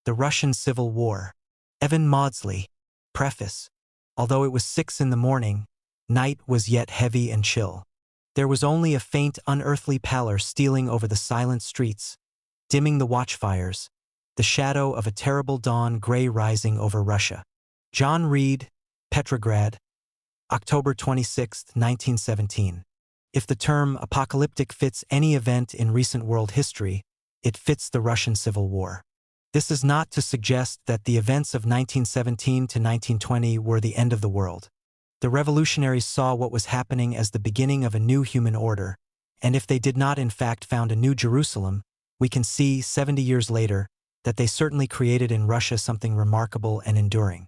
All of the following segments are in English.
The Russian Civil War. Evan Mawdsley. Preface. Although it was 6 in the morning, night was yet heavy and chill. There was only a faint, unearthly pallor stealing over the silent streets, dimming the watchfires, the shadow of a terrible dawn gray rising over Russia. John Reed, Petrograd, October 26, 1917. If the term apocalyptic fits any event in recent world history, it fits the Russian Civil War. This is not to suggest that the events of 1917 to 1920 were the end of the world. The revolutionaries saw what was happening as the beginning of a new human order, and if they did not in fact found a new Jerusalem, we can see, 70 years later, that they certainly created in Russia something remarkable and enduring.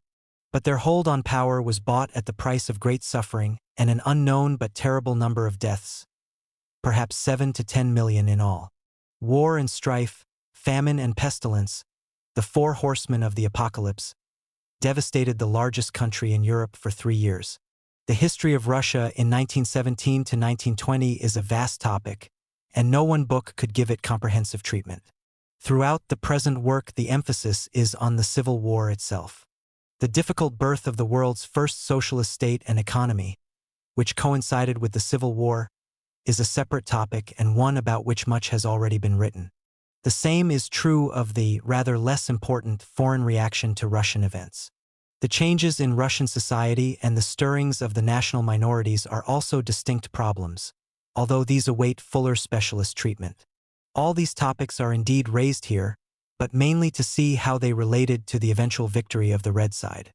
But their hold on power was bought at the price of great suffering and an unknown but terrible number of deaths, perhaps 7 to 10 million in all. War and strife, famine and pestilence, the 4 horsemen of the apocalypse, devastated the largest country in Europe for 3 years. The history of Russia in 1917 to 1920 is a vast topic, and no one book could give it comprehensive treatment. Throughout the present work, the emphasis is on the Civil War itself. The difficult birth of the world's first socialist state and economy, which coincided with the Civil War, is a separate topic and one about which much has already been written. The same is true of the rather less important foreign reaction to Russian events. The changes in Russian society and the stirrings of the national minorities are also distinct problems, although these await fuller specialist treatment. All these topics are indeed raised here, but mainly to see how they related to the eventual victory of the Red side.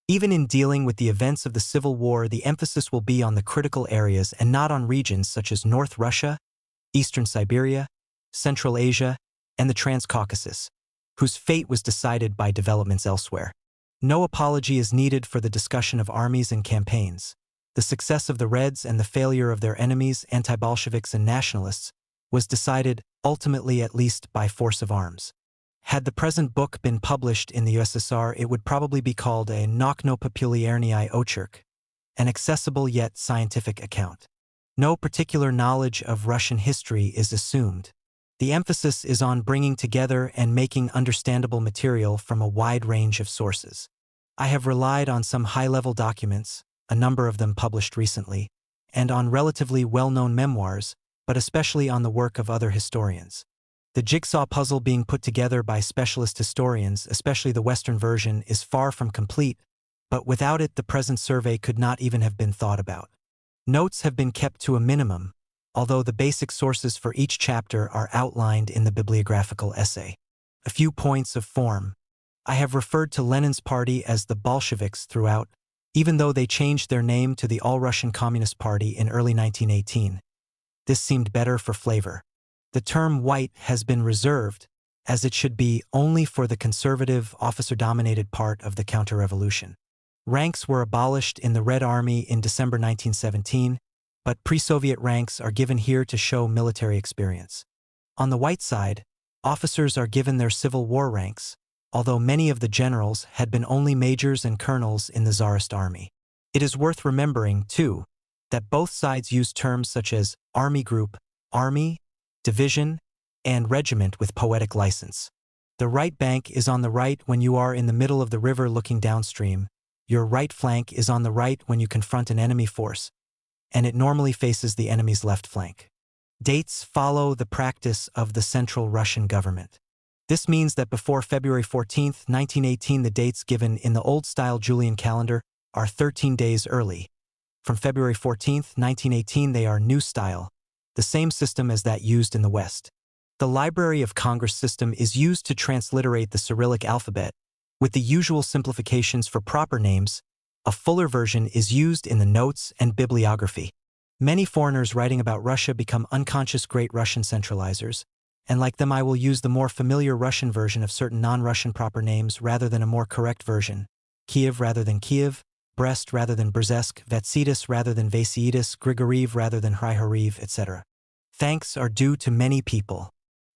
Even in dealing with the events of the Civil War, the emphasis will be on the critical areas and not on regions such as North Russia, Eastern Siberia, Central Asia, and the Transcaucasus, whose fate was decided by developments elsewhere. No apology is needed for the discussion of armies and campaigns. The success of the Reds and the failure of their enemies, anti-Bolsheviks and nationalists, was decided, ultimately at least, by force of arms. Had the present book been published in the USSR, it would probably be called a Naukno-Populiarny Ocherk, an accessible yet scientific account. No particular knowledge of Russian history is assumed. The emphasis is on bringing together and making understandable material from a wide range of sources. I have relied on some high-level documents, a number of them published recently, and on relatively well-known memoirs, but especially on the work of other historians. The jigsaw puzzle being put together by specialist historians, especially the Western version, is far from complete, but without it the present survey could not even have been thought about. Notes have been kept to a minimum, although the basic sources for each chapter are outlined in the bibliographical essay. A few points of form. I have referred to Lenin's party as the Bolsheviks throughout, even though they changed their name to the All-Russian Communist Party in early 1918. This seemed better for flavor. The term white has been reserved, as it should be, only for the conservative, officer-dominated part of the counter-revolution. Ranks were abolished in the Red Army in December 1917, but pre-Soviet ranks are given here to show military experience. On the white side, officers are given their Civil War ranks, although many of the generals had been only majors and colonels in the Tsarist army. It is worth remembering, too, that both sides use terms such as army group, army, division, and regiment with poetic license. The right bank is on the right when you are in the middle of the river looking downstream, your right flank is on the right when you confront an enemy force, and it normally faces the enemy's left flank. Dates follow the practice of the Central Russian government. This means that before February 14, 1918, the dates given in the old-style Julian calendar are 13 days early. From February 14, 1918, they are New Style, the same system as that used in the West. The Library of Congress system is used to transliterate the Cyrillic alphabet, with the usual simplifications for proper names. A fuller version is used in the notes and bibliography. Many foreigners writing about Russia become unconscious Great Russian centralizers, and like them I will use the more familiar Russian version of certain non-Russian proper names rather than a more correct version. Kiev rather than Kiev, Brest rather than Brzesk, Vetsitis rather than Vasiitis, Grigoriev rather than Hryhoriev, etc. Thanks are due to many people.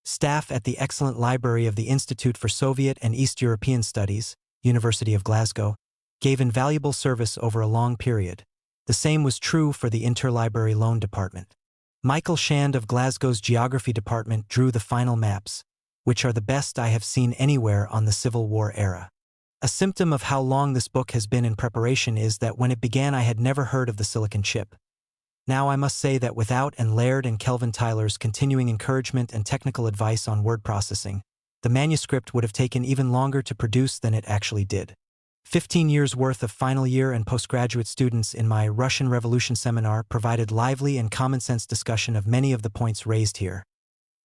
Staff at the excellent library of the Institute for Soviet and East European Studies, University of Glasgow, gave invaluable service over a long period. The same was true for the Interlibrary Loan Department. Michael Shand of Glasgow's Geography Department drew the final maps, which are the best I have seen anywhere on the Civil War era. A symptom of how long this book has been in preparation is that when it began I had never heard of the silicon chip. Now I must say that without Laird and Kelvin Tyler's continuing encouragement and technical advice on word processing, the manuscript would have taken even longer to produce than it actually did. 15 years' worth of final year and postgraduate students in my Russian Revolution seminar provided lively and common-sense discussion of many of the points raised here.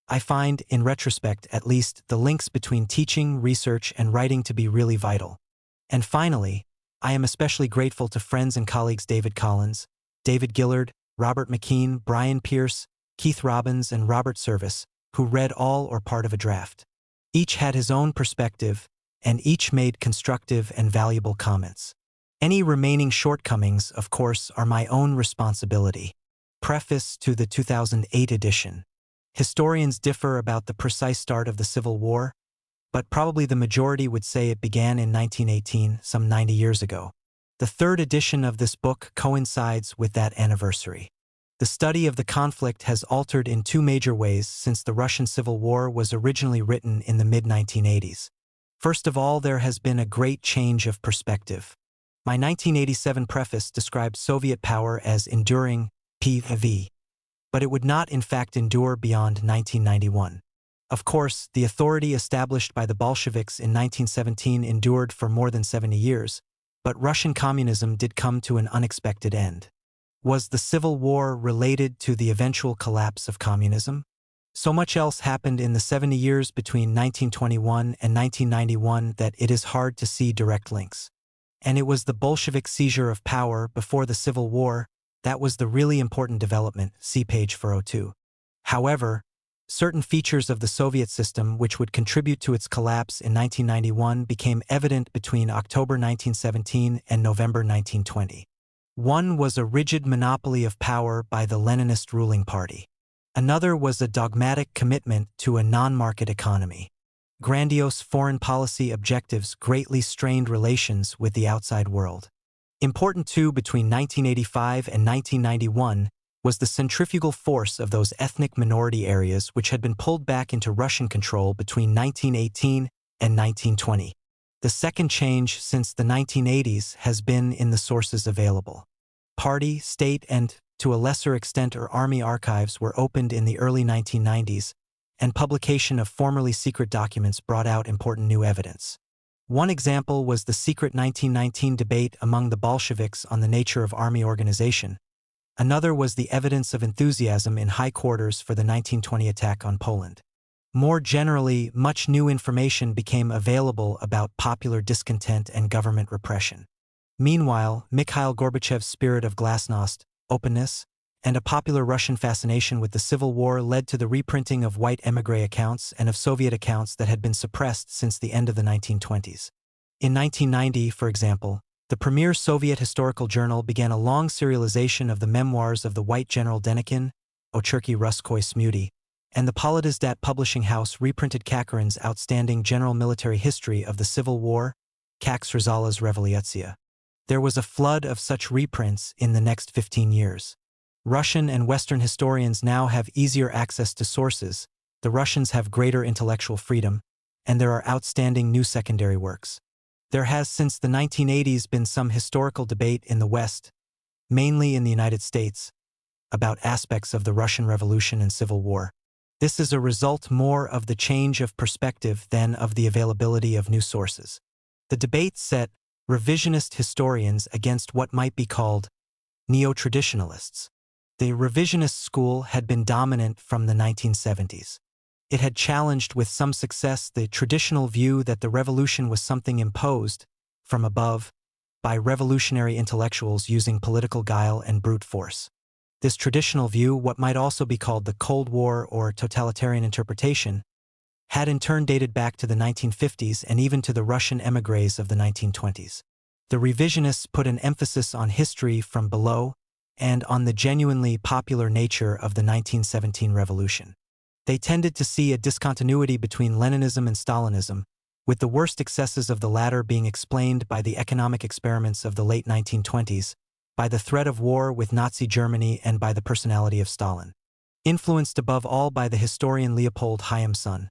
I find, in retrospect at least, the links between teaching, research, and writing to be really vital. And finally, I am especially grateful to friends and colleagues David Collins, David Gillard, Robert McKean, Brian Pierce, Keith Robbins, and Robert Service, who read all or part of a draft. Each had his own perspective, and each made constructive and valuable comments. Any remaining shortcomings, of course, are my own responsibility. Preface to the 2008 edition. Historians differ about the precise start of the Civil War, but probably the majority would say it began in 1918, some 90 years ago. The third edition of this book coincides with that anniversary. The study of the conflict has altered in two major ways since the Russian Civil War was originally written in the mid-1980s. First of all, there has been a great change of perspective. My 1987 preface described Soviet power as enduring PV, but it would not in fact endure beyond 1991. Of course, the authority established by the Bolsheviks in 1917 endured for more than 70 years, but Russian communism did come to an unexpected end. Was the Civil War related to the eventual collapse of communism? So much else happened in the 70 years between 1921 and 1991 that it is hard to see direct links. And it was the Bolshevik seizure of power before the Civil War that was the really important development, see page 402. However, certain features of the Soviet system which would contribute to its collapse in 1991 became evident between October 1917 and November 1920. One was a rigid monopoly of power by the Leninist ruling party. Another was a dogmatic commitment to a non-market economy. Grandiose foreign policy objectives greatly strained relations with the outside world. Important too, between 1985 and 1991 was the centrifugal force of those ethnic minority areas which had been pulled back into Russian control between 1918 and 1920. The second change since the 1980s has been in the sources available. Party, state, and, to a lesser extent, army archives were opened in the early 1990s, and publication of formerly secret documents brought out important new evidence. One example was the secret 1919 debate among the Bolsheviks on the nature of army organization. Another was the evidence of enthusiasm in high quarters for the 1920 attack on Poland. More generally, much new information became available about popular discontent and government repression. Meanwhile, Mikhail Gorbachev's spirit of glasnost, openness, and a popular Russian fascination with the Civil War led to the reprinting of white émigré accounts and of Soviet accounts that had been suppressed since the end of the 1920s. In 1990, for example, the premier Soviet historical journal began a long serialization of the memoirs of the White General Denikin, Ocherky Ruskoy Smuty, and the Politizdat publishing house reprinted Kakarin's outstanding general military history of the Civil War, Kaksrzala's Revolucja. There was a flood of such reprints in the next 15 years. Russian and Western historians now have easier access to sources, the Russians have greater intellectual freedom, and there are outstanding new secondary works. There has since the 1980s been some historical debate in the West, mainly in the United States, about aspects of the Russian Revolution and Civil War. This is a result more of the change of perspective than of the availability of new sources. The debate set revisionist historians against what might be called neo-traditionalists. The revisionist school had been dominant from the 1970s. It had challenged with some success the traditional view that the revolution was something imposed, from above, by revolutionary intellectuals using political guile and brute force. This traditional view, what might also be called the Cold War or totalitarian interpretation, had in turn dated back to the 1950s and even to the Russian émigrés of the 1920s. The revisionists put an emphasis on history from below and on the genuinely popular nature of the 1917 revolution. They tended to see a discontinuity between Leninism and Stalinism, with the worst excesses of the latter being explained by the economic experiments of the late 1920s, by the threat of war with Nazi Germany and by the personality of Stalin. Influenced above all by the historian Leopold Hayem's son,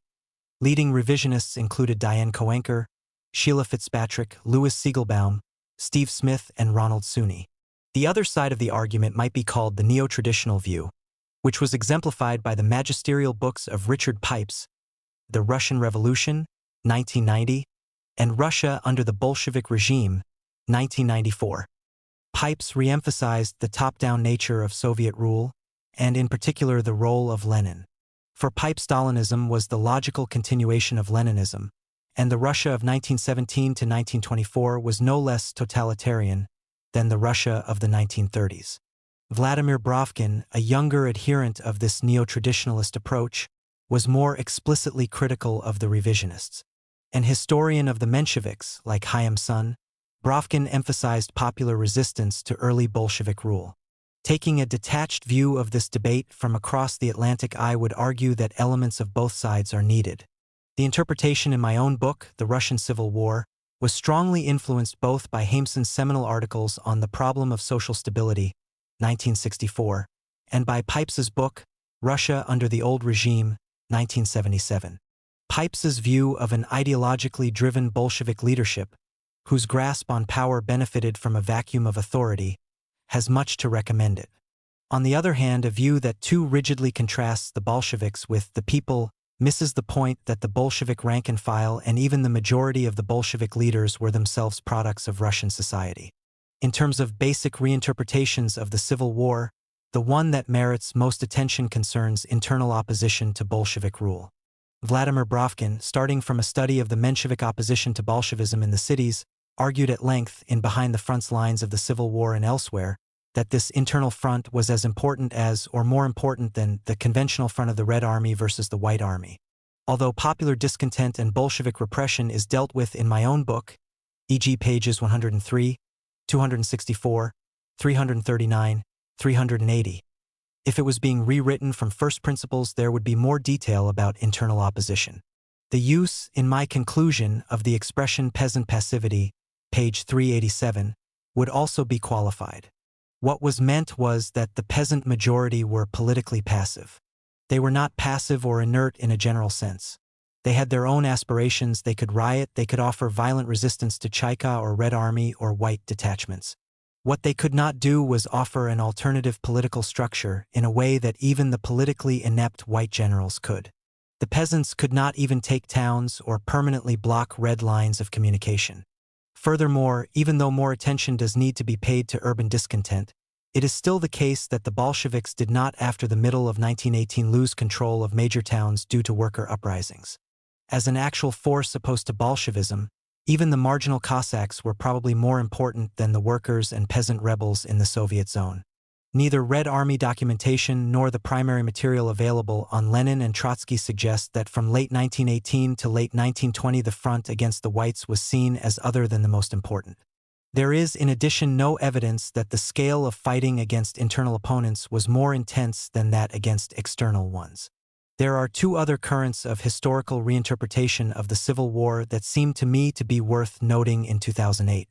Leading revisionists included Diane Coenker, Sheila Fitzpatrick, Louis Siegelbaum, Steve Smith, and Ronald Suney. The other side of the argument might be called the neo-traditional view, which was exemplified by the magisterial books of Richard Pipes, The Russian Revolution, 1990, and Russia Under the Bolshevik Regime, 1994. Pipes re-emphasized the top-down nature of Soviet rule, and in particular the role of Lenin. For Pipes, Stalinism was the logical continuation of Leninism, and the Russia of 1917 to 1924 was no less totalitarian than the Russia of the 1930s. Vladimir Brovkin, a younger adherent of this neo-traditionalist approach, was more explicitly critical of the revisionists. An historian of the Mensheviks, like Chaim Sun, Brovkin emphasized popular resistance to early Bolshevik rule. Taking a detached view of this debate from across the Atlantic, I would argue that elements of both sides are needed. The interpretation in my own book, The Russian Civil War, was strongly influenced both by Hamesun's seminal articles on the problem of social stability, 1964, and by Pipes's book, Russia Under the Old Regime, 1977. Pipes's view of an ideologically driven Bolshevik leadership, whose grasp on power benefited from a vacuum of authority, has much to recommend it. On the other hand, a view that too rigidly contrasts the Bolsheviks with the people misses the point that the Bolshevik rank and file and even the majority of the Bolshevik leaders were themselves products of Russian society. In terms of basic reinterpretations of the Civil War, the one that merits most attention concerns internal opposition to Bolshevik rule. Vladimir Brovkin, starting from a study of the Menshevik opposition to Bolshevism in the cities, argued at length in Behind the Front's lines of the Civil War and elsewhere that this internal front was as important as, or more important than, the conventional front of the Red Army versus the White Army. Although popular discontent and Bolshevik repression is dealt with in my own book, e.g. pages 103, 264, 339, 380. If it was being rewritten from first principles, there would be more detail about internal opposition. The use, in my conclusion, of the expression peasant passivity, page 387, would also be qualified. What was meant was that the peasant majority were politically passive. They were not passive or inert in a general sense. They had their own aspirations, they could riot, they could offer violent resistance to Cheka or Red Army or White detachments. What they could not do was offer an alternative political structure in a way that even the politically inept white generals could. The peasants could not even take towns or permanently block red lines of communication. Furthermore, even though more attention does need to be paid to urban discontent, it is still the case that the Bolsheviks did not after the middle of 1918 lose control of major towns due to worker uprisings. As an actual force opposed to Bolshevism, even the marginal Cossacks were probably more important than the workers and peasant rebels in the Soviet zone. Neither Red Army documentation nor the primary material available on Lenin and Trotsky suggest that from late 1918 to late 1920 the front against the Whites was seen as other than the most important. There is, in addition, no evidence that the scale of fighting against internal opponents was more intense than that against external ones. There are two other currents of historical reinterpretation of the Civil War that seem to me to be worth noting in 2008.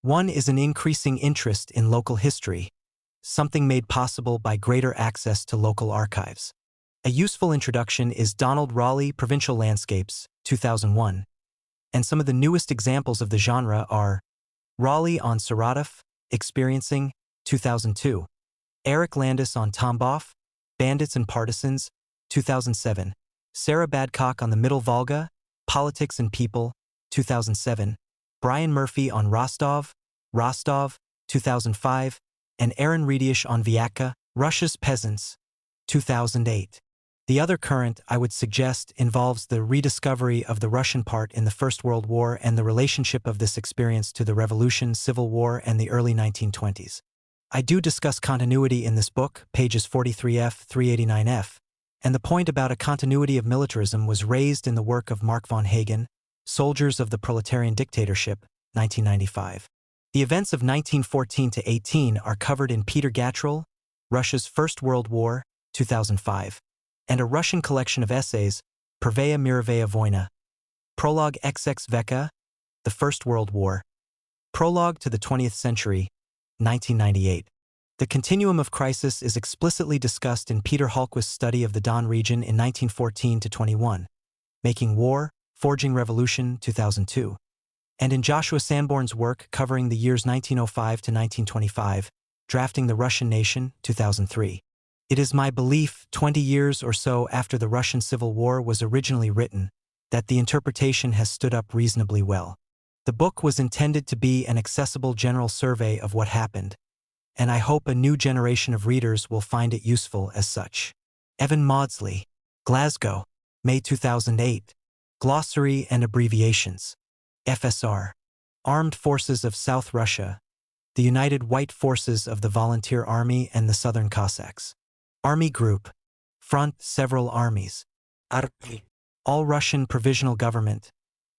One is an increasing interest in local history, something made possible by greater access to local archives. A useful introduction is Donald Raleigh, Provincial Landscapes, 2001, and some of the newest examples of the genre are Raleigh on Saratov, Experiencing, 2002, Eric Landis on Tambov, Bandits and Partisans, 2007, Sarah Badcock on the Middle Volga, Politics and People, 2007, Brian Murphy on Rostov, 2005, and Aaron Reidish on Vyatka, Russia's Peasants, 2008. The other current, I would suggest, involves the rediscovery of the Russian part in the First World War and the relationship of this experience to the Revolution, Civil War, and the early 1920s. I do discuss continuity in this book, pages 43f, 389f, and the point about a continuity of militarism was raised in the work of Mark von Hagen, Soldiers of the Proletarian Dictatorship, 1995. The events of 1914 to 18 are covered in Peter Gatrell, Russia's First World War, 2005, and a Russian collection of essays, Prvaya Mirovaya Voyna, Prologue XX Veka, The First World War, Prologue to the 20th Century, 1998. The continuum of crisis is explicitly discussed in Peter Hallquist's study of the Don region in 1914 to 21, Making War, Forging Revolution, 2002. And in Joshua Sanborn's work covering the years 1905 to 1925, Drafting the Russian Nation, 2003. It is my belief, 20 years or so after the Russian Civil War was originally written, that the interpretation has stood up reasonably well. The book was intended to be an accessible general survey of what happened, and I hope a new generation of readers will find it useful as such. Evan Mawdsley, Glasgow, May 2008. Glossary and Abbreviations. FSR. Armed Forces of South Russia. The United White Forces of the Volunteer Army and the Southern Cossacks. Army Group. Front, several armies. Army. All Russian Provisional Government.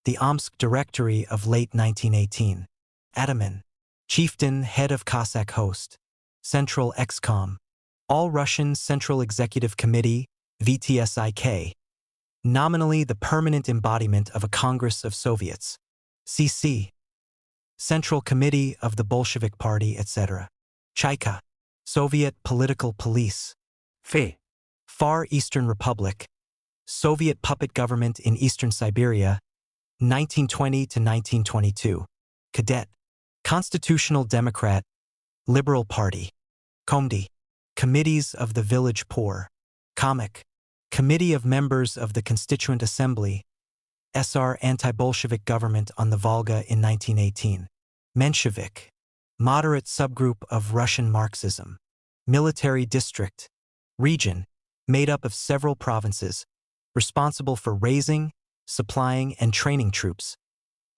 The Omsk Directory of late 1918. Ataman. Chieftain, head of Cossack host. Central Excom. All Russian Central Executive Committee, VTSIK. Nominally the permanent embodiment of a Congress of Soviets. CC. Central Committee of the Bolshevik Party, etc. Chaika. Soviet Political Police. FE. Far Eastern Republic. Soviet puppet government in Eastern Siberia, 1920 to 1922. Cadet. Constitutional Democrat. Liberal Party. Komdi. Committees of the Village Poor. Comic. Committee of Members of the Constituent Assembly. SR Anti-Bolshevik Government on the Volga in 1918. Menshevik. Moderate subgroup of Russian Marxism. Military District. Region. Made up of several provinces, responsible for raising, supplying, and training troops.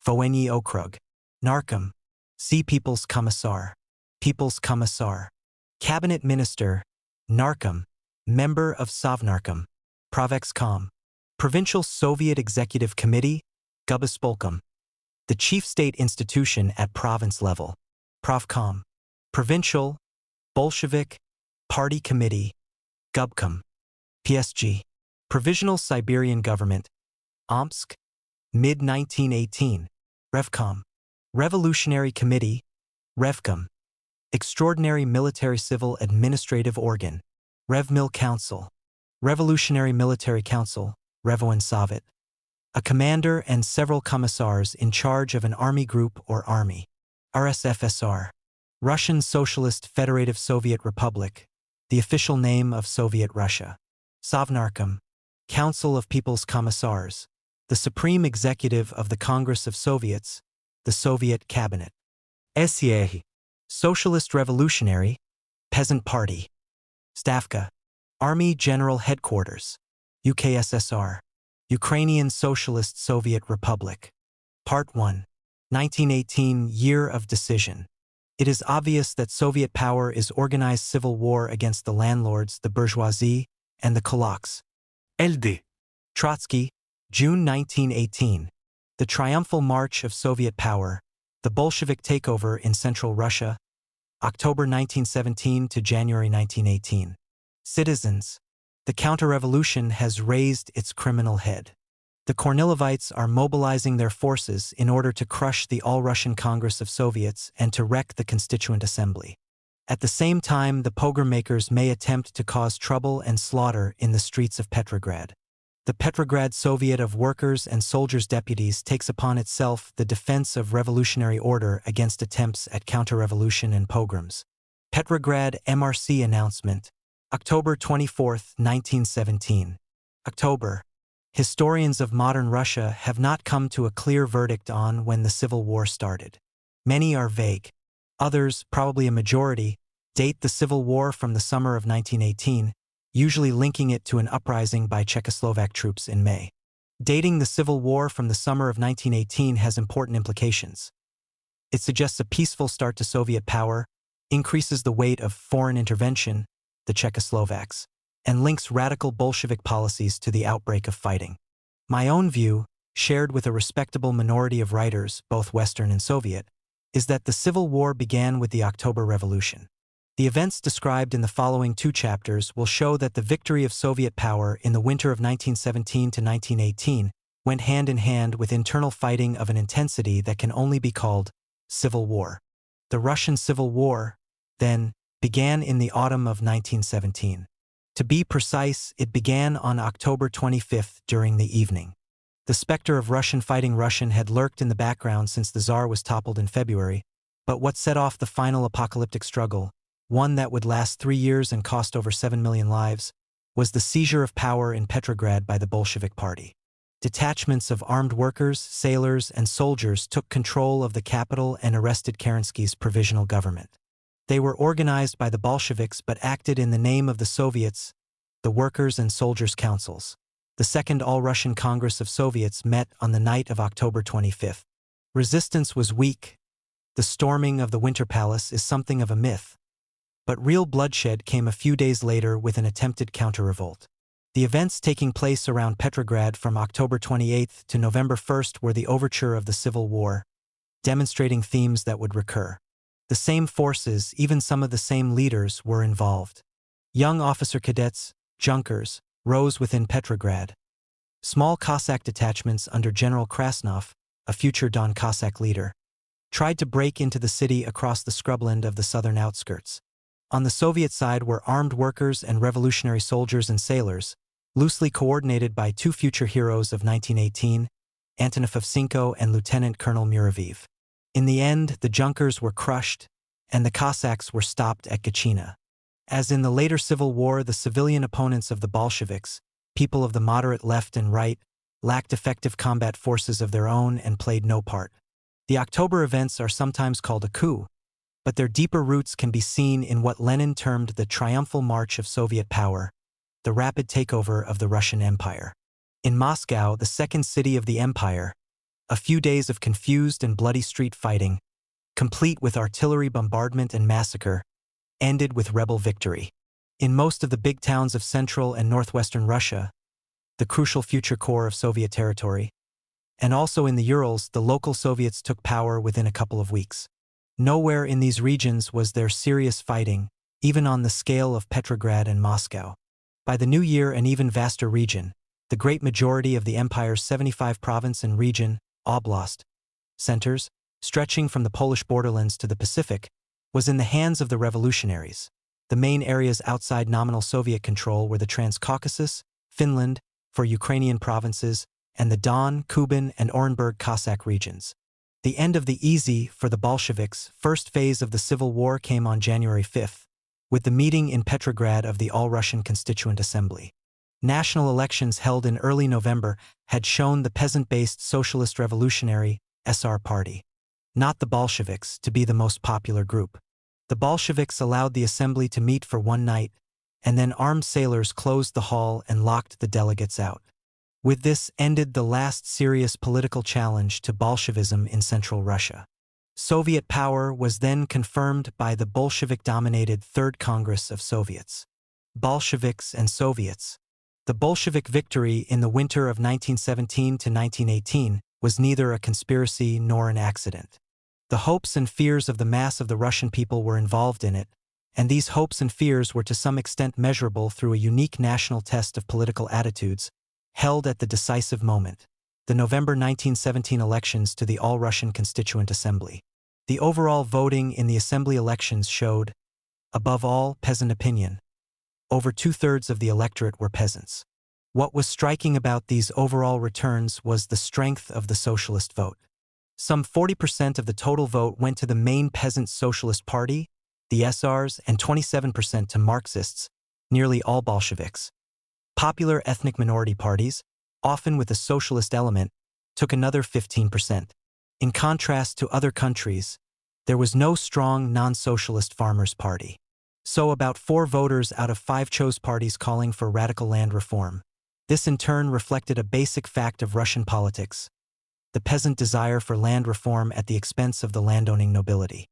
Voenny Okrug. Narkom. See People's Commissar. People's Commissar. Cabinet Minister. Narkom. Member of Sovnarkom. Provexcom. Provincial Soviet Executive Committee, Gubaspolkom. The chief state institution at province level. Provcom. Provincial, Bolshevik, Party Committee, Gubcom. PSG. Provisional Siberian Government, Omsk. Mid-1918. Revcom. Revolutionary Committee, Revcom. Extraordinary Military Civil Administrative Organ, Revmil Council. Revolutionary Military Council, Revoensovet. A commander and several commissars in charge of an army group or army. RSFSR. Russian Socialist Federative Soviet Republic, the official name of Soviet Russia. Sovnarkom. Council of People's Commissars, the supreme executive of the Congress of Soviets, the Soviet Cabinet. SEA. Socialist Revolutionary, Peasant Party. Stavka. Army General Headquarters, UKSSR. Ukrainian Socialist Soviet Republic. Part 1. 1918 Year of Decision. It is obvious that Soviet power is organized civil war against the landlords, the bourgeoisie, and the kulaks. LD. Trotsky, June 1918. The Triumphal March of Soviet Power, the Bolshevik takeover in Central Russia, October 1917 to January 1918. Citizens. The counter-revolution has raised its criminal head. The Kornilovites are mobilizing their forces in order to crush the All-Russian Congress of Soviets and to wreck the Constituent Assembly. At the same time, the pogrom makers may attempt to cause trouble and slaughter in the streets of Petrograd. The Petrograd Soviet of Workers' and Soldiers' Deputies takes upon itself the defense of revolutionary order against attempts at counter-revolution and pogroms. Petrograd MRC announcement, October 24, 1917. October. Historians of modern Russia have not come to a clear verdict on when the Civil War started. Many are vague. Others, probably a majority, date the Civil War from the summer of 1918, usually linking it to an uprising by Czechoslovak troops in May. Dating the Civil War from the summer of 1918 has important implications. It suggests a peaceful start to Soviet power, increases the weight of foreign intervention, the Czechoslovaks, and links radical Bolshevik policies to the outbreak of fighting. My own view, shared with a respectable minority of writers, both Western and Soviet, is that the Civil War began with the October Revolution. The events described in the following 2 chapters will show that the victory of Soviet power in the winter of 1917 to 1918 went hand in hand with internal fighting of an intensity that can only be called civil war. The Russian Civil War, then, began in the autumn of 1917. To be precise, it began on October 25 during the evening. The specter of Russian fighting Russian had lurked in the background since the Tsar was toppled in February, but what set off the final apocalyptic struggle, one that would last 3 years and cost over 7 million lives, was the seizure of power in Petrograd by the Bolshevik Party. Detachments of armed workers, sailors, and soldiers took control of the capital and arrested Kerensky's provisional government. They were organized by the Bolsheviks but acted in the name of the Soviets, the Workers' and Soldiers' Councils. The Second All-Russian Congress of Soviets met on the night of October 25. Resistance was weak. The storming of the Winter Palace is something of a myth. But real bloodshed came a few days later with an attempted counter-revolt. The events taking place around Petrograd from October 28 to November 1 were the overture of the Civil War, demonstrating themes that would recur. The same forces, even some of the same leaders, were involved. Young officer cadets, Junkers, rose within Petrograd. Small Cossack detachments under General Krasnov, a future Don Cossack leader, tried to break into the city across the scrubland of the southern outskirts. On the Soviet side were armed workers and revolutionary soldiers and sailors, loosely coordinated by two future heroes of 1918, Antonov Ovchenko and Lieutenant Colonel Muraviv. In the end, the Junkers were crushed, and the Cossacks were stopped at Gachina. As in the later Civil War, the civilian opponents of the Bolsheviks, people of the moderate left and right, lacked effective combat forces of their own and played no part. The October events are sometimes called a coup, but their deeper roots can be seen in what Lenin termed the triumphal march of Soviet power, the rapid takeover of the Russian Empire. In Moscow, the second city of the empire, a few days of confused and bloody street fighting, complete with artillery bombardment and massacre, ended with rebel victory. In most of the big towns of central and northwestern Russia, the crucial future core of Soviet territory, and also in the Urals, the local Soviets took power within a couple of weeks. Nowhere in these regions was there serious fighting, even on the scale of Petrograd and Moscow. By the new year, an even vaster region, the great majority of the empire's 75 province and region, oblast, centers, stretching from the Polish borderlands to the Pacific, was in the hands of the revolutionaries. The main areas outside nominal Soviet control were the Transcaucasus, Finland, for Ukrainian provinces, and the Don, Kuban, and Orenburg Cossack regions. The end of the easy, for the Bolsheviks, first phase of the Civil War came on January 5, with the meeting in Petrograd of the All-Russian Constituent Assembly. National elections held in early November had shown the peasant-based Socialist Revolutionary (SR) Party, not the Bolsheviks, to be the most popular group. The Bolsheviks allowed the assembly to meet for one night, and then armed sailors closed the hall and locked the delegates out. With this ended the last serious political challenge to Bolshevism in Central Russia. Soviet power was then confirmed by the Bolshevik-dominated Third Congress of Soviets. Bolsheviks and Soviets. The Bolshevik victory in the winter of 1917 to 1918 was neither a conspiracy nor an accident. The hopes and fears of the mass of the Russian people were involved in it, and these hopes and fears were to some extent measurable through a unique national test of political attitudes, held at the decisive moment, the November 1917 elections to the All-Russian Constituent Assembly. The overall voting in the assembly elections showed, above all, peasant opinion. Over 2/3 of the electorate were peasants. What was striking about these overall returns was the strength of the socialist vote. Some 40% of the total vote went to the main peasant socialist party, the SRs, and 27% to Marxists, nearly all Bolsheviks. Popular ethnic minority parties, often with a socialist element, took another 15%. In contrast to other countries, there was no strong non-socialist farmers' party. So about 4 voters out of 5 chose parties calling for radical land reform. This in turn reflected a basic fact of Russian politics: the peasant desire for land reform at the expense of the landowning nobility.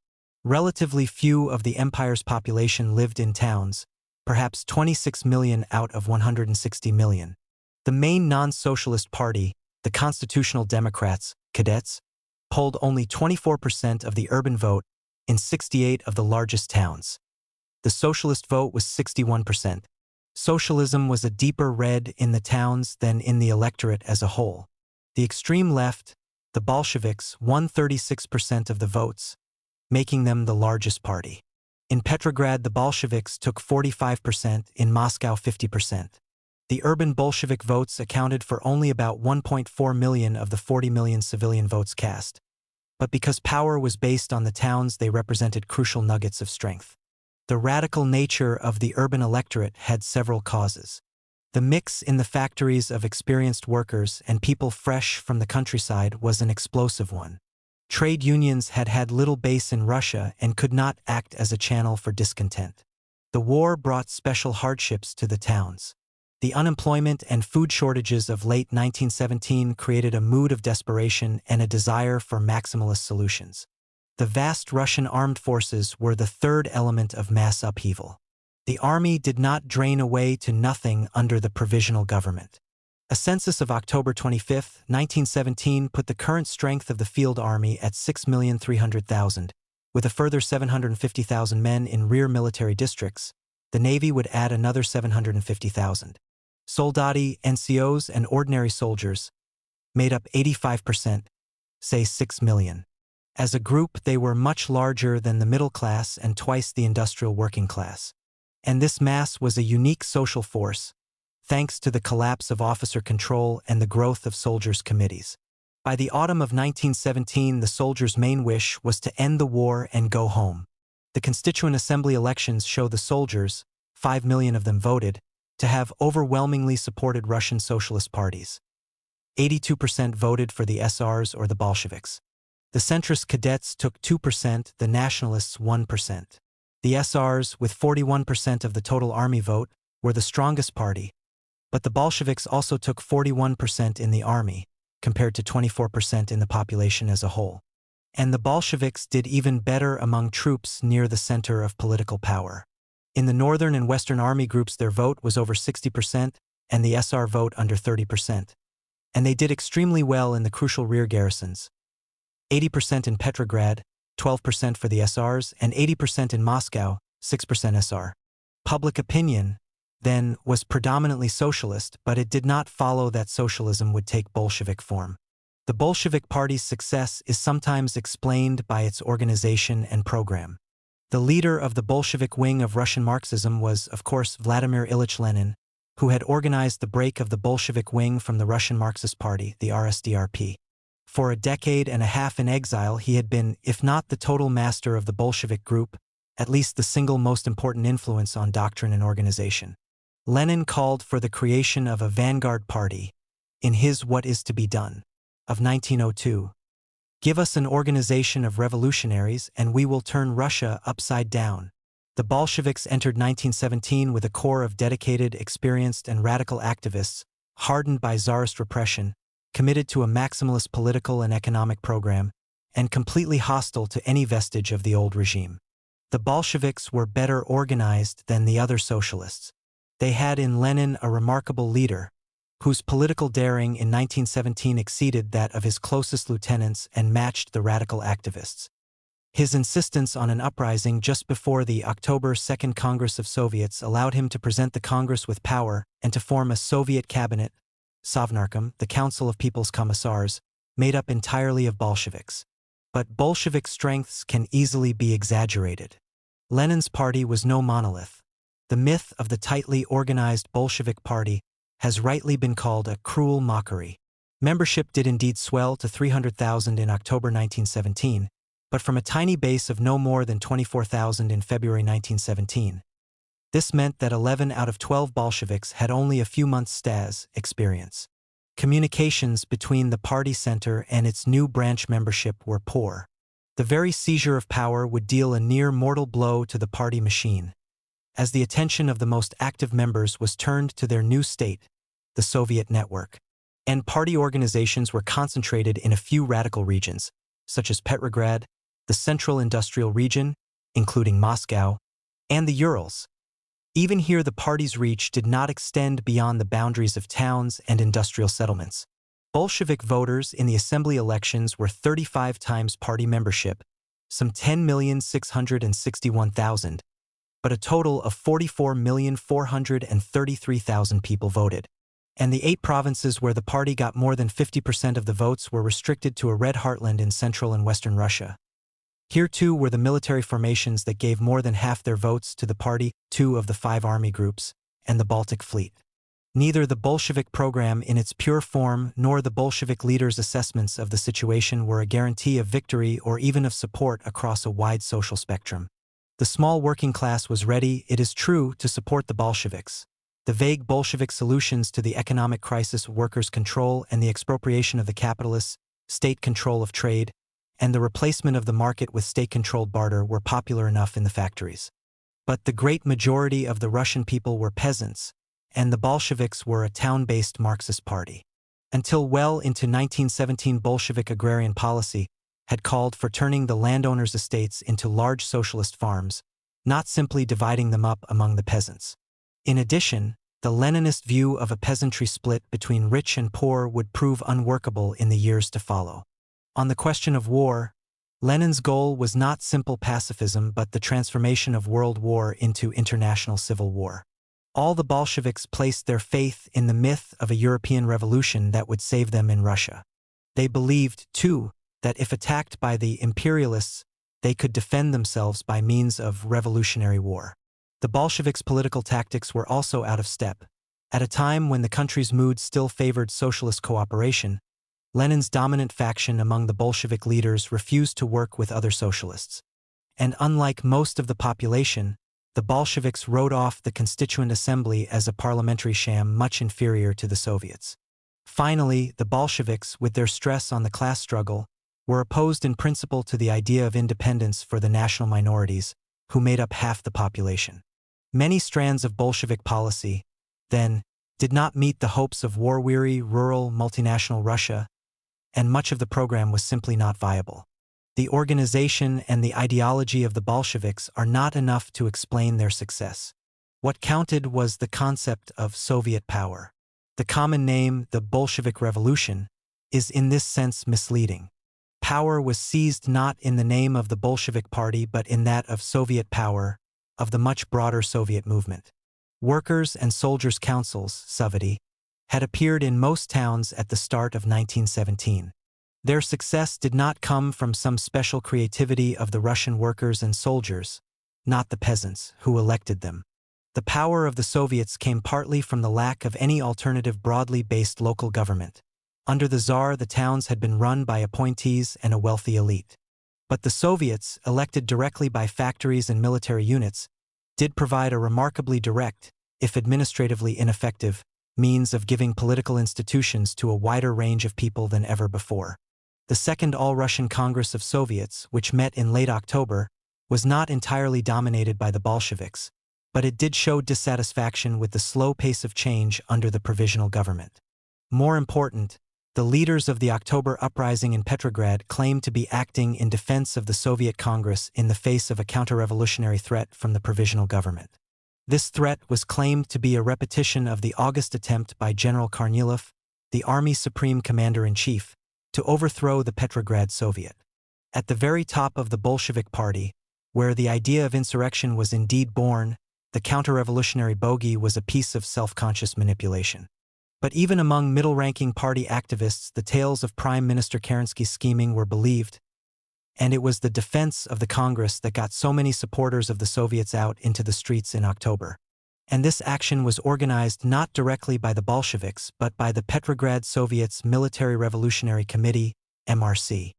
Relatively few of the empire's population lived in towns, perhaps 26 million out of 160 million. The main non-socialist party, the Constitutional Democrats, cadets, polled only 24% of the urban vote in 68 of the largest towns. The socialist vote was 61%. Socialism was a deeper red in the towns than in the electorate as a whole. The extreme left, the Bolsheviks, won 36% of the votes, making them the largest party. In Petrograd, the Bolsheviks took 45%, in Moscow 50%. The urban Bolshevik votes accounted for only about 1.4 million of the 40 million civilian votes cast. But because power was based on the towns, they represented crucial nuggets of strength. The radical nature of the urban electorate had several causes. The mix in the factories of experienced workers and people fresh from the countryside was an explosive one. Trade unions had had little base in Russia and could not act as a channel for discontent. The war brought special hardships to the towns. The unemployment and food shortages of late 1917 created a mood of desperation and a desire for maximalist solutions. The vast Russian armed forces were the third element of mass upheaval. The army did not drain away to nothing under the provisional government. A census of October 25, 1917 put the current strength of the field army at 6,300,000, with a further 750,000 men in rear military districts. The Navy would add another 750,000. Soldati, NCOs, and ordinary soldiers made up 85%, say 6 million. As a group, they were much larger than the middle class and twice the industrial working class. And this mass was a unique social force, thanks to the collapse of officer control and the growth of soldiers' committees. By the autumn of 1917, the soldiers' main wish was to end the war and go home. The Constituent Assembly elections show the soldiers, 5 million of them voted, to have overwhelmingly supported Russian socialist parties. 82% voted for the SRs or the Bolsheviks. The centrist cadets took 2%, the nationalists 1%. The SRs, with 41% of the total army vote, were the strongest party, but the Bolsheviks also took 41% in the army, compared to 24% in the population as a whole. And the Bolsheviks did even better among troops near the center of political power. In the Northern and Western Army groups, their vote was over 60%, and the SR vote under 30%. And they did extremely well in the crucial rear garrisons. 80% in Petrograd, 12% for the SRs, and 80% in Moscow, 6% SR. Public opinion, then, was predominantly socialist, but it did not follow that socialism would take Bolshevik form. The Bolshevik Party's success is sometimes explained by its organization and program. The leader of the Bolshevik wing of Russian Marxism was, of course, Vladimir Ilyich Lenin, who had organized the break of the Bolshevik wing from the Russian Marxist Party, the RSDRP. For a decade and a half in exile, he had been, if not the total master of the Bolshevik group, at least the single most important influence on doctrine and organization. Lenin called for the creation of a vanguard party in his What Is to Be Done of 1902. Give us an organization of revolutionaries and we will turn Russia upside down. The Bolsheviks entered 1917 with a core of dedicated, experienced, and radical activists, hardened by Tsarist repression, committed to a maximalist political and economic program, and completely hostile to any vestige of the old regime. The Bolsheviks were better organized than the other socialists. They had in Lenin a remarkable leader, whose political daring in 1917 exceeded that of his closest lieutenants and matched the radical activists. His insistence on an uprising just before the October 2nd Congress of Soviets allowed him to present the Congress with power and to form a Soviet cabinet, Sovnarkom, the Council of People's Commissars, made up entirely of Bolsheviks. But Bolshevik strengths can easily be exaggerated. Lenin's party was no monolith. The myth of the tightly organized Bolshevik Party has rightly been called a cruel mockery. Membership did indeed swell to 300,000 in October 1917, but from a tiny base of no more than 24,000 in February 1917. This meant that 11 out of 12 Bolsheviks had only a few months' Stasi experience. Communications between the party center and its new branch membership were poor. The very seizure of power would deal a near-mortal blow to the party machine, as the attention of the most active members was turned to their new state, the Soviet network. And party organizations were concentrated in a few radical regions, such as Petrograd, the Central Industrial Region, including Moscow, and the Urals. Even here, the party's reach did not extend beyond the boundaries of towns and industrial settlements. Bolshevik voters in the assembly elections were 35 times party membership, some 10,661,000, but a total of 44,433,000 people voted. And the 8 provinces where the party got more than 50% of the votes were restricted to a red heartland in central and western Russia. Here too were the military formations that gave more than half their votes to the party, 2 of the 5 army groups, and the Baltic Fleet. Neither the Bolshevik program in its pure form nor the Bolshevik leaders' assessments of the situation were a guarantee of victory or even of support across a wide social spectrum. The small working class was ready, it is true, to support the Bolsheviks. The vague Bolshevik solutions to the economic crisis, workers' control and the expropriation of the capitalists, state control of trade, and the replacement of the market with state-controlled barter were popular enough in the factories. But the great majority of the Russian people were peasants, and the Bolsheviks were a town-based Marxist party. Until well into 1917, Bolshevik agrarian policy had called for turning the landowners' estates into large socialist farms, not simply dividing them up among the peasants. In addition, the Leninist view of a peasantry split between rich and poor would prove unworkable in the years to follow. On the question of war, Lenin's goal was not simple pacifism but the transformation of world war into international civil war. All the Bolsheviks placed their faith in the myth of a European revolution that would save them in Russia. They believed, too, that if attacked by the imperialists, they could defend themselves by means of revolutionary war. The Bolsheviks' political tactics were also out of step. At a time when the country's mood still favored socialist cooperation, Lenin's dominant faction among the Bolshevik leaders refused to work with other socialists. And unlike most of the population, the Bolsheviks wrote off the Constituent Assembly as a parliamentary sham much inferior to the Soviets. Finally, the Bolsheviks, with their stress on the class struggle, were opposed in principle to the idea of independence for the national minorities, who made up half the population. Many strands of Bolshevik policy, then, did not meet the hopes of war-weary, rural, multinational Russia, and much of the program was simply not viable. The organization and the ideology of the Bolsheviks are not enough to explain their success. What counted was the concept of Soviet power. The common name, the Bolshevik Revolution, is in this sense misleading. Power was seized not in the name of the Bolshevik Party but in that of Soviet power, of the much broader Soviet movement. Workers' and soldiers' councils, Soviety, had appeared in most towns at the start of 1917. Their success did not come from some special creativity of the Russian workers and soldiers, not the peasants, who elected them. The power of the Soviets came partly from the lack of any alternative broadly based local government. Under the Tsar, the towns had been run by appointees and a wealthy elite. But the Soviets, elected directly by factories and military units, did provide a remarkably direct, if administratively ineffective, means of giving political institutions to a wider range of people than ever before. The Second All-Russian Congress of Soviets, which met in late October, was not entirely dominated by the Bolsheviks, but it did show dissatisfaction with the slow pace of change under the provisional government. More important, the leaders of the October uprising in Petrograd claimed to be acting in defense of the Soviet Congress in the face of a counter-revolutionary threat from the provisional government. This threat was claimed to be a repetition of the August attempt by General Kornilov, the Army Supreme Commander-in-Chief, to overthrow the Petrograd Soviet. At the very top of the Bolshevik Party, where the idea of insurrection was indeed born, the counter-revolutionary bogey was a piece of self-conscious manipulation. But even among middle-ranking party activists, the tales of Prime Minister Kerensky's scheming were believed, and it was the defense of the Congress that got so many supporters of the Soviets out into the streets in October. And this action was organized not directly by the Bolsheviks but by the Petrograd Soviets Military Revolutionary Committee, MRC.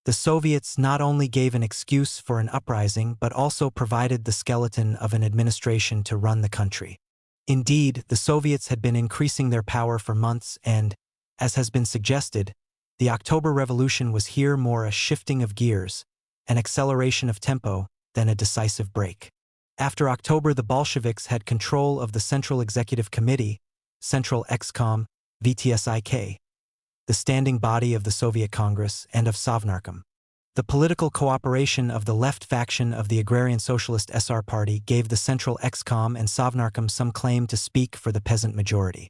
The Soviets not only gave an excuse for an uprising but also provided the skeleton of an administration to run the country. Indeed, the Soviets had been increasing their power for months and, as has been suggested, the October Revolution was here more a shifting of gears, an acceleration of tempo, than a decisive break. After October, the Bolsheviks had control of the Central Executive Committee, Central Excom, VTSIK, the standing body of the Soviet Congress, and of Sovnarkom. The political cooperation of the left faction of the Agrarian Socialist SR Party gave the Central Excom and Sovnarkom some claim to speak for the peasant majority.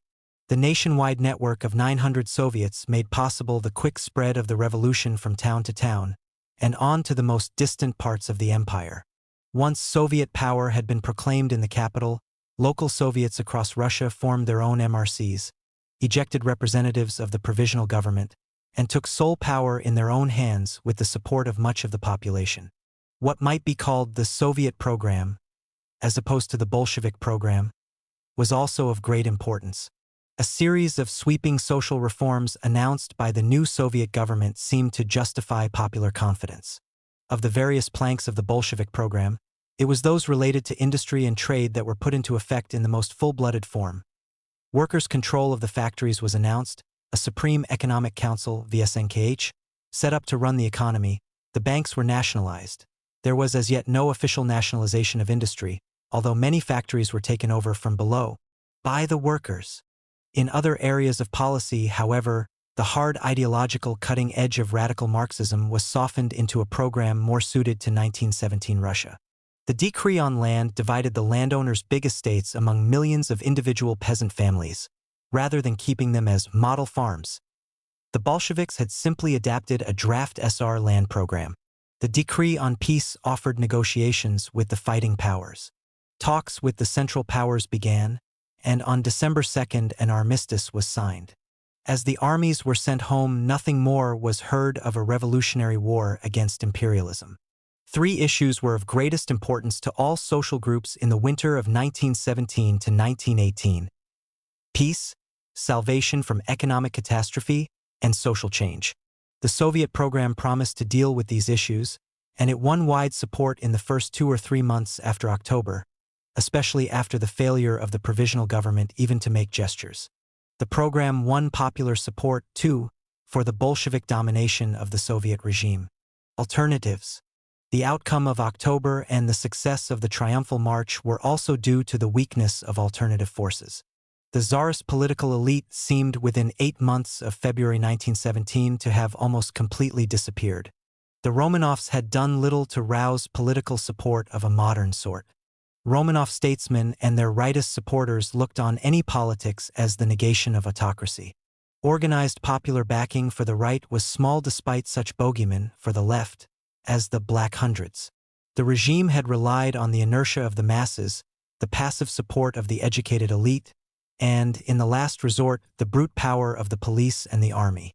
The nationwide network of 900 Soviets made possible the quick spread of the revolution from town to town, and on to the most distant parts of the empire. Once Soviet power had been proclaimed in the capital, local Soviets across Russia formed their own MRCs, ejected representatives of the provisional government, and took sole power in their own hands with the support of much of the population. What might be called the Soviet program, as opposed to the Bolshevik program, was also of great importance. A series of sweeping social reforms announced by the new Soviet government seemed to justify popular confidence. Of the various planks of the Bolshevik program, it was those related to industry and trade that were put into effect in the most full-blooded form. Workers' control of the factories was announced, a Supreme Economic Council, VSNKH, set up to run the economy, the banks were nationalized. There was as yet no official nationalization of industry, although many factories were taken over from below, by the workers. In other areas of policy, however, the hard ideological cutting edge of radical Marxism was softened into a program more suited to 1917 Russia. The decree on land divided the landowners' big estates among millions of individual peasant families, rather than keeping them as model farms. The Bolsheviks had simply adapted a draft SR land program. The decree on peace offered negotiations with the fighting powers. Talks with the Central Powers began, and on December 2nd an armistice was signed. As the armies were sent home, nothing more was heard of a revolutionary war against imperialism. Three issues were of greatest importance to all social groups in the winter of 1917 to 1918: peace, salvation from economic catastrophe, and social change. The Soviet program promised to deal with these issues, and it won wide support in the first 2 or 3 months after October, especially after the failure of the provisional government even to make gestures. The program won popular support, too, for the Bolshevik domination of the Soviet regime. Alternatives. The outcome of October and the success of the triumphal march were also due to the weakness of alternative forces. The Tsarist political elite seemed within 8 months of February 1917 to have almost completely disappeared. The Romanovs had done little to rouse political support of a modern sort. Romanov statesmen and their rightist supporters looked on any politics as the negation of autocracy. Organized popular backing for the right was small despite such bogeymen for the left as the Black Hundreds. The regime had relied on the inertia of the masses, the passive support of the educated elite, and, in the last resort, the brute power of the police and the army.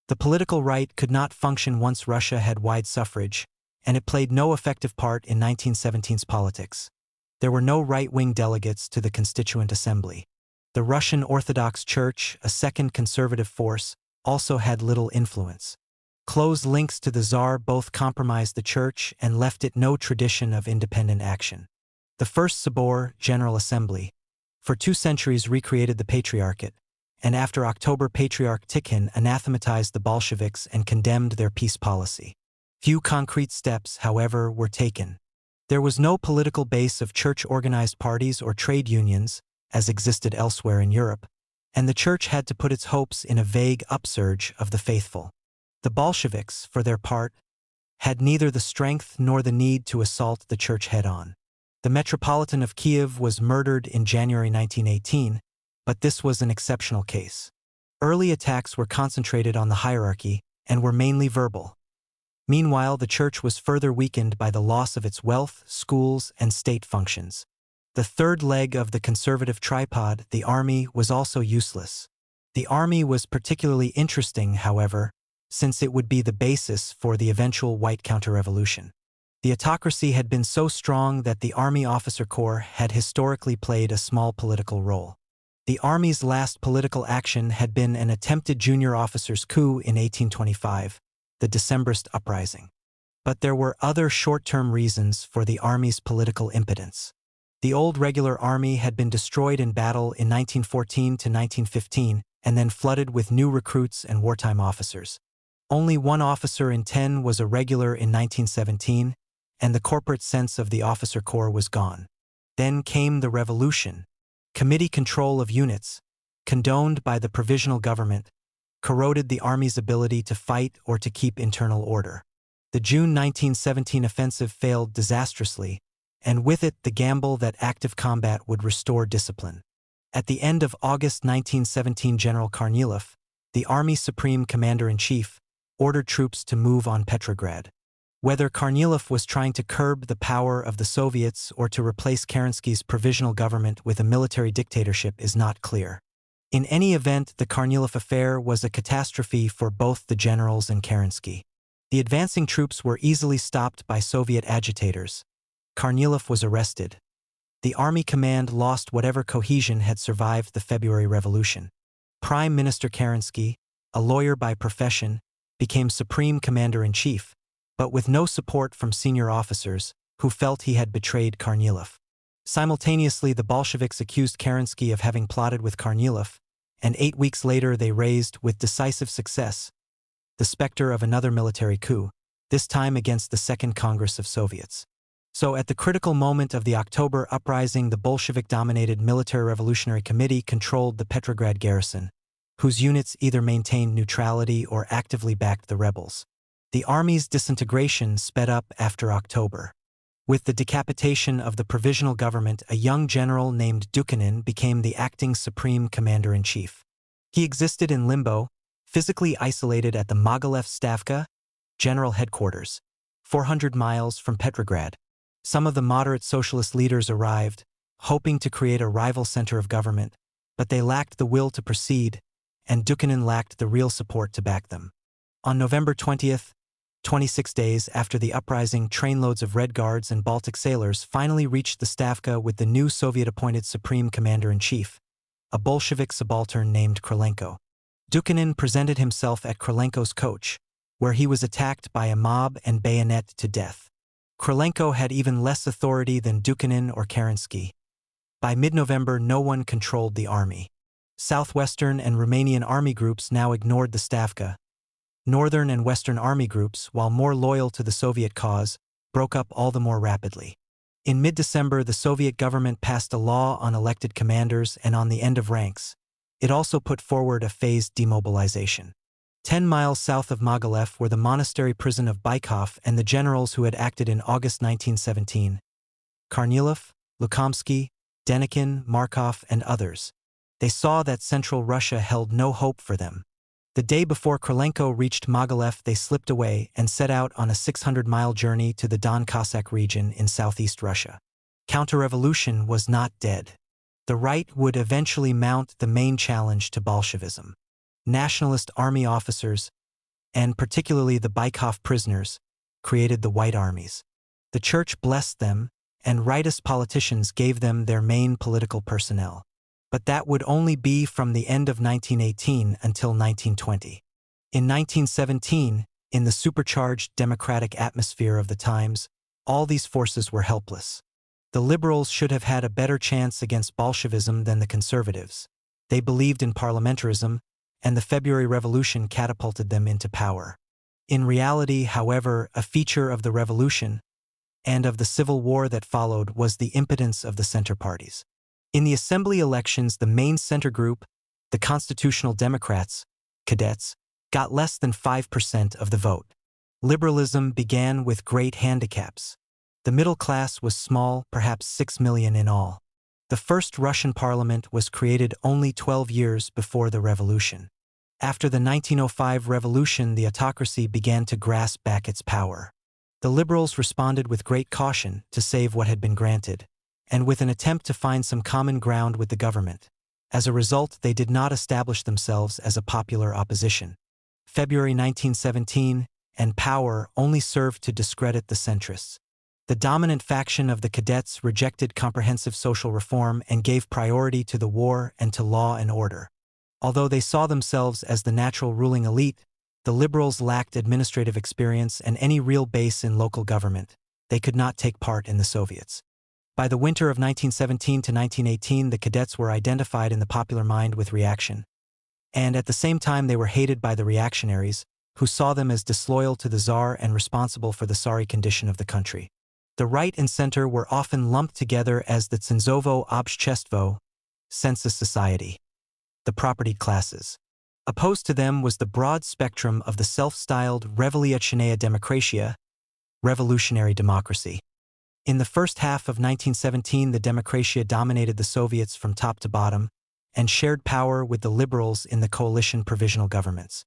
The political right could not function once Russia had wide suffrage, and it played no effective part in 1917's politics. There were no right-wing delegates to the Constituent Assembly. The Russian Orthodox Church, a second conservative force, also had little influence. Close links to the Tsar both compromised the Church and left it no tradition of independent action. The First Sobor, General Assembly, for 2 centuries recreated the Patriarchate, and after October Patriarch Tikhon anathematized the Bolsheviks and condemned their peace policy. Few concrete steps, however, were taken. There was no political base of church-organized parties or trade unions, as existed elsewhere in Europe, and the Church had to put its hopes in a vague upsurge of the faithful. The Bolsheviks, for their part, had neither the strength nor the need to assault the Church head-on. The Metropolitan of Kiev was murdered in January 1918, but this was an exceptional case. Early attacks were concentrated on the hierarchy and were mainly verbal. Meanwhile, the Church was further weakened by the loss of its wealth, schools, and state functions. The third leg of the conservative tripod, the army, was also useless. The army was particularly interesting, however, since it would be the basis for the eventual white counter-revolution. The autocracy had been so strong that the Army Officer Corps had historically played a small political role. The Army's last political action had been an attempted junior officers' coup in 1825, the Decembrist uprising. But there were other short-term reasons for the Army's political impotence. The old regular army had been destroyed in battle in 1914 to 1915 and then flooded with new recruits and wartime officers. Only 1 officer in 10 was a regular in 1917, and the corporate sense of the officer corps was gone. Then came the revolution. Committee control of units, condoned by the provisional government, corroded the army's ability to fight or to keep internal order. The June 1917 offensive failed disastrously, and with it the gamble that active combat would restore discipline. At the end of August 1917, General Kornilov, the Army Supreme Commander-in-Chief, ordered troops to move on Petrograd. Whether Kornilov was trying to curb the power of the Soviets or to replace Kerensky's provisional government with a military dictatorship is not clear. In any event, the Kornilov affair was a catastrophe for both the generals and Kerensky. The advancing troops were easily stopped by Soviet agitators. Kornilov was arrested. The army command lost whatever cohesion had survived the February Revolution. Prime Minister Kerensky, a lawyer by profession, became supreme commander-in-chief, but with no support from senior officers, who felt he had betrayed Kornilov. Simultaneously, the Bolsheviks accused Kerensky of having plotted with Kornilov, and 8 weeks later they raised, with decisive success, the specter of another military coup, this time against the Second Congress of Soviets. So at the critical moment of the October uprising, the Bolshevik-dominated Military Revolutionary Committee controlled the Petrograd garrison, whose units either maintained neutrality or actively backed the rebels. The army's disintegration sped up after October. With the decapitation of the provisional government, a young general named Dukhanin became the acting supreme commander-in-chief. He existed in limbo, physically isolated at the Mogilev Stavka, general headquarters, 400 miles from Petrograd. Some of the moderate socialist leaders arrived, hoping to create a rival center of government, but they lacked the will to proceed, and Dukhanin lacked the real support to back them. On November 20th, 26 days after the uprising, trainloads of Red Guards and Baltic sailors finally reached the Stavka with the new Soviet-appointed Supreme Commander-in-Chief, a Bolshevik subaltern named Krylenko. Dukhanin presented himself at Krylenko's coach, where he was attacked by a mob and bayoneted to death. Krylenko had even less authority than Dukhanin or Kerensky. By mid-November, no one controlled the army. Southwestern and Romanian army groups now ignored the Stavka. Northern and Western army groups, while more loyal to the Soviet cause, broke up all the more rapidly. In mid-December, the Soviet government passed a law on elected commanders and on the end of ranks. It also put forward a phased demobilization. 10 miles south of Mogilev were the monastery prison of Bykov and the generals who had acted in August 1917. Kornilov, Lukomsky, Denikin, Markov, and others. They saw that Central Russia held no hope for them. The day before Krylenko reached Mogilev, they slipped away and set out on a 600-mile journey to the Don Cossack region in southeast Russia. Counter-revolution was not dead. The right would eventually mount the main challenge to Bolshevism. Nationalist army officers, and particularly the Bykov prisoners, created the White Armies. The Church blessed them, and rightist politicians gave them their main political personnel. But that would only be from the end of 1918 until 1920. In 1917, in the supercharged democratic atmosphere of the times, all these forces were helpless. The liberals should have had a better chance against Bolshevism than the conservatives. They believed in parliamentarism, and the February Revolution catapulted them into power. In reality, however, a feature of the revolution and of the civil war that followed was the impotence of the center parties. In the assembly elections, the main center group, the Constitutional Democrats, cadets, got less than 5% of the vote. Liberalism began with great handicaps. The middle class was small, perhaps 6 million in all. The first Russian parliament was created only 12 years before the revolution. After the 1905 revolution, the autocracy began to grasp back its power. The liberals responded with great caution to save what had been granted, and with an attempt to find some common ground with the government. As a result, they did not establish themselves as a popular opposition. February 1917 and power only served to discredit the centrists. The dominant faction of the cadets rejected comprehensive social reform and gave priority to the war and to law and order. Although they saw themselves as the natural ruling elite, the liberals lacked administrative experience and any real base in local government. They could not take part in the Soviets. By the winter of 1917 to 1918, the cadets were identified in the popular mind with reaction. And at the same time, they were hated by the reactionaries, who saw them as disloyal to the Tsar and responsible for the sorry condition of the country. The right and center were often lumped together as the Tsinzovo Obshestvo, census society, the propertied classes. Opposed to them was the broad spectrum of the self-styled Revolutionная Demokratia, revolutionary democracy. In the first half of 1917, the Demokratia dominated the Soviets from top to bottom and shared power with the liberals in the coalition provisional governments.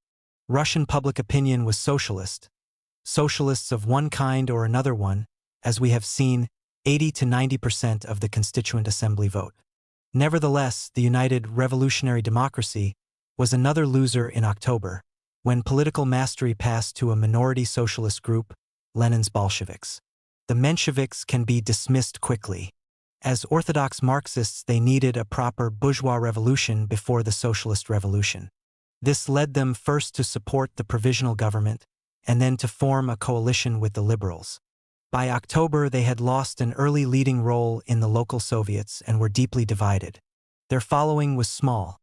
Russian public opinion was socialist. Socialists of one kind or another one, as we have seen, 80 to 90% of the Constituent Assembly vote. Nevertheless, the United Revolutionary Democracy was another loser in October, when political mastery passed to a minority socialist group, Lenin's Bolsheviks. The Mensheviks can be dismissed quickly. As orthodox Marxists, they needed a proper bourgeois revolution before the socialist revolution. This led them first to support the provisional government, and then to form a coalition with the liberals. By October, they had lost an early leading role in the local Soviets and were deeply divided. Their following was small.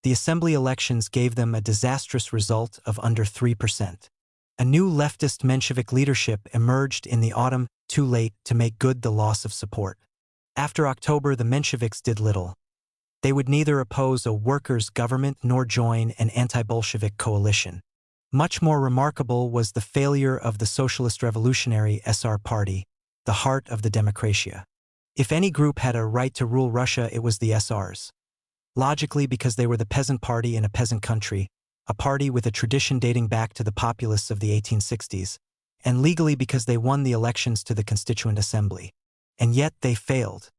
The assembly elections gave them a disastrous result of under 3%. A new leftist Menshevik leadership emerged in the autumn, too late to make good the loss of support. After October, the Mensheviks did little. They would neither oppose a workers' government nor join an anti-Bolshevik coalition. Much more remarkable was the failure of the Socialist Revolutionary SR Party, the heart of the Democratia. If any group had a right to rule Russia, it was the SRs. Logically, because they were the peasant party in a peasant country, a party with a tradition dating back to the populists of the 1860s, and legally because they won the elections to the Constituent Assembly. And yet they failed.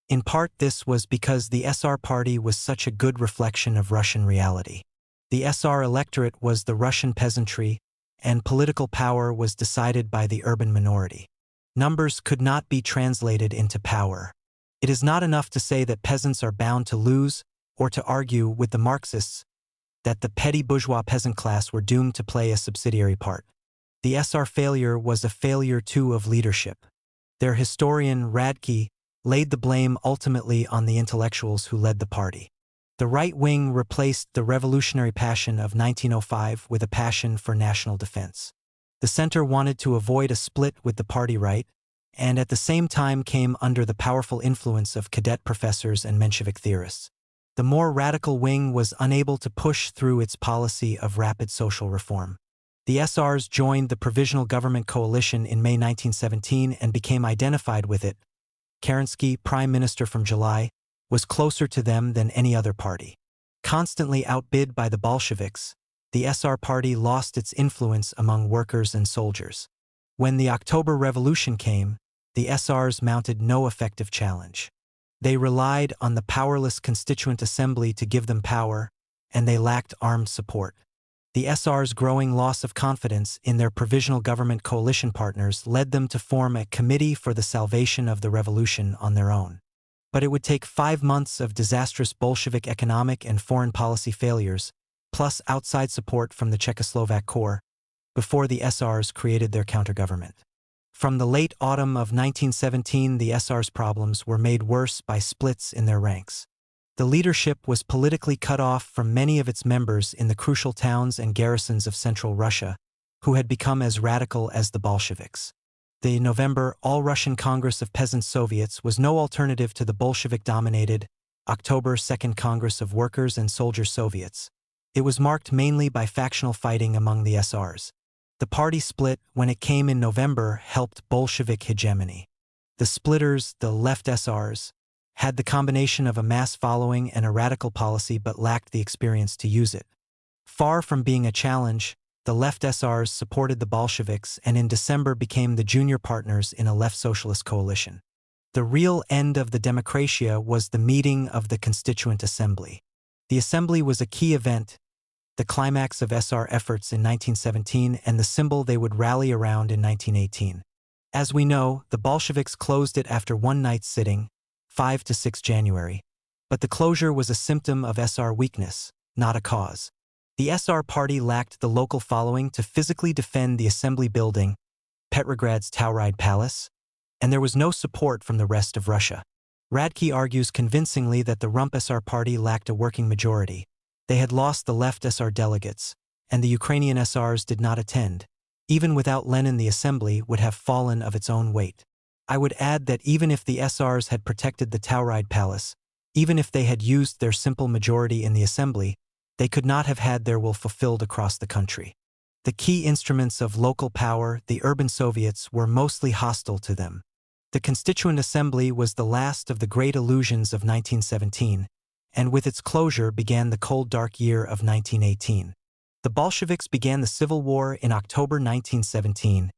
In part, this was because the SR Party was such a good reflection of Russian reality. The SR electorate was the Russian peasantry, and political power was decided by the urban minority. Numbers could not be translated into power. It is not enough to say that peasants are bound to lose, or to argue with the Marxists that the petty bourgeois peasant class were doomed to play a subsidiary part. The SR failure was a failure too of leadership. Their historian Radke laid the blame ultimately on the intellectuals who led the party. The right wing replaced the revolutionary passion of 1905 with a passion for national defense. The center wanted to avoid a split with the party right, and at the same time came under the powerful influence of cadet professors and Menshevik theorists. The more radical wing was unable to push through its policy of rapid social reform. The SRs joined the Provisional Government Coalition in May 1917 and became identified with it. Kerensky, prime minister from July, was closer to them than any other party. Constantly outbid by the Bolsheviks, the SR party lost its influence among workers and soldiers. When the October Revolution came, the SRs mounted no effective challenge. They relied on the powerless Constituent Assembly to give them power, and they lacked armed support. The SR's growing loss of confidence in their provisional government coalition partners led them to form a Committee for the Salvation of the Revolution on their own. But it would take 5 months of disastrous Bolshevik economic and foreign policy failures, plus outside support from the Czechoslovak Corps, before the SRs created their counter-government. From the late autumn of 1917, the SR's problems were made worse by splits in their ranks. The leadership was politically cut off from many of its members in the crucial towns and garrisons of central Russia, who had become as radical as the Bolsheviks. The November All-Russian Congress of Peasant Soviets was no alternative to the Bolshevik-dominated October Second Congress of Workers and Soldiers Soviets. It was marked mainly by factional fighting among the SRs. The party split, when it came in November, helped Bolshevik hegemony. The splitters, the left SRs, had the combination of a mass following and a radical policy but lacked the experience to use it. Far from being a challenge, the left SRs supported the Bolsheviks and in December became the junior partners in a left socialist coalition. The real end of the Democratia was the meeting of the Constituent Assembly. The Assembly was a key event, the climax of SR efforts in 1917 and the symbol they would rally around in 1918. As we know, the Bolsheviks closed it after one night's sitting, 5 to 6 January. But the closure was a symptom of SR weakness, not a cause. The SR party lacked the local following to physically defend the assembly building, Petrograd's Tauride Palace, and there was no support from the rest of Russia. Radke argues convincingly that the Rump SR party lacked a working majority. They had lost the left SR delegates, and the Ukrainian SRs did not attend. Even without Lenin, the assembly would have fallen of its own weight. I would add that even if the SRs had protected the Tauride Palace, even if they had used their simple majority in the assembly, they could not have had their will fulfilled across the country. The key instruments of local power, the urban Soviets, were mostly hostile to them. The Constituent Assembly was the last of the great illusions of 1917, and with its closure began the cold dark year of 1918. The Bolsheviks began the civil war in October 1917.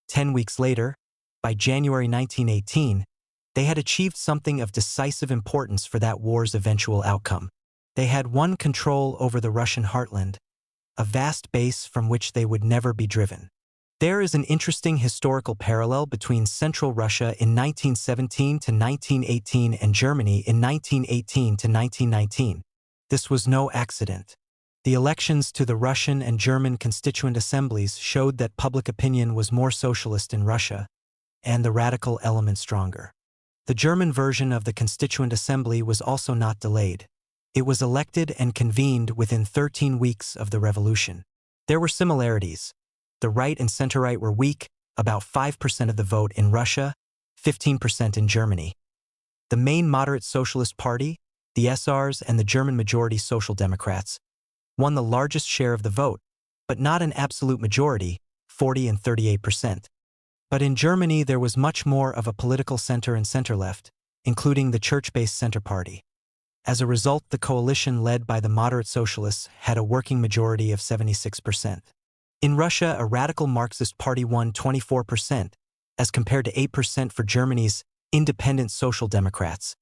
10 weeks later, by January 1918, they had achieved something of decisive importance for that war's eventual outcome. They had won control over the Russian heartland, a vast base from which they would never be driven. There is an interesting historical parallel between Central Russia in 1917 to 1918 and Germany in 1918 to 1919. This was no accident. The elections to the Russian and German constituent assemblies showed that public opinion was more socialist in Russia, and the radical element stronger. The German version of the Constituent Assembly was also not delayed. It was elected and convened within 13 weeks of the revolution. There were similarities. The right and center-right were weak, about 5% of the vote in Russia, 15% in Germany. The main moderate Socialist Party, the SRs and the German majority Social Democrats, won the largest share of the vote, but not an absolute majority, 40 and 38%. But in Germany there was much more of a political center and center-left, including the church-based Center Party. As a result, the coalition led by the moderate socialists had a working majority of 76%. In Russia, a radical Marxist party won 24%, as compared to 8% for Germany's independent Social Democrats.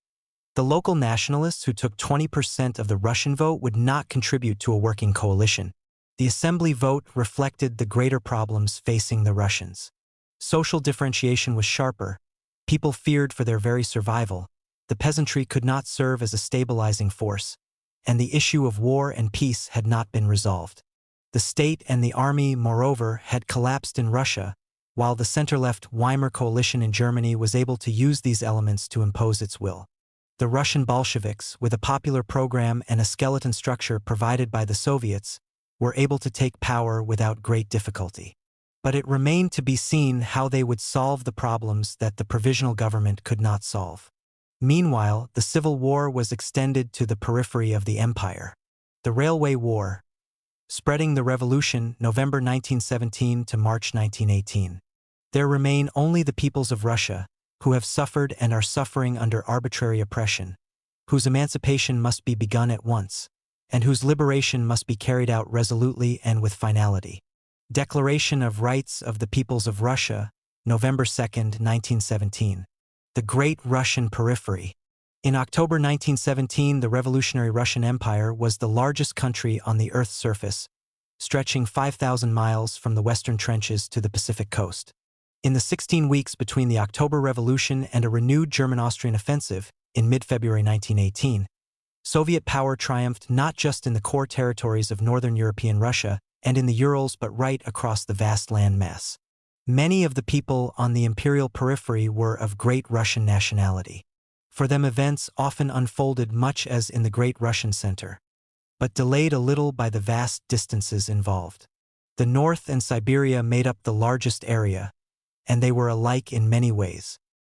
The local nationalists who took 20% of the Russian vote would not contribute to a working coalition. The assembly vote reflected the greater problems facing the Russians. Social differentiation was sharper. People feared for their very survival. The peasantry could not serve as a stabilizing force, and the issue of war and peace had not been resolved. The state and the army, moreover, had collapsed in Russia, while the center-left Weimar coalition in Germany was able to use these elements to impose its will. The Russian Bolsheviks, with a popular program and a skeleton structure provided by the Soviets, were able to take power without great difficulty. But it remained to be seen how they would solve the problems that the provisional government could not solve. Meanwhile, the civil war was extended to the periphery of the empire. The Railway War, spreading the revolution, November 1917 to March 1918. There remain only the peoples of Russia, who have suffered and are suffering under arbitrary oppression, whose emancipation must be begun at once, and whose liberation must be carried out resolutely and with finality. Declaration of Rights of the Peoples of Russia, November 2, 1917. The Great Russian Periphery. In October 1917, the revolutionary Russian Empire was the largest country on the Earth's surface, stretching 5,000 miles from the western trenches to the Pacific coast. In the 16 weeks between the October Revolution and a renewed German-Austrian offensive in mid-February 1918, Soviet power triumphed not just in the core territories of northern European Russia and in the Urals but right across the vast land mass. Many of the people on the imperial periphery were of great Russian nationality. For them events often unfolded much as in the great Russian center, but delayed a little by the vast distances involved. The North and Siberia made up the largest area, and they were alike in many ways.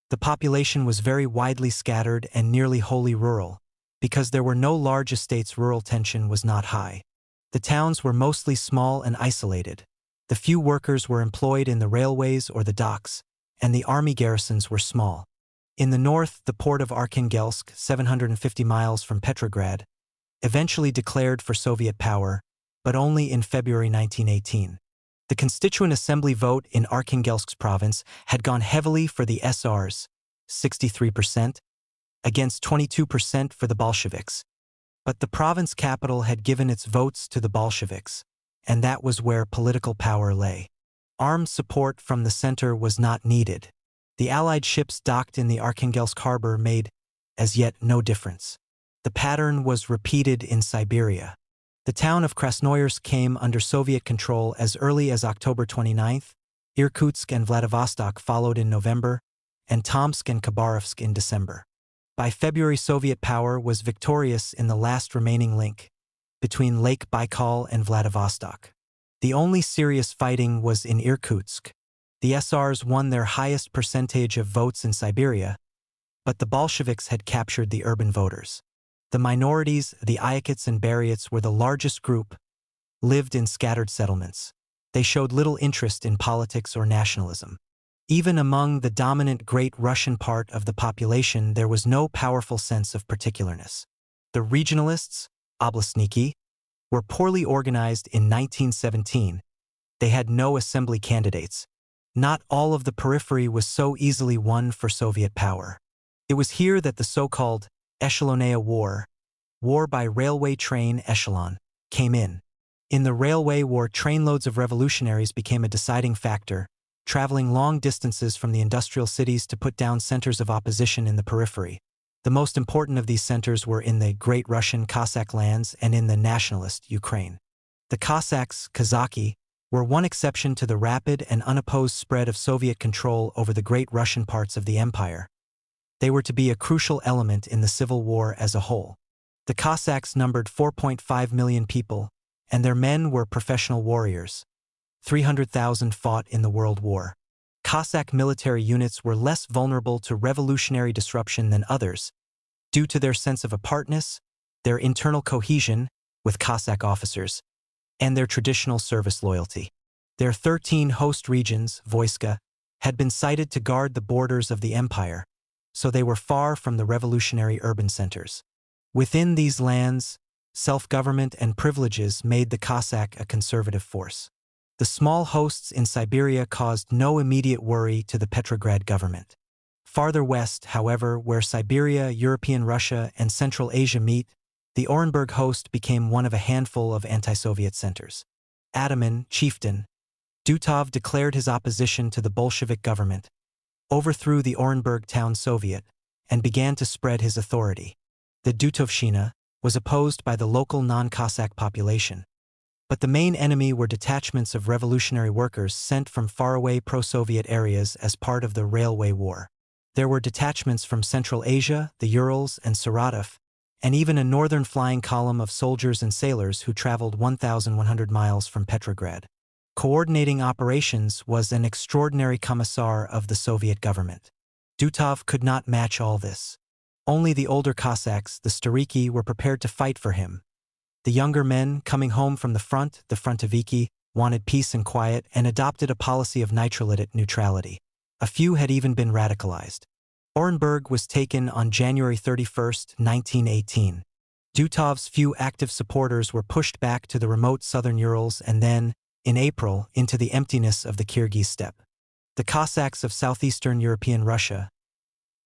The population was very widely scattered and nearly wholly rural. Because there were no large estates, rural tension was not high. The towns were mostly small and isolated. The few workers were employed in the railways or the docks, and the army garrisons were small. In the north, the port of Arkhangelsk, 750 miles from Petrograd, eventually declared for Soviet power, but only in February 1918. The Constituent Assembly vote in Arkhangelsk's province had gone heavily for the SRs, 63%, against 22% for the Bolsheviks. But the province capital had given its votes to the Bolsheviks, and that was where political power lay. Armed support from the center was not needed. The Allied ships docked in the Arkhangelsk harbor made, as yet, no difference. The pattern was repeated in Siberia. The town of Krasnoyarsk came under Soviet control as early as October 29. Irkutsk and Vladivostok followed in November, and Tomsk and Khabarovsk in December. By February, Soviet power was victorious in the last remaining link, between Lake Baikal and Vladivostok. The only serious fighting was in Irkutsk. The SRs won their highest percentage of votes in Siberia, but the Bolsheviks had captured the urban voters. The minorities, the Ayakits and Buryats, were the largest group, lived in scattered settlements. They showed little interest in politics or nationalism. Even among the dominant Great Russian part of the population, there was no powerful sense of particularness. The regionalists, oblastniki, were poorly organized in 1917. They had no assembly candidates. Not all of the periphery was so easily won for Soviet power. It was here that the so-called Echelonea war by railway train echelon, came in. In the railway war, trainloads of revolutionaries became a deciding factor, traveling long distances from the industrial cities to put down centers of opposition in the periphery. The most important of these centers were in the Great Russian Cossack lands and in the nationalist Ukraine. The Cossacks, Kazaki, were one exception to the rapid and unopposed spread of Soviet control over the Great Russian parts of the empire. They were to be a crucial element in the civil war as a whole. The Cossacks numbered 4.5 million people, and their men were professional warriors. 300,000 fought in the World War. Cossack military units were less vulnerable to revolutionary disruption than others, due to their sense of apartness, their internal cohesion with Cossack officers, and their traditional service loyalty. Their 13 host regions, Voiska, had been cited to guard the borders of the empire, so they were far from the revolutionary urban centers. Within these lands, self-government and privileges made the Cossack a conservative force. The small hosts in Siberia caused no immediate worry to the Petrograd government. Farther west, however, where Siberia, European Russia, and Central Asia meet, the Orenburg host became one of a handful of anti-Soviet centers. Ataman, chieftain, Dutov declared his opposition to the Bolshevik government, overthrew the Orenburg town Soviet, and began to spread his authority. The Dutovshchina was opposed by the local non-Cossack population, but the main enemy were detachments of revolutionary workers sent from faraway pro-Soviet areas as part of the railway war. There were detachments from Central Asia, the Urals, and Saratov, and even a northern flying column of soldiers and sailors who traveled 1,100 miles from Petrograd. Coordinating operations was an extraordinary commissar of the Soviet government. Dutov could not match all this. Only the older Cossacks, the Stariki, were prepared to fight for him. The younger men, coming home from the frontoviki, wanted peace and quiet and adopted a policy of neutrality. A few had even been radicalized. Orenburg was taken on January 31, 1918. Dutov's few active supporters were pushed back to the remote southern Urals and then, in April, into the emptiness of the Kyrgyz steppe. The Cossacks of southeastern European Russia,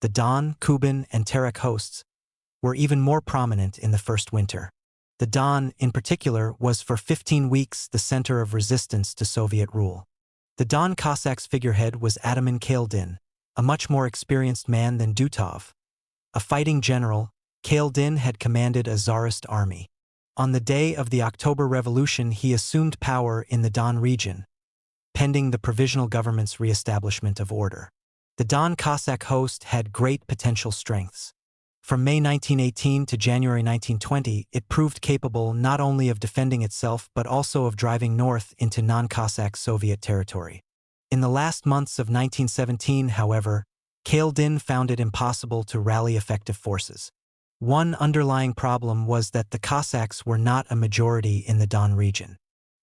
the Don, Kuban, and Terek hosts, were even more prominent in the first winter. The Don, in particular, was for 15 weeks the center of resistance to Soviet rule. The Don Cossacks' figurehead was Ataman Kaledin, a much more experienced man than Dutov. A fighting general, Kaledin had commanded a Tsarist army. On the day of the October Revolution, he assumed power in the Don region, pending the provisional government's re-establishment of order. The Don Cossack host had great potential strengths. From May 1918 to January 1920, it proved capable not only of defending itself but also of driving north into non-Cossack Soviet territory. In the last months of 1917, however, Kaledin found it impossible to rally effective forces. One underlying problem was that the Cossacks were not a majority in the Don region.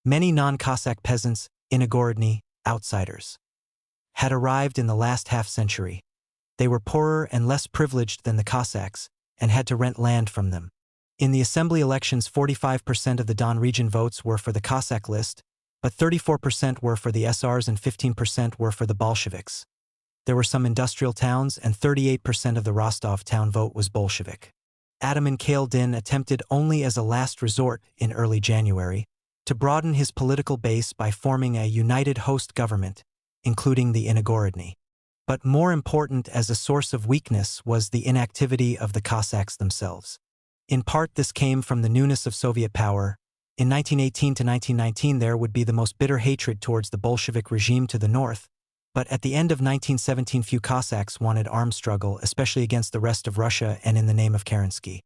Many non-Cossack peasants, Inogorodny, outsiders, had arrived in the last half-century. They were poorer and less privileged than the Cossacks, and had to rent land from them. In the assembly elections, 45% of the Don region votes were for the Cossack list, but 34% were for the SRs and 15% were for the Bolsheviks. There were some industrial towns, and 38% of the Rostov town vote was Bolshevik. Ataman Kaledin attempted only as a last resort, in early January, to broaden his political base by forming a united host government, including the Inogorodny. But more important as a source of weakness was the inactivity of the Cossacks themselves. In part, this came from the newness of Soviet power. In 1918 to 1919, there would be the most bitter hatred towards the Bolshevik regime to the north, but at the end of 1917, few Cossacks wanted armed struggle, especially against the rest of Russia and in the name of Kerensky.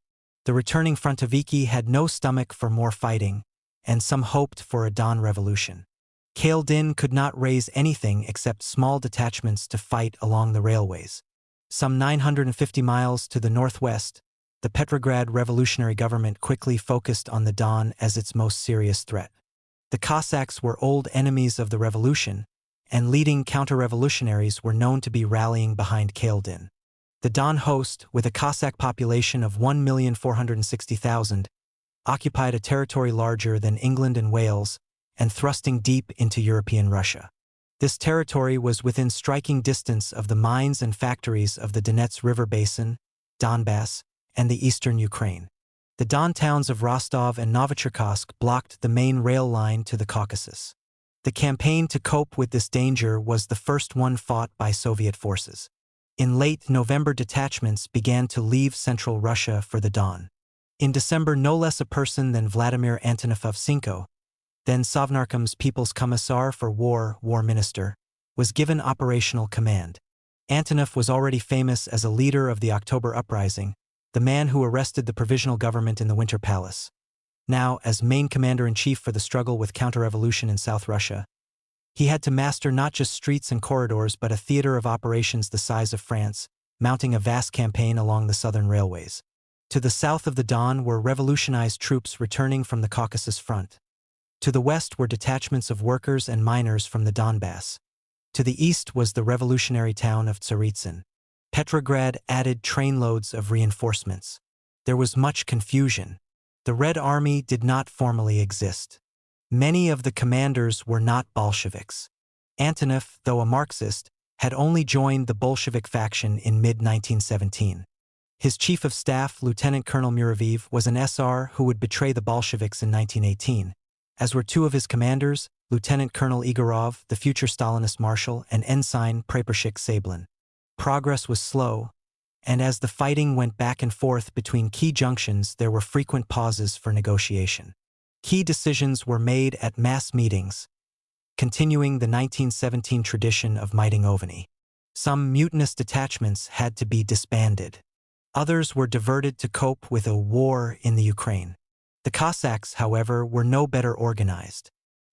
The returning frontoviki had no stomach for more fighting, and some hoped for a Don revolution. Kaledin could not raise anything except small detachments to fight along the railways. Some 950 miles to the northwest, the Petrograd revolutionary government quickly focused on the Don as its most serious threat. The Cossacks were old enemies of the revolution, and leading counter-revolutionaries were known to be rallying behind Kaledin. The Don host, with a Cossack population of 1,460,000, occupied a territory larger than England and Wales, and thrusting deep into European Russia. This territory was within striking distance of the mines and factories of the Donets River Basin, Donbass, and the eastern Ukraine. The Don towns of Rostov and Novocherkassk blocked the main rail line to the Caucasus. The campaign to cope with this danger was the first one fought by Soviet forces. In late November, detachments began to leave central Russia for the Don. In December, no less a person than Vladimir Antonov, then Sovnarkom's People's Commissar for War Minister, was given operational command. Antonov was already famous as a leader of the October Uprising, the man who arrested the provisional government in the Winter Palace. Now, as main commander-in-chief for the struggle with counter-revolution in South Russia, he had to master not just streets and corridors but a theater of operations the size of France, mounting a vast campaign along the southern railways. To the south of the Don were revolutionized troops returning from the Caucasus front. To the west were detachments of workers and miners from the Donbass. To the east was the revolutionary town of Tsaritsyn. Petrograd added trainloads of reinforcements. There was much confusion. The Red Army did not formally exist. Many of the commanders were not Bolsheviks. Antonov, though a Marxist, had only joined the Bolshevik faction in mid-1917. His chief of staff, Lieutenant Colonel Muraviv, was an SR who would betray the Bolsheviks in 1918, as were two of his commanders, Lieutenant Colonel Igorov, the future Stalinist marshal, and Ensign Praporshchik Sablin. Progress was slow, and as the fighting went back and forth between key junctions, there were frequent pauses for negotiation. Key decisions were made at mass meetings, continuing the 1917 tradition of miting. Some mutinous detachments had to be disbanded. Others were diverted to cope with a war in the Ukraine. The Cossacks, however, were no better organized.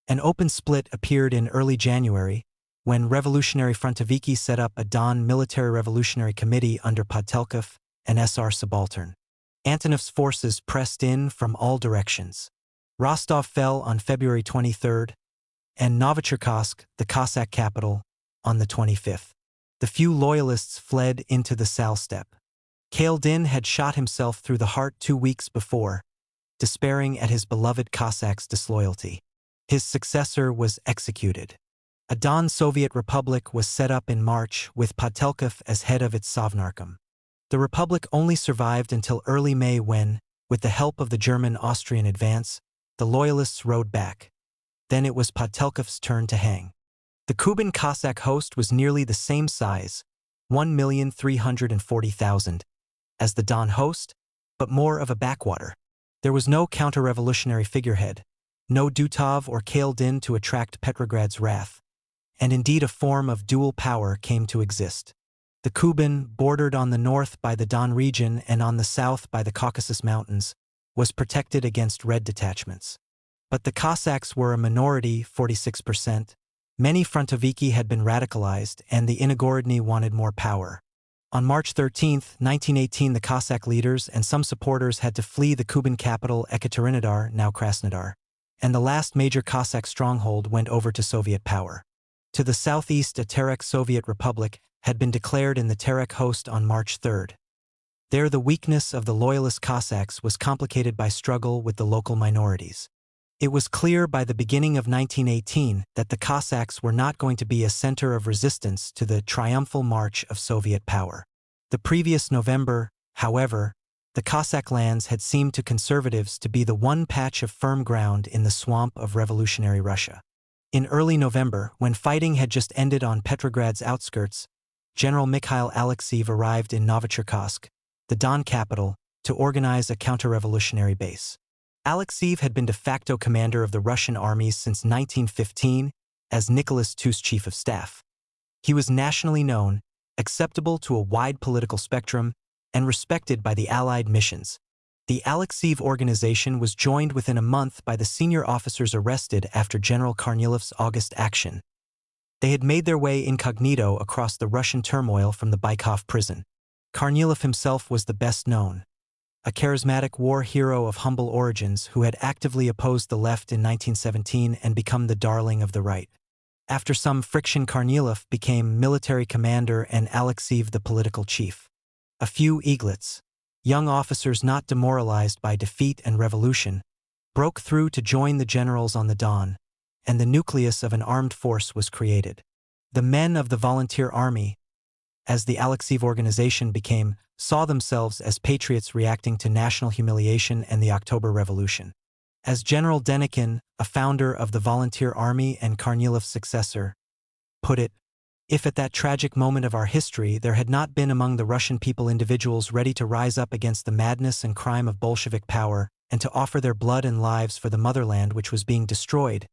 An open split appeared in early January, when Revolutionary Frontoviki set up a Don Military Revolutionary Committee under Podtelkov, an SR subaltern. Antonov's forces pressed in from all directions. Rostov fell on February 23rd, and Novocherkassk, the Cossack capital, on the 25th. The few loyalists fled into the Sal steppe. Kaledin had shot himself through the heart 2 weeks before, despairing at his beloved Cossacks' disloyalty. His successor was executed. A Don Soviet Republic was set up in March with Podtelkov as head of its Sovnarkom. The Republic only survived until early May when, with the help of the German-Austrian advance, the Loyalists rode back. Then it was Podtelkov's turn to hang. The Kuban Cossack host was nearly the same size, 1,340,000, as the Don host, but more of a backwater. There was no counter-revolutionary figurehead, no Dutov or Kaledin to attract Petrograd's wrath, and indeed a form of dual power came to exist. The Kuban, bordered on the north by the Don region and on the south by the Caucasus Mountains, was protected against Red detachments. But the Cossacks were a minority, 46%. Many Frontoviki had been radicalized, and the Inogorodny wanted more power. On March 13, 1918, the Cossack leaders and some supporters had to flee the Kuban capital Ekaterinodar, now Krasnodar, and the last major Cossack stronghold went over to Soviet power. To the southeast, a Terek Soviet Republic had been declared in the Terek host on March 3. There, the weakness of the loyalist Cossacks was complicated by struggle with the local minorities. It was clear by the beginning of 1918 that the Cossacks were not going to be a center of resistance to the triumphal march of Soviet power. The previous November, however, the Cossack lands had seemed to conservatives to be the one patch of firm ground in the swamp of revolutionary Russia. In early November, when fighting had just ended on Petrograd's outskirts, General Mikhail Alexeyev arrived in Novocherkassk, the Don capital, to organize a counter-revolutionary base. Alexeyev had been de facto commander of the Russian armies since 1915 as Nicholas II's chief of staff. He was nationally known, acceptable to a wide political spectrum, and respected by the Allied missions. The Alexeyev organization was joined within a month by the senior officers arrested after General Kornilov's August action. They had made their way incognito across the Russian turmoil from the Baikov prison. Kornilov himself was the best known, a charismatic war hero of humble origins who had actively opposed the left in 1917 and become the darling of the right. After some friction, Kornilov became military commander and Alexeyev the political chief. A few eaglets, young officers not demoralized by defeat and revolution, broke through to join the generals on the Don, and the nucleus of an armed force was created. The men of the volunteer army, as the Alexeyev organization saw themselves as patriots reacting to national humiliation and the October Revolution. As General Denikin, a founder of the Volunteer Army and Kornilov's successor, put it, if at that tragic moment of our history there had not been among the Russian people individuals ready to rise up against the madness and crime of Bolshevik power and to offer their blood and lives for the motherland which was being destroyed,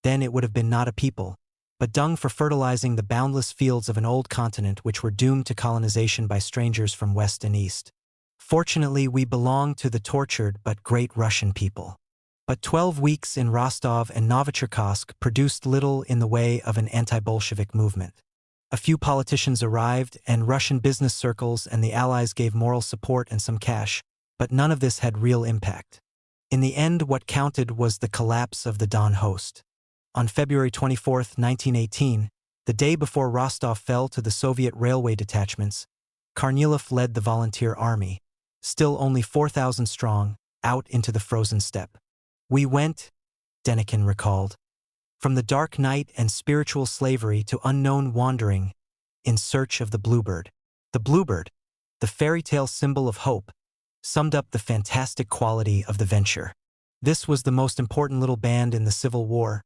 then it would have been not a people, but dung for fertilizing the boundless fields of an old continent which were doomed to colonization by strangers from west and east. Fortunately, we belong to the tortured but great Russian people. But 12 weeks in Rostov and Novocherkassk produced little in the way of an anti-Bolshevik movement. A few politicians arrived, and Russian business circles and the Allies gave moral support and some cash, but none of this had real impact. In the end, what counted was the collapse of the Don host. On February 24, 1918, the day before Rostov fell to the Soviet railway detachments, Kornilov led the volunteer army, still only 4,000 strong, out into the frozen steppe. We went, Denikin recalled, from the dark night and spiritual slavery to unknown wandering, in search of the bluebird. The bluebird, the fairy tale symbol of hope, summed up the fantastic quality of the venture. This was the most important little band in the Civil War,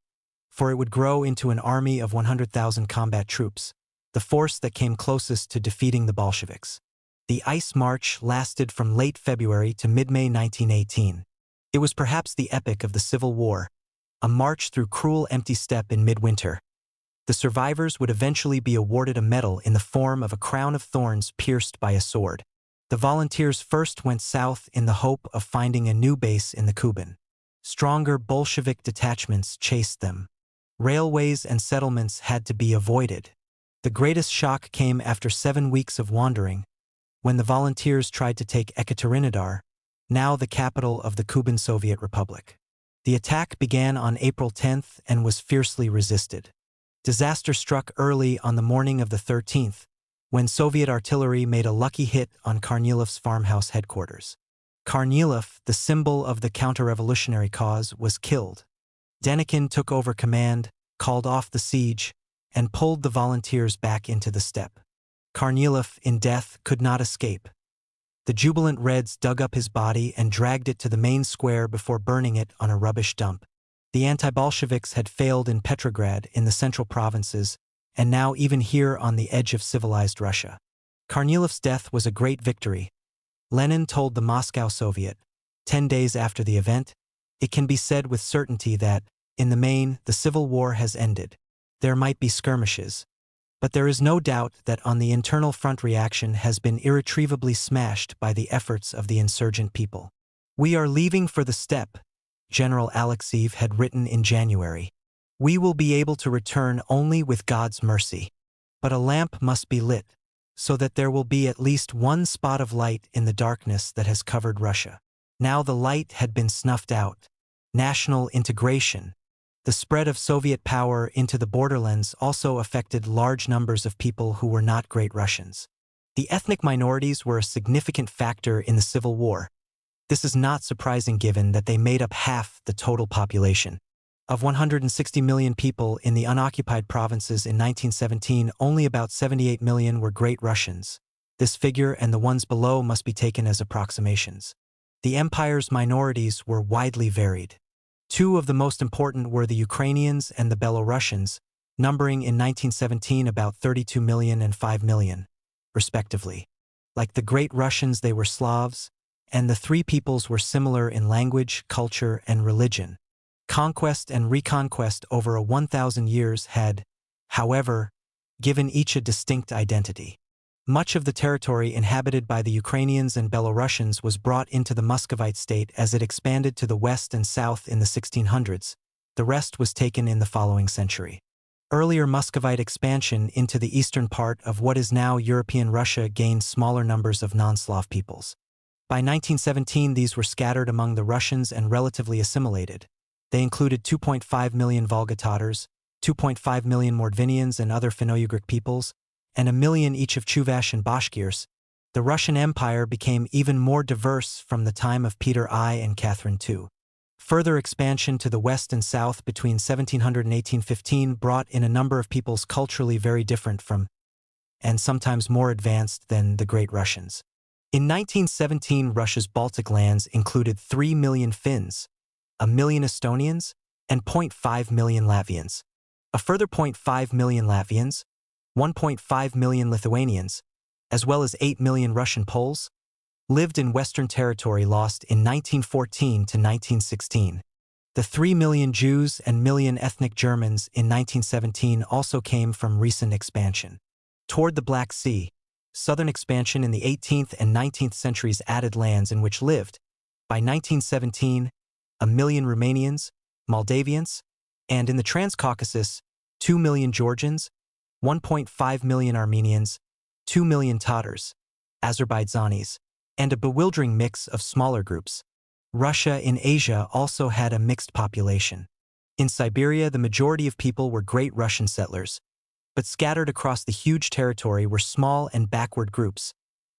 for it would grow into an army of 100,000 combat troops, the force that came closest to defeating the Bolsheviks. The Ice March lasted from late February to mid-May 1918. It was perhaps the epic of the Civil War, a march through cruel empty steppe in midwinter. The survivors would eventually be awarded a medal in the form of a crown of thorns pierced by a sword. The volunteers first went south in the hope of finding a new base in the Kuban. Stronger Bolshevik detachments chased them. Railways and settlements had to be avoided. The greatest shock came after 7 weeks of wandering, when the volunteers tried to take Ekaterinodar, now the capital of the Kuban Soviet Republic. The attack began on April 10th and was fiercely resisted. Disaster struck early on the morning of the 13th, when Soviet artillery made a lucky hit on Kornilov's farmhouse headquarters. Kornilov, the symbol of the counter-revolutionary cause, was killed. Denikin took over command, called off the siege, and pulled the volunteers back into the steppe. Kornilov, in death, could not escape. The jubilant Reds dug up his body and dragged it to the main square before burning it on a rubbish dump. The anti-Bolsheviks had failed in Petrograd, in the central provinces, and now even here on the edge of civilized Russia. Kornilov's death was a great victory. Lenin told the Moscow Soviet, 10 days after the event, it can be said with certainty that, in the main, the Civil War has ended. There might be skirmishes, but there is no doubt that on the internal front reaction has been irretrievably smashed by the efforts of the insurgent people. We are leaving for the steppe, General Alexeyev had written in January. We will be able to return only with God's mercy. But a lamp must be lit, so that there will be at least one spot of light in the darkness that has covered Russia. Now the light had been snuffed out. National integration. The spread of Soviet power into the borderlands also affected large numbers of people who were not Great Russians. The ethnic minorities were a significant factor in the Civil War. This is not surprising given that they made up half the total population. Of 160 million people in the unoccupied provinces in 1917, only about 78 million were Great Russians. This figure and the ones below must be taken as approximations. The empire's minorities were widely varied. Two of the most important were the Ukrainians and the Belarusians, numbering in 1917 about 32 million and 5 million, respectively. Like the Great Russians, they were Slavs, and the three peoples were similar in language, culture, and religion. Conquest and reconquest over 1,000 years had, however, given each a distinct identity. Much of the territory inhabited by the Ukrainians and Belarusians was brought into the Muscovite state as it expanded to the west and south in the 1600s. The rest was taken in the following century. Earlier Muscovite expansion into the eastern part of what is now European Russia gained smaller numbers of non-Slav peoples. By 1917, these were scattered among the Russians and relatively assimilated. They included 2.5 million Volga Tatars, 2.5 million Mordvinians and other Finno-Ugric peoples, and 1 million each of Chuvash and Bashkirs. The Russian Empire became even more diverse from the time of Peter I and Catherine II. Further expansion to the west and south between 1700 and 1815 brought in a number of peoples culturally very different from and sometimes more advanced than the Great Russians. In 1917, Russia's Baltic lands included 3 million Finns, 1 million Estonians, and 0.5 million Latvians. A further 0.5 million Latvians, 1.5 million Lithuanians, as well as 8 million Russian Poles, lived in Western territory lost in 1914 to 1916. The 3 million Jews and million ethnic Germans in 1917 also came from recent expansion. Toward the Black Sea, southern expansion in the 18th and 19th centuries added lands in which lived, by 1917, 1 million Romanians, Moldavians, and in the Transcaucasus, 2 million Georgians, 1.5 million Armenians, 2 million Tatars, Azerbaijanis, and a bewildering mix of smaller groups. Russia in Asia also had a mixed population. In Siberia, the majority of people were Great Russian settlers, but scattered across the huge territory were small and backward groups,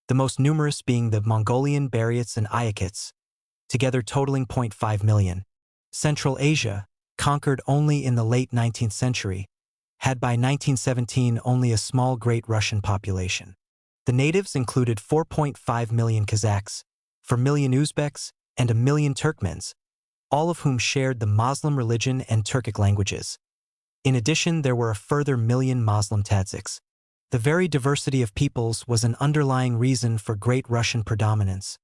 the most numerous being the Mongolian Buryats and Ayakuts, together totaling 0.5 million. Central Asia, conquered only in the late 19th century, had by 1917 only a small Great Russian population. The natives included 4.5 million Kazakhs, 4 million Uzbeks, and 1 million Turkmens, all of whom shared the Muslim religion and Turkic languages. In addition, there were a further million Muslim Tadshiks. The very diversity of peoples was an underlying reason for Great Russian predominance,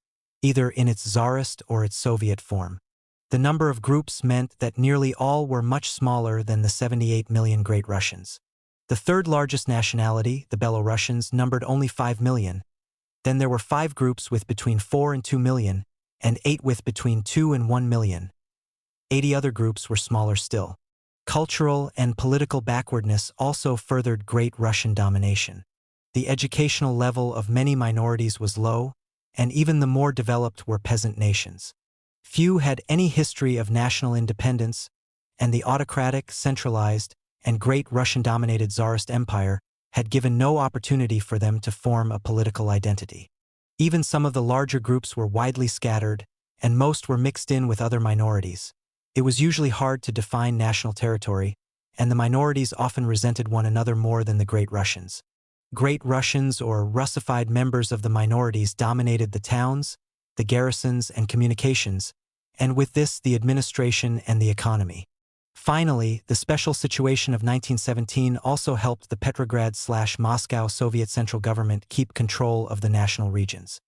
either in its Tsarist or its Soviet form. The number of groups meant that nearly all were much smaller than the 78 million Great Russians. The third largest nationality, the Belarusians, numbered only 5 million. Then there were 5 groups with between 4 and 2 million, and 8 with between 2 and 1 million. 80 other groups were smaller still. Cultural and political backwardness also furthered Great Russian domination. The educational level of many minorities was low, and even the more developed were peasant nations. Few had any history of national independence, and the autocratic, centralized, and Great Russian-dominated Tsarist Empire had given no opportunity for them to form a political identity. Even some of the larger groups were widely scattered, and most were mixed in with other minorities. It was usually hard to define national territory, and the minorities often resented one another more than the Great Russians. Great Russians or Russified members of the minorities dominated the towns, the garrisons, and communications, and with this the administration and the economy. Finally, the special situation of 1917 also helped the Petrograd/Moscow Soviet central government keep control of the national regions.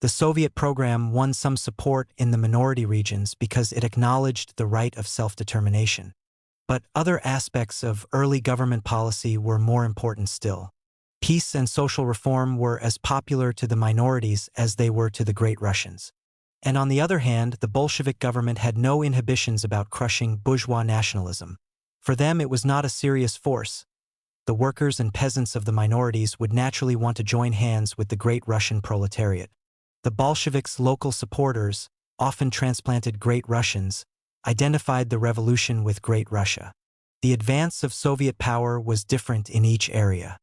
The Soviet program won some support in the minority regions because it acknowledged the right of self-determination. But other aspects of early government policy were more important still. Peace and social reform were as popular to the minorities as they were to the Great Russians. And on the other hand, the Bolshevik government had no inhibitions about crushing bourgeois nationalism. For them, it was not a serious force. The workers and peasants of the minorities would naturally want to join hands with the Great Russian proletariat. The Bolsheviks' local supporters, often transplanted Great Russians, identified the revolution with Great Russia. The advance of Soviet power was different in each area.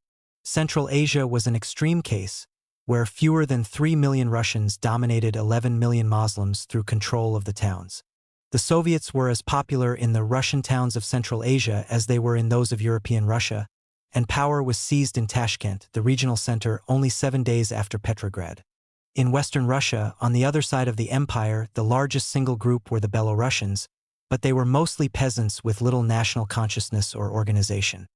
Central Asia was an extreme case, where fewer than 3 million Russians dominated 11 million Muslims through control of the towns. The Soviets were as popular in the Russian towns of Central Asia as they were in those of European Russia, and power was seized in Tashkent, the regional center, only 7 days after Petrograd. In Western Russia, on the other side of the empire, the largest single group were the Belarusians, but they were mostly peasants with little national consciousness or organization.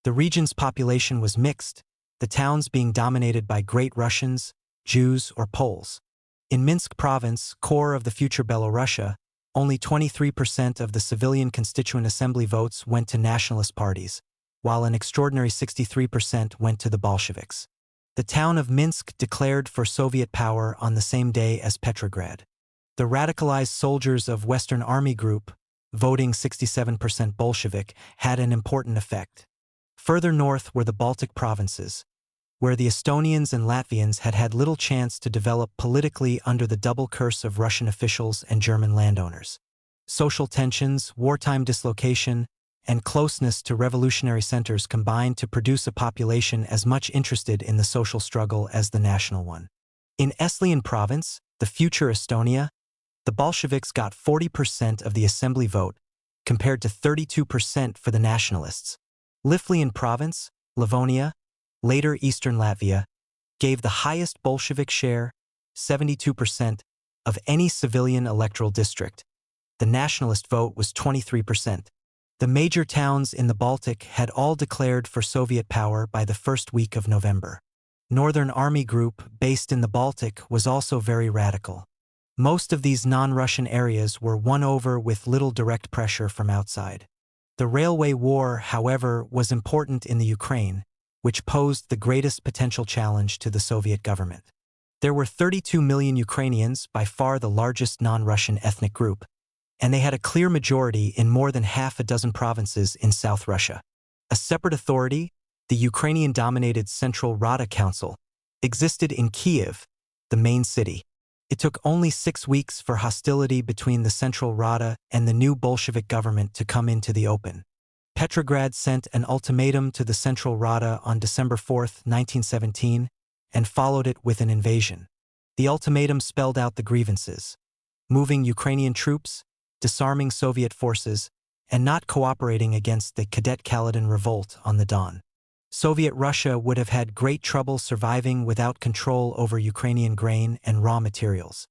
The region's population was mixed, the towns being dominated by Great Russians, Jews, or Poles. In Minsk province, core of the future Belorussia, only 23% of the civilian constituent assembly votes went to nationalist parties, while an extraordinary 63% went to the Bolsheviks. The town of Minsk declared for Soviet power on the same day as Petrograd. The radicalized soldiers of Western Army Group, voting 67% Bolshevik, had an important effect. Further north were the Baltic provinces, where the Estonians and Latvians had had little chance to develop politically under the double curse of Russian officials and German landowners. Social tensions, wartime dislocation, and closeness to revolutionary centers combined to produce a population as much interested in the social struggle as the national one. In Estlian province, the future Estonia, the Bolsheviks got 40% of the assembly vote, compared to 32% for the nationalists. Livlian province, Livonia, later Eastern Latvia, gave the highest Bolshevik share, 72%, of any civilian electoral district. The nationalist vote was 23%. The major towns in the Baltic had all declared for Soviet power by the first week of November. Northern Army Group, based in the Baltic, was also very radical. Most of these non-Russian areas were won over with little direct pressure from outside. The railway war, however, was important in the Ukraine, which posed the greatest potential challenge to the Soviet government. There were 32 million Ukrainians, by far the largest non-Russian ethnic group, and they had a clear majority in more than half a dozen provinces in South Russia. A separate authority, the Ukrainian-dominated Central Rada Council, existed in Kiev, the main city. It took only 6 weeks for hostility between the Central Rada and the new Bolshevik government to come into the open. Petrograd sent an ultimatum to the Central Rada on December 4, 1917, and followed it with an invasion. The ultimatum spelled out the grievances: moving Ukrainian troops, disarming Soviet forces, and not cooperating against the Cadet Kaledin revolt on the Don. Soviet Russia would have had great trouble surviving without control over Ukrainian grain and raw materials.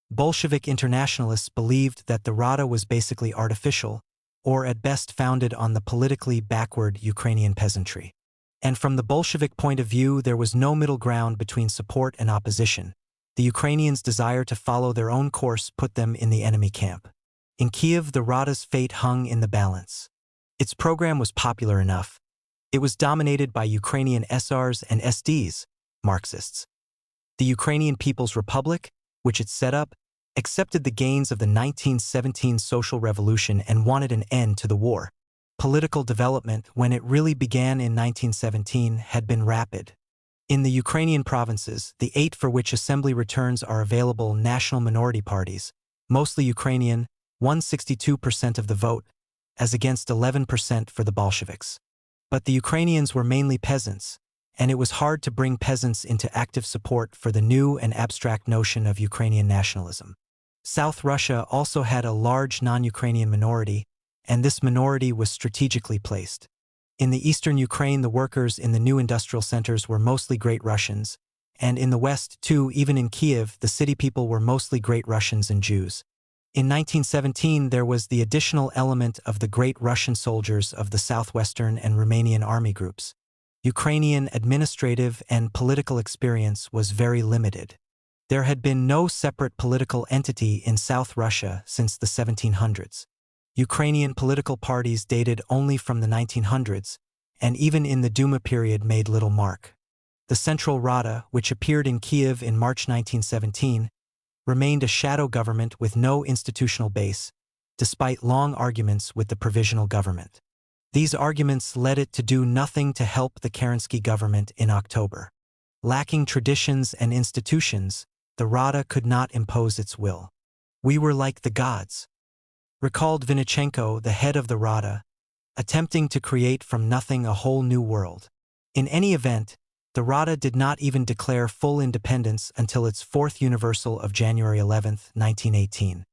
Bolshevik internationalists believed that the Rada was basically artificial, or at best founded on the politically backward Ukrainian peasantry. And from the Bolshevik point of view, there was no middle ground between support and opposition. The Ukrainians' desire to follow their own course put them in the enemy camp. In Kiev, the Rada's fate hung in the balance. Its program was popular enough. It was dominated by Ukrainian SRs and SDs, Marxists. The Ukrainian People's Republic, which it set up, accepted the gains of the 1917 social revolution and wanted an end to the war. Political development, when it really began in 1917, had been rapid. In the Ukrainian provinces, the 8 for which assembly returns are available, national minority parties, mostly Ukrainian, won 62% of the vote, as against 11% for the Bolsheviks. But the Ukrainians were mainly peasants, and it was hard to bring peasants into active support for the new and abstract notion of Ukrainian nationalism. South Russia also had a large non-Ukrainian minority, and this minority was strategically placed. In the eastern Ukraine, the workers in the new industrial centers were mostly Great Russians, and in the west, too, even in Kiev, the city people were mostly Great Russians and Jews. In 1917, there was the additional element of the Great Russian soldiers of the southwestern and Romanian army groups. Ukrainian administrative and political experience was very limited. There had been no separate political entity in South Russia since the 1700s. Ukrainian political parties dated only from the 1900s, and even in the Duma period made little mark. The Central Rada, which appeared in Kiev in March 1917, remained a shadow government with no institutional base, despite long arguments with the provisional government. These arguments led it to do nothing to help the Kerensky government in October. Lacking traditions and institutions, the Rada could not impose its will. "We were like the gods," recalled Vinichenko, the head of the Rada, attempting to create from nothing a whole new world. In any event, the Rada did not even declare full independence until its fourth universal of January 11, 1918.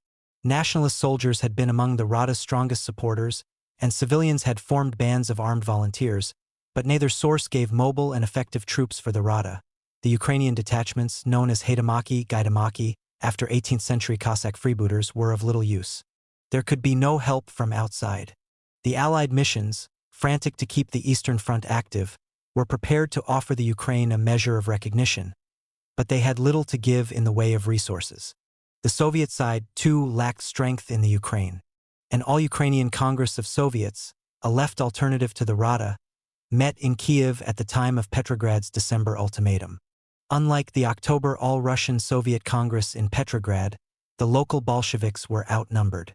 Nationalist soldiers had been among the Rada's strongest supporters, and civilians had formed bands of armed volunteers, but neither source gave mobile and effective troops for the Rada. The Ukrainian detachments, known as Haidamaki, Gaidamaki, after 18th-century Cossack freebooters, were of little use. There could be no help from outside. The Allied missions, frantic to keep the Eastern Front active, were prepared to offer the Ukraine a measure of recognition, but they had little to give in the way of resources. The Soviet side, too, lacked strength in the Ukraine. An all-Ukrainian Congress of Soviets, a left alternative to the Rada, met in Kiev at the time of Petrograd's December ultimatum. Unlike the October All-Russian Soviet Congress in Petrograd, the local Bolsheviks were outnumbered.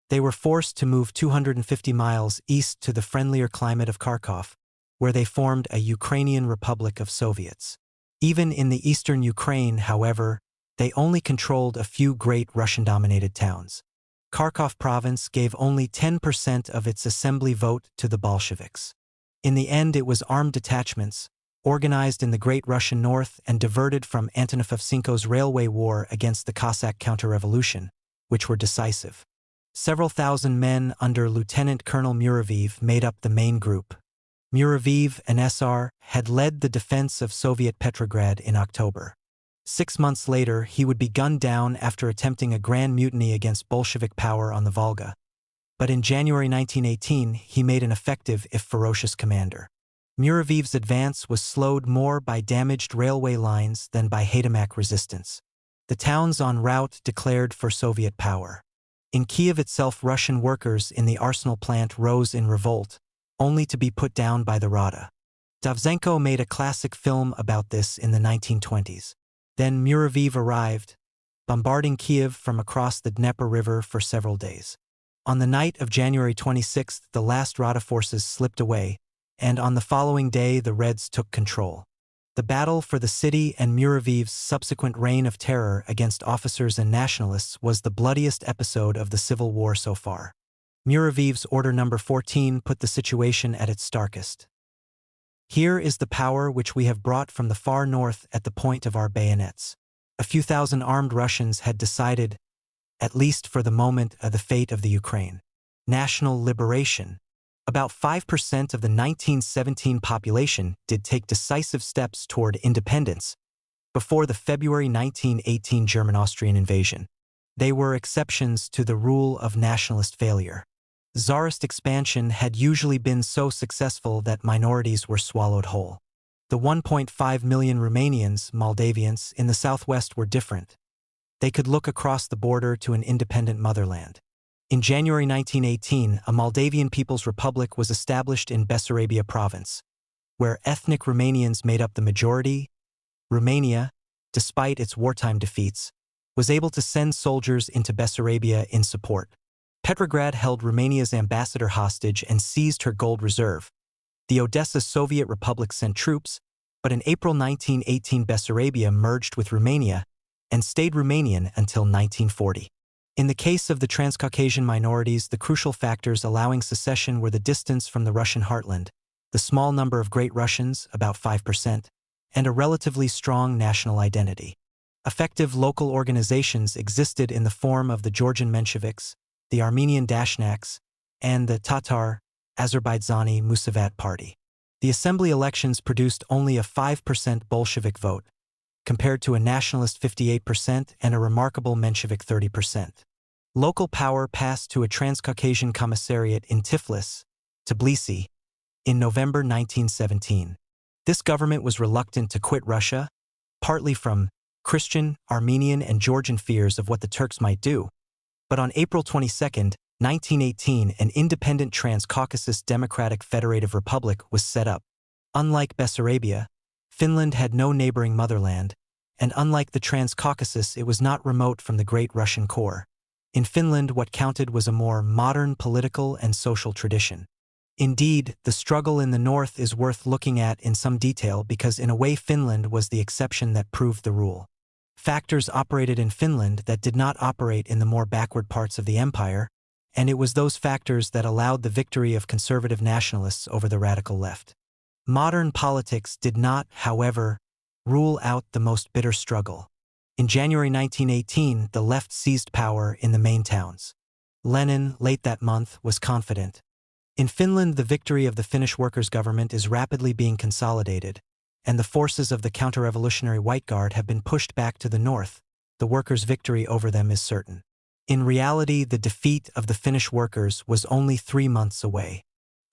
They were forced to move 250 miles east to the friendlier climate of Kharkov, where they formed a Ukrainian Republic of Soviets. Even in the eastern Ukraine, however, they only controlled a few great Russian-dominated towns. Kharkov province gave only 10% of its assembly vote to the Bolsheviks. In the end, it was armed detachments, organized in the Great Russian North and diverted from Antonov-Ovsinko's railway war against the Cossack counter-revolution, which were decisive. Several thousand men under Lieutenant Colonel Muraviv made up the main group. Muraviv, an SR, had led the defense of Soviet Petrograd in October. 6 months later, he would be gunned down after attempting a grand mutiny against Bolshevik power on the Volga. But in January 1918, he made an effective if ferocious commander. Muraviv's advance was slowed more by damaged railway lines than by Haydamak resistance. The towns en route declared for Soviet power. In Kiev itself, Russian workers in the arsenal plant rose in revolt, only to be put down by the Rada. Dovzhenko made a classic film about this in the 1920s. Then Muraviv arrived, bombarding Kiev from across the Dnieper River for several days. On the night of January 26, the last Rada forces slipped away, and on the following day the Reds took control. The battle for the city and Muraviv's subsequent reign of terror against officers and nationalists was the bloodiest episode of the Civil War so far. Muraviv's Order No. 14 put the situation at its starkest. Here is the power which we have brought from the far north at the point of our bayonets. A few thousand armed Russians had decided, at least for the moment, the fate of the Ukraine. National liberation. About 5% of the 1917 population did take decisive steps toward independence before the February 1918 German-Austrian invasion. They were exceptions to the rule of nationalist failure. Tsarist expansion had usually been so successful that minorities were swallowed whole. The 1.5 million Romanians, Moldavians, in the southwest were different. They could look across the border to an independent motherland. In January 1918, a Moldavian People's Republic was established in Bessarabia province, where ethnic Romanians made up the majority. Romania, despite its wartime defeats, was able to send soldiers into Bessarabia in support. Petrograd held Romania's ambassador hostage and seized her gold reserve. The Odessa Soviet Republic sent troops, but in April 1918 Bessarabia merged with Romania and stayed Romanian until 1940. In the case of the Transcaucasian minorities, the crucial factors allowing secession were the distance from the Russian heartland, the small number of Great Russians, about 5%, and a relatively strong national identity. Effective local organizations existed in the form of the Georgian Mensheviks, the Armenian Dashnaks, and the Tatar Azerbaijani Musavat Party. The assembly elections produced only a 5% Bolshevik vote, compared to a nationalist 58% and a remarkable Menshevik 30%. Local power passed to a Transcaucasian commissariat in Tiflis, Tbilisi, in November 1917. This government was reluctant to quit Russia, partly from Christian, Armenian, and Georgian fears of what the Turks might do. But on April 22, 1918, an independent Transcaucasus Democratic Federative Republic was set up. Unlike Bessarabia, Finland had no neighboring motherland, and unlike the Transcaucasus, it was not remote from the Great Russian core. In Finland, what counted was a more modern political and social tradition. Indeed, the struggle in the north is worth looking at in some detail because in a way Finland was the exception that proved the rule. Factors operated in Finland that did not operate in the more backward parts of the empire, and it was those factors that allowed the victory of conservative nationalists over the radical left. Modern politics did not, however, rule out the most bitter struggle. In January 1918, the left seized power in the main towns. Lenin, late that month, was confident. In Finland, the victory of the Finnish workers' government is rapidly being consolidated, and the forces of the counter-revolutionary White Guard have been pushed back to the north. The workers' victory over them is certain. In reality, the defeat of the Finnish workers was only 3 months away.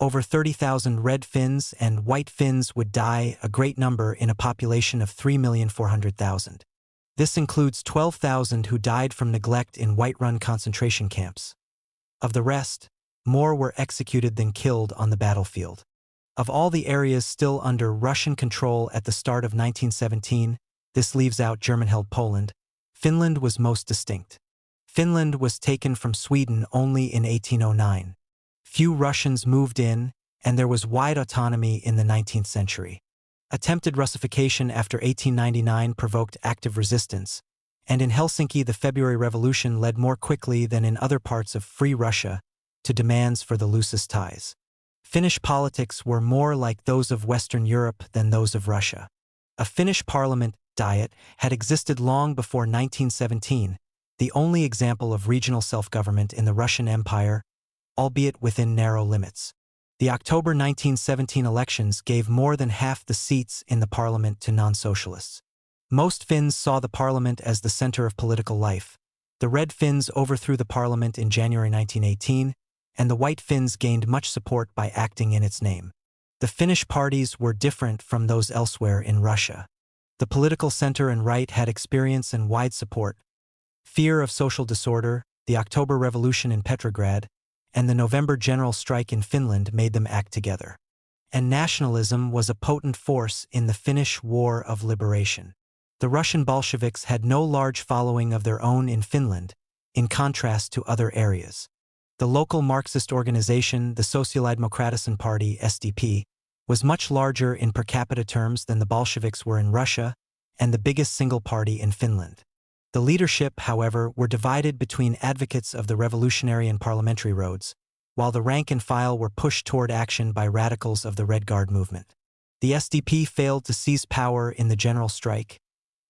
Over 30,000 Red Finns and White Finns would die, a great number in a population of 3,400,000. This includes 12,000 who died from neglect in White-run concentration camps. Of the rest, more were executed than killed on the battlefield. Of all the areas still under Russian control at the start of 1917, this leaves out German-held Poland. Finland was most distinct. Finland was taken from Sweden only in 1809. Few Russians moved in, and there was wide autonomy in the 19th century. Attempted Russification after 1899 provoked active resistance, and in Helsinki the February Revolution led more quickly than in other parts of Free Russia to demands for the loosest ties. Finnish politics were more like those of Western Europe than those of Russia. A Finnish parliament, Diet, had existed long before 1917, the only example of regional self-government in the Russian Empire, albeit within narrow limits. The October 1917 elections gave more than half the seats in the parliament to non-socialists. Most Finns saw the parliament as the center of political life. The Red Finns overthrew the parliament in January 1918, and the White Finns gained much support by acting in its name. The Finnish parties were different from those elsewhere in Russia. The political center and right had experience and wide support. Fear of social disorder, the October Revolution in Petrograd, and the November general strike in Finland made them act together. And nationalism was a potent force in the Finnish War of Liberation. The Russian Bolsheviks had no large following of their own in Finland, in contrast to other areas. The local Marxist organization, the Socialdemokratiska Party (SDP), was much larger in per capita terms than the Bolsheviks were in Russia, and the biggest single party in Finland. The leadership, however, were divided between advocates of the revolutionary and parliamentary roads, while the rank and file were pushed toward action by radicals of the Red Guard movement. The SDP failed to seize power in the general strike,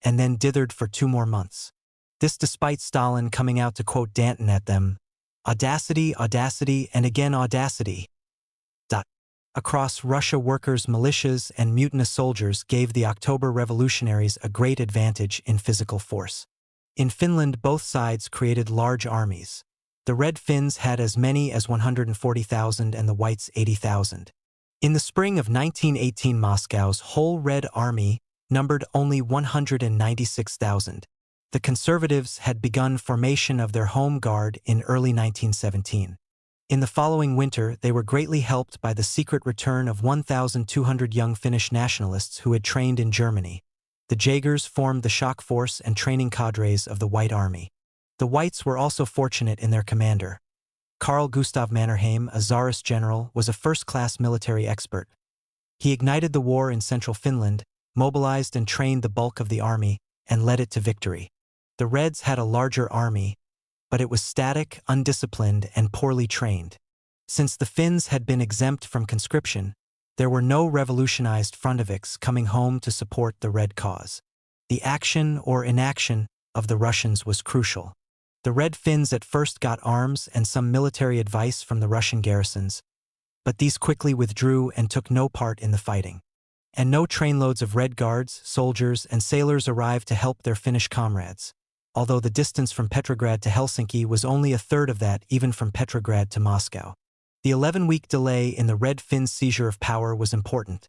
and then dithered for 2 more months. This despite Stalin coming out to quote Danton at them, "Audacity, audacity, and again audacity." Across Russia, workers, militias, and mutinous soldiers gave the October revolutionaries a great advantage in physical force. In Finland, both sides created large armies. The Red Finns had as many as 140,000 and the Whites 80,000. In the spring of 1918, Moscow's whole Red Army numbered only 196,000. The Conservatives had begun formation of their Home Guard in early 1917. In the following winter, they were greatly helped by the secret return of 1,200 young Finnish nationalists who had trained in Germany. The Jaegers formed the shock force and training cadres of the White Army. The Whites were also fortunate in their commander. Carl Gustav Mannerheim, a Tsarist general, was a first-class military expert. He ignited the war in central Finland, mobilized and trained the bulk of the army, and led it to victory. The Reds had a larger army, but it was static, undisciplined, and poorly trained. Since the Finns had been exempt from conscription, there were no revolutionized frontoviks coming home to support the Red cause. The action or inaction of the Russians was crucial. The Red Finns at first got arms and some military advice from the Russian garrisons, but these quickly withdrew and took no part in the fighting. And no trainloads of Red Guards, soldiers, and sailors arrived to help their Finnish comrades, although the distance from Petrograd to Helsinki was only a third of that even from Petrograd to Moscow. The 11-week delay in the Red Finns' seizure of power was important.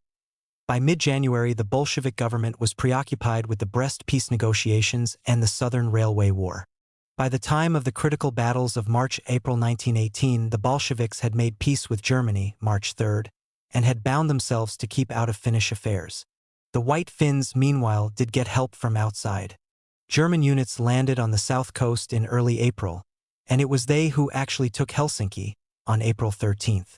By mid-January, the Bolshevik government was preoccupied with the Brest peace negotiations and the Southern Railway War. By the time of the critical battles of March-April 1918, the Bolsheviks had made peace with Germany, March 3rd, and had bound themselves to keep out of Finnish affairs. The White Finns, meanwhile, did get help from outside. German units landed on the south coast in early April, and it was they who actually took Helsinki on April 13th.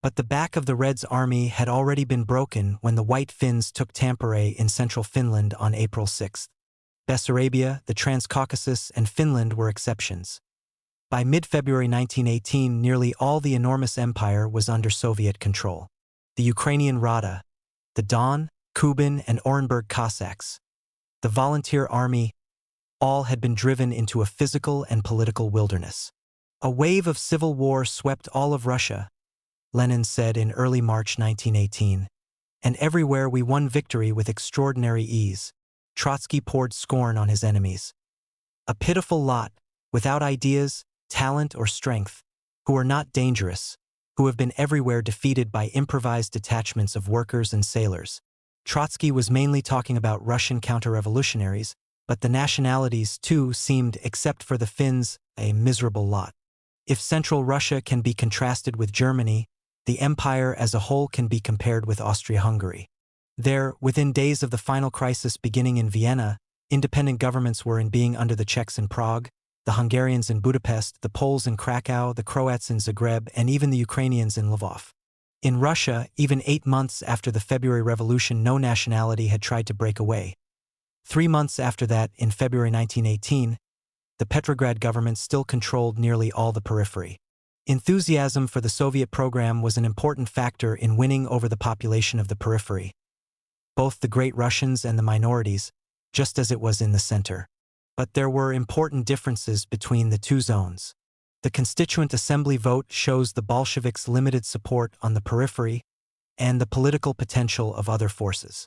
But the back of the Reds' army had already been broken when the White Finns took Tampere in central Finland on April 6th. Bessarabia, the Transcaucasus, and Finland were exceptions. By mid-February 1918, nearly all the enormous empire was under Soviet control. The Ukrainian Rada, the Don, Kuban, and Orenburg Cossacks, the volunteer army, all had been driven into a physical and political wilderness. A wave of civil war swept all of Russia, Lenin said in early March 1918, and everywhere we won victory with extraordinary ease. Trotsky poured scorn on his enemies. A pitiful lot, without ideas, talent, or strength, who are not dangerous, who have been everywhere defeated by improvised detachments of workers and sailors. Trotsky was mainly talking about Russian counter-revolutionaries, but the nationalities, too, seemed, except for the Finns, a miserable lot. If Central Russia can be contrasted with Germany, the empire as a whole can be compared with Austria-Hungary. There, within days of the final crisis beginning in Vienna, independent governments were in being under the Czechs in Prague, the Hungarians in Budapest, the Poles in Krakow, the Croats in Zagreb, and even the Ukrainians in Lvov. In Russia, even 8 months after the February Revolution, no nationality had tried to break away. 3 months after that, in February 1918, the Petrograd government still controlled nearly all the periphery. Enthusiasm for the Soviet program was an important factor in winning over the population of the periphery, both the Great Russians and the minorities, just as it was in the center. But there were important differences between the two zones. The Constituent Assembly vote shows the Bolsheviks' limited support on the periphery and the political potential of other forces.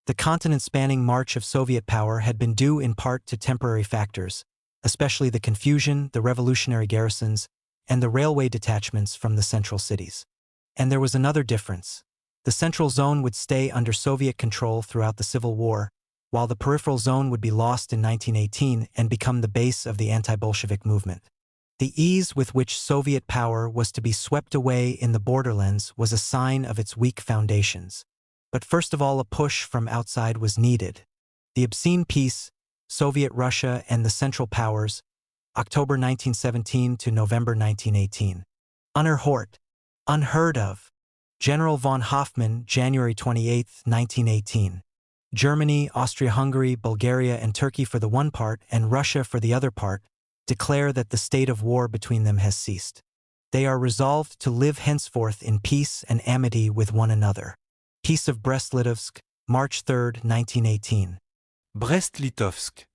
The continent-spanning march of Soviet power had been due in part to temporary factors, especially the confusion, the revolutionary garrisons, and the railway detachments from the central cities. And there was another difference. The central zone would stay under Soviet control throughout the Civil War, while the peripheral zone would be lost in 1918 and become the base of the anti-Bolshevik movement. The ease with which Soviet power was to be swept away in the borderlands was a sign of its weak foundations. But first of all, a push from outside was needed. The obscene peace, Soviet Russia and the Central Powers, October 1917 to November 1918. Unheard of. General von Hoffmann, January 28, 1918. Germany, Austria-Hungary, Bulgaria and Turkey for the one part and Russia for the other part declare that the state of war between them has ceased. They are resolved to live henceforth in peace and amity with one another. Peace of Brest-Litovsk, March 3, 1918. Brest-Litovsk.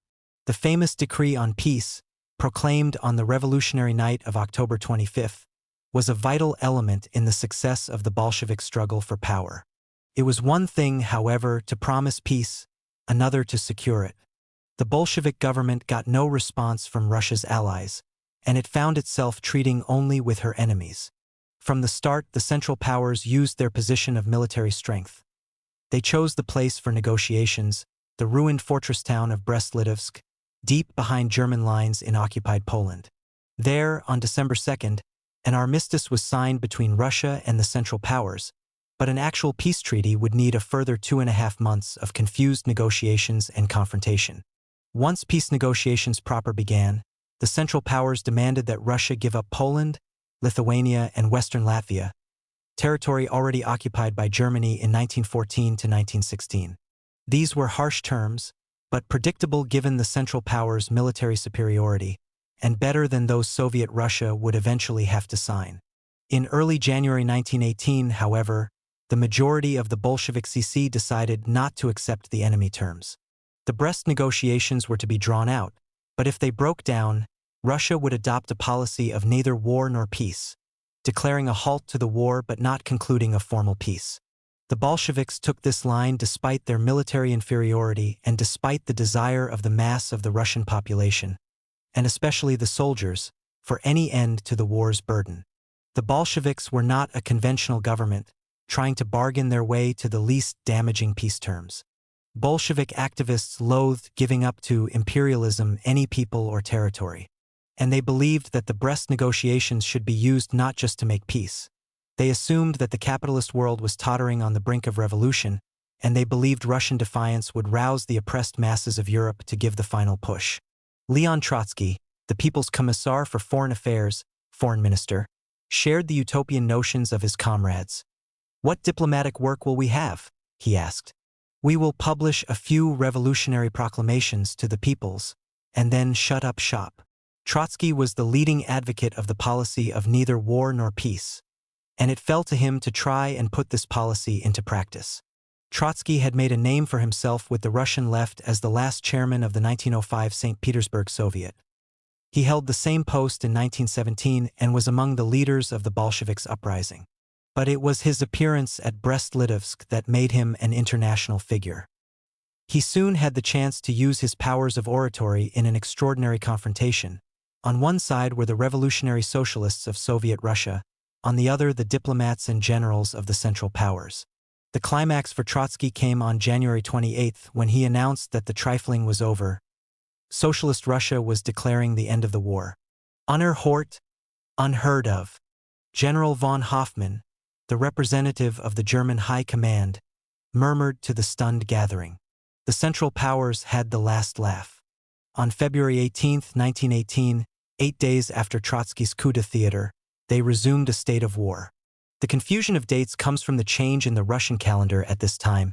The famous decree on peace, proclaimed on the revolutionary night of October 25, was a vital element in the success of the Bolshevik struggle for power. It was one thing, however, to promise peace, another to secure it. The Bolshevik government got no response from Russia's allies, and it found itself treating only with her enemies. From the start, the Central Powers used their position of military strength. They chose the place for negotiations, the ruined fortress town of Brest-Litovsk, deep behind German lines in occupied Poland. There, on December 2nd, an armistice was signed between Russia and the Central Powers, but an actual peace treaty would need a further 2.5 months of confused negotiations and confrontation. Once peace negotiations proper began, the Central Powers demanded that Russia give up Poland, Lithuania, and Western Latvia, territory already occupied by Germany in 1914 to 1916. These were harsh terms, but predictable given the Central Powers' military superiority, and better than those Soviet Russia would eventually have to sign. In early January 1918, however, the majority of the Bolshevik CC decided not to accept the enemy terms. The Brest negotiations were to be drawn out, but if they broke down, Russia would adopt a policy of neither war nor peace, declaring a halt to the war but not concluding a formal peace. The Bolsheviks took this line despite their military inferiority and despite the desire of the mass of the Russian population, and especially the soldiers, for any end to the war's burden. The Bolsheviks were not a conventional government, trying to bargain their way to the least damaging peace terms. Bolshevik activists loathed giving up to imperialism any people or territory, and they believed that the Brest negotiations should be used not just to make peace. They assumed that the capitalist world was tottering on the brink of revolution, and they believed Russian defiance would rouse the oppressed masses of Europe to give the final push. Leon Trotsky, the People's Commissar for Foreign Affairs, foreign minister, shared the utopian notions of his comrades. "What diplomatic work will we have?" he asked. "We will publish a few revolutionary proclamations to the peoples, and then shut up shop." Trotsky was the leading advocate of the policy of neither war nor peace, and it fell to him to try and put this policy into practice. Trotsky had made a name for himself with the Russian left as the last chairman of the 1905 St. Petersburg Soviet. He held the same post in 1917 and was among the leaders of the Bolsheviks' uprising. But it was his appearance at Brest-Litovsk that made him an international figure. He soon had the chance to use his powers of oratory in an extraordinary confrontation. On one side were the revolutionary socialists of Soviet Russia, on the other the diplomats and generals of the Central Powers. The climax for Trotsky came on January 28 when he announced that the trifling was over. Socialist Russia was declaring the end of the war. Unheard of. General von Hoffmann, the representative of the German High Command, murmured to the stunned gathering. The Central Powers had the last laugh. On February 18, 1918, 8 days after Trotsky's coup d'etat, they resumed a state of war. The confusion of dates comes from the change in the Russian calendar at this time.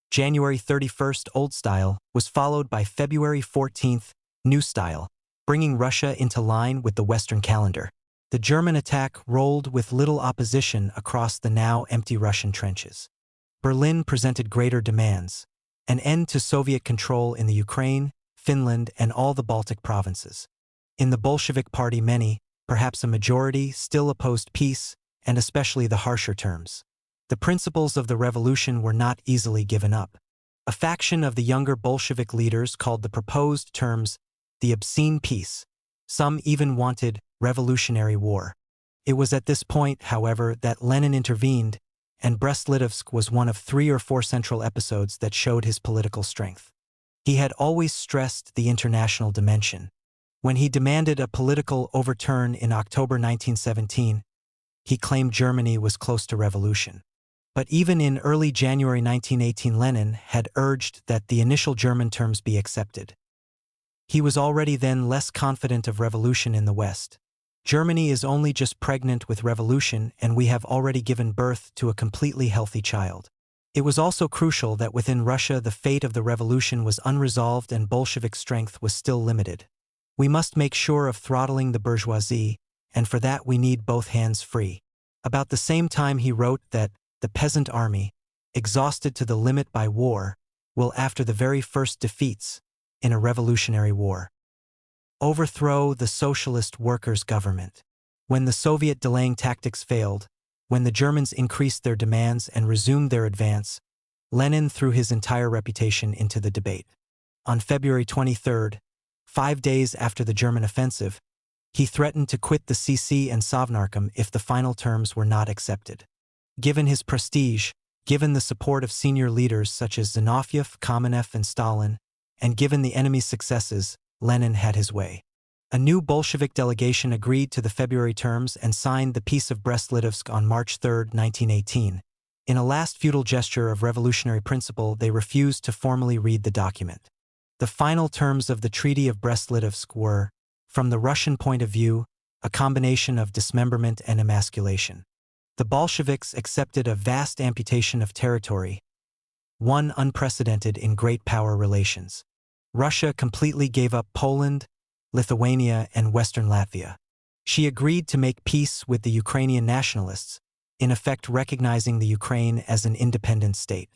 January 31st, Old Style, was followed by February 14th, New Style, bringing Russia into line with the Western calendar. The German attack rolled with little opposition across the now empty Russian trenches. Berlin presented greater demands: an end to Soviet control in the Ukraine, Finland, and all the Baltic provinces. In the Bolshevik Party, many, perhaps a majority, still opposed peace, and especially the harsher terms. The principles of the revolution were not easily given up. A faction of the younger Bolshevik leaders called the proposed terms the obscene peace. Some even wanted revolutionary war. It was at this point, however, that Lenin intervened, and Brest-Litovsk was one of 3 or 4 central episodes that showed his political strength. He had always stressed the international dimension. When he demanded a political overturn in October 1917, he claimed Germany was close to revolution. But even in early January 1918, Lenin had urged that the initial German terms be accepted. He was already then less confident of revolution in the West. Germany is only just pregnant with revolution, and we have already given birth to a completely healthy child. It was also crucial that within Russia the fate of the revolution was unresolved and Bolshevik strength was still limited. We must make sure of throttling the bourgeoisie, and for that we need both hands free. About the same time he wrote that the peasant army, exhausted to the limit by war, will after the very first defeats in a revolutionary war overthrow the socialist workers' government. When the Soviet delaying tactics failed, when the Germans increased their demands and resumed their advance, Lenin threw his entire reputation into the debate. On February 23, 5 days after the German offensive, he threatened to quit the CC and Sovnarkom if the final terms were not accepted. Given his prestige, given the support of senior leaders such as Zinoviev, Kamenev, and Stalin, and given the enemy's successes, Lenin had his way. A new Bolshevik delegation agreed to the February terms and signed the Peace of Brest-Litovsk on March 3, 1918. In a last futile gesture of revolutionary principle, they refused to formally read the document. The final terms of the Treaty of Brest-Litovsk were, from the Russian point of view, a combination of dismemberment and emasculation. The Bolsheviks accepted a vast amputation of territory, one unprecedented in great power relations. Russia completely gave up Poland, Lithuania, and Western Latvia. She agreed to make peace with the Ukrainian nationalists, in effect recognizing the Ukraine as an independent state.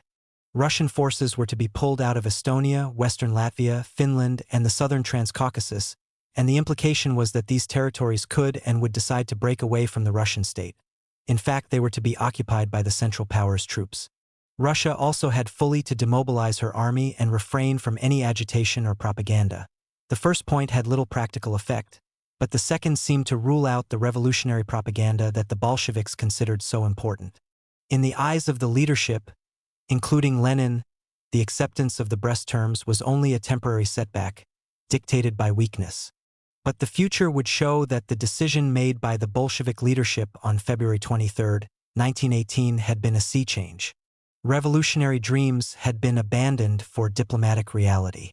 Russian forces were to be pulled out of Estonia, Western Latvia, Finland, and the southern Transcaucasus, and the implication was that these territories could and would decide to break away from the Russian state. In fact, they were to be occupied by the Central Powers troops. Russia also had fully to demobilize her army and refrain from any agitation or propaganda. The first point had little practical effect, but the second seemed to rule out the revolutionary propaganda that the Bolsheviks considered so important. In the eyes of the leadership, including Lenin, the acceptance of the Brest terms was only a temporary setback, dictated by weakness. But the future would show that the decision made by the Bolshevik leadership on February 23, 1918 had been a sea change. Revolutionary dreams had been abandoned for diplomatic reality.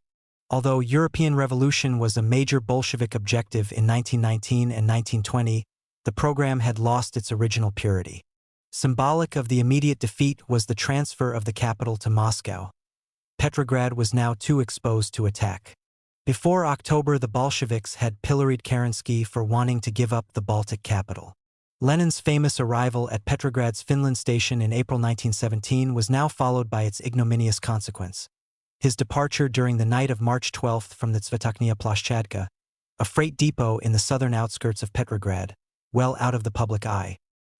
Although European revolution was a major Bolshevik objective in 1919 and 1920, the program had lost its original purity. Symbolic of the immediate defeat was the transfer of the capital to Moscow. Petrograd was now too exposed to attack. Before October, the Bolsheviks had pilloried Kerensky for wanting to give up the Baltic capital. Lenin's famous arrival at Petrograd's Finland station in April 1917 was now followed by its ignominious consequence. His departure during the night of March 12 from the Tsvetoknya Plashchadka, a freight depot in the southern outskirts of Petrograd, well out of the public eye.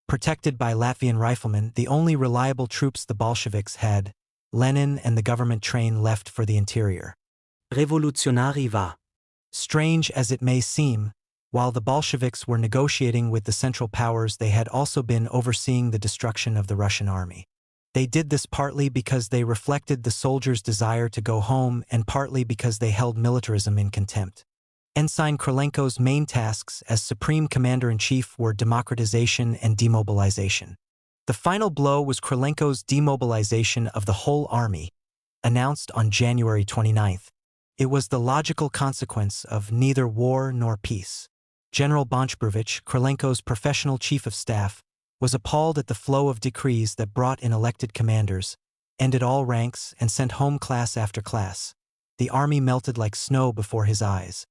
Protected by Latvian riflemen, the only reliable troops the Bolsheviks had, Lenin and the government train left for the interior. Revolutionary war. Strange as it may seem, while the Bolsheviks were negotiating with the Central Powers, they had also been overseeing the destruction of the Russian army. They did this partly because they reflected the soldiers' desire to go home and partly because they held militarism in contempt. Ensign Krylenko's main tasks as Supreme Commander-in-Chief were democratization and demobilization. The final blow was Krylenko's demobilization of the whole army, announced on January 29. It was the logical consequence of neither war nor peace. General Bonchbrevich, Krylenko's professional chief of staff, was appalled at the flow of decrees that brought in elected commanders, ended all ranks, and sent home class after class. The army melted like snow before his eyes.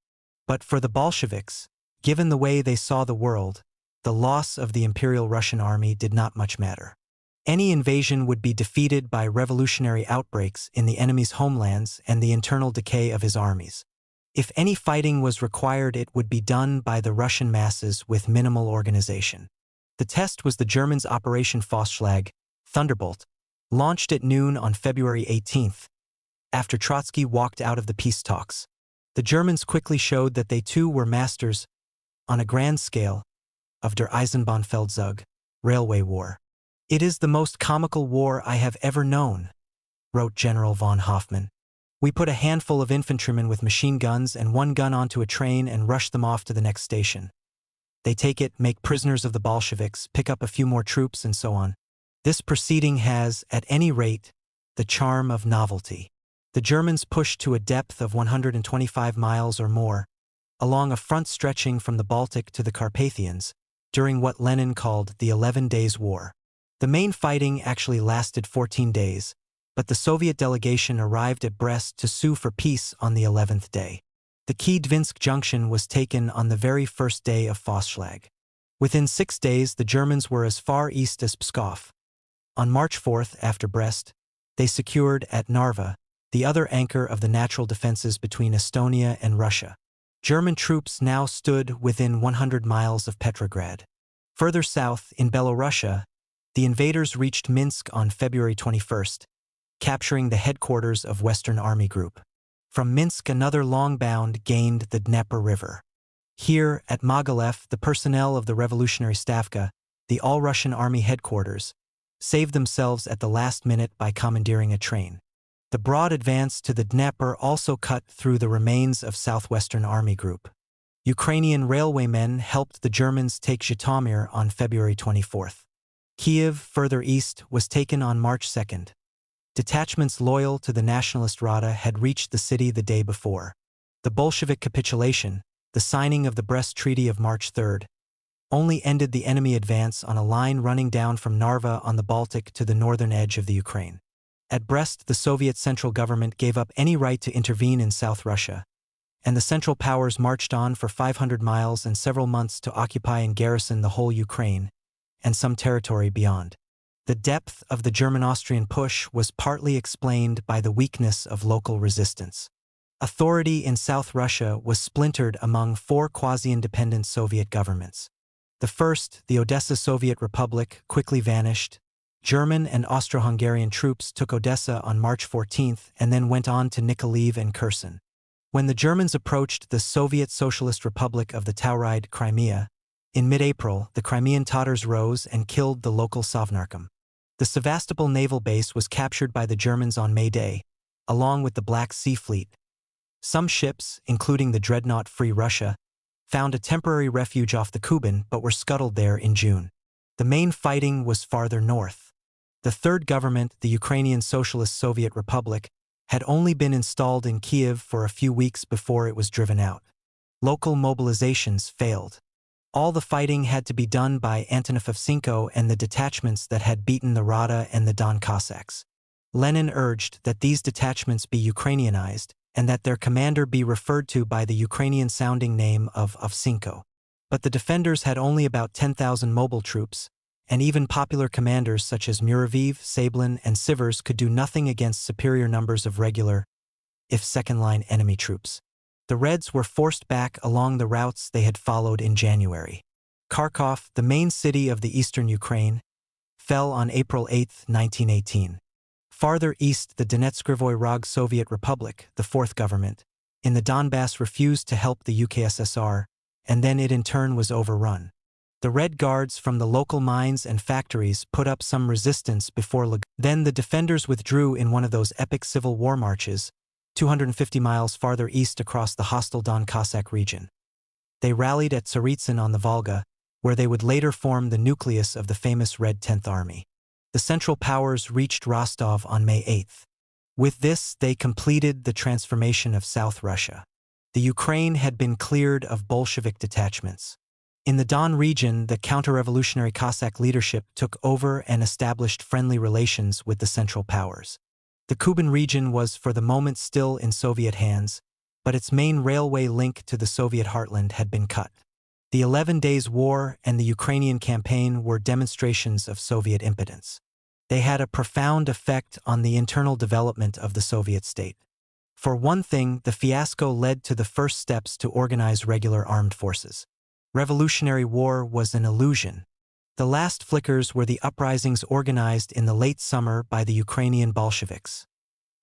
But for the Bolsheviks, given the way they saw the world, the loss of the Imperial Russian army did not much matter. Any invasion would be defeated by revolutionary outbreaks in the enemy's homelands and the internal decay of his armies. If any fighting was required, it would be done by the Russian masses with minimal organization. The test was the Germans' Operation Faustschlag, Thunderbolt, launched at noon on February 18th, after Trotsky walked out of the peace talks. The Germans quickly showed that they too were masters, on a grand scale, of der Eisenbahnfeldzug, railway war. "It is the most comical war I have ever known," wrote General von Hoffmann. "We put a handful of infantrymen with machine guns and one gun onto a train and rush them off to the next station. They take it, make prisoners of the Bolsheviks, pick up a few more troops, and so on. This proceeding has, at any rate, the charm of novelty. The Germans pushed to a depth of 125 miles or more, along a front stretching from the Baltic to the Carpathians, during what Lenin called the 11 Days' War. The main fighting actually lasted 14 days, but the Soviet delegation arrived at Brest to sue for peace on the 11th day. The key Dvinsk junction was taken on the very first day of Faustschlag. Within 6 days, the Germans were as far east as Pskov. On March 4th, after Brest, they secured at Narva, the other anchor of the natural defenses between Estonia and Russia. German troops now stood within 100 miles of Petrograd. Further south, in Belorussia, the invaders reached Minsk on February 21st, capturing the headquarters of Western Army Group. From Minsk, another long bound gained the Dnieper River. Here, at Mogilev, the personnel of the Revolutionary Stavka, the all-Russian Army headquarters, saved themselves at the last minute by commandeering a train. The broad advance to the Dnieper also cut through the remains of Southwestern Army Group. Ukrainian railwaymen helped the Germans take Zhytomyr on February 24th. Kiev, further east, was taken on March 2nd. Detachments loyal to the Nationalist Rada had reached the city the day before. The Bolshevik capitulation, the signing of the Brest Treaty of March 3rd, only ended the enemy advance on a line running down from Narva on the Baltic to the northern edge of the Ukraine. At Brest, the Soviet Central Government gave up any right to intervene in South Russia, and the Central Powers marched on for 500 miles and several months to occupy and garrison the whole Ukraine, and some territory beyond. The depth of the German-Austrian push was partly explained by the weakness of local resistance. Authority in South Russia was splintered among 4 quasi-independent Soviet governments. The first, the Odessa Soviet Republic, quickly vanished. German and Austro-Hungarian troops took Odessa on March 14th and then went on to Nikolaev and Kherson. When the Germans approached the Soviet Socialist Republic of the Tauride, Crimea, in mid-April, the Crimean Tatars rose and killed the local Sovnarkom. The Sevastopol naval base was captured by the Germans on May Day, along with the Black Sea Fleet. Some ships, including the dreadnought Free Russia, found a temporary refuge off the Kuban but were scuttled there in June. The main fighting was farther north. The third government, the Ukrainian Socialist Soviet Republic, had only been installed in Kiev for a few weeks before it was driven out. Local mobilizations failed. All the fighting had to be done by Antonov-Ovchenko and the detachments that had beaten the Rada and the Don Cossacks. Lenin urged that these detachments be Ukrainianized and that their commander be referred to by the Ukrainian-sounding name of Ovchenko. But the defenders had only about 10,000 mobile troops, and even popular commanders such as Muraviv, Sablin, and Sivers could do nothing against superior numbers of regular, if second-line enemy troops. The Reds were forced back along the routes they had followed in January. Kharkov, the main city of the eastern Ukraine, fell on April 8, 1918. Farther east, the Donetsk-Krivoy Rog Soviet Republic, the fourth government, in the Donbass refused to help the UKSSR, and then it in turn was overrun. The Red Guards from the local mines and factories put up some resistance before then the defenders withdrew in one of those epic civil war marches, 250 miles farther east across the hostile Don Cossack region. They rallied at Tsaritsyn on the Volga, where they would later form the nucleus of the famous Red 10th Army. The Central Powers reached Rostov on May 8. With this, they completed the transformation of South Russia. The Ukraine had been cleared of Bolshevik detachments. In the Don region, the counter-revolutionary Cossack leadership took over and established friendly relations with the Central Powers. The Kuban region was for the moment still in Soviet hands, but its main railway link to the Soviet heartland had been cut. The 11 Days' War and the Ukrainian campaign were demonstrations of Soviet impotence. They had a profound effect on the internal development of the Soviet state. For one thing, the fiasco led to the first steps to organize regular armed forces. Revolutionary war was an illusion. The last flickers were the uprisings organized in the late summer by the Ukrainian Bolsheviks.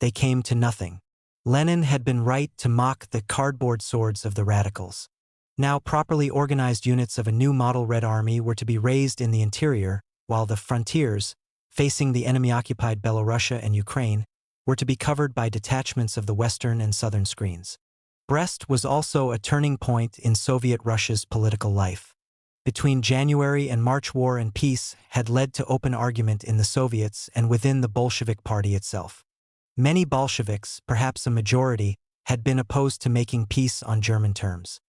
They came to nothing. Lenin had been right to mock the cardboard swords of the radicals. Now properly organized units of a new model Red Army were to be raised in the interior, while the frontiers, facing the enemy-occupied Belorussia and Ukraine, were to be covered by detachments of the western and southern screens. Brest was also a turning point in Soviet Russia's political life. Between January and March, war and peace had led to open argument in the Soviets and within the Bolshevik Party itself. Many Bolsheviks, perhaps a majority, had been opposed to making peace on German terms.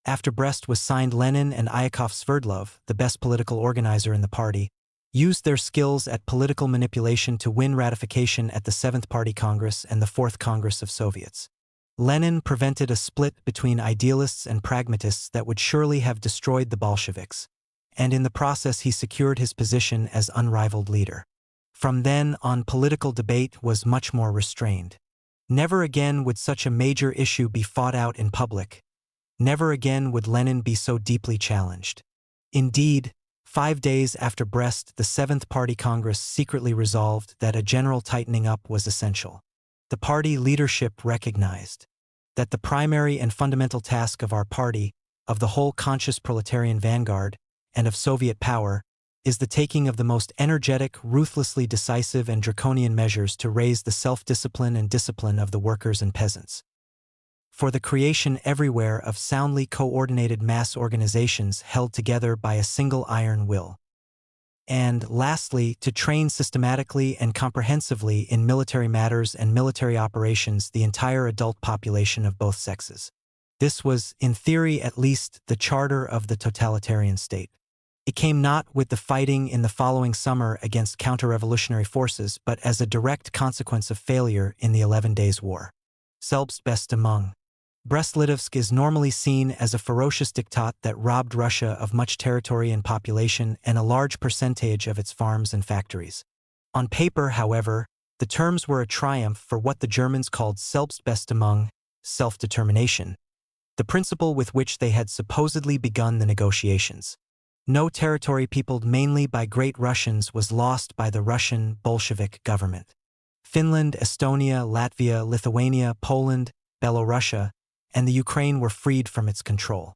After Brest was signed, Lenin and Yakov Sverdlov, the best political organizer in the party, used their skills at political manipulation to win ratification at the 7th Party Congress and the 4th Congress of Soviets. Lenin prevented a split between idealists and pragmatists that would surely have destroyed the Bolsheviks, and in the process he secured his position as unrivaled leader. From then on, political debate was much more restrained. Never again would such a major issue be fought out in public. Never again would Lenin be so deeply challenged. Indeed, 5 days after Brest, the 7th Party Congress secretly resolved that a general tightening up was essential. The party leadership recognized that the primary and fundamental task of our party, of the whole conscious proletarian vanguard, and of Soviet power, is the taking of the most energetic, ruthlessly decisive and draconian measures to raise the self-discipline and discipline of the workers and peasants. For the creation everywhere of soundly coordinated mass organizations held together by a single iron will. And, lastly, to train systematically and comprehensively in military matters and military operations the entire adult population of both sexes. This was, in theory at least, the charter of the totalitarian state. It came not with the fighting in the following summer against counter-revolutionary forces, but as a direct consequence of failure in the 11 Days' War. Selbstbestimmung. Brest-Litovsk is normally seen as a ferocious diktat that robbed Russia of much territory and population and a large percentage of its farms and factories. On paper, however, the terms were a triumph for what the Germans called Selbstbestimmung, self-determination, the principle with which they had supposedly begun the negotiations. No territory peopled mainly by Great Russians was lost by the Russian Bolshevik government. Finland, Estonia, Latvia, Lithuania, Poland, Belorussia, and the Ukraine were freed from its control.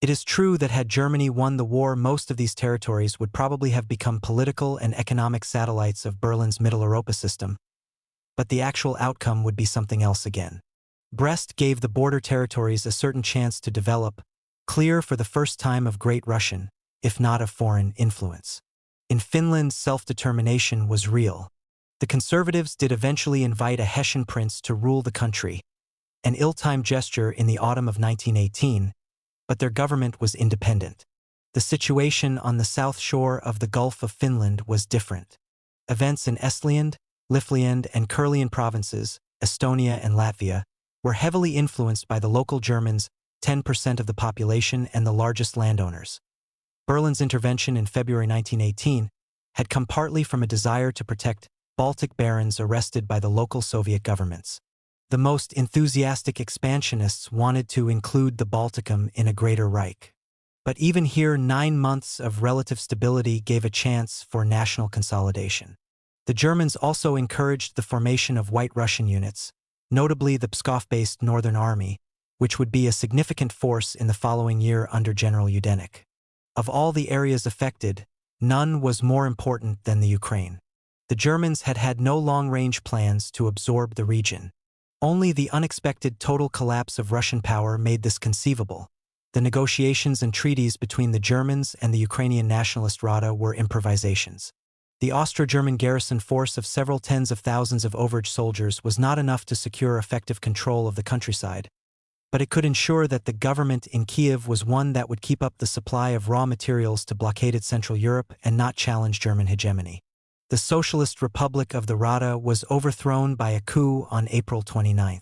It is true that had Germany won the war, most of these territories would probably have become political and economic satellites of Berlin's Middle Europa system, but the actual outcome would be something else again. Brest gave the border territories a certain chance to develop, clear for the first time of Great Russian, if not of foreign, influence. In Finland, self-determination was real. The conservatives did eventually invite a Hessian prince to rule the country, an ill-timed gesture in the autumn of 1918, but their government was independent. The situation on the south shore of the Gulf of Finland was different. Events in Estland, Livland, and Kurland provinces, Estonia and Latvia, were heavily influenced by the local Germans, 10% of the population and the largest landowners. Berlin's intervention in February 1918 had come partly from a desire to protect Baltic barons arrested by the local Soviet governments. The most enthusiastic expansionists wanted to include the Balticum in a Greater Reich. But even here, 9 months of relative stability gave a chance for national consolidation. The Germans also encouraged the formation of White Russian units, notably the Pskov-based Northern Army, which would be a significant force in the following year under General Yudenich. Of all the areas affected, none was more important than the Ukraine. The Germans had had no long-range plans to absorb the region. Only the unexpected total collapse of Russian power made this conceivable. The negotiations and treaties between the Germans and the Ukrainian Nationalist Rada were improvisations. The Austro-German garrison force of several tens of thousands of overage soldiers was not enough to secure effective control of the countryside, but it could ensure that the government in Kiev was one that would keep up the supply of raw materials to blockaded Central Europe and not challenge German hegemony. The Socialist Republic of the Rada was overthrown by a coup on April 29.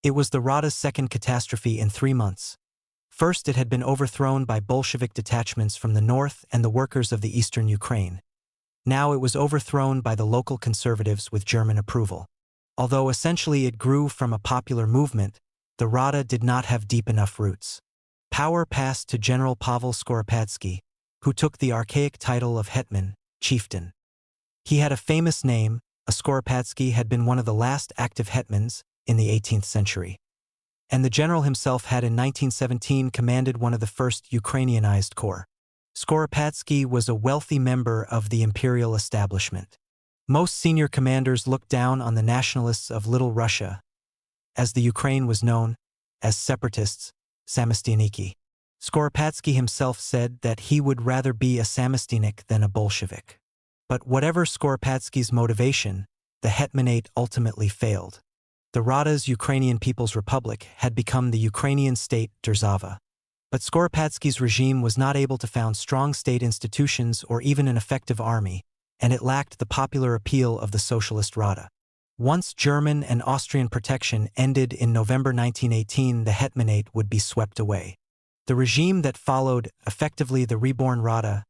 It was the Rada's second catastrophe in 3 months. First, it had been overthrown by Bolshevik detachments from the north and the workers of the eastern Ukraine. Now it was overthrown by the local conservatives with German approval. Although essentially it grew from a popular movement, the Rada did not have deep enough roots. Power passed to General Pavel Skoropadsky, who took the archaic title of hetman, chieftain. He had a famous name. A Skoropadsky had been one of the last active hetmans in the 18th century. And the general himself had in 1917 commanded one of the first Ukrainianized corps. Skoropadsky was a wealthy member of the imperial establishment. Most senior commanders looked down on the nationalists of Little Russia, as the Ukraine was known, as separatists, samostийнiki. Skoropadsky himself said that he would rather be a samosteynik than a Bolshevik. But whatever Skoropadsky's motivation, the hetmanate ultimately failed. The Rada's Ukrainian People's Republic had become the Ukrainian state Derzava. But Skoropadsky's regime was not able to found strong state institutions or even an effective army, and it lacked the popular appeal of the Socialist Rada. Once German and Austrian protection ended in November 1918, the hetmanate would be swept away. The regime that followed, effectively the reborn Rada,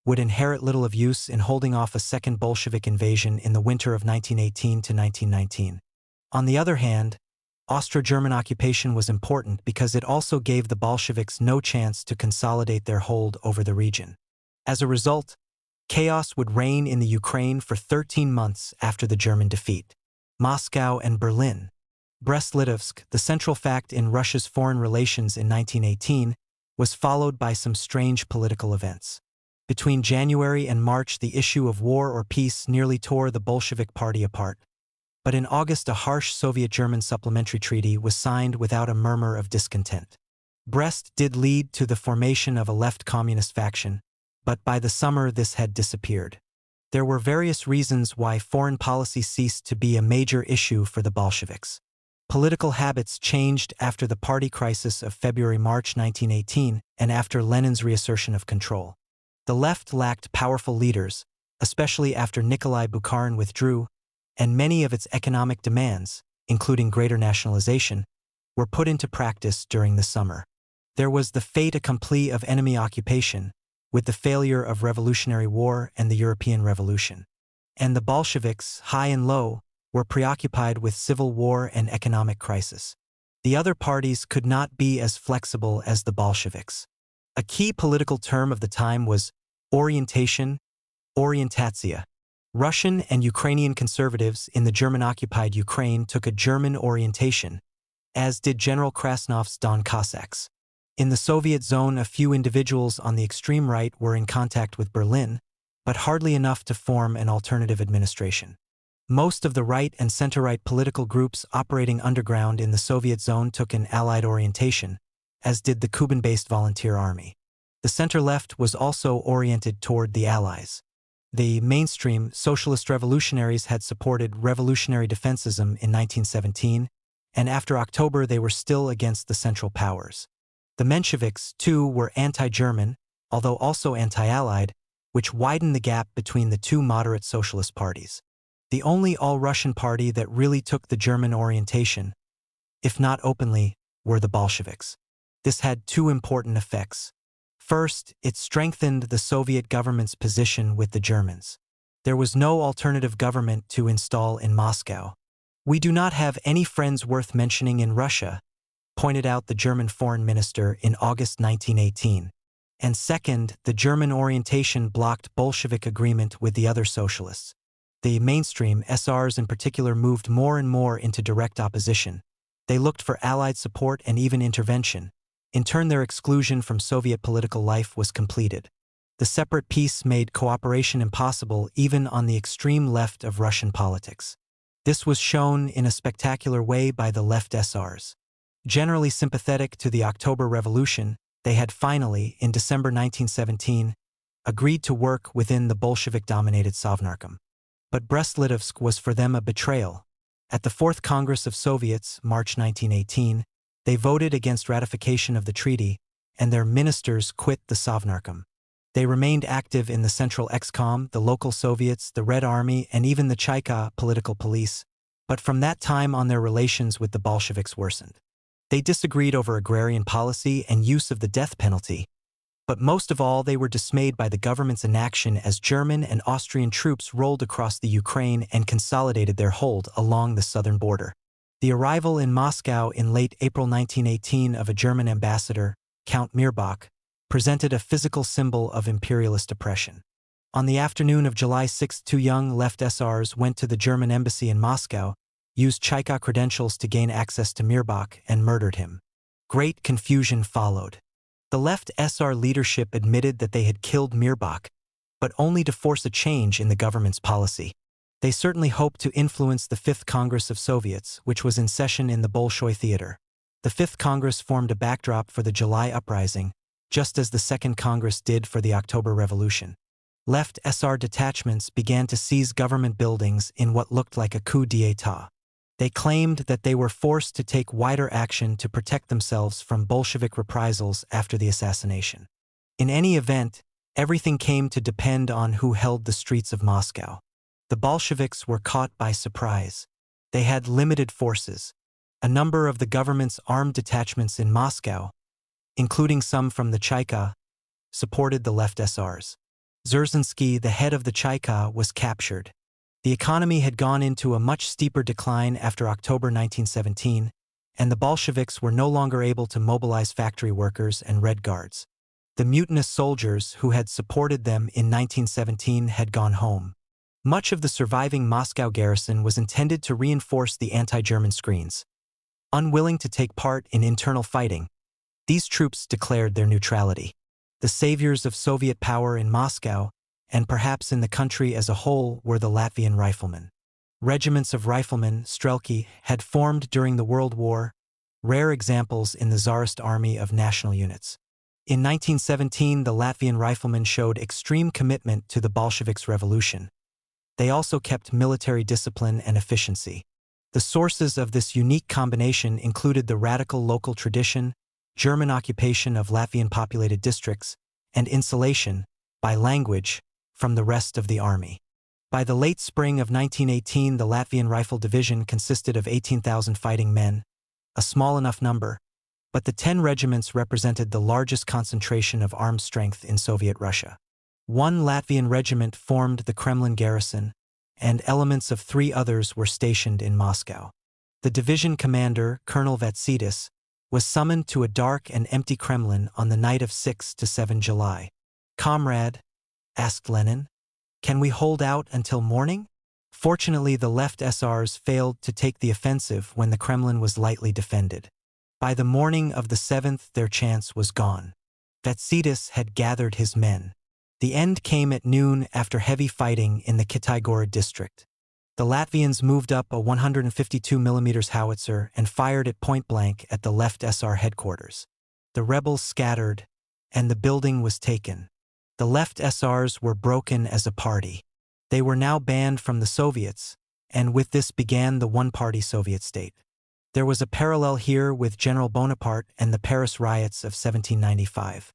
would inherit little of use in holding off a second Bolshevik invasion in the winter of 1918 to 1919. On the other hand, Austro-German occupation was important because it also gave the Bolsheviks no chance to consolidate their hold over the region. As a result, chaos would reign in the Ukraine for 13 months after the German defeat. Moscow and Berlin. Brest-Litovsk, the central fact in Russia's foreign relations in 1918, was followed by some strange political events. Between January and March, the issue of war or peace nearly tore the Bolshevik Party apart. But in August, a harsh Soviet-German supplementary treaty was signed without a murmur of discontent. Brest did lead to the formation of a left communist faction, but by the summer this had disappeared. There were various reasons why foreign policy ceased to be a major issue for the Bolsheviks. Political habits changed after the party crisis of February-March 1918 and after Lenin's reassertion of control. The left lacked powerful leaders, especially after Nikolai Bukharin withdrew, and many of its economic demands, including greater nationalization, were put into practice during the summer. There was the fait accompli of enemy occupation, with the failure of Revolutionary War and the European Revolution. And the Bolsheviks, high and low, were preoccupied with civil war and economic crisis. The other parties could not be as flexible as the Bolsheviks. A key political term of the time was orientation, orientatia. Russian and Ukrainian conservatives in the German-occupied Ukraine took a German orientation, as did General Krasnov's Don Cossacks. In the Soviet zone, a few individuals on the extreme right were in contact with Berlin, but hardly enough to form an alternative administration. Most of the right and center-right political groups operating underground in the Soviet zone took an Allied orientation, as did the Kuban-based volunteer army. The center-left was also oriented toward the Allies. The mainstream socialist revolutionaries had supported revolutionary defensism in 1917, and after October they were still against the Central Powers. The Mensheviks, too, were anti-German, although also anti-Allied, which widened the gap between the two moderate socialist parties. The only all-Russian party that really took the German orientation, if not openly, were the Bolsheviks. This had two important effects. First, it strengthened the Soviet government's position with the Germans. There was no alternative government to install in Moscow. "We do not have any friends worth mentioning in Russia," pointed out the German foreign minister in August 1918. And second, the German orientation blocked Bolshevik agreement with the other socialists. The mainstream SRs in particular moved more and more into direct opposition. They looked for Allied support and even intervention. In turn, their exclusion from Soviet political life was completed. The separate peace made cooperation impossible even on the extreme left of Russian politics. This was shown in a spectacular way by the left SRs. Generally sympathetic to the October Revolution, they had finally, in December 1917, agreed to work within the Bolshevik-dominated Sovnarkom. But Brest-Litovsk was for them a betrayal. At the Fourth Congress of Soviets, March 1918, they voted against ratification of the treaty, and their ministers quit the Sovnarkom. They remained active in the Central Excom, the local Soviets, the Red Army, and even the Chaika political police, but from that time on their relations with the Bolsheviks worsened. They disagreed over agrarian policy and use of the death penalty, But most of all, they were dismayed by the government's inaction as German and Austrian troops rolled across the Ukraine and consolidated their hold along the southern border. The arrival in Moscow in late April 1918 of a German ambassador, Count Mirbach, presented a physical symbol of imperialist oppression. On the afternoon of July 6, two young left SRs went to the German embassy in Moscow, used Chaika credentials to gain access to Mirbach, and murdered him. Great confusion followed. The left SR leadership admitted that they had killed Mirbach, but only to force a change in the government's policy. They certainly hoped to influence the Fifth Congress of Soviets, which was in session in the Bolshoi Theater. The Fifth Congress formed a backdrop for the July uprising, just as the Second Congress did for the October Revolution. Left SR detachments began to seize government buildings in what looked like a coup d'état. They claimed that they were forced to take wider action to protect themselves from Bolshevik reprisals after the assassination. In any event, everything came to depend on who held the streets of Moscow. The Bolsheviks were caught by surprise. They had limited forces. A number of the government's armed detachments in Moscow, including some from the Chaika, supported the left SRs. Dzerzhinsky, the head of the Chaika, was captured. The economy had gone into a much steeper decline after October 1917, and the Bolsheviks were no longer able to mobilize factory workers and Red Guards. The mutinous soldiers who had supported them in 1917 had gone home. Much of the surviving Moscow garrison was intended to reinforce the anti-German screens. Unwilling to take part in internal fighting, these troops declared their neutrality. The saviors of Soviet power in Moscow, and perhaps in the country as a whole, were the Latvian riflemen. Regiments of riflemen, strelki, had formed during the World War, rare examples in the Tsarist army of national units. In 1917, the Latvian riflemen showed extreme commitment to the Bolsheviks' revolution. They also kept military discipline and efficiency. The sources of this unique combination included the radical local tradition, German occupation of Latvian populated districts, and insulation, by language, from the rest of the army. By the late spring of 1918, the Latvian Rifle Division consisted of 18,000 fighting men, a small enough number, but the 10 regiments represented the largest concentration of armed strength in Soviet Russia. One Latvian regiment formed the Kremlin garrison, and elements of 3 others were stationed in Moscow. The division commander, Colonel Vatsidis, was summoned to a dark and empty Kremlin on the night of 6 to 7 July. "Comrade," asked Lenin, "can we hold out until morning?" Fortunately, the left SRs failed to take the offensive when the Kremlin was lightly defended. By the morning of the 7th, their chance was gone. Vatsidis had gathered his men. The end came at noon after heavy fighting in the Kitaigorod district. The Latvians moved up a 152 mm howitzer and fired it point-blank at the left SR headquarters. The rebels scattered, and the building was taken. The left SRs were broken as a party. They were now banned from the Soviets, and with this began the one-party Soviet state. There was a parallel here with General Bonaparte and the Paris riots of 1795.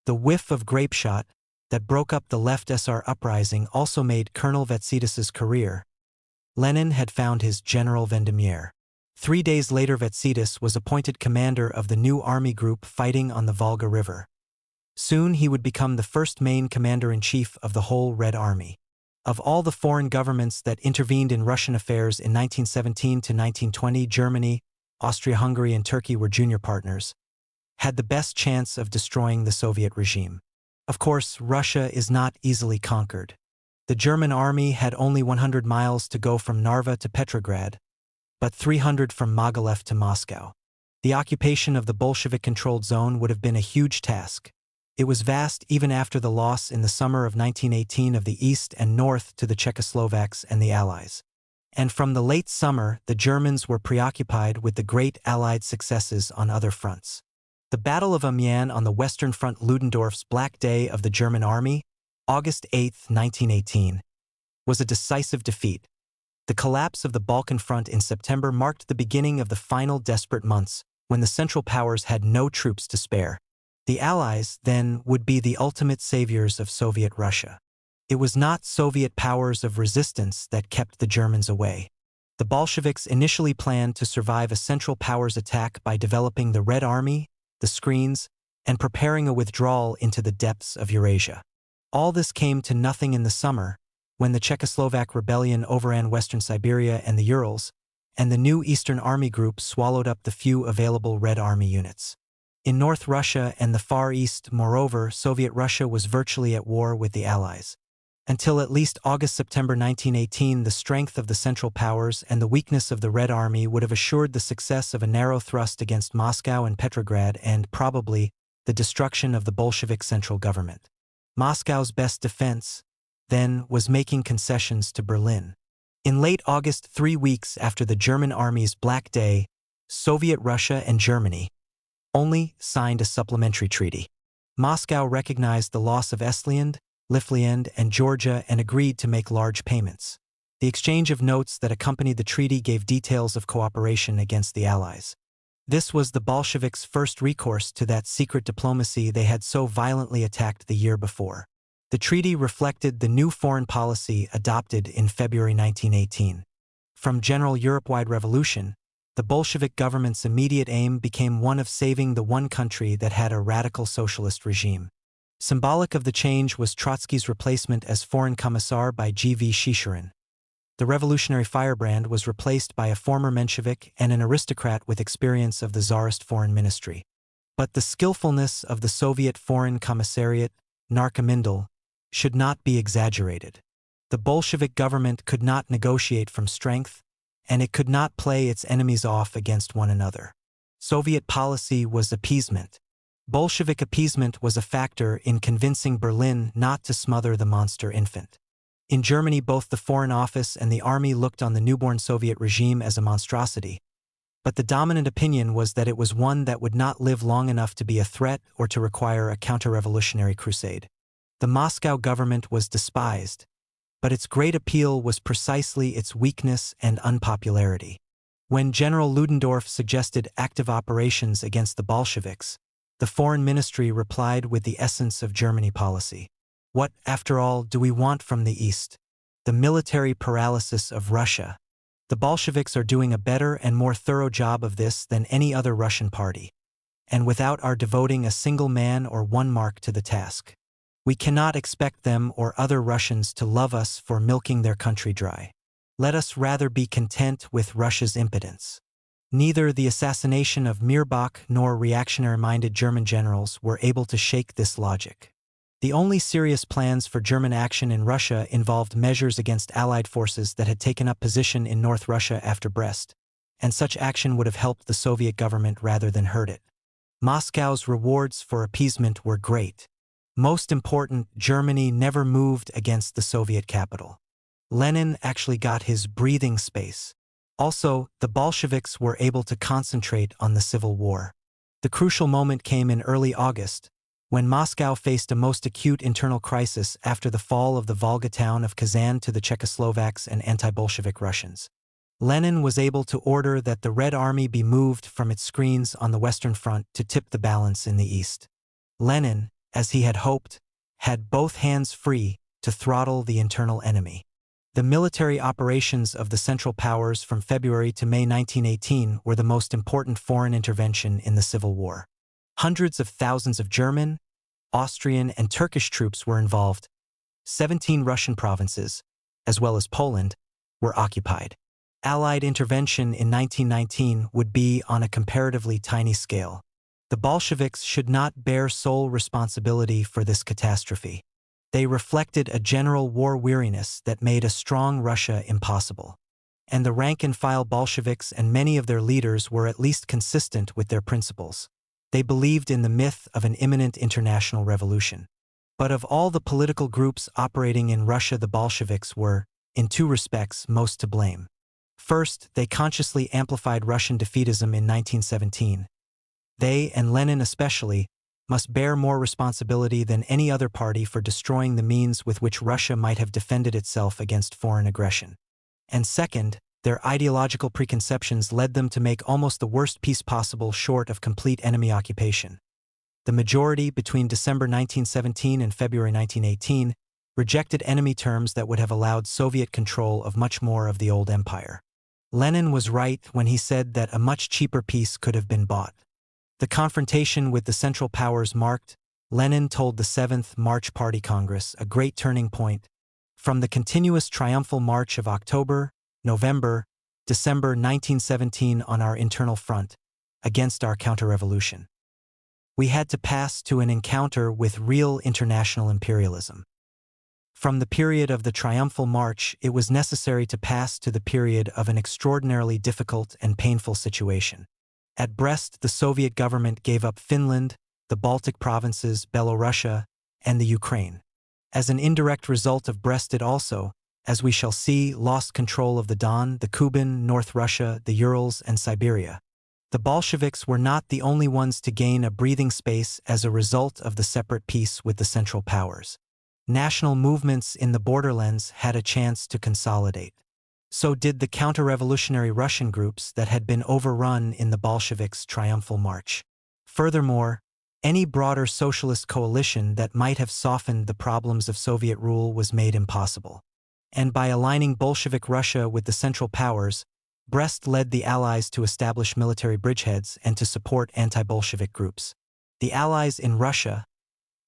The whiff of grapeshot that broke up the left SR uprising also made Colonel Vatsidis's career. Lenin had found his General Vendemiaire. 3 days later, Vatsidis was appointed commander of the new army group fighting on the Volga River. Soon he would become the first main commander-in-chief of the whole Red Army. Of all the foreign governments that intervened in Russian affairs in 1917 to 1920, Germany, Austria-Hungary, and Turkey were junior partners, had the best chance of destroying the Soviet regime. Of course, Russia is not easily conquered. The German army had only 100 miles to go from Narva to Petrograd, but 300 from Mogilev to Moscow. The occupation of the Bolshevik-controlled zone would have been a huge task. It was vast even after the loss in the summer of 1918 of the east and north to the Czechoslovaks and the Allies. And from the late summer, the Germans were preoccupied with the great Allied successes on other fronts. The Battle of Amiens on the Western Front, Ludendorff's Black Day of the German Army, August 8, 1918, was a decisive defeat. The collapse of the Balkan Front in September marked the beginning of the final desperate months, when the Central Powers had no troops to spare. The Allies, then, would be the ultimate saviors of Soviet Russia. It was not Soviet powers of resistance that kept the Germans away. The Bolsheviks initially planned to survive a Central Powers attack by developing the Red Army, the screens, and preparing a withdrawal into the depths of Eurasia. All this came to nothing in the summer, when the Czechoslovak rebellion overran western Siberia and the Urals, and the new Eastern Army Group swallowed up the few available Red Army units. In North Russia and the Far East, moreover, Soviet Russia was virtually at war with the Allies. Until at least August-September 1918, the strength of the Central Powers and the weakness of the Red Army would have assured the success of a narrow thrust against Moscow and Petrograd and, probably, the destruction of the Bolshevik central government. Moscow's best defense, then, was making concessions to Berlin. In late August, 3 weeks after the German Army's Black Day, Soviet Russia and Germany only signed a supplementary treaty. Moscow recognized the loss of Estland, Livland, and Georgia and agreed to make large payments. The exchange of notes that accompanied the treaty gave details of cooperation against the Allies. This was the Bolsheviks' first recourse to that secret diplomacy they had so violently attacked the year before. The treaty reflected the new foreign policy adopted in February 1918. From general Europe-wide revolution, the Bolshevik government's immediate aim became one of saving the one country that had a radical socialist regime. Symbolic of the change was Trotsky's replacement as foreign commissar by G.V. Shishirin. The revolutionary firebrand was replaced by a former Menshevik and an aristocrat with experience of the Tsarist foreign ministry. But the skillfulness of the Soviet Foreign Commissariat, Narkomindel, should not be exaggerated. The Bolshevik government could not negotiate from strength, and it could not play its enemies off against one another. Soviet policy was appeasement. Bolshevik appeasement was a factor in convincing Berlin not to smother the monster infant. In Germany, both the Foreign Office and the army looked on the newborn Soviet regime as a monstrosity, but the dominant opinion was that it was one that would not live long enough to be a threat or to require a counter-revolutionary crusade. The Moscow government was despised, but its great appeal was precisely its weakness and unpopularity. When General Ludendorff suggested active operations against the Bolsheviks, the Foreign Ministry replied with the essence of Germany policy. What, after all, do we want from the East? The military paralysis of Russia. The Bolsheviks are doing a better and more thorough job of this than any other Russian party, and without our devoting a single man or one mark to the task. We cannot expect them or other Russians to love us for milking their country dry. Let us rather be content with Russia's impotence. Neither the assassination of Mirbach nor reactionary-minded German generals were able to shake this logic. The only serious plans for German action in Russia involved measures against Allied forces that had taken up position in North Russia after Brest, and such action would have helped the Soviet government rather than hurt it. Moscow's rewards for appeasement were great. Most important, Germany never moved against the Soviet capital. Lenin actually got his breathing space. Also, the Bolsheviks were able to concentrate on the civil war. The crucial moment came in early August, when Moscow faced a most acute internal crisis after the fall of the Volga town of Kazan to the Czechoslovaks and anti-Bolshevik Russians. Lenin was able to order that the Red Army be moved from its screens on the Western Front to tip the balance in the East. Lenin, as he had hoped, had both hands free to throttle the internal enemy. The military operations of the Central Powers from February to May 1918 were the most important foreign intervention in the Civil War. Hundreds of thousands of German, Austrian, and Turkish troops were involved. 17 Russian provinces, as well as Poland, were occupied. Allied intervention in 1919 would be on a comparatively tiny scale. The Bolsheviks should not bear sole responsibility for this catastrophe. They reflected a general war weariness that made a strong Russia impossible. And the rank-and-file Bolsheviks and many of their leaders were at least consistent with their principles. They believed in the myth of an imminent international revolution. But of all the political groups operating in Russia, the Bolsheviks were, in two respects, most to blame. First, they consciously amplified Russian defeatism in 1917. They, and Lenin especially, must bear more responsibility than any other party for destroying the means with which Russia might have defended itself against foreign aggression. And second, their ideological preconceptions led them to make almost the worst peace possible short of complete enemy occupation. The majority between December 1917 and February 1918 rejected enemy terms that would have allowed Soviet control of much more of the old empire. Lenin was right when he said that a much cheaper peace could have been bought. The confrontation with the Central Powers marked, Lenin told the 7th March Party Congress, a great turning point from the continuous triumphal march of October, November, December 1917 on our internal front, against our counter-revolution. We had to pass to an encounter with real international imperialism. From the period of the triumphal march, it was necessary to pass to the period of an extraordinarily difficult and painful situation. At Brest, the Soviet government gave up Finland, the Baltic provinces, Belorussia, and the Ukraine. As an indirect result of Brest, it also, as we shall see, lost control of the Don, the Kuban, North Russia, the Urals, and Siberia. The Bolsheviks were not the only ones to gain a breathing space as a result of the separate peace with the Central Powers. National movements in the borderlands had a chance to consolidate. So did the counter-revolutionary Russian groups that had been overrun in the Bolsheviks' triumphal march. Furthermore, any broader socialist coalition that might have softened the problems of Soviet rule was made impossible. And by aligning Bolshevik Russia with the Central Powers, Brest led the Allies to establish military bridgeheads and to support anti-Bolshevik groups. The Allies in Russia,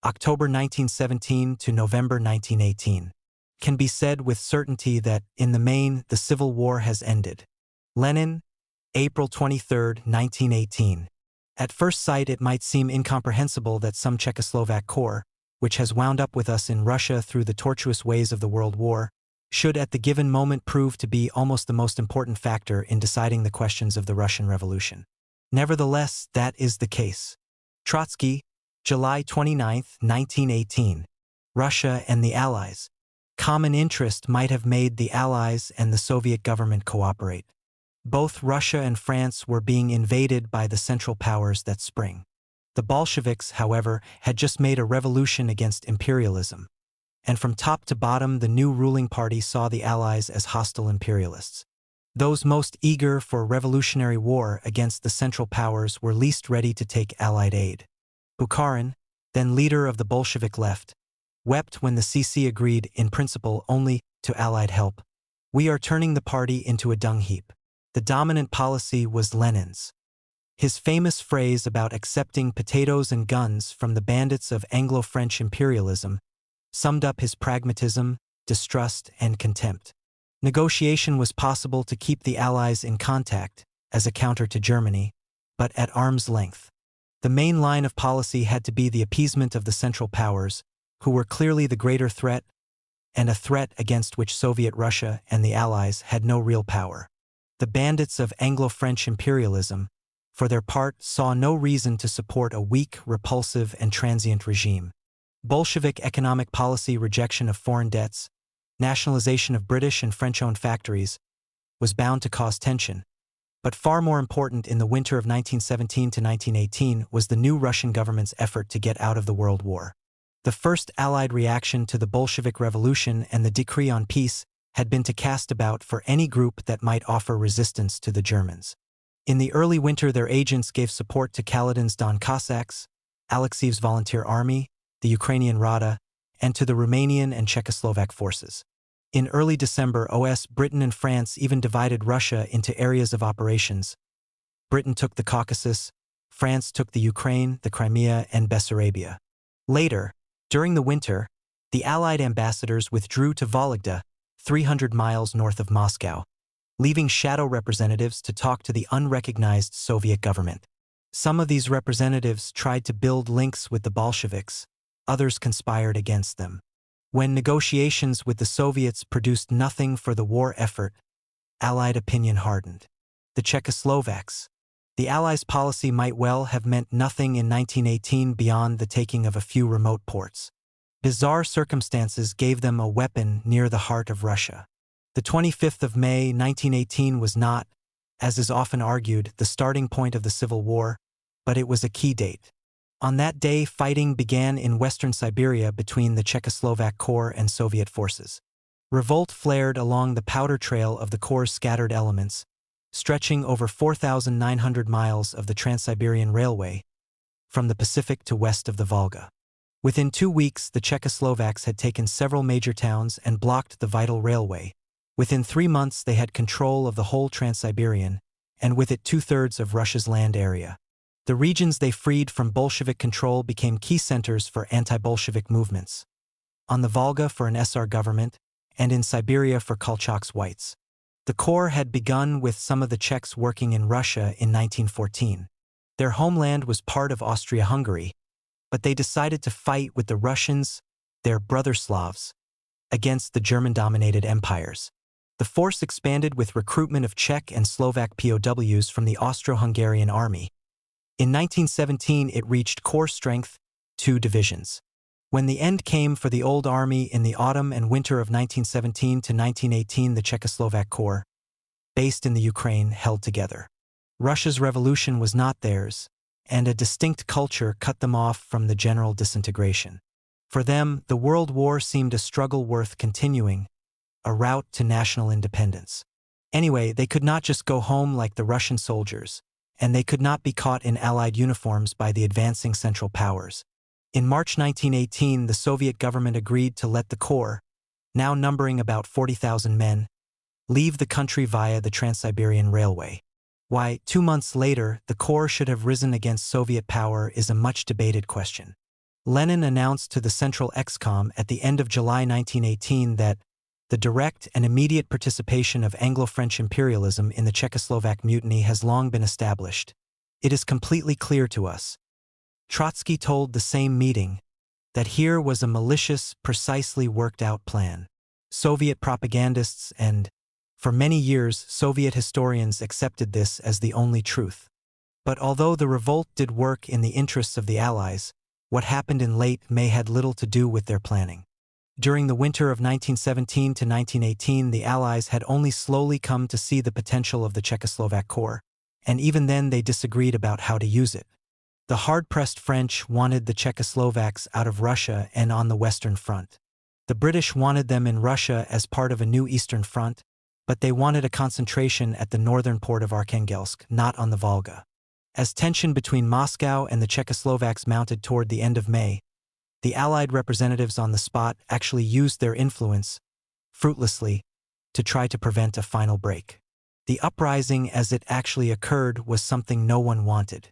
October 1917 to November 1918. Can be said with certainty that, in the main, the Civil War has ended. Lenin, April 23, 1918. At first sight it might seem incomprehensible that some Czechoslovak corps, which has wound up with us in Russia through the tortuous ways of the World War, should at the given moment prove to be almost the most important factor in deciding the questions of the Russian Revolution. Nevertheless, that is the case. Trotsky, July 29, 1918. Russia and the Allies. Common interest might have made the Allies and the Soviet government cooperate. Both Russia and France were being invaded by the Central Powers that spring. The Bolsheviks, however, had just made a revolution against imperialism. And from top to bottom the new ruling party saw the Allies as hostile imperialists. Those most eager for revolutionary war against the Central Powers were least ready to take Allied aid. Bukharin, then leader of the Bolshevik left, wept when the CC agreed, in principle, only to Allied help. We are turning the party into a dung heap. The dominant policy was Lenin's. His famous phrase about accepting potatoes and guns from the bandits of Anglo-French imperialism summed up his pragmatism, distrust, and contempt. Negotiation was possible to keep the Allies in contact, as a counter to Germany, but at arm's length. The main line of policy had to be the appeasement of the Central Powers, who were clearly the greater threat, and a threat against which Soviet Russia and the Allies had no real power. The bandits of Anglo-French imperialism, for their part, saw no reason to support a weak, repulsive, and transient regime. Bolshevik economic policy, rejection of foreign debts, nationalization of British and French-owned factories, was bound to cause tension. But far more important in the winter of 1917 to 1918 was the new Russian government's effort to get out of the World War. The first Allied reaction to the Bolshevik Revolution and the decree on peace had been to cast about for any group that might offer resistance to the Germans. In the early winter their agents gave support to Kaledin's Don Cossacks, Alexiev's Volunteer Army, the Ukrainian Rada, and to the Romanian and Czechoslovak forces. In early December, Britain and France even divided Russia into areas of operations. Britain took the Caucasus, France took the Ukraine, the Crimea, and Bessarabia. Later, during the winter, the Allied ambassadors withdrew to Volga, 300 miles north of Moscow, leaving shadow representatives to talk to the unrecognized Soviet government. Some of these representatives tried to build links with the Bolsheviks, others conspired against them. When negotiations with the Soviets produced nothing for the war effort, Allied opinion hardened. The Czechoslovaks. The Allies' policy might well have meant nothing in 1918 beyond the taking of a few remote ports. Bizarre circumstances gave them a weapon near the heart of Russia. The 25th of May 1918 was not, as is often argued, the starting point of the Civil War, but it was a key date. On that day, fighting began in western Siberia between the Czechoslovak Corps and Soviet forces. Revolt flared along the powder trail of the Corps' scattered elements, stretching over 4,900 miles of the Trans-Siberian Railway, from the Pacific to west of the Volga. Within 2 weeks, the Czechoslovaks had taken several major towns and blocked the vital railway. Within 3 months, they had control of the whole Trans-Siberian, and with it 2/3 of Russia's land area. The regions they freed from Bolshevik control became key centers for anti-Bolshevik movements. On the Volga for an SR government, and in Siberia for Kolchak's whites. The Corps had begun with some of the Czechs working in Russia in 1914. Their homeland was part of Austria-Hungary, but they decided to fight with the Russians, their brother Slavs, against the German-dominated empires. The force expanded with recruitment of Czech and Slovak POWs from the Austro-Hungarian army. In 1917 it reached corps strength, 2 divisions. When the end came for the old army in the autumn and winter of 1917 to 1918, the Czechoslovak Corps, based in the Ukraine, held together. Russia's revolution was not theirs, and a distinct culture cut them off from the general disintegration. For them, the World War seemed a struggle worth continuing, a route to national independence. Anyway, they could not just go home like the Russian soldiers, and they could not be caught in Allied uniforms by the advancing Central Powers. In March 1918, the Soviet government agreed to let the Corps, now numbering about 40,000 men, leave the country via the Trans-Siberian Railway. Why, 2 months later, the Corps should have risen against Soviet power is a much-debated question. Lenin announced to the Central Excom at the end of July 1918 that the direct and immediate participation of Anglo-French imperialism in the Czechoslovak mutiny has long been established. It is completely clear to us. Trotsky told the same meeting that here was a malicious, precisely worked-out plan. Soviet propagandists and, for many years, Soviet historians accepted this as the only truth. But although the revolt did work in the interests of the Allies, what happened in late May had little to do with their planning. During the winter of 1917 to 1918, the Allies had only slowly come to see the potential of the Czechoslovak Corps, and even then they disagreed about how to use it. The hard-pressed French wanted the Czechoslovaks out of Russia and on the Western Front. The British wanted them in Russia as part of a new Eastern Front, but they wanted a concentration at the northern port of Arkhangelsk, not on the Volga. As tension between Moscow and the Czechoslovaks mounted toward the end of May, the Allied representatives on the spot actually used their influence, fruitlessly, to try to prevent a final break. The uprising as it actually occurred was something no one wanted.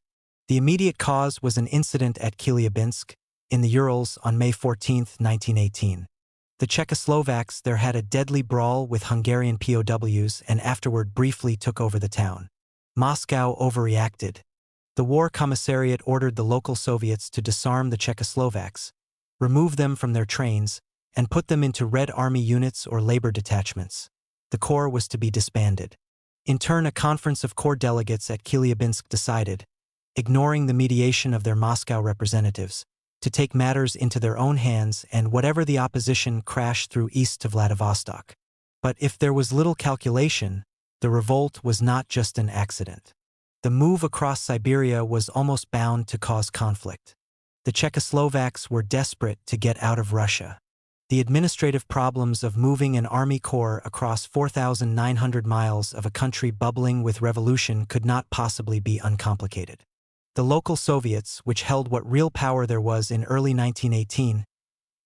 The immediate cause was an incident at Chelyabinsk, in the Urals on May 14, 1918. The Czechoslovaks there had a deadly brawl with Hungarian POWs and afterward briefly took over the town. Moscow overreacted. The War Commissariat ordered the local Soviets to disarm the Czechoslovaks, remove them from their trains, and put them into Red Army units or labor detachments. The Corps was to be disbanded. In turn, a conference of Corps delegates at Chelyabinsk decided, ignoring the mediation of their Moscow representatives, to take matters into their own hands and whatever the opposition crashed through east to Vladivostok. But if there was little calculation, the revolt was not just an accident. The move across Siberia was almost bound to cause conflict. The Czechoslovaks were desperate to get out of Russia. The administrative problems of moving an army corps across 4,900 miles of a country bubbling with revolution could not possibly be uncomplicated. The local Soviets, which held what real power there was in early 1918,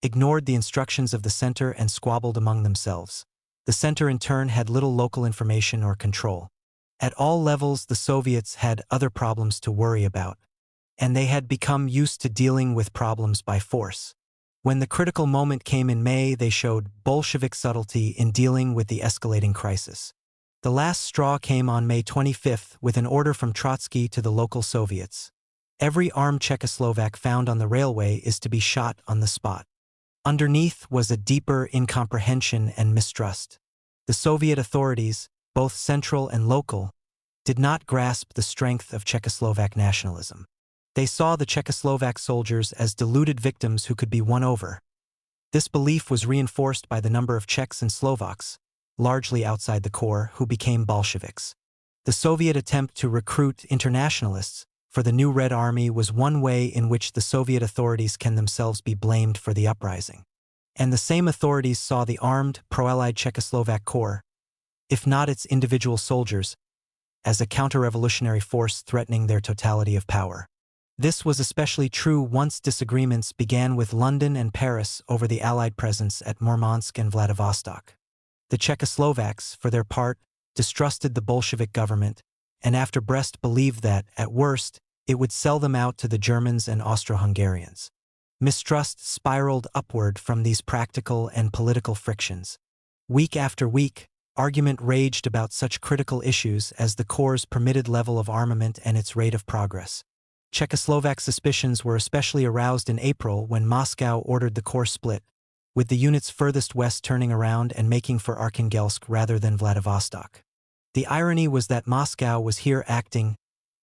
ignored the instructions of the center and squabbled among themselves. The center in turn had little local information or control. At all levels, the Soviets had other problems to worry about, and they had become used to dealing with problems by force. When the critical moment came in May, they showed Bolshevik subtlety in dealing with the escalating crisis. The last straw came on May 25 with an order from Trotsky to the local Soviets. Every armed Czechoslovak found on the railway is to be shot on the spot. Underneath was a deeper incomprehension and mistrust. The Soviet authorities, both central and local, did not grasp the strength of Czechoslovak nationalism. They saw the Czechoslovak soldiers as deluded victims who could be won over. This belief was reinforced by the number of Czechs and Slovaks, largely outside the Corps, who became Bolsheviks. The Soviet attempt to recruit internationalists for the new Red Army was one way in which the Soviet authorities can themselves be blamed for the uprising. And the same authorities saw the armed, pro-Allied Czechoslovak Corps, if not its individual soldiers, as a counter-revolutionary force threatening their totality of power. This was especially true once disagreements began with London and Paris over the Allied presence at Murmansk and Vladivostok. The Czechoslovaks, for their part, distrusted the Bolshevik government, and after Brest believed that, at worst, it would sell them out to the Germans and Austro-Hungarians. Mistrust spiraled upward from these practical and political frictions. Week after week, argument raged about such critical issues as the Corps' permitted level of armament and its rate of progress. Czechoslovak suspicions were especially aroused in April when Moscow ordered the Corps split, with the units furthest west turning around and making for Arkhangelsk rather than Vladivostok. The irony was that Moscow was here acting,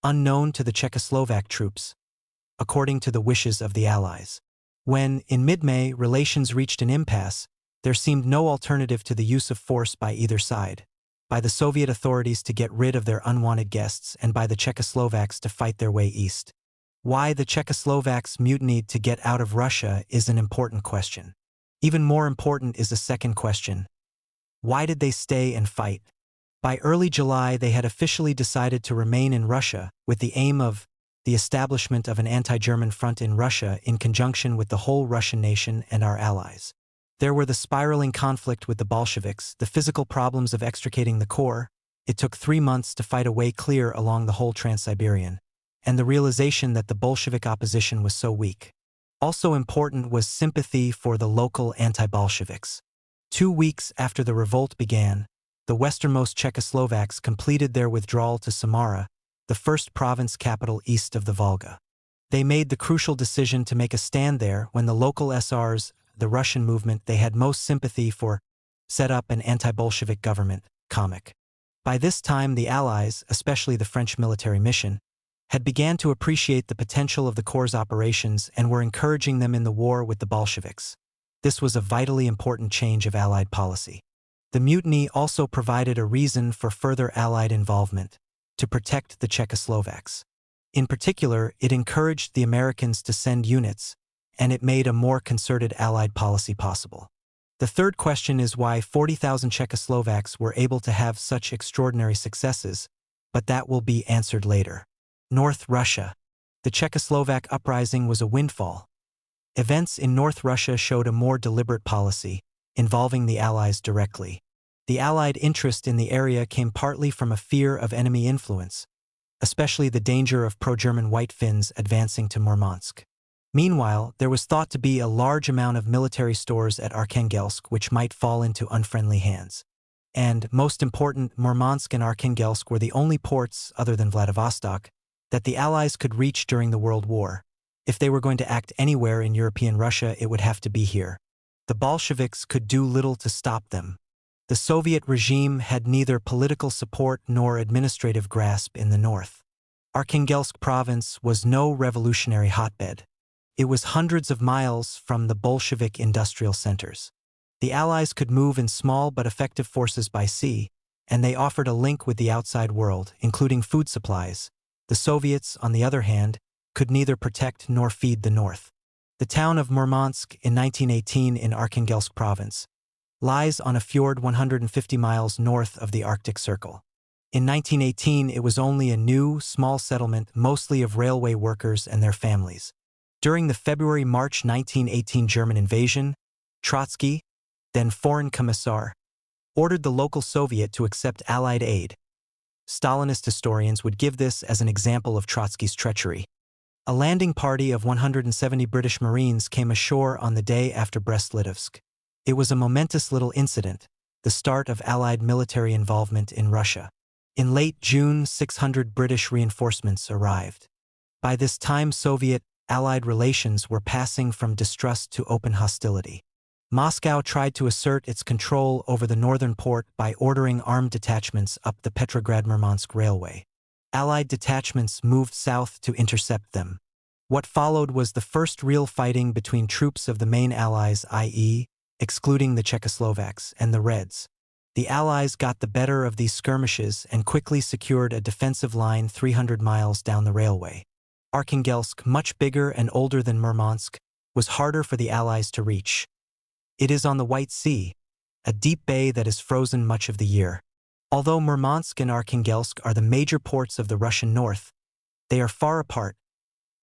unknown to the Czechoslovak troops, according to the wishes of the Allies. When, in mid-May, relations reached an impasse, there seemed no alternative to the use of force by either side, by the Soviet authorities to get rid of their unwanted guests and by the Czechoslovaks to fight their way east. Why the Czechoslovaks mutinied to get out of Russia is an important question. Even more important is a second question. Why did they stay and fight? By early July, they had officially decided to remain in Russia with the aim of the establishment of an anti-German front in Russia in conjunction with the whole Russian nation and our allies. There were the spiraling conflict with the Bolsheviks, the physical problems of extricating the Corps. It took 3 months to fight a way clear along the whole Trans-Siberian, and the realization that the Bolshevik opposition was so weak. Also important was sympathy for the local anti-Bolsheviks. 2 weeks after the revolt began, the westernmost Czechoslovaks completed their withdrawal to Samara, the first province capital east of the Volga. They made the crucial decision to make a stand there when the local SRs, the Russian movement they had most sympathy for, set up an anti-Bolshevik government, comic. By this time the Allies, especially the French military mission, had began to appreciate the potential of the Corps' operations and were encouraging them in the war with the Bolsheviks. This was a vitally important change of Allied policy. The mutiny also provided a reason for further Allied involvement, to protect the Czechoslovaks. In particular, it encouraged the Americans to send units, and it made a more concerted Allied policy possible. The third question is why 40,000 Czechoslovaks were able to have such extraordinary successes, but that will be answered later. North Russia. The Czechoslovak uprising was a windfall. Events in North Russia showed a more deliberate policy, involving the Allies directly. The Allied interest in the area came partly from a fear of enemy influence, especially the danger of pro-German White Finns advancing to Murmansk. Meanwhile, there was thought to be a large amount of military stores at Arkhangelsk which might fall into unfriendly hands. And, most important, Murmansk and Arkhangelsk were the only ports, other than Vladivostok, that the Allies could reach during the World War. If they were going to act anywhere in European Russia, it would have to be here. The Bolsheviks could do little to stop them. The Soviet regime had neither political support nor administrative grasp in the north. Arkhangelsk province was no revolutionary hotbed. It was hundreds of miles from the Bolshevik industrial centers. The Allies could move in small but effective forces by sea, and they offered a link with the outside world, including food supplies. The Soviets, on the other hand, could neither protect nor feed the north. The town of Murmansk in 1918 in Arkhangelsk province lies on a fjord 150 miles north of the Arctic Circle. In 1918, it was only a new, small settlement mostly of railway workers and their families. During the February-March 1918 German invasion, Trotsky, then foreign commissar, ordered the local Soviet to accept Allied aid. Stalinist historians would give this as an example of Trotsky's treachery. A landing party of 170 British Marines came ashore on the day after Brest-Litovsk. It was a momentous little incident, the start of Allied military involvement in Russia. In late June, 600 British reinforcements arrived. By this time, Soviet-Allied relations were passing from distrust to open hostility. Moscow tried to assert its control over the northern port by ordering armed detachments up the Petrograd-Murmansk railway. Allied detachments moved south to intercept them. What followed was the first real fighting between troops of the main Allies, i.e., excluding the Czechoslovaks, and the Reds. The Allies got the better of these skirmishes and quickly secured a defensive line 300 miles down the railway. Arkhangelsk, much bigger and older than Murmansk, was harder for the Allies to reach. It is on the White Sea, a deep bay that is frozen much of the year. Although Murmansk and Arkhangelsk are the major ports of the Russian north, they are far apart,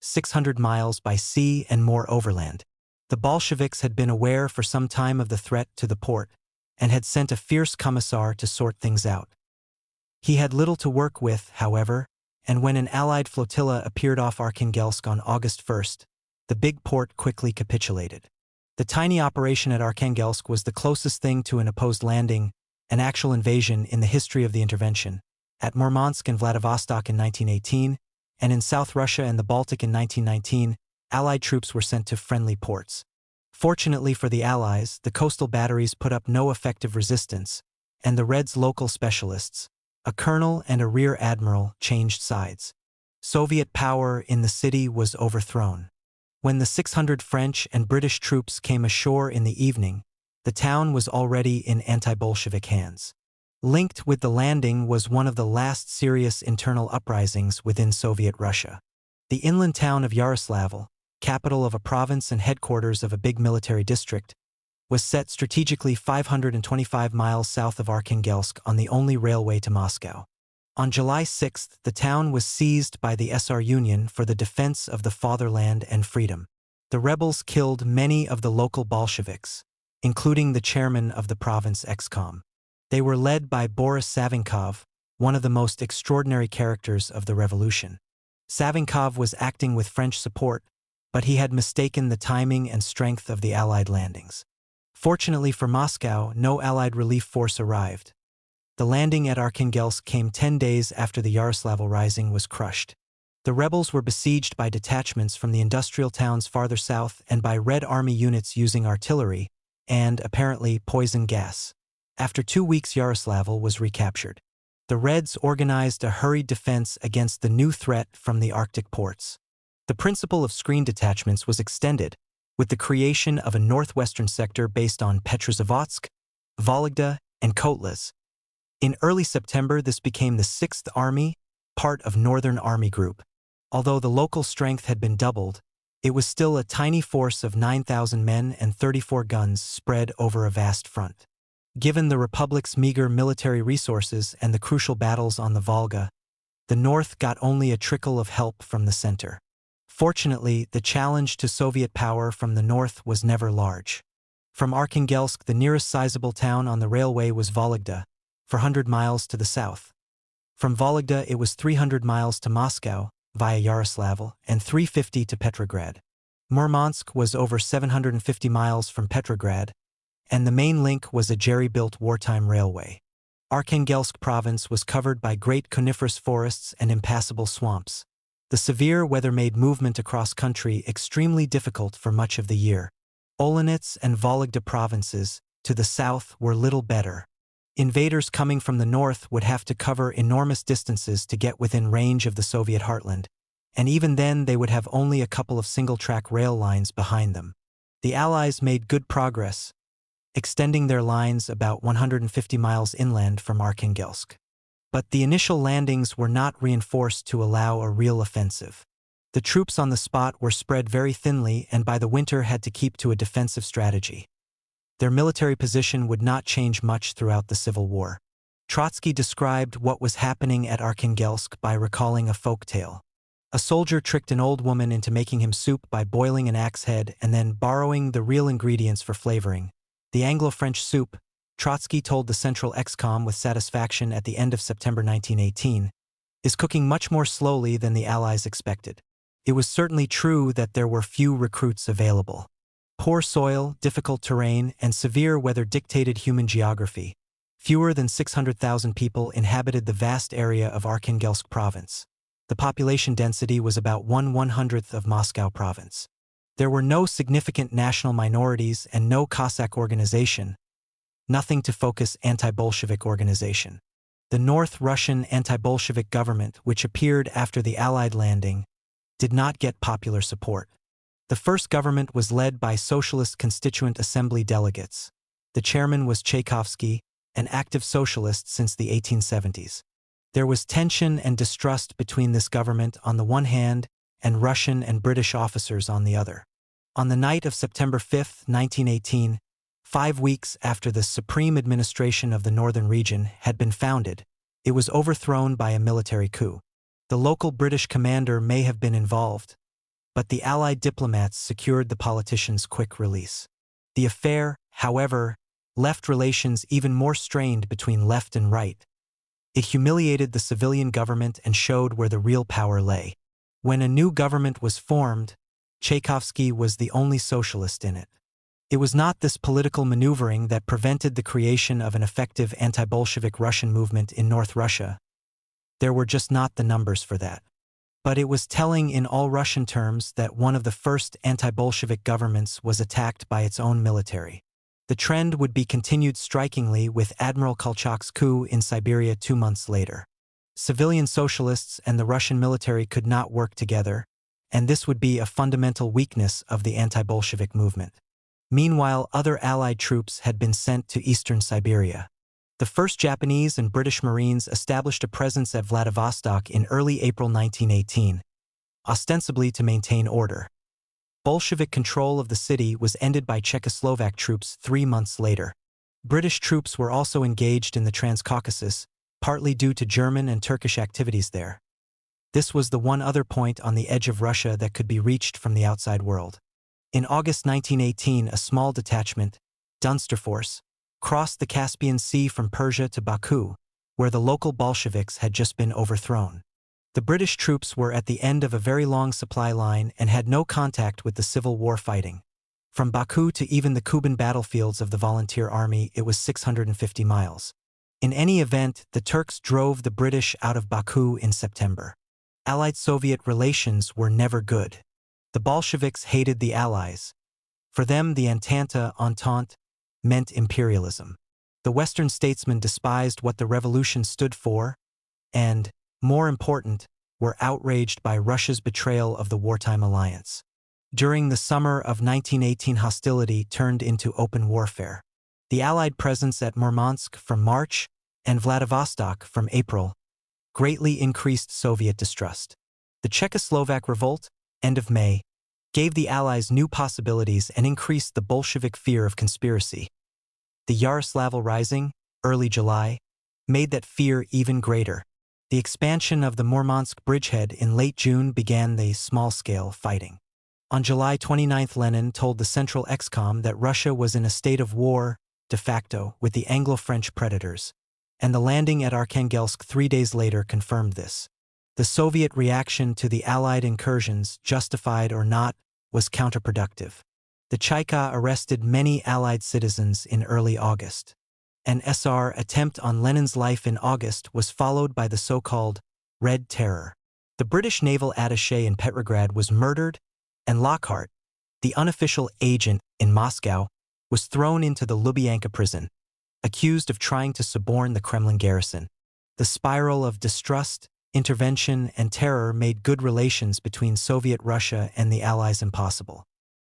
600 miles by sea and more overland. The Bolsheviks had been aware for some time of the threat to the port, and had sent a fierce commissar to sort things out. He had little to work with, however, and when an Allied flotilla appeared off Arkhangelsk on August 1st, the big port quickly capitulated. The tiny operation at Arkhangelsk was the closest thing to an opposed landing, an actual invasion in the history of the intervention. At Murmansk and Vladivostok in 1918, and in South Russia and the Baltic in 1919, Allied troops were sent to friendly ports. Fortunately for the Allies, the coastal batteries put up no effective resistance, and the Reds' local specialists, a colonel and a rear admiral, changed sides. Soviet power in the city was overthrown. When the 600 French and British troops came ashore in the evening, the town was already in anti-Bolshevik hands. Linked with the landing was one of the last serious internal uprisings within Soviet Russia. The inland town of Yaroslavl, capital of a province and headquarters of a big military district, was set strategically 525 miles south of Arkhangelsk on the only railway to Moscow. On July 6, the town was seized by the SR Union for the defense of the fatherland and freedom. The rebels killed many of the local Bolsheviks, including the chairman of the province Excom. They were led by Boris Savinkov, one of the most extraordinary characters of the revolution. Savinkov was acting with French support, but he had mistaken the timing and strength of the Allied landings. Fortunately for Moscow, no Allied relief force arrived. The landing at Arkhangelsk came 10 days after the Yaroslavl Rising was crushed. The rebels were besieged by detachments from the industrial towns farther south and by Red Army units using artillery and, apparently, poison gas. After 2 weeks, Yaroslavl was recaptured. The Reds organized a hurried defense against the new threat from the Arctic ports. The principle of screen detachments was extended, with the creation of a northwestern sector based on Petrozavodsk, Volga, and Kotlas. In early September, this became the 6th Army, part of Northern Army Group. Although the local strength had been doubled, it was still a tiny force of 9,000 men and 34 guns spread over a vast front. Given the Republic's meager military resources and the crucial battles on the Volga, the North got only a trickle of help from the center. Fortunately, the challenge to Soviet power from the north was never large. From Arkhangelsk, the nearest sizable town on the railway was Vologda, 400 miles to the south. From Vologda, it was 300 miles to Moscow, via Yaroslavl, and 350 to Petrograd. Murmansk was over 750 miles from Petrograd, and the main link was a jerry-built wartime railway. Arkhangelsk province was covered by great coniferous forests and impassable swamps. The severe weather made movement across country extremely difficult for much of the year. Olonets and Vologda provinces, to the south, were little better. Invaders coming from the north would have to cover enormous distances to get within range of the Soviet heartland, and even then they would have only a couple of single-track rail lines behind them. The Allies made good progress, extending their lines about 150 miles inland from Arkhangelsk. But the initial landings were not reinforced to allow a real offensive. The troops on the spot were spread very thinly and by the winter had to keep to a defensive strategy. Their military position would not change much throughout the Civil War. Trotsky described what was happening at Arkhangelsk by recalling a folk tale. A soldier tricked an old woman into making him soup by boiling an axe head and then borrowing the real ingredients for flavoring. The Anglo-French soup, Trotsky told the Central Excom with satisfaction at the end of September 1918, is cooking much more slowly than the Allies expected. It was certainly true that there were few recruits available. Poor soil, difficult terrain, and severe weather dictated human geography. Fewer than 600,000 people inhabited the vast area of Arkhangelsk province. The population density was about 1/100th of Moscow province. There were no significant national minorities and no Cossack organization, nothing to focus anti-Bolshevik organization. The North Russian anti-Bolshevik government, which appeared after the Allied landing, did not get popular support. The first government was led by Socialist Constituent Assembly delegates. The chairman was Tchaikovsky, an active socialist since the 1870s. There was tension and distrust between this government on the one hand and Russian and British officers on the other. On the night of September 5, 1918, 5 weeks after the Supreme Administration of the Northern Region had been founded, it was overthrown by a military coup. The local British commander may have been involved, but the Allied diplomats secured the politician's quick release. The affair, however, left relations even more strained between left and right. It humiliated the civilian government and showed where the real power lay. When a new government was formed, Tchaikovsky was the only socialist in it. It was not this political maneuvering that prevented the creation of an effective anti-Bolshevik Russian movement in North Russia. There were just not the numbers for that. But it was telling in all Russian terms that one of the first anti-Bolshevik governments was attacked by its own military. The trend would be continued strikingly with Admiral Kolchak's coup in Siberia 2 months later. Civilian socialists and the Russian military could not work together, and this would be a fundamental weakness of the anti-Bolshevik movement. Meanwhile, other Allied troops had been sent to eastern Siberia. The first Japanese and British Marines established a presence at Vladivostok in early April 1918, ostensibly to maintain order. Bolshevik control of the city was ended by Czechoslovak troops 3 months later. British troops were also engaged in the Transcaucasus, partly due to German and Turkish activities there. This was the one other point on the edge of Russia that could be reached from the outside world. In August 1918, a small detachment, Dunster Force, crossed the Caspian Sea from Persia to Baku, where the local Bolsheviks had just been overthrown. The British troops were at the end of a very long supply line and had no contact with the Civil War fighting. From Baku to even the Kuban battlefields of the Volunteer Army, it was 650 miles. In any event, the Turks drove the British out of Baku in September. Allied-Soviet relations were never good. The Bolsheviks hated the Allies. For them, the Entente meant imperialism. The Western statesmen despised what the revolution stood for and, more important, were outraged by Russia's betrayal of the wartime alliance. During the summer of 1918, hostility turned into open warfare. The Allied presence at Murmansk from March and Vladivostok from April greatly increased Soviet distrust. The Czechoslovak revolt, end of May, gave the Allies new possibilities and increased the Bolshevik fear of conspiracy. The Yaroslavl Rising, early July, made that fear even greater. The expansion of the Murmansk bridgehead in late June began the small-scale fighting. On July 29, Lenin told the Central Excom that Russia was in a state of war, de facto, with the Anglo-French predators, and the landing at Arkhangelsk 3 days later confirmed this. The Soviet reaction to the Allied incursions, justified or not, was counterproductive. The Cheka arrested many Allied citizens in early August. An SR attempt on Lenin's life in August was followed by the so-called Red Terror. The British naval attaché in Petrograd was murdered, and Lockhart, the unofficial agent in Moscow, was thrown into the Lubyanka prison, accused of trying to suborn the Kremlin garrison. The spiral of distrust, intervention, and terror made good relations between Soviet Russia and the Allies impossible.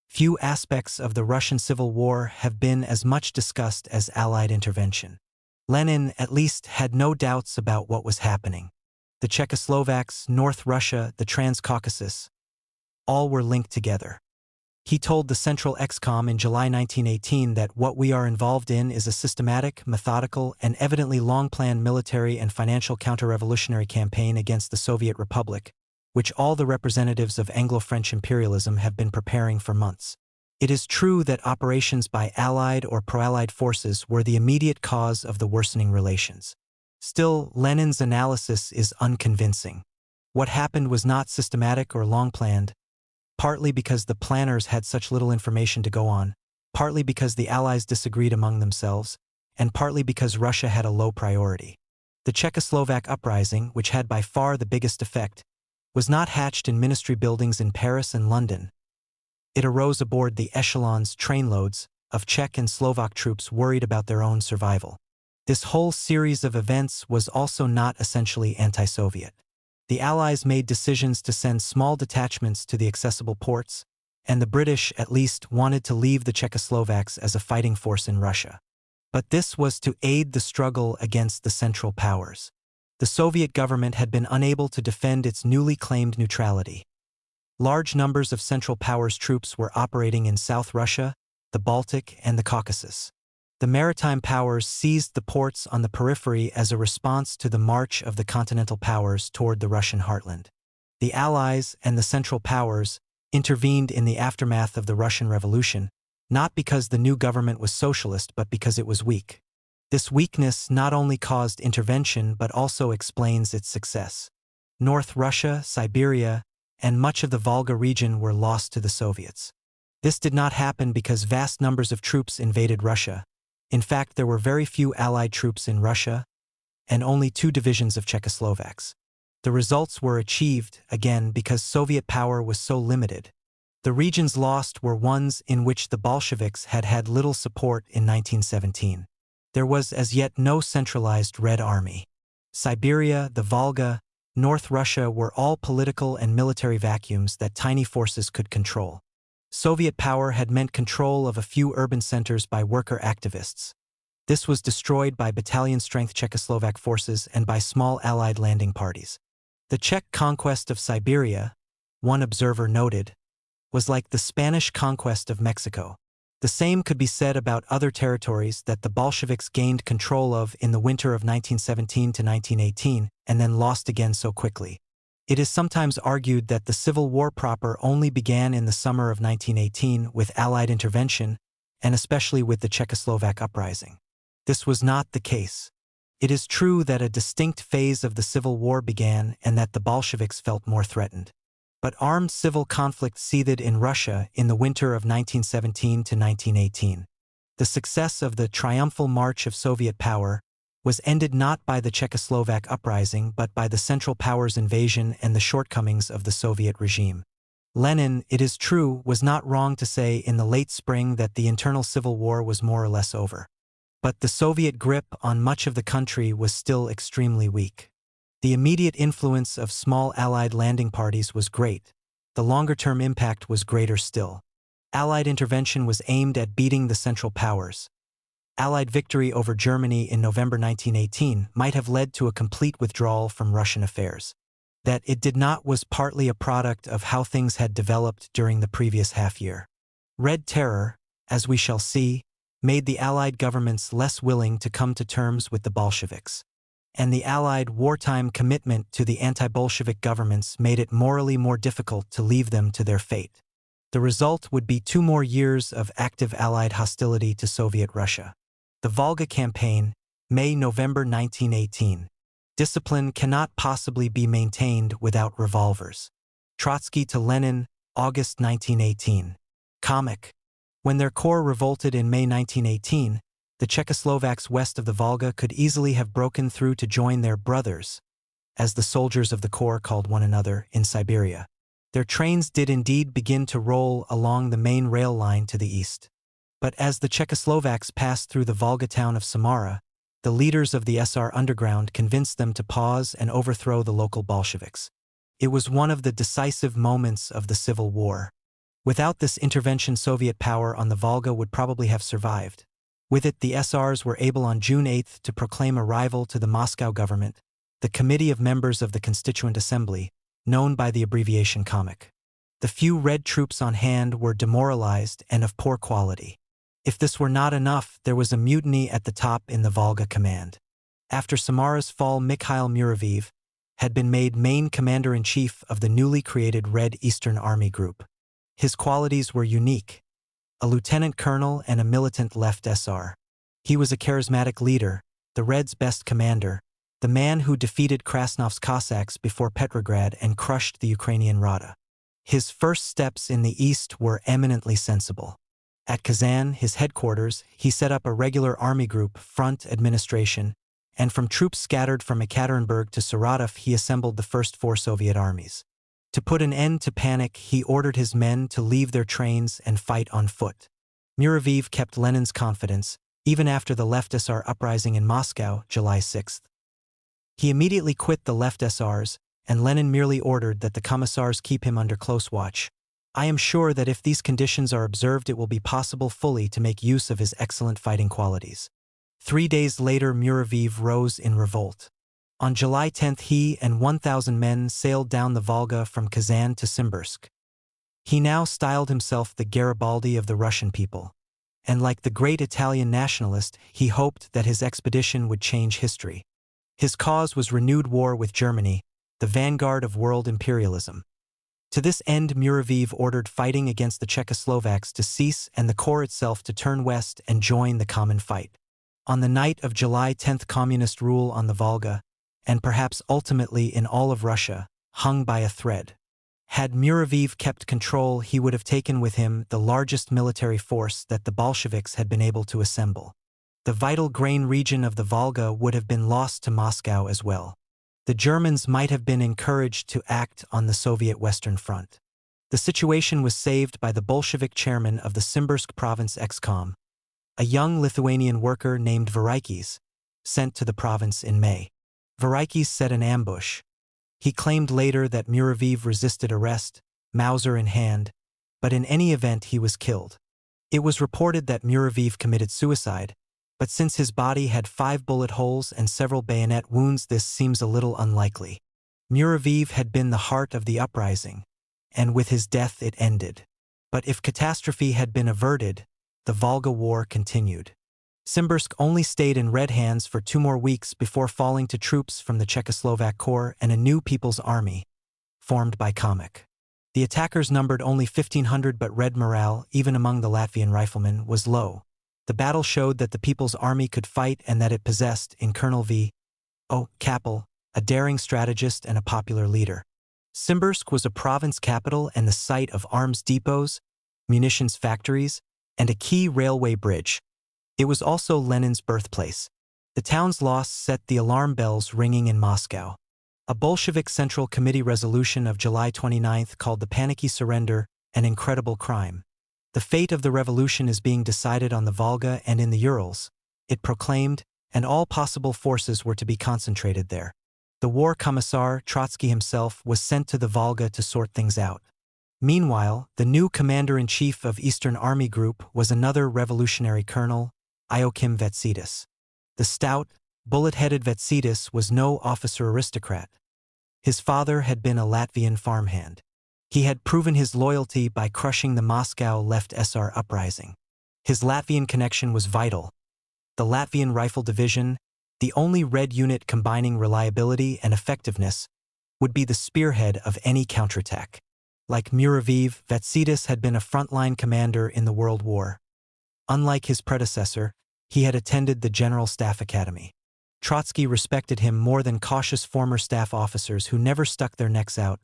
Few aspects of the Russian Civil War have been as much discussed as Allied intervention. Lenin, at least, had no doubts about what was happening. The Czechoslovaks, North Russia, the Transcaucasus, all were linked together. He told the Central Excom in July 1918 that what we are involved in is a systematic, methodical, and evidently long-planned military and financial counter-revolutionary campaign against the Soviet Republic, which all the representatives of Anglo-French imperialism have been preparing for months. It is true that operations by Allied or pro-Allied forces were the immediate cause of the worsening relations. Still, Lenin's analysis is unconvincing. What happened was not systematic or long-planned, partly because the planners had such little information to go on, partly because the Allies disagreed among themselves, and partly because Russia had a low priority. The Czechoslovak uprising, which had by far the biggest effect, was not hatched in ministry buildings in Paris and London. It arose aboard the echelons, trainloads, of Czech and Slovak troops worried about their own survival. This whole series of events was also not essentially anti-Soviet. The Allies made decisions to send small detachments to the accessible ports, and the British at least wanted to leave the Czechoslovaks as a fighting force in Russia. But this was to aid the struggle against the Central Powers. The Soviet government had been unable to defend its newly claimed neutrality. Large numbers of Central Powers troops were operating in South Russia, the Baltic, and the Caucasus. The maritime powers seized the ports on the periphery as a response to the march of the Continental Powers toward the Russian heartland. The Allies and the Central Powers intervened in the aftermath of the Russian Revolution, not because the new government was socialist but because it was weak. This weakness not only caused intervention but also explains its success. North Russia, Siberia, and much of the Volga region were lost to the Soviets. This did not happen because vast numbers of troops invaded Russia. In fact, there were very few Allied troops in Russia, and only 2 divisions of Czechoslovaks. The results were achieved, again, because Soviet power was so limited. The regions lost were ones in which the Bolsheviks had had little support in 1917. There was as yet no centralized Red Army. Siberia, the Volga, North Russia were all political and military vacuums that tiny forces could control. Soviet power had meant control of a few urban centers by worker activists. This was destroyed by battalion-strength Czechoslovak forces and by small Allied landing parties. The Czech conquest of Siberia, one observer noted, was like the Spanish conquest of Mexico. The same could be said about other territories that the Bolsheviks gained control of in the winter of 1917 to 1918 and then lost again so quickly. It is sometimes argued that the Civil War proper only began in the summer of 1918 with Allied intervention, and especially with the Czechoslovak uprising. This was not the case. It is true that a distinct phase of the Civil War began and that the Bolsheviks felt more threatened. But armed civil conflict seethed in Russia in the winter of 1917 to 1918. The success of the triumphal march of Soviet power was ended not by the Czechoslovak uprising but by the Central Powers invasion and the shortcomings of the Soviet regime. Lenin, it is true, was not wrong to say in the late spring that the internal civil war was more or less over. But the Soviet grip on much of the country was still extremely weak. The immediate influence of small Allied landing parties was great. The longer-term impact was greater still. Allied intervention was aimed at beating the Central Powers. Allied victory over Germany in November 1918 might have led to a complete withdrawal from Russian affairs. That it did not was partly a product of how things had developed during the previous half-year. Red Terror, as we shall see, made the Allied governments less willing to come to terms with the Bolsheviks. And the Allied wartime commitment to the anti-Bolshevik governments made it morally more difficult to leave them to their fate. The result would be 2 more years of active Allied hostility to Soviet Russia. The Volga Campaign, May-November 1918. Discipline cannot possibly be maintained without revolvers. Trotsky to Lenin, August 1918. Comic. When their corps revolted in May 1918, the Czechoslovaks west of the Volga could easily have broken through to join their brothers, as the soldiers of the corps called one another, in Siberia. Their trains did indeed begin to roll along the main rail line to the east. But as the Czechoslovaks passed through the Volga town of Samara, the leaders of the SR underground convinced them to pause and overthrow the local Bolsheviks. It was one of the decisive moments of the Civil War. Without this intervention, Soviet power on the Volga would probably have survived. With it, the SRs were able on June 8 to proclaim a rival to the Moscow government, the Committee of Members of the Constituent Assembly, known by the abbreviation COMIC. The few Red troops on hand were demoralized and of poor quality. If this were not enough, there was a mutiny at the top in the Volga command. After Samara's fall, Mikhail Muraviv had been made main commander-in-chief of the newly created Red Eastern Army Group. His qualities were unique: a lieutenant colonel and a militant left SR. He was a charismatic leader, the Reds' best commander, the man who defeated Krasnov's Cossacks before Petrograd and crushed the Ukrainian Rada. His first steps in the east were eminently sensible. At Kazan, his headquarters, he set up a regular army group, front administration, and from troops scattered from Ekaterinburg to Saratov he assembled the first 4 Soviet armies. To put an end to panic, he ordered his men to leave their trains and fight on foot. Muraviv kept Lenin's confidence, even after the left SR uprising in Moscow, July 6. He immediately quit the left SRs, and Lenin merely ordered that the commissars keep him under close watch. I am sure that if these conditions are observed, it will be possible fully to make use of his excellent fighting qualities. 3 days later, Muraviv rose in revolt. On July 10 he and 1,000 men sailed down the Volga from Kazan to Simbirsk. He now styled himself the Garibaldi of the Russian people, and like the great Italian nationalist, he hoped that his expedition would change history. His cause was renewed war with Germany, the vanguard of world imperialism. To this end, Muraviv ordered fighting against the Czechoslovaks to cease and the corps itself to turn west and join the common fight. On the night of July 10th, communist rule on the Volga, and perhaps ultimately in all of Russia, hung by a thread. Had Muraviv kept control, he would have taken with him the largest military force that the Bolsheviks had been able to assemble. The vital grain region of the Volga would have been lost to Moscow as well. The Germans might have been encouraged to act on the Soviet Western Front. The situation was saved by the Bolshevik chairman of the Simbirsk province Excom, a young Lithuanian worker named Vareikis, sent to the province in May. Vareikis set an ambush. He claimed later that Muraviv resisted arrest, Mauser in hand, but in any event he was killed. It was reported that Muraviv committed suicide, but since his body had 5 bullet holes and several bayonet wounds, this seems a little unlikely. Muraviv had been the heart of the uprising, and with his death it ended. But if catastrophe had been averted, the Volga War continued. Simbirsk only stayed in red hands for 2 more weeks before falling to troops from the Czechoslovak Corps and a new People's Army, formed by Cossack. The attackers numbered only 1,500, but red morale, even among the Latvian riflemen, was low. The battle showed that the People's Army could fight and that it possessed, in Colonel V.O. Kappel, a daring strategist and a popular leader. Simbirsk was a province capital and the site of arms depots, munitions factories, and a key railway bridge. It was also Lenin's birthplace. The town's loss set the alarm bells ringing in Moscow. A Bolshevik Central Committee resolution of July 29 called the panicky surrender an incredible crime. The fate of the revolution is being decided on the Volga and in the Urals, it proclaimed, and all possible forces were to be concentrated there. The war commissar, Trotsky himself, was sent to the Volga to sort things out. Meanwhile, the new commander-in-chief of Eastern Army Group was another revolutionary colonel, Joachim Vetsydis. The stout, bullet-headed Vetsydis was no officer aristocrat. His father had been a Latvian farmhand. He had proven his loyalty by crushing the Moscow Left SR uprising. His Latvian connection was vital. The Latvian Rifle Division, the only red unit combining reliability and effectiveness, would be the spearhead of any counterattack. Like Muraviv, Vetsydis had been a frontline commander in the World War. Unlike his predecessor, he had attended the General Staff Academy. Trotsky respected him more than cautious former staff officers who never stuck their necks out.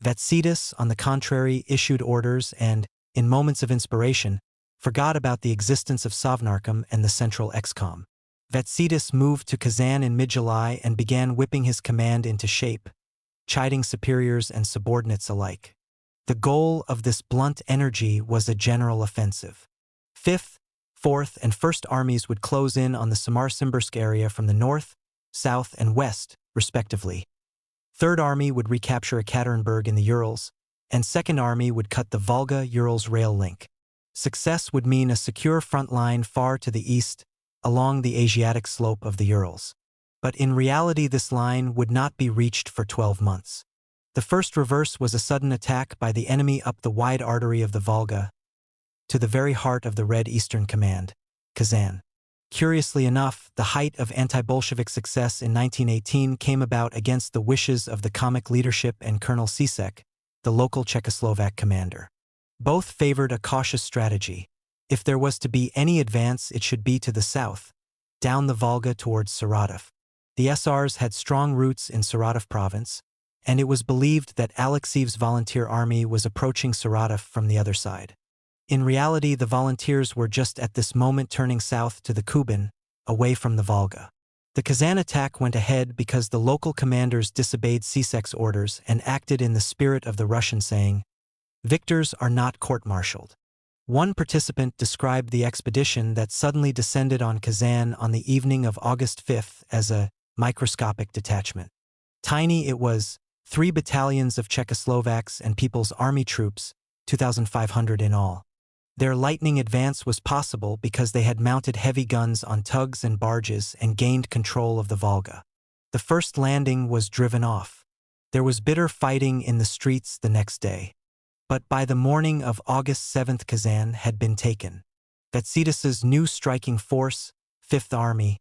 Vetsydis, on the contrary, issued orders and, in moments of inspiration, forgot about the existence of Sovnarkom and the Central Excom. Vetsydis moved to Kazan in mid-July and began whipping his command into shape, chiding superiors and subordinates alike. The goal of this blunt energy was a general offensive. 5th, 4th, and 1st Armies would close in on the Samar-Simbirsk area from the north, south, and west, respectively. 3rd Army would recapture Ekaterinburg in the Urals, and 2nd Army would cut the Volga-Urals rail link. Success would mean a secure front line far to the east, along the Asiatic slope of the Urals. But in reality this line would not be reached for 12 months. The first reverse was a sudden attack by the enemy up the wide artery of the Volga, to the very heart of the Red Eastern Command, Kazan. Curiously enough, the height of anti-Bolshevik success in 1918 came about against the wishes of the Cossack leadership and Colonel Cossack, the local Czechoslovak commander. Both favored a cautious strategy. If there was to be any advance, it should be to the south, down the Volga towards Saratov. The SRs had strong roots in Saratov province, and it was believed that Alexiev's volunteer army was approaching Saratov from the other side. In reality, the volunteers were just at this moment turning south to the Kuban, away from the Volga. The Kazan attack went ahead because the local commanders disobeyed Cossack's orders and acted in the spirit of the Russian saying, "Victors are not court-martialed." One participant described the expedition that suddenly descended on Kazan on the evening of August 5 as a microscopic detachment. Tiny it was, 3 battalions of Czechoslovaks and People's Army troops, 2,500 in all. Their lightning advance was possible because they had mounted heavy guns on tugs and barges and gained control of the Volga. The first landing was driven off. There was bitter fighting in the streets the next day. But by the morning of August 7 Kazan had been taken. Vetsydis's new striking force, 5th Army,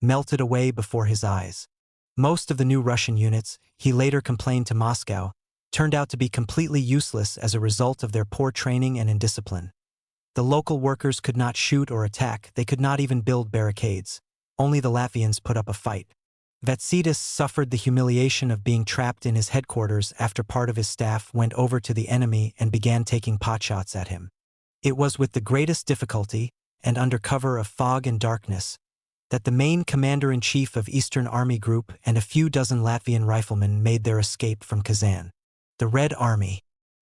melted away before his eyes. Most of the new Russian units, he later complained to Moscow, turned out to be completely useless as a result of their poor training and indiscipline. The local workers could not shoot or attack, they could not even build barricades. Only the Latvians put up a fight. Vatsidis suffered the humiliation of being trapped in his headquarters after part of his staff went over to the enemy and began taking potshots at him. It was with the greatest difficulty, and under cover of fog and darkness, that the main commander-in-chief of Eastern Army Group and a few dozen Latvian riflemen made their escape from Kazan. The Red Army.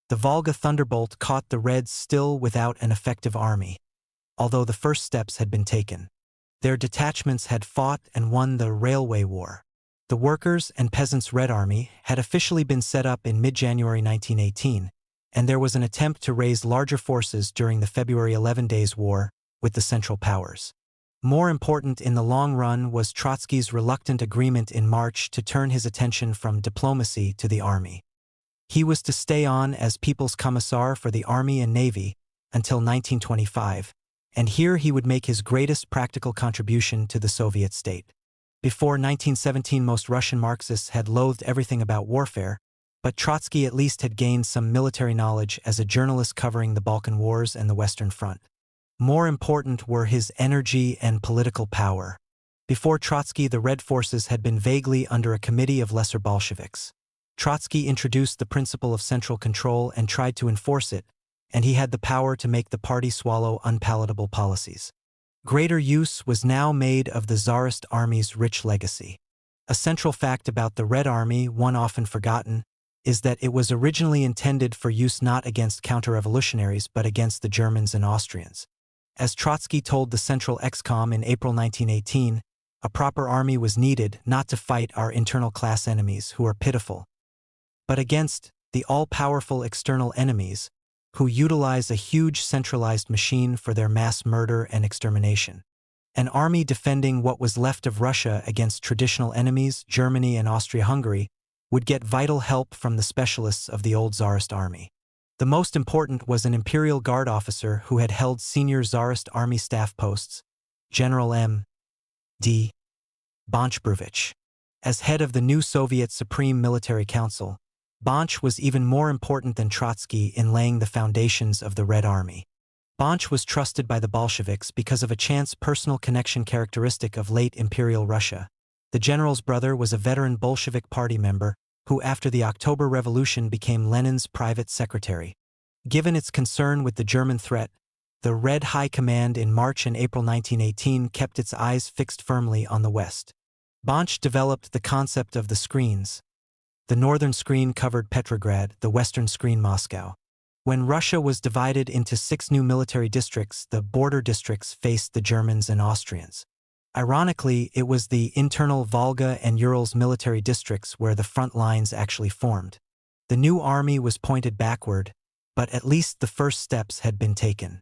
The Volga thunderbolt caught the Reds still without an effective army, although the first steps had been taken. Their detachments had fought and won the Railway War. The Workers' and Peasants' Red Army had officially been set up in mid-January 1918, and there was an attempt to raise larger forces during the February 11 Days War with the Central Powers. More important in the long run was Trotsky's reluctant agreement in March to turn his attention from diplomacy to the army. He was to stay on as People's Commissar for the Army and Navy until 1925, and here he would make his greatest practical contribution to the Soviet state. Before 1917, most Russian Marxists had loathed everything about warfare, but Trotsky at least had gained some military knowledge as a journalist covering the Balkan Wars and the Western Front. More important were his energy and political power. Before Trotsky, the Red forces had been vaguely under a committee of lesser Bolsheviks. Trotsky introduced the principle of central control and tried to enforce it, and he had the power to make the party swallow unpalatable policies. Greater use was now made of the Tsarist army's rich legacy. A central fact about the Red Army, one often forgotten, is that it was originally intended for use not against counter-revolutionaries but against the Germans and Austrians. As Trotsky told the Central Excom in April 1918, a proper army was needed not to fight our internal class enemies, who are pitiful, but against the all-powerful external enemies, who utilize a huge centralized machine for their mass murder and extermination. An army defending what was left of Russia against traditional enemies, Germany and Austria-Hungary, would get vital help from the specialists of the old Tsarist army. The most important was an Imperial Guard officer who had held senior Tsarist army staff posts, General M. D. Bonch. As head of the new Soviet Supreme Military Council, Bonch was even more important than Trotsky in laying the foundations of the Red Army. Bonch was trusted by the Bolsheviks because of a chance personal connection characteristic of late Imperial Russia. The general's brother was a veteran Bolshevik party member who after the October Revolution became Lenin's private secretary. Given its concern with the German threat, the Red High Command in March and April 1918 kept its eyes fixed firmly on the West. Bonch developed the concept of the screens. The northern screen covered Petrograd, the western screen Moscow. When Russia was divided into 6 new military districts, the border districts faced the Germans and Austrians. Ironically, it was the internal Volga and Urals military districts where the front lines actually formed. The new army was pointed backward, but at least the first steps had been taken.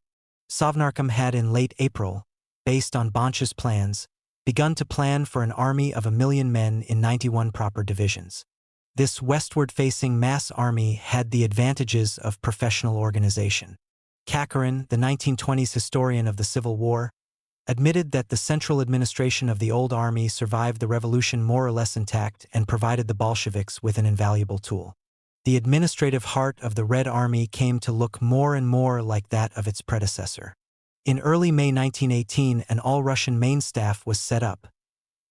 Sovnarkom had in late April, based on Bonch's plans, begun to plan for an army of 1 million men in 91 proper divisions. This westward-facing mass army had the advantages of professional organization. Kakarin, the 1920s historian of the Civil War, admitted that the central administration of the old army survived the revolution more or less intact and provided the Bolsheviks with an invaluable tool. The administrative heart of the Red Army came to look more and more like that of its predecessor. In early May 1918, an all-Russian main staff was set up.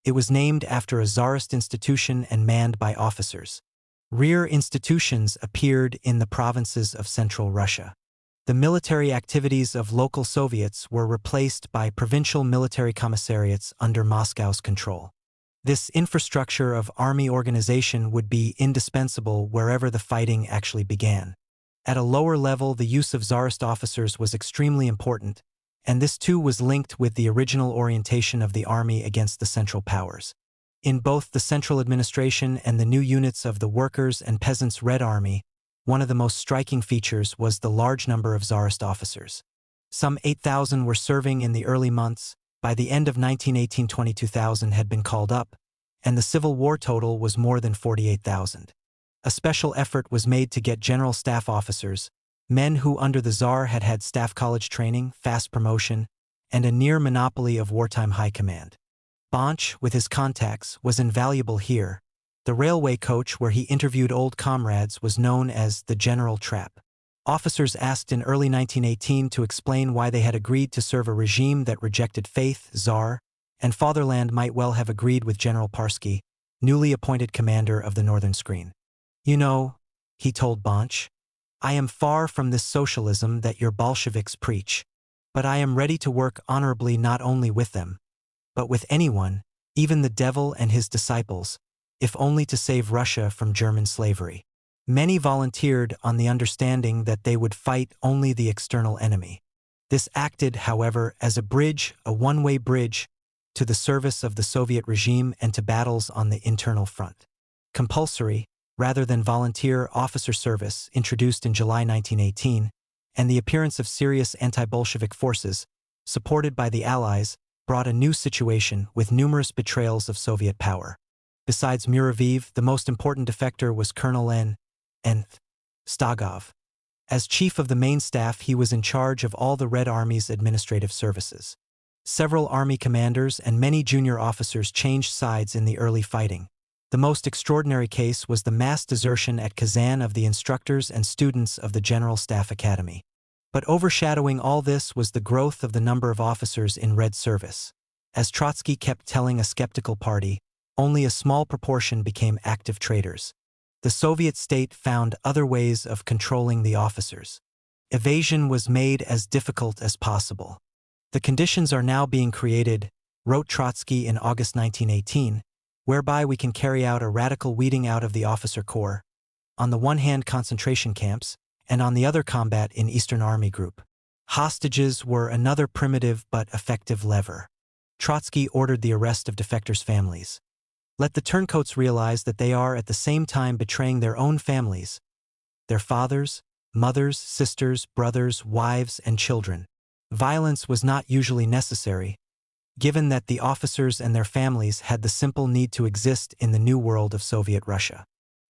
It was named after a Tsarist institution and manned by officers. Rear institutions appeared in the provinces of Central Russia. The military activities of local Soviets were replaced by provincial military commissariats under Moscow's control. This infrastructure of army organization would be indispensable wherever the fighting actually began. At a lower level, the use of Tsarist officers was extremely important, and this too was linked with the original orientation of the army against the Central Powers. In both the central administration and the new units of the Workers' and Peasants' Red Army, one of the most striking features was the large number of Tsarist officers. Some 8,000 were serving in the early months. By the end of 1918, 22,000 had been called up, and the Civil War total was more than 48,000. A special effort was made to get general staff officers, men who under the Tsar had had staff college training, fast promotion, and a near monopoly of wartime high command. Bonch, with his contacts, was invaluable here. The railway coach where he interviewed old comrades was known as the General Trap. Officers asked in early 1918 to explain why they had agreed to serve a regime that rejected faith, Tsar, and fatherland might well have agreed with General Parsky, newly appointed commander of the Northern Screen. You know, he told Bonch, I am far from this socialism that your Bolsheviks preach, but I am ready to work honorably not only with them, but with anyone, even the devil and his disciples, if only to save Russia from German slavery. Many volunteered on the understanding that they would fight only the external enemy. This acted, however, as a bridge, a one-way bridge, to the service of the Soviet regime and to battles on the internal front. Compulsory, rather than volunteer officer service, introduced in July 1918, and the appearance of serious anti-Bolshevik forces, supported by the Allies, brought a new situation with numerous betrayals of Soviet power. Besides Muraviv, the most important defector was Colonel N. Stagov. As chief of the main staff, he was in charge of all the Red Army's administrative services. Several army commanders and many junior officers changed sides in the early fighting. The most extraordinary case was the mass desertion at Kazan of the instructors and students of the General Staff Academy. But overshadowing all this was the growth of the number of officers in Red service. As Trotsky kept telling a skeptical party, only a small proportion became active traitors. The Soviet state found other ways of controlling the officers. Evasion was made as difficult as possible. The conditions are now being created, wrote Trotsky in August 1918, whereby we can carry out a radical weeding out of the officer corps, on the one hand concentration camps, and on the other combat in Eastern Army Group. Hostages were another primitive but effective lever. Trotsky ordered the arrest of defectors' families. Let the turncoats realize that they are at the same time betraying their own families, their fathers, mothers, sisters, brothers, wives, and children. Violence was not usually necessary, given that the officers and their families had the simple need to exist in the new world of Soviet Russia.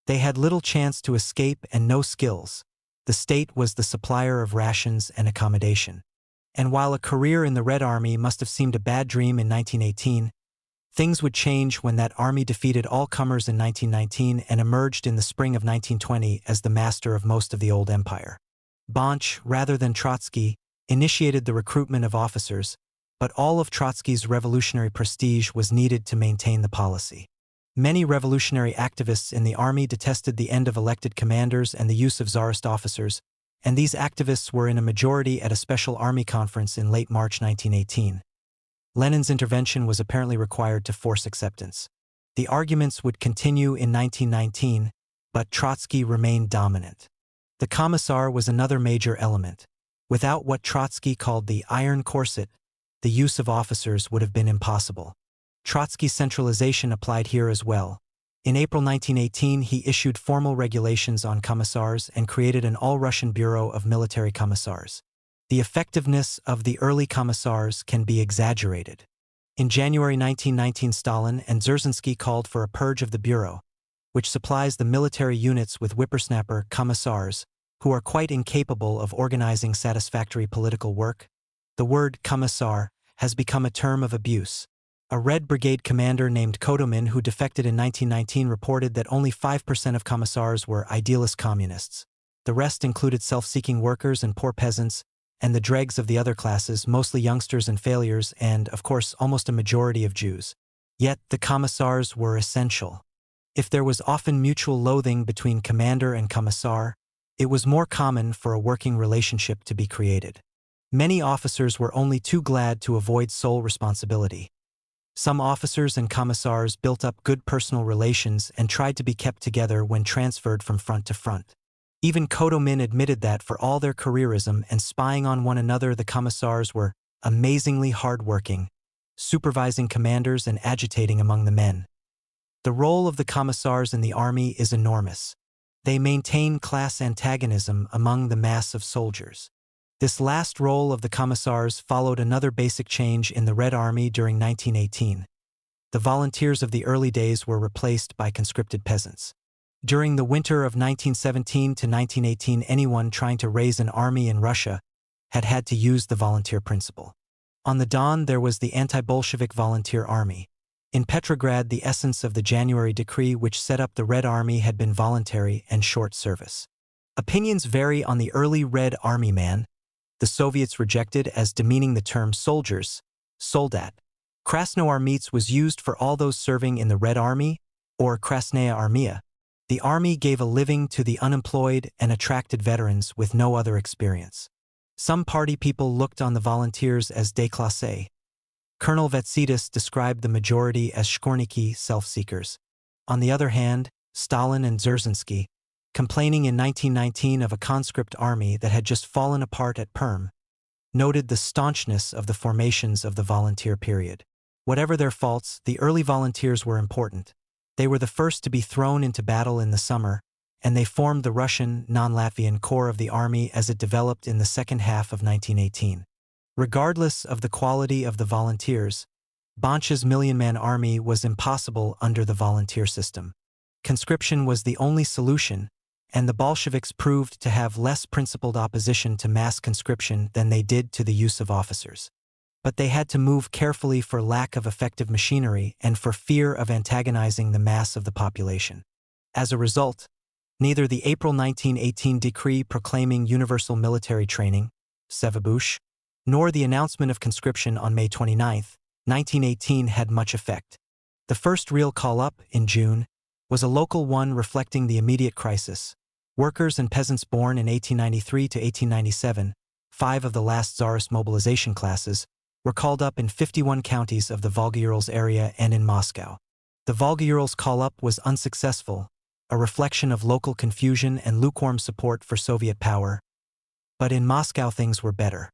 They had little chance to escape and no skills. The state was the supplier of rations and accommodation. And while a career in the Red Army must have seemed a bad dream in 1918, things would change when that army defeated all comers in 1919 and emerged in the spring of 1920 as the master of most of the old empire. Bonch, rather than Trotsky, initiated the recruitment of officers, but all of Trotsky's revolutionary prestige was needed to maintain the policy. Many revolutionary activists in the army detested the end of elected commanders and the use of czarist officers, and these activists were in a majority at a special army conference in late March 1918. Lenin's intervention was apparently required to force acceptance. The arguments would continue in 1919, but Trotsky remained dominant. The commissar was another major element. Without what Trotsky called the iron corset, the use of officers would have been impossible. Trotsky's centralization applied here as well. In April 1918, he issued formal regulations on commissars and created an all-Russian Bureau of Military Commissars. The effectiveness of the early commissars can be exaggerated. In January 1919, Stalin and Dzerzhinsky called for a purge of the Bureau, which supplies the military units with whippersnapper commissars, who are quite incapable of organizing satisfactory political work. The word commissar has become a term of abuse. A Red Brigade commander named Kotomin, who defected in 1919, reported that only 5% of commissars were idealist communists. The rest included self-seeking workers and poor peasants, and the dregs of the other classes, mostly youngsters and failures, and, of course, almost a majority of Jews. Yet the commissars were essential. If there was often mutual loathing between commander and commissar, it was more common for a working relationship to be created. Many officers were only too glad to avoid sole responsibility. Some officers and commissars built up good personal relations and tried to be kept together when transferred from front to front. Even Kotomin admitted that for all their careerism and spying on one another, the commissars were amazingly hard-working, supervising commanders and agitating among the men. The role of the commissars in the army is enormous. They maintain class antagonism among the mass of soldiers. This last role of the commissars followed another basic change in the Red Army during 1918. The volunteers of the early days were replaced by conscripted peasants. During the winter of 1917 to 1918, anyone trying to raise an army in Russia had to use the volunteer principle. On the Don, there was the anti-Bolshevik volunteer army. In Petrograd, the essence of the January decree which set up the Red Army had been voluntary and short service. Opinions vary on the early Red Army man. The Soviets rejected as demeaning the term soldiers, soldat. Krasnoarmeyts was used for all those serving in the Red Army, or Krasnaya Armia. The army gave a living to the unemployed and attracted veterans with no other experience. Some party people looked on the volunteers as déclassés. Colonel Vetsidis described the majority as shkorniki, self-seekers. On the other hand, Stalin and Dzerzhinsky, complaining in 1919 of a conscript army that had just fallen apart at Perm, noted the staunchness of the formations of the volunteer period. Whatever their faults, the early volunteers were important. They were the first to be thrown into battle in the summer, and they formed the Russian, non-Latvian core of the army as it developed in the second half of 1918. Regardless of the quality of the volunteers, Bonch's million-man army was impossible under the volunteer system. Conscription was the only solution, and the Bolsheviks proved to have less principled opposition to mass conscription than they did to the use of officers. But they had to move carefully for lack of effective machinery and for fear of antagonizing the mass of the population. As a result, neither the April 1918 decree proclaiming universal military training, Sevabush, nor the announcement of conscription on May 29, 1918 had much effect. The first real call-up, in June, was a local one reflecting the immediate crisis. Workers and peasants born in 1893 to 1897, 5 of the last Tsarist mobilization classes, were called up in 51 counties of the Volga-Urals area and in Moscow. The Volga-Urals call-up was unsuccessful, a reflection of local confusion and lukewarm support for Soviet power. But in Moscow things were better.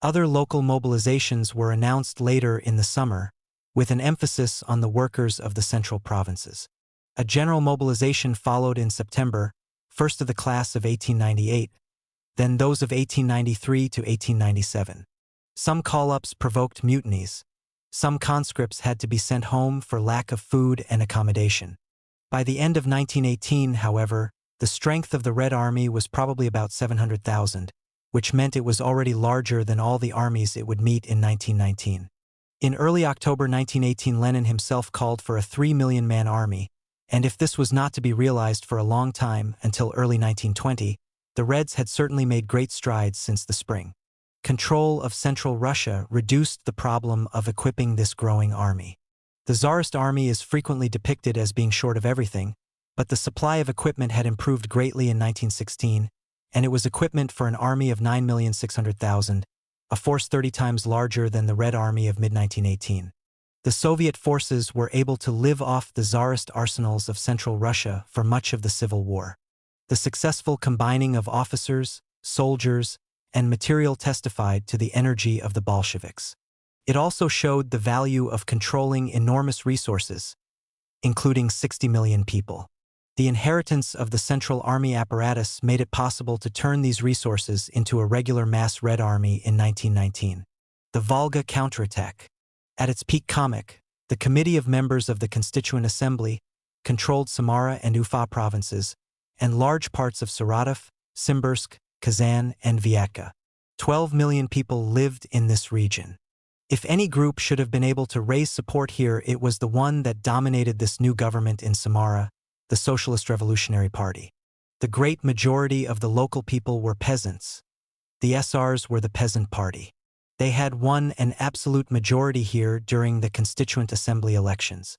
Other local mobilizations were announced later in the summer, with an emphasis on the workers of the central provinces. A general mobilization followed in September, first of the class of 1898, then those of 1893 to 1897. Some call-ups provoked mutinies. Some conscripts had to be sent home for lack of food and accommodation. By the end of 1918, however, the strength of the Red Army was probably about 700,000, which meant it was already larger than all the armies it would meet in 1919. In early October 1918, Lenin himself called for a 3 million-man army, and if this was not to be realized for a long time, until early 1920, the Reds had certainly made great strides since the spring. Control of Central Russia reduced the problem of equipping this growing army. The Tsarist army is frequently depicted as being short of everything, but the supply of equipment had improved greatly in 1916, and it was equipment for an army of 9,600,000, a force 30 times larger than the Red Army of mid-1918. The Soviet forces were able to live off the Tsarist arsenals of Central Russia for much of the Civil War. The successful combining of officers, soldiers, and material testified to the energy of the Bolsheviks. It also showed the value of controlling enormous resources, including 60 million people. The inheritance of the Central Army apparatus made it possible to turn these resources into a regular mass Red Army in 1919. The Volga counterattack. At its peak comic, the committee of members of the Constituent Assembly controlled Samara and Ufa provinces and large parts of Saratov, Simbirsk, Kazan, and Vyatka. 12 million people lived in this region. If any group should have been able to raise support here, it was the one that dominated this new government in Samara, the Socialist Revolutionary Party. The great majority of the local people were peasants. The SRs were the peasant party. They had won an absolute majority here during the Constituent Assembly elections.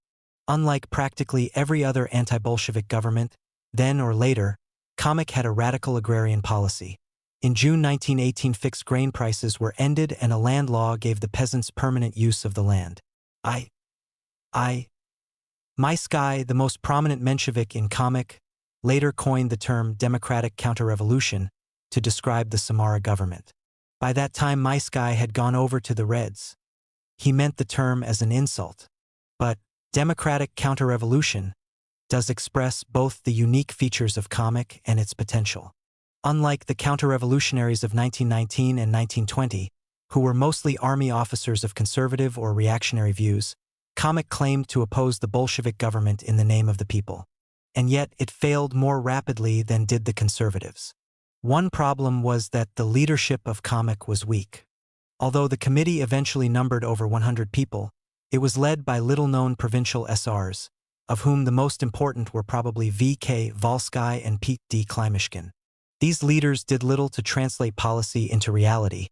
Unlike practically every other anti-Bolshevik government, then or later, Comic had a radical agrarian policy. In June 1918, fixed grain prices were ended and a land law gave the peasants permanent use of the land. Maisky, the most prominent Menshevik in Comic, later coined the term democratic counter-revolution to describe the Samara government. By that time, Maisky had gone over to the Reds. He meant the term as an insult. But democratic counter-revolution does express both the unique features of Comic and its potential. Unlike the counter-revolutionaries of 1919 and 1920, who were mostly army officers of conservative or reactionary views, Comic claimed to oppose the Bolshevik government in the name of the people. And yet it failed more rapidly than did the conservatives. One problem was that the leadership of Comic was weak. Although the committee eventually numbered over 100 people, it was led by little-known provincial SRs, of whom the most important were probably V.K. Volsky and Pete D. Klimishkin. These leaders did little to translate policy into reality,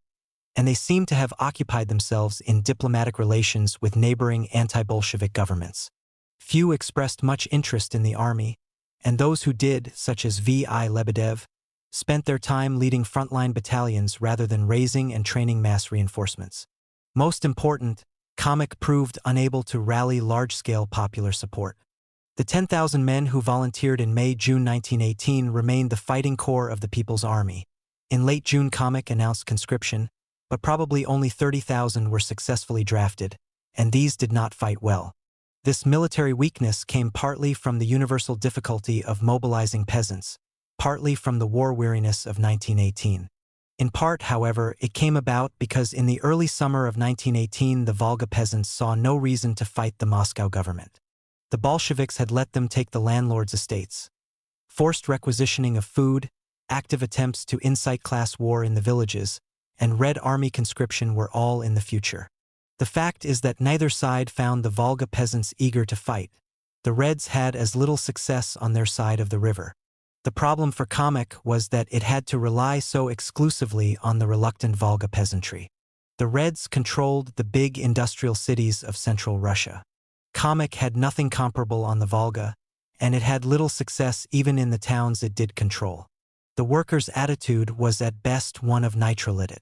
and they seem to have occupied themselves in diplomatic relations with neighboring anti-Bolshevik governments. Few expressed much interest in the army, and those who did, such as V.I. Lebedev, spent their time leading frontline battalions rather than raising and training mass reinforcements. Most important, Cossack proved unable to rally large-scale popular support. The 10,000 men who volunteered in May-June 1918 remained the fighting core of the People's Army. In late June, Cossack announced conscription, but probably only 30,000 were successfully drafted, and these did not fight well. This military weakness came partly from the universal difficulty of mobilizing peasants, partly from the war weariness of 1918. In part, however, it came about because in the early summer of 1918 the Volga peasants saw no reason to fight the Moscow government. The Bolsheviks had let them take the landlords' estates. Forced requisitioning of food, active attempts to incite class war in the villages, and Red Army conscription were all in the future. The fact is that neither side found the Volga peasants eager to fight. The Reds had as little success on their side of the river. The problem for Cossack was that it had to rely so exclusively on the reluctant Volga peasantry. The Reds controlled the big industrial cities of central Russia. Cossack had nothing comparable on the Volga, and it had little success even in the towns it did control. The workers' attitude was at best one of neutrality.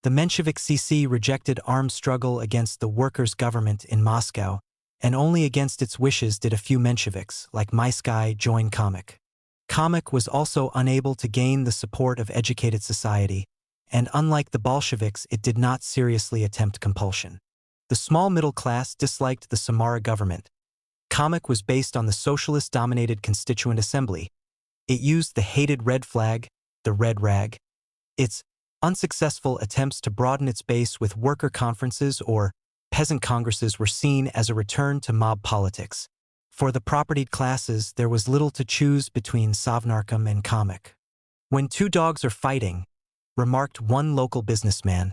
The Menshevik CC rejected armed struggle against the workers' government in Moscow, and only against its wishes did a few Mensheviks, like Maisky, join Cossack. Cossack was also unable to gain the support of educated society, and unlike the Bolsheviks, it did not seriously attempt compulsion. The small middle class disliked the Samara government. Cossack was based on the socialist-dominated Constituent Assembly. It used the hated red flag, the red rag. Its unsuccessful attempts to broaden its base with worker conferences or peasant congresses were seen as a return to mob politics. For the propertied classes, there was little to choose between Sovnarkom and Cossack. When two dogs are fighting, remarked one local businessman,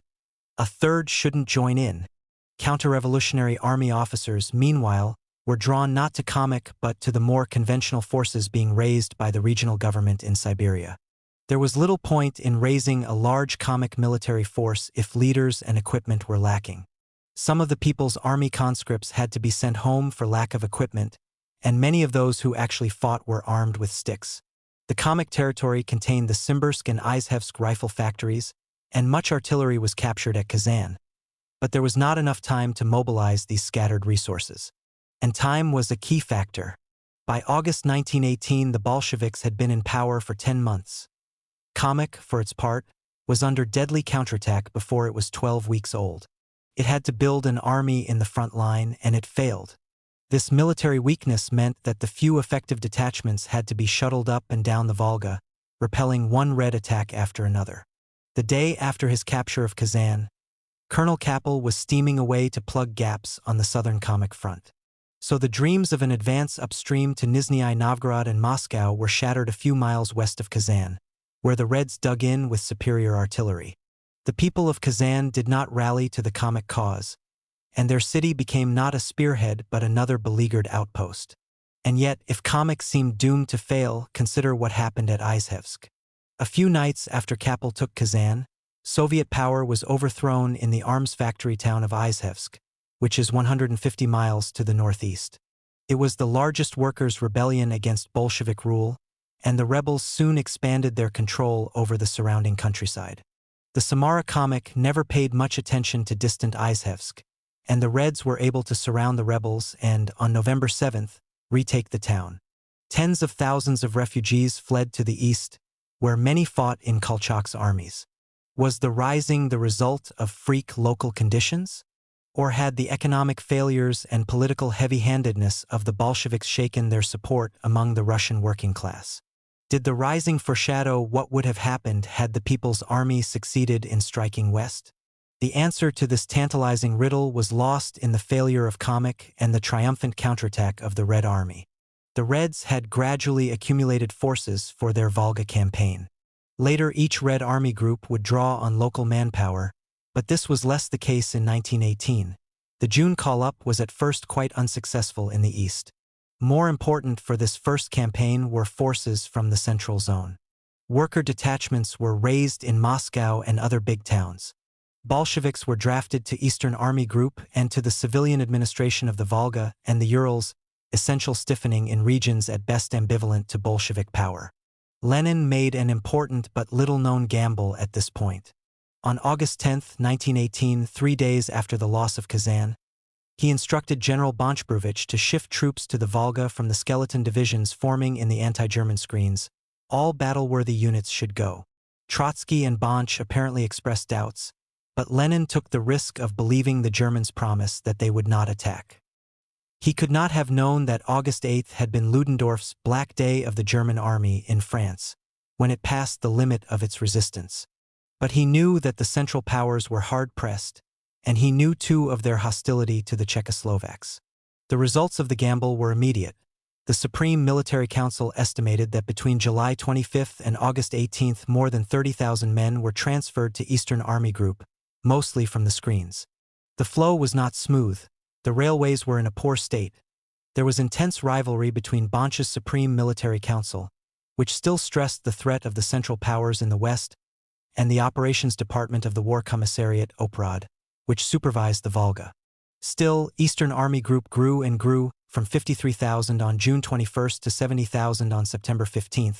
a third shouldn't join in. Counter-revolutionary army officers, meanwhile, were drawn not to Cossack but to the more conventional forces being raised by the regional government in Siberia. There was little point in raising a large Cossack military force if leaders and equipment were lacking. Some of the People's Army conscripts had to be sent home for lack of equipment, and many of those who actually fought were armed with sticks. The Cossack territory contained the Simbirsk and Izhevsk rifle factories, and much artillery was captured at Kazan. But there was not enough time to mobilize these scattered resources. And time was a key factor. By August 1918, the Bolsheviks had been in power for 10 months. Cossack, for its part, was under deadly counterattack before it was 12 weeks old. It had to build an army in the front line, and it failed. This military weakness meant that the few effective detachments had to be shuttled up and down the Volga, repelling one Red attack after another. The day after his capture of Kazan, Colonel Kappel was steaming away to plug gaps on the southern Cossack front. So the dreams of an advance upstream to Nizhny Novgorod and Moscow were shattered a few miles west of Kazan, where the Reds dug in with superior artillery. The people of Kazan did not rally to the Cossack cause, and their city became not a spearhead but another beleaguered outpost. And yet, if Cossack seemed doomed to fail, consider what happened at Izhevsk. A few nights after Kappel took Kazan, Soviet power was overthrown in the arms factory town of Izhevsk, which is 150 miles to the northeast. It was the largest workers' rebellion against Bolshevik rule, and the rebels soon expanded their control over the surrounding countryside. The Samara Cossack never paid much attention to distant Izhevsk, and the Reds were able to surround the rebels and, on November 7th, retake the town. Tens of thousands of refugees fled to the east, where many fought in Kolchak's armies. Was the rising the result of freak local conditions? Or had the economic failures and political heavy-handedness of the Bolsheviks shaken their support among the Russian working class? Did the rising foreshadow what would have happened had the People's Army succeeded in striking west? The answer to this tantalizing riddle was lost in the failure of Cossack and the triumphant counterattack of the Red Army. The Reds had gradually accumulated forces for their Volga campaign. Later, each Red Army group would draw on local manpower, but this was less the case in 1918. The June call-up was at first quite unsuccessful in the east. More important for this first campaign were forces from the Central Zone. Worker detachments were raised in Moscow and other big towns. Bolsheviks were drafted to Eastern Army Group and to the civilian administration of the Volga and the Urals, essential stiffening in regions at best ambivalent to Bolshevik power. Lenin made an important but little-known gamble at this point. On August 10, 1918, 3 days after the loss of Kazan, he instructed General Bonch-Bruvich to shift troops to the Volga from the skeleton divisions forming in the anti-German screens. All battle-worthy units should go. Trotsky and Bonch apparently expressed doubts, but Lenin took the risk of believing the Germans' promise that they would not attack. He could not have known that August 8 had been Ludendorff's Black Day of the German army in France, when it passed the limit of its resistance. But he knew that the Central Powers were hard-pressed, and he knew too of their hostility to the Czechoslovaks. The results of the gamble were immediate. The Supreme Military Council estimated that between July 25 and August 18 more than 30,000 men were transferred to Eastern Army Group, mostly from the screens. The flow was not smooth. The railways were in a poor state. There was intense rivalry between Bonch's Supreme Military Council, which still stressed the threat of the Central Powers in the West, and the Operations Department of the War Commissariat Oprod, which supervised the Volga. Still, Eastern Army Group grew and grew, from 53,000 on June 21 to 70,000 on September 15,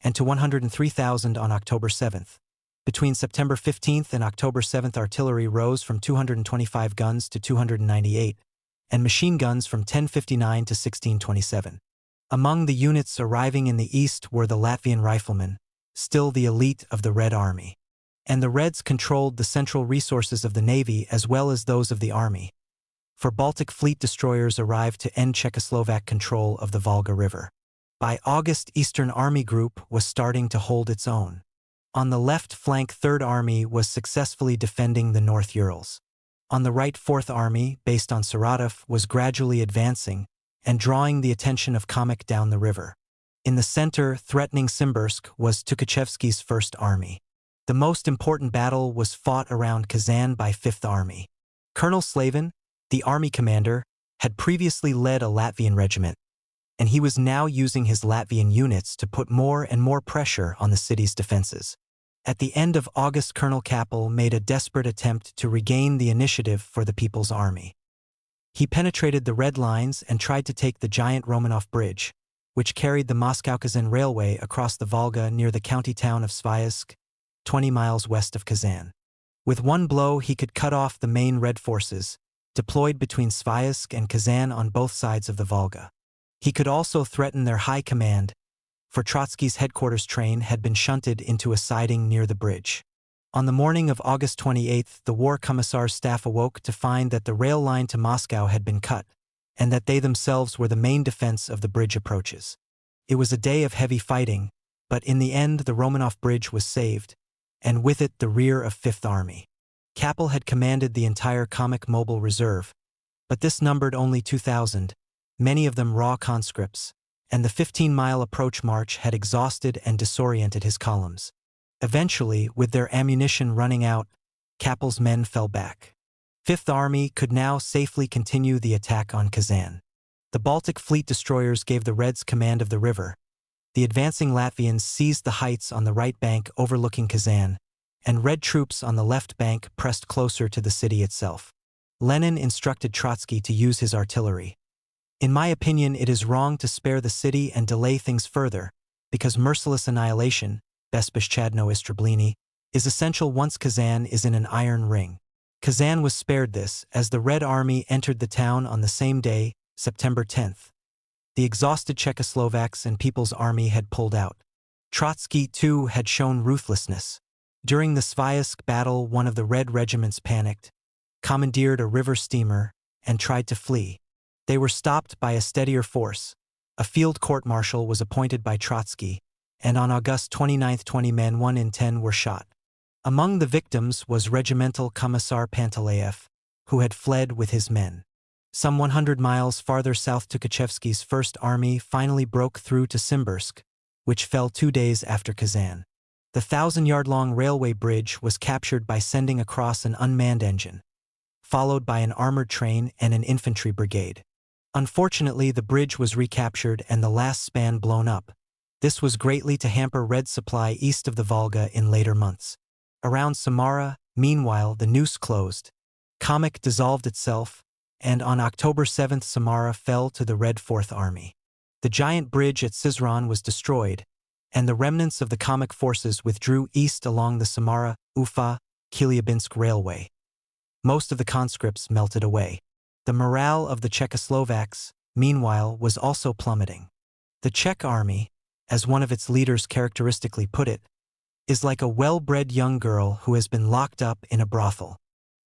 and to 103,000 on October 7. Between September 15 and October 7, artillery rose from 225 guns to 298, and machine guns from 1059 to 1627. Among the units arriving in the east were the Latvian riflemen, still the elite of the Red Army. And the Reds controlled the central resources of the Navy as well as those of the Army. For Baltic fleet destroyers arrived to end Czechoslovak control of the Volga River. By August, Eastern Army Group was starting to hold its own. On the left flank, Third Army was successfully defending the North Urals. On the right, Fourth Army, based on Saratov, was gradually advancing and drawing the attention of Cossack down the river. In the center, threatening Simbirsk, was Tukhachevsky's First Army. The most important battle was fought around Kazan by Fifth Army. Colonel Slavin, the army commander, had previously led a Latvian regiment, and he was now using his Latvian units to put more and more pressure on the city's defenses. At the end of August, Colonel Kappel made a desperate attempt to regain the initiative for the People's Army. He penetrated the Red Lines and tried to take the giant Romanov Bridge, which carried the Moscow-Kazan Railway across the Volga near the county town of Sviazhsk, 20 miles west of Kazan. With one blow, he could cut off the main Red forces, deployed between Sviazhsk and Kazan on both sides of the Volga. He could also threaten their high command, for Trotsky's headquarters train had been shunted into a siding near the bridge. On the morning of August 28, the War Commissar's staff awoke to find that the rail line to Moscow had been cut, and that they themselves were the main defense of the bridge approaches. It was a day of heavy fighting, but in the end the Romanov Bridge was saved, and with it the rear of Fifth Army. Kappel had commanded the entire Cossack Mobile Reserve, but this numbered only 2,000, many of them raw conscripts, and the 15-mile approach march had exhausted and disoriented his columns. Eventually, with their ammunition running out, Kappel's men fell back. Fifth Army could now safely continue the attack on Kazan. The Baltic fleet destroyers gave the Reds command of the river. The advancing Latvians seized the heights on the right bank overlooking Kazan, and Red troops on the left bank pressed closer to the city itself. Lenin instructed Trotsky to use his artillery. In my opinion, it is wrong to spare the city and delay things further, because merciless annihilation, bezpośrednio istreblenie, is essential once Kazan is in an iron ring. Kazan was spared this, as the Red Army entered the town on the same day, September 10th. The exhausted Czechoslovaks and People's Army had pulled out. Trotsky, too, had shown ruthlessness. During the Sviazhsk battle, one of the Red regiments panicked, commandeered a river steamer, and tried to flee. They were stopped by a steadier force. A field court-martial was appointed by Trotsky, and on August 29, 20 men, 1 in 10, were shot. Among the victims was Regimental Commissar Panteleev, who had fled with his men. Some 100 miles farther south, Tukhachevsky's First Army finally broke through to Simbirsk, which fell 2 days after Kazan. The 1,000-yard-long railway bridge was captured by sending across an unmanned engine, followed by an armored train and an infantry brigade. Unfortunately, the bridge was recaptured and the last span blown up, This was greatly to hamper Red supply east of the Volga in later months. Around Samara, meanwhile, the noose closed. Cossack dissolved itself, and on October 7 Samara fell to the Red Fourth Army. The giant bridge at Syzran was destroyed, and the remnants of the Cossack forces withdrew east along the Samara-Ufa-Chelyabinsk railway. Most of the conscripts melted away. The morale of the Czechoslovaks, meanwhile, was also plummeting. The Czech army, as one of its leaders characteristically put it, is like a well-bred young girl who has been locked up in a brothel.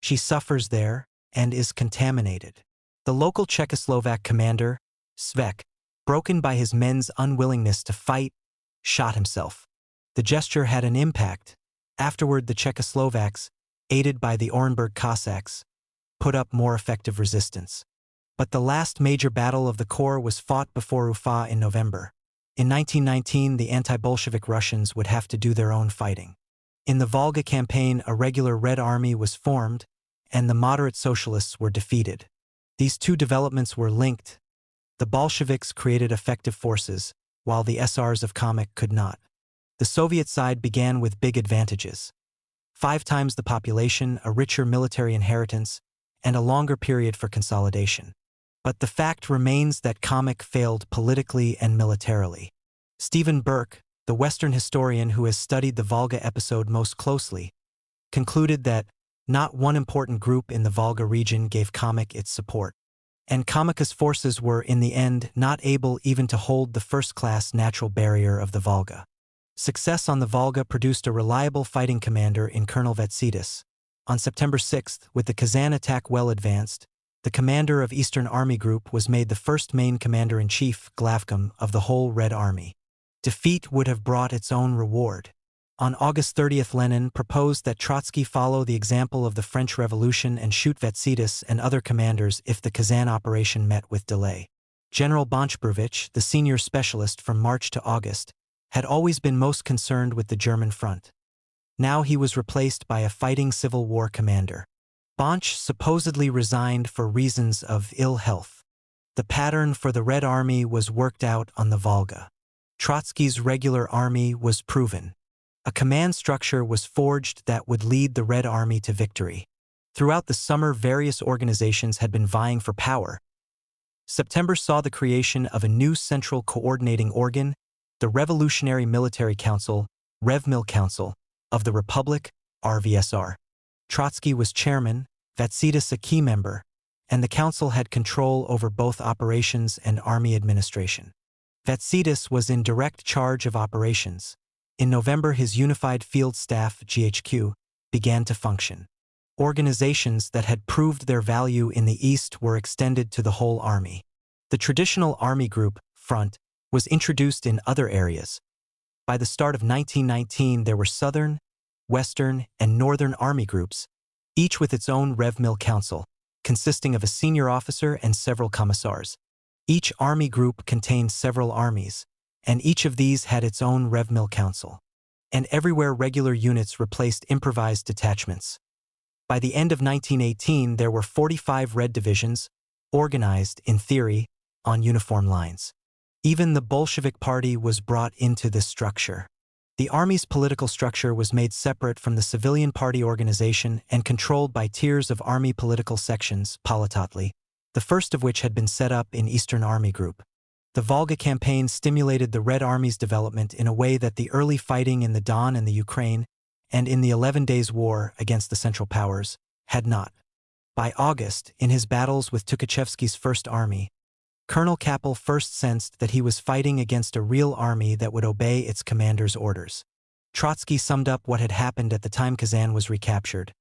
She suffers there and is contaminated. The local Czechoslovak commander, Svek, broken by his men's unwillingness to fight, shot himself. The gesture had an impact. Afterward, the Czechoslovaks, aided by the Orenburg Cossacks, put up more effective resistance. But the last major battle of the Corps was fought before Ufa in November. In 1919, the anti-Bolshevik Russians would have to do their own fighting. In the Volga campaign, a regular Red Army was formed, and the moderate socialists were defeated. These two developments were linked. The Bolsheviks created effective forces, while the SRs of Cossack could not. The Soviet side began with big advantages: 5 times the population, a richer military inheritance, and a longer period for consolidation. But the fact remains that Cossack failed politically and militarily. Stephen Burke, the Western historian who has studied the Volga episode most closely, concluded that not one important group in the Volga region gave Cossack its support, and Cossac's forces were, in the end, not able even to hold the first-class natural barrier of the Volga. Success on the Volga produced a reliable fighting commander in Colonel Vatsidis. On September 6, with the Kazan attack well advanced, the commander of Eastern Army Group was made the first main commander-in-chief, Glavkom, of the whole Red Army. Defeat would have brought its own reward. On August 30, Lenin proposed that Trotsky follow the example of the French Revolution and shoot Vatsidis and other commanders if the Kazan operation met with delay. General Bonchbrevich, the senior specialist from March to August, had always been most concerned with the German front. Now he was replaced by a fighting Civil War commander. Bonch supposedly resigned for reasons of ill health. The pattern for the Red Army was worked out on the Volga. Trotsky's regular army was proven. A command structure was forged that would lead the Red Army to victory. Throughout the summer, various organizations had been vying for power. September saw the creation of a new central coordinating organ, the Revolutionary Military Council, Revmil Council, of the Republic, RVSR. Trotsky was chairman, Vatsidis a key member, and the council had control over both operations and army administration. Vatsidis was in direct charge of operations. In November, his Unified Field Staff, GHQ, began to function. Organizations that had proved their value in the East were extended to the whole army. The traditional army group, Front, was introduced in other areas. By the start of 1919, there were Southern, Western, and Northern Army groups, each with its own Revmil Council, consisting of a senior officer and several commissars. Each army group contained several armies, and each of these had its own Revmil Council. And everywhere regular units replaced improvised detachments. By the end of 1918, there were 45 Red divisions, organized, in theory, on uniform lines. Even the Bolshevik Party was brought into this structure. The army's political structure was made separate from the civilian party organization and controlled by tiers of army political sections, politatli, the first of which had been set up in Eastern Army Group. The Volga campaign stimulated the Red Army's development in a way that the early fighting in the Don and the Ukraine, and in the 11 Days' War against the Central Powers, had not. By August, in his battles with Tukhachevsky's First Army, Colonel Kappel first sensed that he was fighting against a real army that would obey its commander's orders. Trotsky summed up what had happened at the time Kazan was recaptured.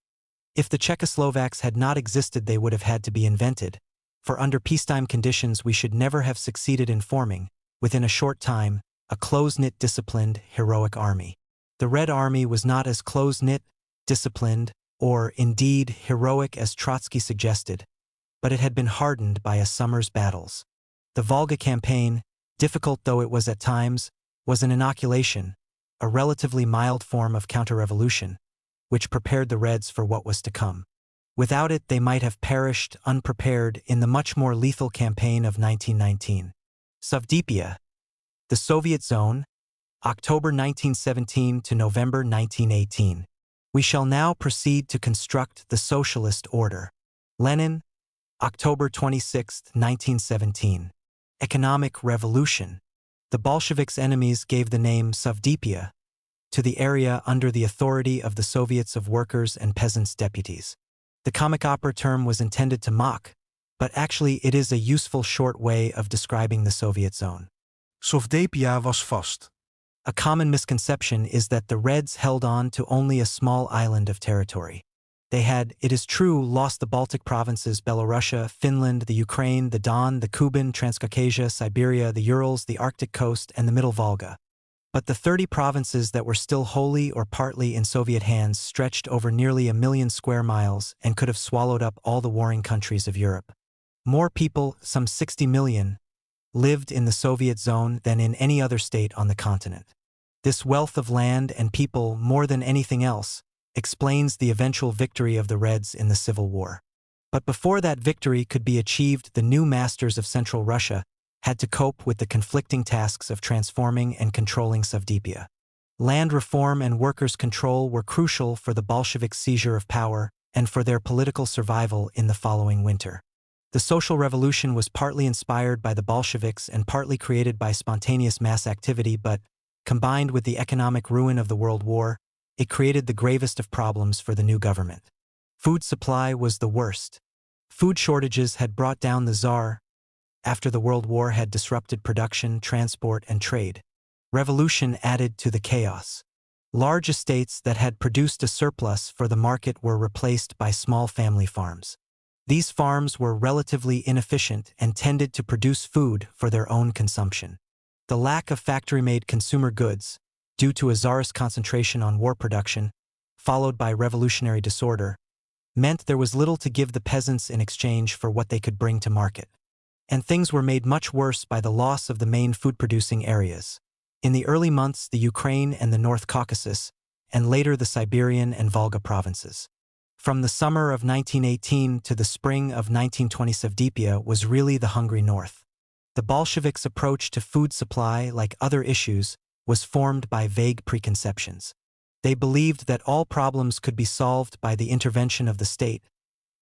If the Czechoslovaks had not existed, they would have had to be invented, for under peacetime conditions we should never have succeeded in forming, within a short time, a close-knit, disciplined, heroic army. The Red Army was not as close-knit, disciplined, or, indeed, heroic as Trotsky suggested, but it had been hardened by a summer's battles. The Volga campaign, difficult though it was at times, was an inoculation, a relatively mild form of counter-revolution, which prepared the Reds for what was to come. Without it, they might have perished unprepared in the much more lethal campaign of 1919. Suvdepia, the Soviet zone, October 1917 to November 1918. We shall now proceed to construct the socialist order. Lenin, October 26, 1917. Economic Revolution. The Bolsheviks' enemies gave the name Savdepia to the area under the authority of the Soviets of Workers' and Peasants' Deputies. The comic opera term was intended to mock, but actually it is a useful short way of describing the Soviet zone. Savdepia was vast. A common misconception is that the Reds held on to only a small island of territory. They had, it is true, lost the Baltic provinces, Belorussia, Finland, the Ukraine, the Don, the Kuban, Transcaucasia, Siberia, the Urals, the Arctic coast, and the Middle Volga. But the 30 provinces that were still wholly or partly in Soviet hands stretched over nearly 1 million square miles and could have swallowed up all the warring countries of Europe. More people, some 60 million, lived in the Soviet zone than in any other state on the continent. This wealth of land and people, more than anything else, explains the eventual victory of the Reds in the Civil War. But before that victory could be achieved, the new masters of Central Russia had to cope with the conflicting tasks of transforming and controlling Savdepia. Land reform and workers' control were crucial for the Bolshevik seizure of power and for their political survival in the following winter. The social revolution was partly inspired by the Bolsheviks and partly created by spontaneous mass activity, but, combined with the economic ruin of the World War, it created the gravest of problems for the new government. Food supply was the worst. Food shortages had brought down the Tsar after the World War had disrupted production, transport, and trade. Revolution added to the chaos. Large estates that had produced a surplus for the market were replaced by small family farms. These farms were relatively inefficient and tended to produce food for their own consumption. The lack of factory-made consumer goods, due to a czarist concentration on war production, followed by revolutionary disorder, meant there was little to give the peasants in exchange for what they could bring to market. And things were made much worse by the loss of the main food-producing areas. In the early months, the Ukraine and the North Caucasus, and later the Siberian and Volga provinces. From the summer of 1918 to the spring of 1920, Savdepia was really the hungry north. The Bolsheviks' approach to food supply, like other issues, was formed by vague preconceptions. They believed that all problems could be solved by the intervention of the state,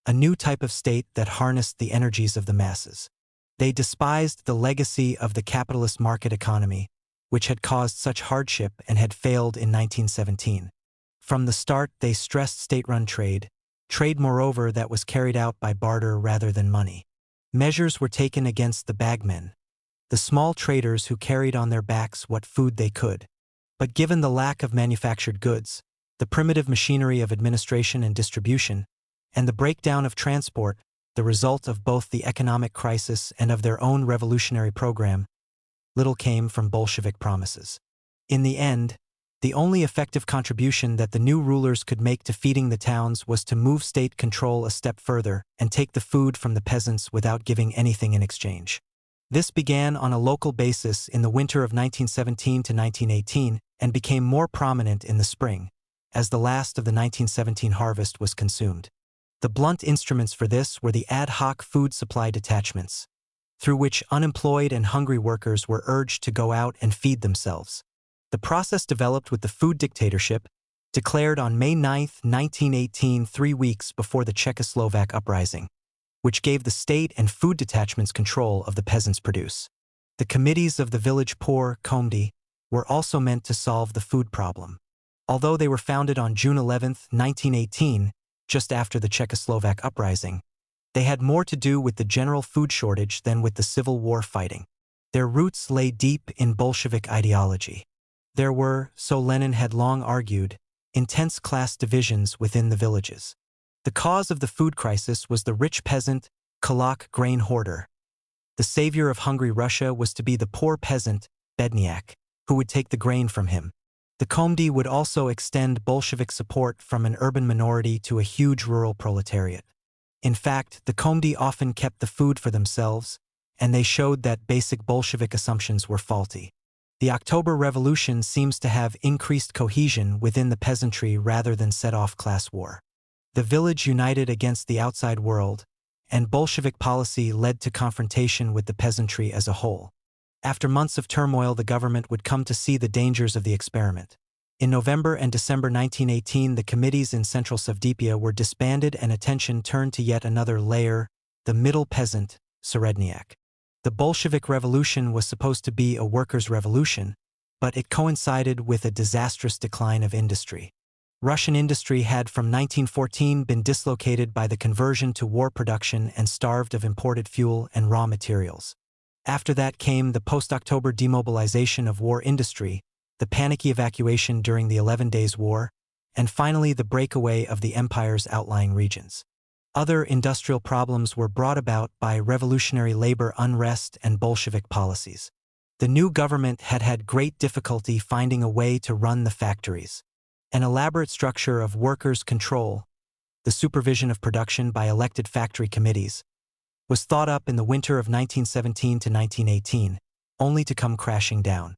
a new type of state that harnessed the energies of the masses. They despised the legacy of the capitalist market economy, which had caused such hardship and had failed in 1917. From the start, they stressed state-run trade moreover that was carried out by barter rather than money. Measures were taken against the bagmen, the small traders who carried on their backs what food they could. But given the lack of manufactured goods, the primitive machinery of administration and distribution, and the breakdown of transport, the result of both the economic crisis and of their own revolutionary program, little came from Bolshevik promises. In the end, the only effective contribution that the new rulers could make to feeding the towns was to move state control a step further and take the food from the peasants without giving anything in exchange. This began on a local basis in the winter of 1917 to 1918 and became more prominent in the spring, as the last of the 1917 harvest was consumed. The blunt instruments for this were the ad hoc food supply detachments, through which unemployed and hungry workers were urged to go out and feed themselves. The process developed with the food dictatorship, declared on May 9, 1918, 3 weeks before the Czechoslovak uprising, which gave the state and food detachments control of the peasants' produce. The committees of the village poor, Komdy, were also meant to solve the food problem. Although they were founded on June 11, 1918, just after the Czechoslovak uprising, they had more to do with the general food shortage than with the Civil War fighting. Their roots lay deep in Bolshevik ideology. There were, so Lenin had long argued, intense class divisions within the villages. The cause of the food crisis was the rich peasant, kulak grain hoarder. The savior of hungry Russia was to be the poor peasant, bedniak, who would take the grain from him. The Komdy would also extend Bolshevik support from an urban minority to a huge rural proletariat. In fact, the Komdy often kept the food for themselves, and they showed that basic Bolshevik assumptions were faulty. The October Revolution seems to have increased cohesion within the peasantry rather than set off class war. The village united against the outside world, and Bolshevik policy led to confrontation with the peasantry as a whole. After months of turmoil, the government would come to see the dangers of the experiment. In November and December 1918, the committees in Central Savdipia were disbanded and attention turned to yet another layer, the middle peasant, Serednyak. The Bolshevik Revolution was supposed to be a workers' revolution, but it coincided with a disastrous decline of industry. Russian industry had from 1914 been dislocated by the conversion to war production and starved of imported fuel and raw materials. After that came the post-October demobilization of war industry, the panicky evacuation during the 11 Days War, and finally the breakaway of the empire's outlying regions. Other industrial problems were brought about by revolutionary labor unrest and Bolshevik policies. The new government had had great difficulty finding a way to run the factories. An elaborate structure of workers' control, the supervision of production by elected factory committees, was thought up in the winter of 1917 to 1918, only to come crashing down.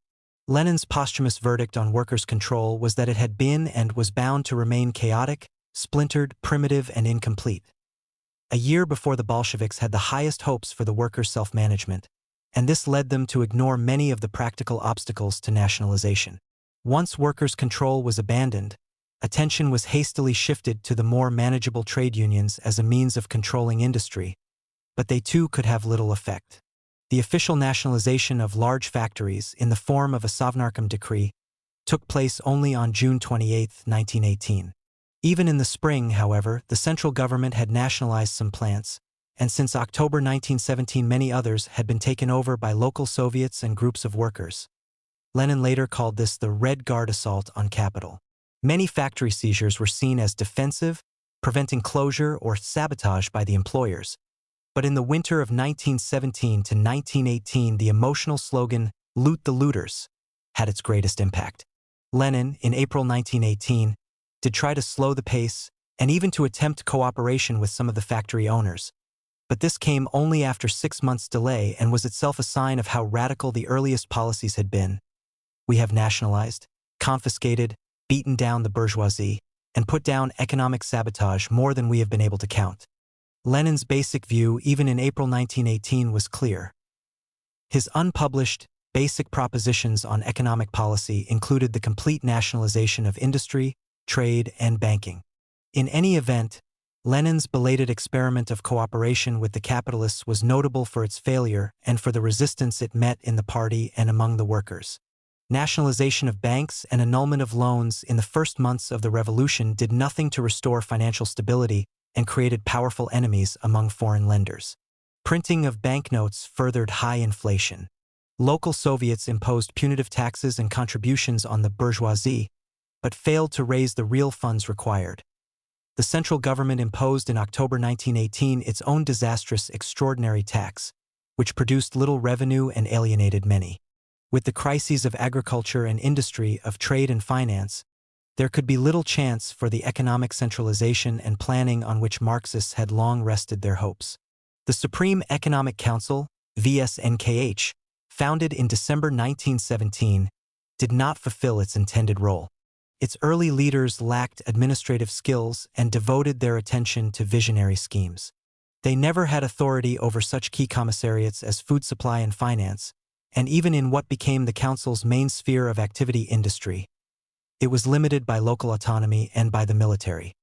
Lenin's posthumous verdict on workers' control was that it had been and was bound to remain chaotic, splintered, primitive, and incomplete. A year before the Bolsheviks had the highest hopes for the workers' self-management, and this led them to ignore many of the practical obstacles to nationalization. Once workers' control was abandoned, attention was hastily shifted to the more manageable trade unions as a means of controlling industry, but they too could have little effect. The official nationalization of large factories in the form of a Sovnarkom decree took place only on June 28, 1918. Even in the spring, however, the central government had nationalized some plants, and since October 1917 many others had been taken over by local Soviets and groups of workers. Lenin later called this the Red Guard assault on capital. Many factory seizures were seen as defensive, preventing closure or sabotage by the employers. But in the winter of 1917 to 1918, the emotional slogan, "Loot the looters," had its greatest impact. Lenin, in April 1918, did try to slow the pace and even to attempt cooperation with some of the factory owners. But this came only after 6 months' delay and was itself a sign of how radical the earliest policies had been. We have nationalized, confiscated, beaten down the bourgeoisie, and put down economic sabotage more than we have been able to count. Lenin's basic view, even in April 1918, was clear. His unpublished, basic propositions on economic policy included the complete nationalization of industry, trade, and banking. In any event, Lenin's belated experiment of cooperation with the capitalists was notable for its failure and for the resistance it met in the party and among the workers. Nationalization of banks and annulment of loans in the first months of the revolution did nothing to restore financial stability and created powerful enemies among foreign lenders. Printing of banknotes furthered high inflation. Local Soviets imposed punitive taxes and contributions on the bourgeoisie, but failed to raise the real funds required. The central government imposed in October 1918 its own disastrous extraordinary tax, which produced little revenue and alienated many. With the crises of agriculture and industry, of trade and finance, there could be little chance for the economic centralization and planning on which Marxists had long rested their hopes. The Supreme Economic Council, VSNKH, founded in December 1917, did not fulfill its intended role. Its early leaders lacked administrative skills and devoted their attention to visionary schemes. They never had authority over such key commissariats as food supply and finance, and even in what became the council's main sphere of activity, industry, it was limited by local autonomy and by the military.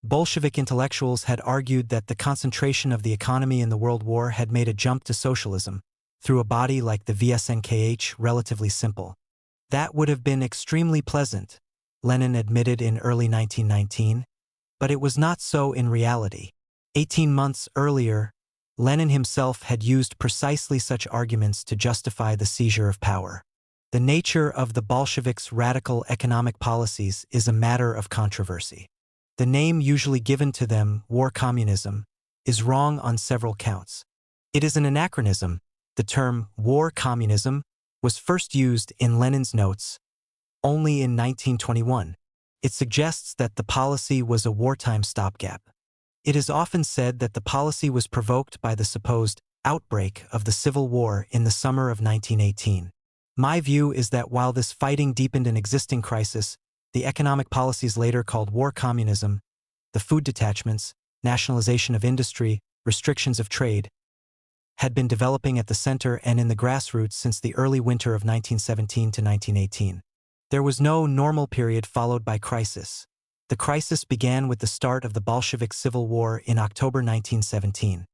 Bolshevik intellectuals had argued that the concentration of the economy in the World War had made a jump to socialism, through a body like the VSNKH, relatively simple. That would have been extremely pleasant, Lenin admitted in early 1919, but it was not so in reality. 18 months earlier, Lenin himself had used precisely such arguments to justify the seizure of power. The nature of the Bolsheviks' radical economic policies is a matter of controversy. The name usually given to them, war communism, is wrong on several counts. It is an anachronism. The term war communism was first used in Lenin's notes only in 1921. It suggests that the policy was a wartime stopgap. It is often said that the policy was provoked by the supposed outbreak of the Civil War in the summer of 1918. My view is that while this fighting deepened an existing crisis, the economic policies later called war communism, the food detachments, nationalization of industry, restrictions of trade, had been developing at the center and in the grassroots since the early winter of 1917 to 1918. There was no normal period followed by crisis. The crisis began with the start of the Bolshevik Civil War in October 1917.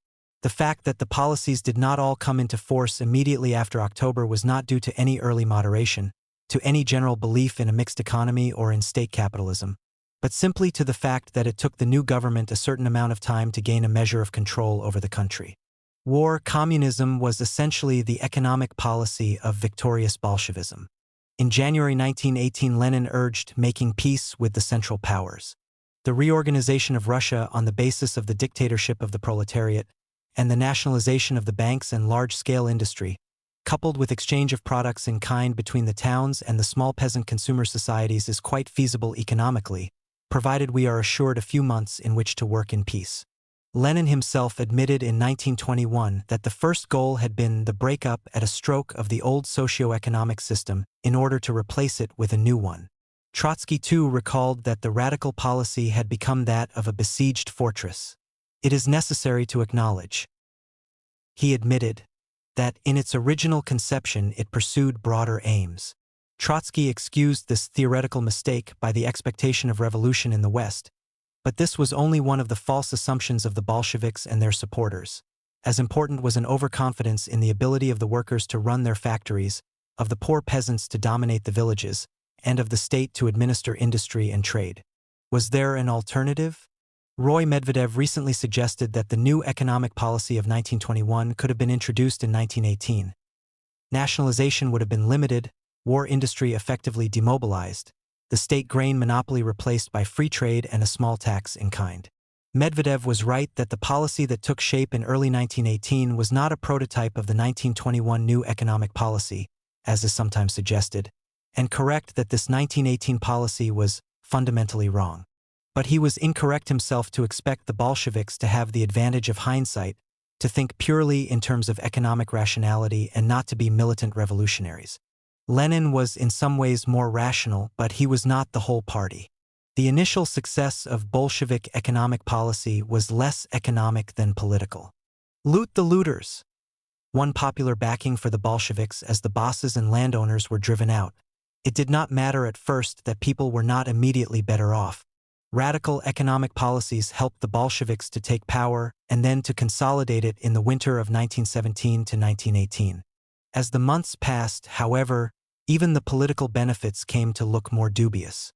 The fact that the policies did not all come into force immediately after October was not due to any early moderation, to any general belief in a mixed economy or in state capitalism, but simply to the fact that it took the new government a certain amount of time to gain a measure of control over the country. War communism was essentially the economic policy of victorious Bolshevism. In January 1918, Lenin urged making peace with the Central Powers. The reorganization of Russia on the basis of the dictatorship of the proletariat and the nationalization of the banks and large-scale industry, coupled with exchange of products in kind between the towns and the small peasant consumer societies, is quite feasible economically, provided we are assured a few months in which to work in peace. Lenin himself admitted in 1921 that the first goal had been the breakup at a stroke of the old socio-economic system in order to replace it with a new one. Trotsky too recalled that the radical policy had become that of a besieged fortress. It is necessary to acknowledge, he admitted, that in its original conception it pursued broader aims. Trotsky excused this theoretical mistake by the expectation of revolution in the West, but this was only one of the false assumptions of the Bolsheviks and their supporters. As important was an overconfidence in the ability of the workers to run their factories, of the poor peasants to dominate the villages, and of the state to administer industry and trade. Was there an alternative? Roy Medvedev recently suggested that the new economic policy of 1921 could have been introduced in 1918. Nationalization would have been limited, war industry effectively demobilized, the state grain monopoly replaced by free trade and a small tax in kind. Medvedev was right that the policy that took shape in early 1918 was not a prototype of the 1921 new economic policy, as is sometimes suggested, and correct that this 1918 policy was fundamentally wrong. But he was incorrect himself to expect the Bolsheviks to have the advantage of hindsight, to think purely in terms of economic rationality and not to be militant revolutionaries. Lenin was in some ways more rational, but he was not the whole party. The initial success of Bolshevik economic policy was less economic than political. Loot the looters. Won popular backing for the Bolsheviks as the bosses and landowners were driven out. It did not matter at first that people were not immediately better off. Radical economic policies helped the Bolsheviks to take power and then to consolidate it in the winter of 1917 to 1918. As the months passed, however, even the political benefits came to look more dubious.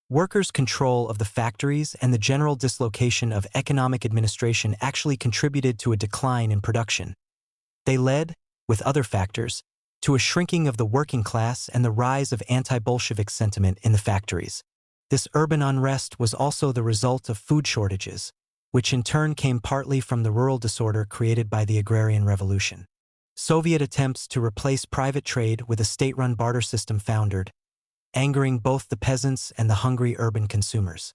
Workers' control of the factories and the general dislocation of economic administration actually contributed to a decline in production. They led, with other factors, to a shrinking of the working class and the rise of anti-Bolshevik sentiment in the factories. This urban unrest was also the result of food shortages, which in turn came partly from the rural disorder created by the agrarian revolution. Soviet attempts to replace private trade with a state-run barter system foundered, angering both the peasants and the hungry urban consumers.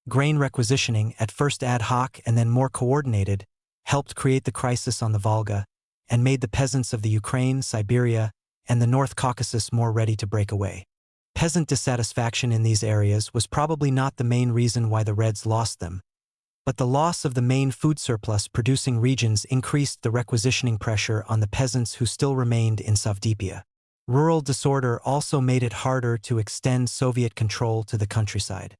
Grain requisitioning, at first ad hoc and then more coordinated, helped create the crisis on the Volga and made the peasants of the Ukraine, Siberia, and the North Caucasus more ready to break away. Peasant dissatisfaction in these areas was probably not the main reason why the Reds lost them, but the loss of the main food surplus producing regions increased the requisitioning pressure on the peasants who still remained in Savdipia. Rural disorder also made it harder to extend Soviet control to the countryside.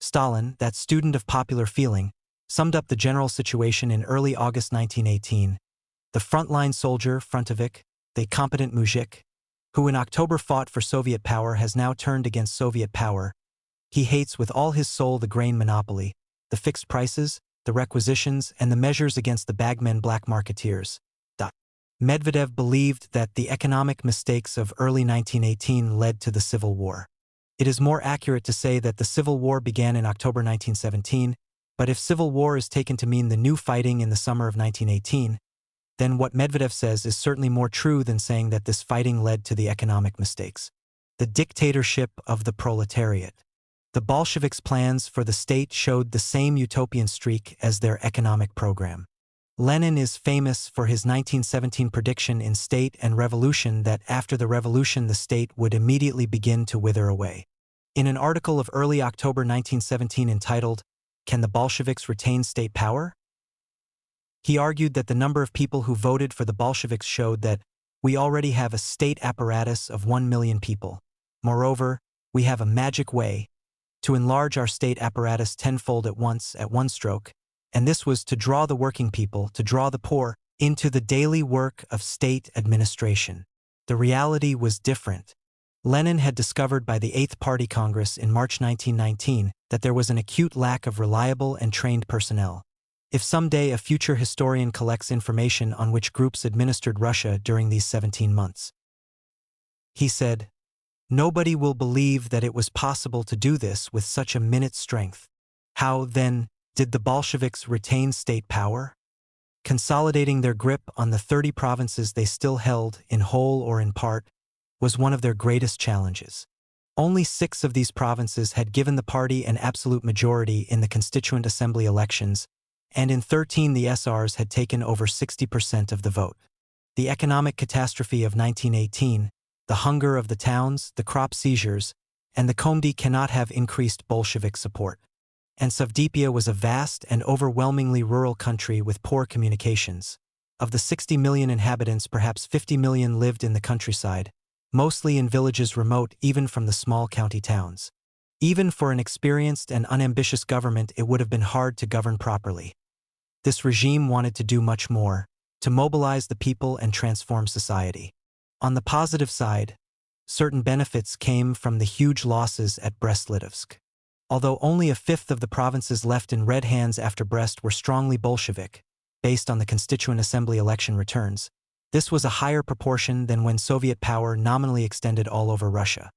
Stalin, that student of popular feeling, summed up the general situation in early August 1918. The frontline soldier, frontovik, the competent muzhik, who in October fought for Soviet power has now turned against Soviet power. He hates with all his soul the grain monopoly, the fixed prices, the requisitions, and the measures against the bagmen black marketeers. Medvedev believed that the economic mistakes of early 1918 led to the Civil War. It is more accurate to say that the Civil War began in October 1917, but if Civil War is taken to mean the new fighting in the summer of 1918, then what Medvedev says is certainly more true than saying that this fighting led to the economic mistakes. The dictatorship of the proletariat. The Bolsheviks' plans for the state showed the same utopian streak as their economic program. Lenin is famous for his 1917 prediction in State and Revolution that after the revolution the state would immediately begin to wither away. In an article of early October 1917 entitled, "Can the Bolsheviks Retain State Power?" He argued that the number of people who voted for the Bolsheviks showed that we already have a state apparatus of 1 million people. Moreover, we have a magic way to enlarge our state apparatus tenfold at once at one stroke, and this was to draw the working people, to draw the poor, into the daily work of state administration. The reality was different. Lenin had discovered by the Eighth Party Congress in March 1919 that there was an acute lack of reliable and trained personnel. If someday a future historian collects information on which groups administered Russia during these 17 months, he said, nobody will believe that it was possible to do this with such a minute's strength. How, then, did the Bolsheviks retain state power? Consolidating their grip on the 30 provinces they still held, in whole or in part, was one of their greatest challenges. Only 6 of these provinces had given the party an absolute majority in the Constituent Assembly elections, and in 13 the SRs had taken over 60% of the vote. The economic catastrophe of 1918, the hunger of the towns, the crop seizures, and the Komdi cannot have increased Bolshevik support. And Savdipia was a vast and overwhelmingly rural country with poor communications. Of the 60 million inhabitants, perhaps 50 million lived in the countryside, mostly in villages remote even from the small county towns. Even for an experienced and unambitious government, it would have been hard to govern properly. This regime wanted to do much more, to mobilize the people and transform society. On the positive side, certain benefits came from the huge losses at Brest-Litovsk. Although only a fifth of the provinces left in red hands after Brest were strongly Bolshevik, based on the Constituent Assembly election returns, this was a higher proportion than when Soviet power nominally extended all over Russia.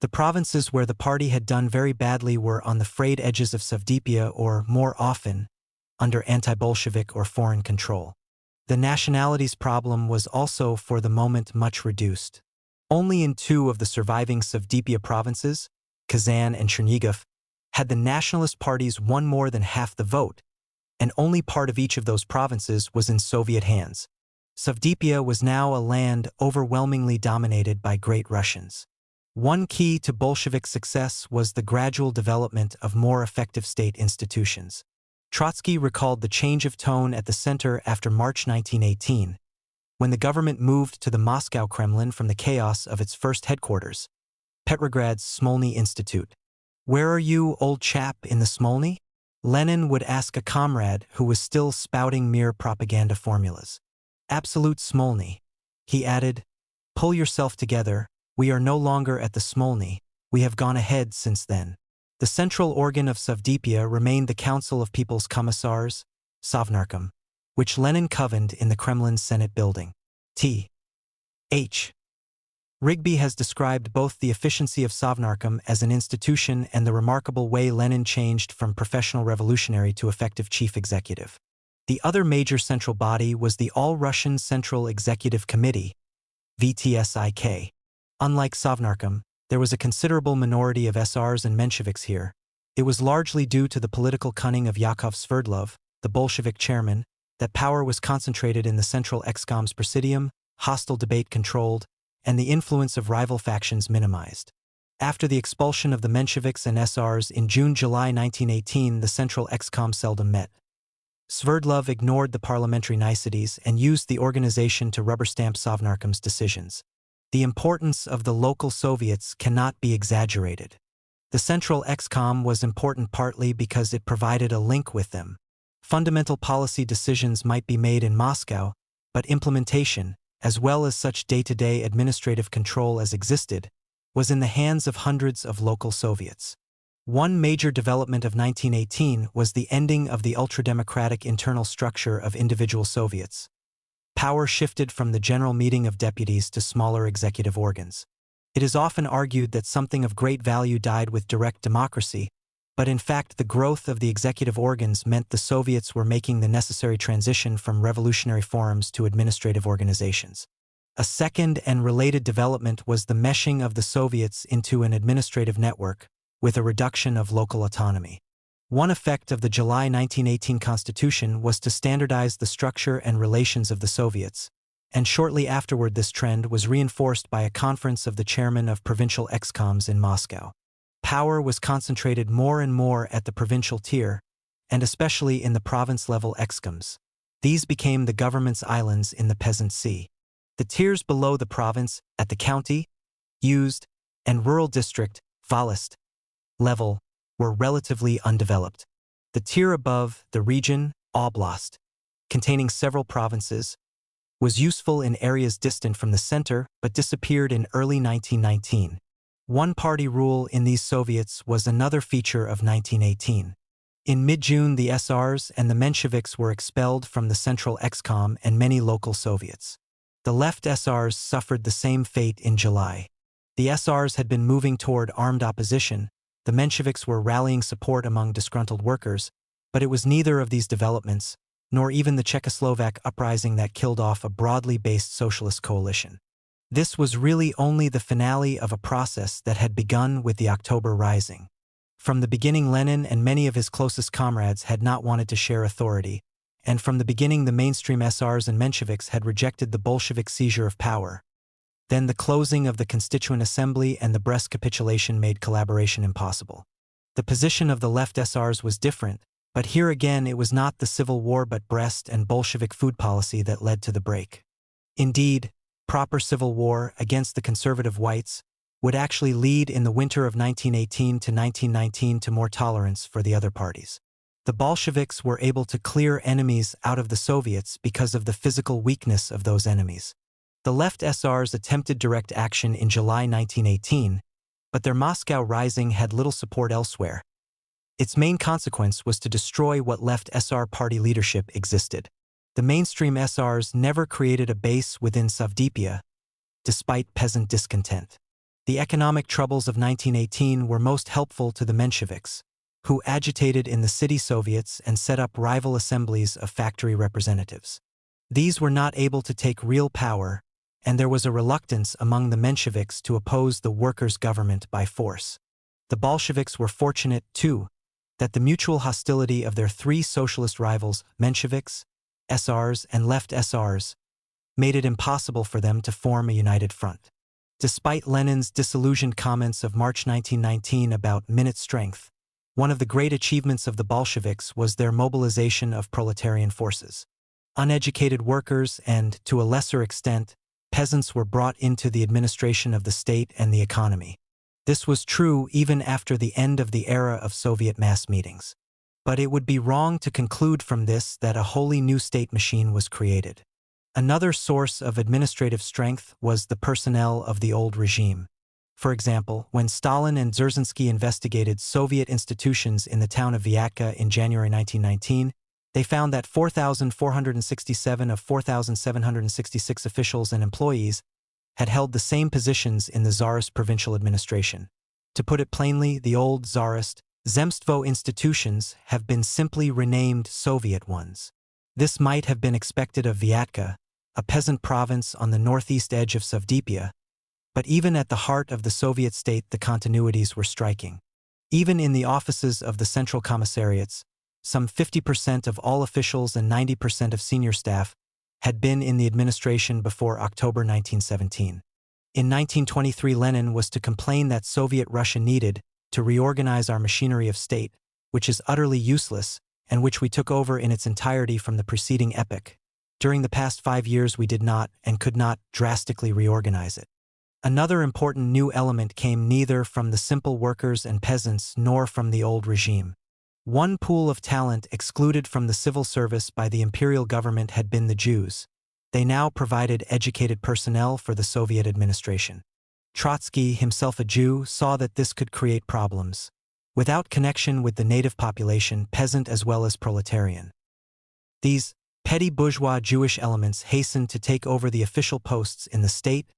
The provinces where the party had done very badly were on the frayed edges of Savdipia or, more often, under anti-Bolshevik or foreign control. The nationalities problem was also for the moment much reduced. Only in 2 of the surviving Savdipia provinces, Kazan and Chernigov, had the nationalist parties won more than half the vote, and only part of each of those provinces was in Soviet hands. Savdipia was now a land overwhelmingly dominated by Great Russians. One key to Bolshevik success was the gradual development of more effective state institutions. Trotsky recalled the change of tone at the center after March 1918, when the government moved to the Moscow Kremlin from the chaos of its first headquarters, Petrograd's Smolny Institute. "Where are you, old chap, in the Smolny?" Lenin would ask a comrade who was still spouting mere propaganda formulas. "Absolute Smolny," he added. "Pull yourself together, we are no longer at the Smolny, we have gone ahead since then." The central organ of Savdipia remained the Council of People's Commissars, Sovnarkom, which Lenin covened in the Kremlin's Senate building. T.H. Rigby has described both the efficiency of Sovnarkom as an institution and the remarkable way Lenin changed from professional revolutionary to effective chief executive. The other major central body was the All-Russian Central Executive Committee, VTSIK. Unlike Sovnarkom, there was a considerable minority of SRs and Mensheviks here. It was largely due to the political cunning of Yakov Sverdlov, the Bolshevik chairman, that power was concentrated in the Central Excom's Presidium, hostile debate controlled, and the influence of rival factions minimized. After the expulsion of the Mensheviks and SRs in June-July 1918, the Central Excom seldom met. Sverdlov ignored the parliamentary niceties and used the organization to rubber-stamp Sovnarkom's decisions. The importance of the local Soviets cannot be exaggerated. The Central Excom was important partly because it provided a link with them. Fundamental policy decisions might be made in Moscow, but implementation, as well as such day-to-day administrative control as existed, was in the hands of hundreds of local Soviets. One major development of 1918 was the ending of the ultra-democratic internal structure of individual Soviets. Power shifted from the General Meeting of Deputies to smaller executive organs. It is often argued that something of great value died with direct democracy, but in fact the growth of the executive organs meant the Soviets were making the necessary transition from revolutionary forums to administrative organizations. A second and related development was the meshing of the Soviets into an administrative network, with a reduction of local autonomy. One effect of the July 1918 Constitution was to standardize the structure and relations of the Soviets, and shortly afterward this trend was reinforced by a conference of the chairmen of provincial excoms in Moscow. Power was concentrated more and more at the provincial tier, and especially in the province-level excoms. These became the government's islands in the peasant sea. The tiers below the province, at the county, used, and rural district, volist, level, were relatively undeveloped. The tier above, the region, oblast, containing several provinces, was useful in areas distant from the center but disappeared in early 1919. One-party rule in these Soviets was another feature of 1918. In mid-June, the SRs and the Mensheviks were expelled from the Central Excom and many local Soviets. The left SRs suffered the same fate in July. The SRs had been moving toward armed opposition, the Mensheviks were rallying support among disgruntled workers, but it was neither of these developments, nor even the Czechoslovak uprising that killed off a broadly based socialist coalition. This was really only the finale of a process that had begun with the October Rising. From the beginning, Lenin and many of his closest comrades had not wanted to share authority, and from the beginning the mainstream SRs and Mensheviks had rejected the Bolshevik seizure of power. Then the closing of the Constituent Assembly and the Brest capitulation made collaboration impossible. The position of the left SRs was different, but here again it was not the Civil War but Brest and Bolshevik food policy that led to the break. Indeed, proper civil war against the conservative whites would actually lead in the winter of 1918 to 1919 to more tolerance for the other parties. The Bolsheviks were able to clear enemies out of the Soviets because of the physical weakness of those enemies. The left SRs attempted direct action in July 1918, but their Moscow Rising had little support elsewhere. Its main consequence was to destroy what left SR party leadership existed. The mainstream SRs never created a base within Savdepia, despite peasant discontent. The economic troubles of 1918 were most helpful to the Mensheviks, who agitated in the city Soviets and set up rival assemblies of factory representatives. These were not able to take real power, and there was a reluctance among the Mensheviks to oppose the workers' government by force. The Bolsheviks were fortunate, too, that the mutual hostility of their three socialist rivals, Mensheviks, SRs, and left SRs, made it impossible for them to form a united front. Despite Lenin's disillusioned comments of March 1919 about minute strength, one of the great achievements of the Bolsheviks was their mobilization of proletarian forces. Uneducated workers and, to a lesser extent, peasants were brought into the administration of the state and the economy. This was true even after the end of the era of Soviet mass meetings. But it would be wrong to conclude from this that a wholly new state machine was created. Another source of administrative strength was the personnel of the old regime. For example, when Stalin and Dzerzhinsky investigated Soviet institutions in the town of Vyatka in January 1919, they found that 4,467 of 4,766 officials and employees had held the same positions in the Tsarist provincial administration. To put it plainly, the old Tsarist, Zemstvo institutions have been simply renamed Soviet ones. This might have been expected of Vyatka, a peasant province on the northeast edge of Savdepia, but even at the heart of the Soviet state the continuities were striking. Even in the offices of the central commissariats, some 50% of all officials and 90% of senior staff had been in the administration before October 1917. In 1923, Lenin was to complain that Soviet Russia needed to reorganize our machinery of state, which is utterly useless and which we took over in its entirety from the preceding epoch. During the past 5 years we did not and could not drastically reorganize it. Another important new element came neither from the simple workers and peasants nor from the old regime. One pool of talent excluded from the civil service by the imperial government had been the Jews. They now provided educated personnel for the Soviet administration. Trotsky, himself a Jew, saw that this could create problems. Without connection with the native population, peasant as well as proletarian. These petty bourgeois Jewish elements hastened to take over the official posts in the state,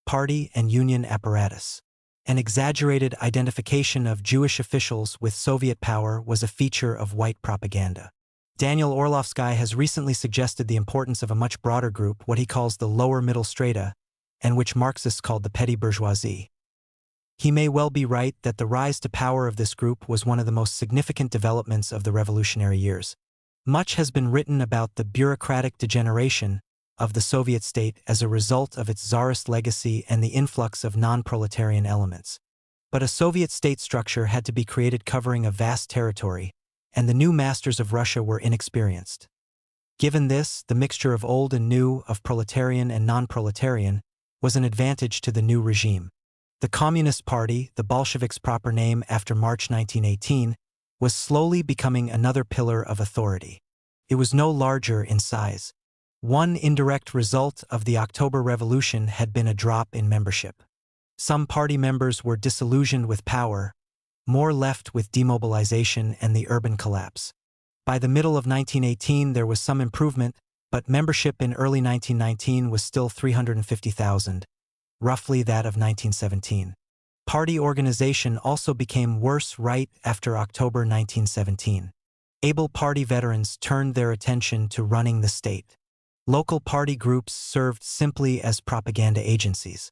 party, and union apparatus. An exaggerated identification of Jewish officials with Soviet power was a feature of white propaganda. Daniel Orlovsky has recently suggested the importance of a much broader group, what he calls the lower middle strata, and which Marxists called the petty bourgeoisie. He may well be right that the rise to power of this group was one of the most significant developments of the revolutionary years. Much has been written about the bureaucratic degeneration of the Soviet state as a result of its Tsarist legacy and the influx of non-proletarian elements. But a Soviet state structure had to be created covering a vast territory, and the new masters of Russia were inexperienced. Given this, the mixture of old and new, of proletarian and non-proletarian, was an advantage to the new regime. The Communist Party, the Bolsheviks' proper name after March 1918, was slowly becoming another pillar of authority. It was no larger in size. One indirect result of the October Revolution had been a drop in membership. Some party members were disillusioned with power, more left with demobilization and the urban collapse. By the middle of 1918 there was some improvement, but membership in early 1919 was still 350,000, roughly that of 1917. Party organization also became worse right after October 1917. Able party veterans turned their attention to running the state. Local party groups served simply as propaganda agencies.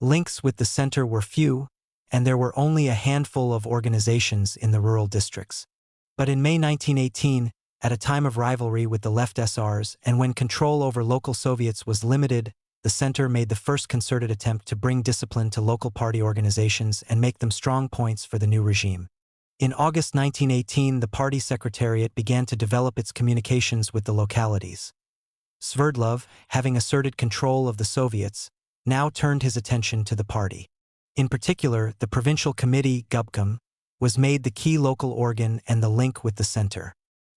Links with the center were few, and there were only a handful of organizations in the rural districts. But in May 1918, at a time of rivalry with the left SRs and when control over local Soviets was limited, the center made the first concerted attempt to bring discipline to local party organizations and make them strong points for the new regime. In August 1918, the party secretariat began to develop its communications with the localities. Sverdlov, having asserted control of the Soviets, now turned his attention to the party. In particular, the provincial committee, Gubkom, was made the key local organ and the link with the center.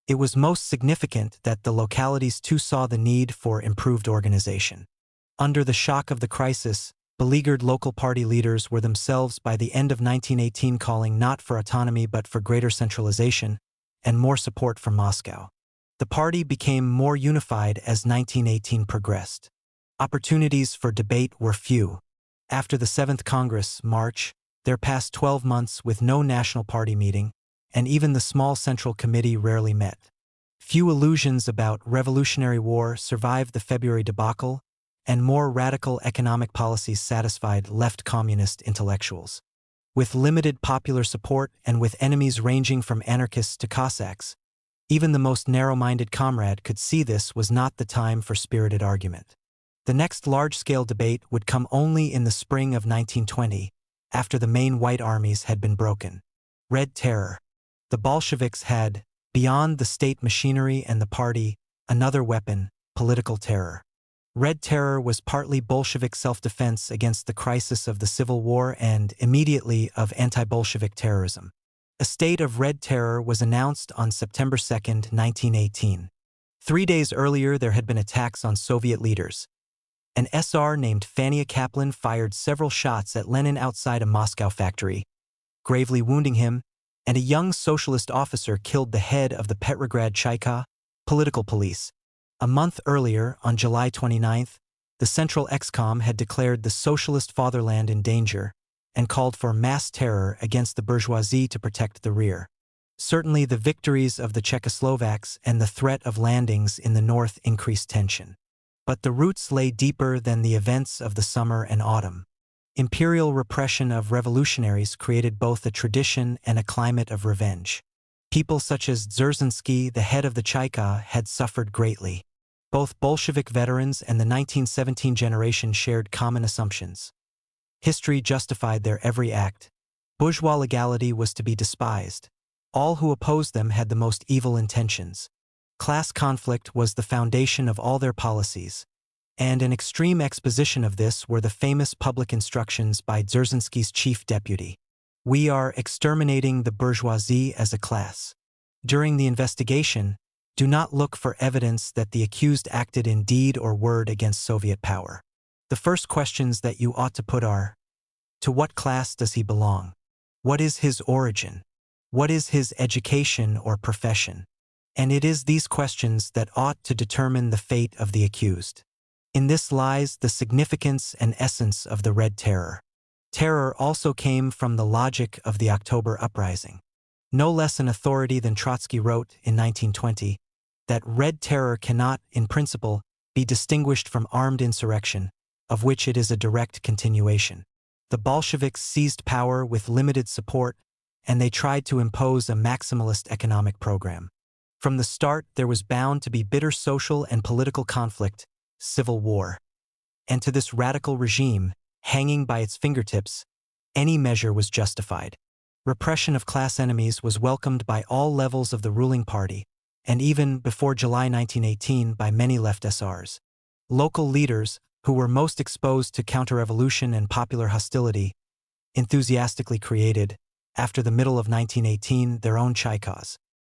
It was most significant that the localities too saw the need for improved organization. Under the shock of the crisis, beleaguered local party leaders were themselves by the end of 1918 calling not for autonomy but for greater centralization and more support from Moscow. The party became more unified as 1918 progressed. Opportunities for debate were few. After the 7th Congress, March, there passed 12 months with no national party meeting, and even the small Central Committee rarely met. Few illusions about revolutionary war survived the February debacle, and more radical economic policies satisfied left communist intellectuals. With limited popular support and with enemies ranging from anarchists to Cossacks, even the most narrow-minded comrade could see this was not the time for spirited argument. The next large-scale debate would come only in the spring of 1920, after the main white armies had been broken. Red Terror. The Bolsheviks had, beyond the state machinery and the party, another weapon, political terror. Red Terror was partly Bolshevik self-defense against the crisis of the Civil War and, immediately, of anti-Bolshevik terrorism. A state of Red Terror was announced on September 2, 1918. 3 days earlier there had been attacks on Soviet leaders. An SR named Fania Kaplan fired several shots at Lenin outside a Moscow factory, gravely wounding him, and a young socialist officer killed the head of the Petrograd Chaika political police. A month earlier, on July 29th, the Central Excom had declared the socialist fatherland in danger and called for mass terror against the bourgeoisie to protect the rear. Certainly the victories of the Czechoslovaks and the threat of landings in the north increased tension. But the roots lay deeper than the events of the summer and autumn. Imperial repression of revolutionaries created both a tradition and a climate of revenge. People such as Dzerzhinsky, the head of the Chaika, had suffered greatly. Both Bolshevik veterans and the 1917 generation shared common assumptions. History justified their every act. Bourgeois legality was to be despised. All who opposed them had the most evil intentions. Class conflict was the foundation of all their policies, and an extreme exposition of this were the famous public instructions by Dzerzhinsky's chief deputy. "We are exterminating the bourgeoisie as a class. During the investigation, do not look for evidence that the accused acted in deed or word against Soviet power. The first questions that you ought to put are, to what class does he belong? What is his origin? What is his education or profession? And it is these questions that ought to determine the fate of the accused. In this lies the significance and essence of the Red Terror. Terror also came from the logic of the October uprising. No less an authority than Trotsky wrote in 1920 that Red Terror cannot, in principle, be distinguished from armed insurrection, of which it is a direct continuation. The Bolsheviks seized power with limited support, and they tried to impose a maximalist economic program. From the start, there was bound to be bitter social and political conflict, civil war. And to this radical regime, hanging by its fingertips, any measure was justified. Repression of class enemies was welcomed by all levels of the ruling party, and even before July 1918 by many left SRs. Local leaders, who were most exposed to counter-revolution and popular hostility, enthusiastically created, after the middle of 1918, their own chaikas.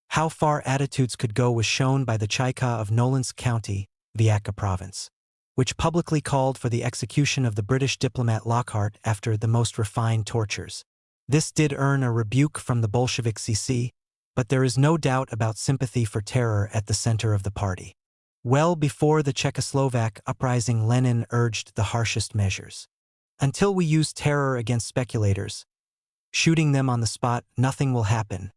How far attitudes could go was shown by the chaika of Nolinsk County, Vyaka Province, which publicly called for the execution of the British diplomat Lockhart after the most refined tortures. This did earn a rebuke from the Bolshevik CC, but there is no doubt about sympathy for terror at the center of the party. Well before the Czechoslovak uprising, Lenin urged the harshest measures. Until we use terror against speculators, shooting them on the spot, nothing will happen,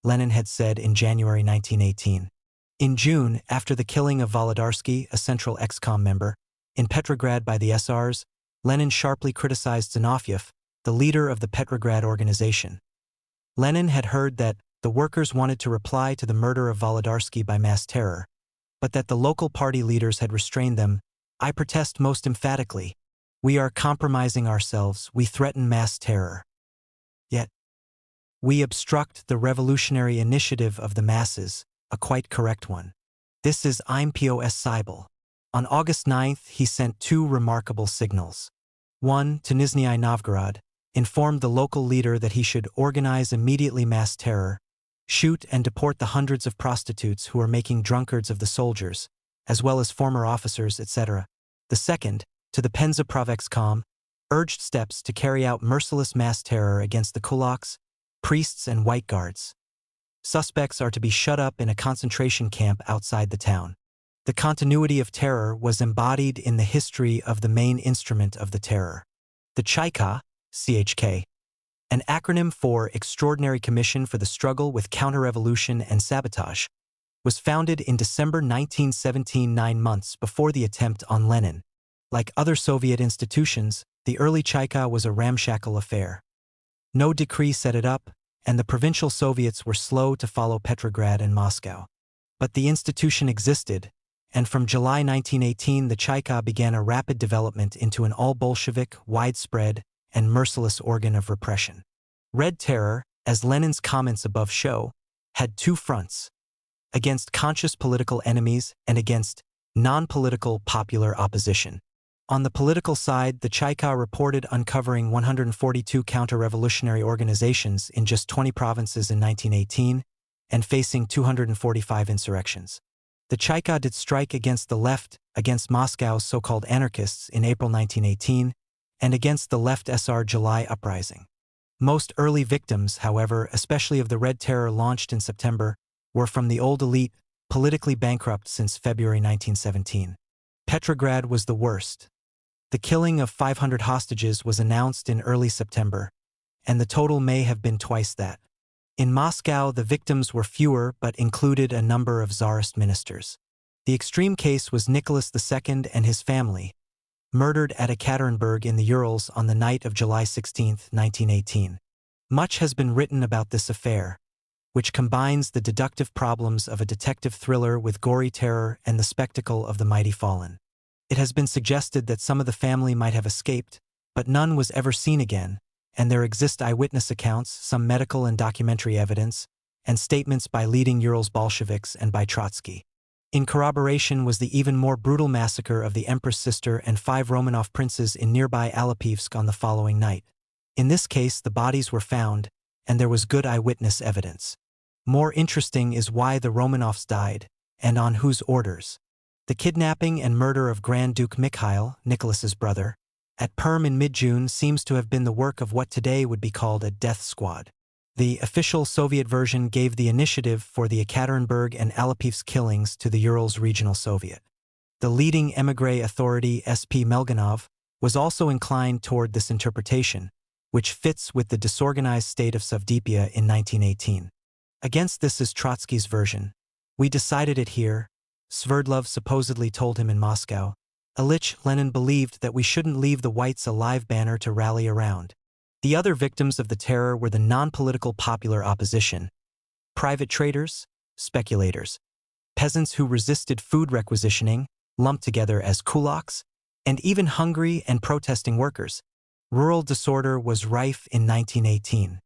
Lenin had said in January 1918. In June, after the killing of Volodarsky, a Central Excom member, in Petrograd by the SRs, Lenin sharply criticized Zinoviev, the leader of the Petrograd organization. Lenin had heard that the workers wanted to reply to the murder of Volodarsky by mass terror, but that the local party leaders had restrained them. I protest most emphatically. We are compromising ourselves, we threaten mass terror. Yet, we obstruct the revolutionary initiative of the masses, a quite correct one. This is impossible. On August 9th, he sent two remarkable signals. One, to Nizhny Novgorod, informed the local leader that he should organize immediately mass terror, shoot and deport the hundreds of prostitutes who are making drunkards of the soldiers, as well as former officers, etc. The second, to the Penza Provexcom, urged steps to carry out merciless mass terror against the kulaks, priests and white guards. Suspects are to be shut up in a concentration camp outside the town. The continuity of terror was embodied in the history of the main instrument of the terror. The Chaika, CHK, an acronym for Extraordinary Commission for the Struggle with Counter-Revolution and Sabotage, was founded in December 1917, 9 months before the attempt on Lenin. Like other Soviet institutions, the early Chaika was a ramshackle affair. No decree set it up, and the provincial Soviets were slow to follow Petrograd and Moscow. But the institution existed, and from July 1918 the Chaika began a rapid development into an all-Bolshevik, widespread, and merciless organ of repression. Red Terror, as Lenin's comments above show, had two fronts: against conscious political enemies and against non-political popular opposition. On the political side, the Chaika reported uncovering 142 counter-revolutionary organizations in just 20 provinces in 1918 and facing 245 insurrections. The Chaika did strike against the left, against Moscow's so-called anarchists in April 1918, and against the left SR July uprising. Most early victims, however, especially of the Red Terror launched in September, were from the old elite, politically bankrupt since February 1917. Petrograd was the worst. The killing of 500 hostages was announced in early September, and the total may have been twice that. In Moscow, the victims were fewer but included a number of Tsarist ministers. The extreme case was Nicholas II and his family, murdered at Ekaterinburg in the Urals on the night of July 16, 1918. Much has been written about this affair, which combines the deductive problems of a detective thriller with gory terror and the spectacle of the mighty fallen. It has been suggested that some of the family might have escaped, but none was ever seen again, and there exist eyewitness accounts, some medical and documentary evidence, and statements by leading Urals Bolsheviks and by Trotsky. In corroboration was the even more brutal massacre of the Empress sister and 5 Romanov princes in nearby Alapivsk on the following night. In this case, the bodies were found, and there was good eyewitness evidence. More interesting is why the Romanovs died, and on whose orders. The kidnapping and murder of Grand Duke Mikhail, Nicholas's brother, at Perm in mid-June seems to have been the work of what today would be called a death squad. The official Soviet version gave the initiative for the Ekaterinburg and Alapivsk killings to the Urals Regional Soviet. The leading émigré authority S.P. Melganov was also inclined toward this interpretation, which fits with the disorganized state of Savdipia in 1918. Against this is Trotsky's version. We decided it here, Sverdlov supposedly told him in Moscow. Ilyich Lenin believed that we shouldn't leave the Whites Alive banner to rally around. The other victims of the terror were the non-political popular opposition, private traders, speculators, peasants who resisted food requisitioning, lumped together as kulaks, and even hungry and protesting workers. Rural disorder was rife in 1918.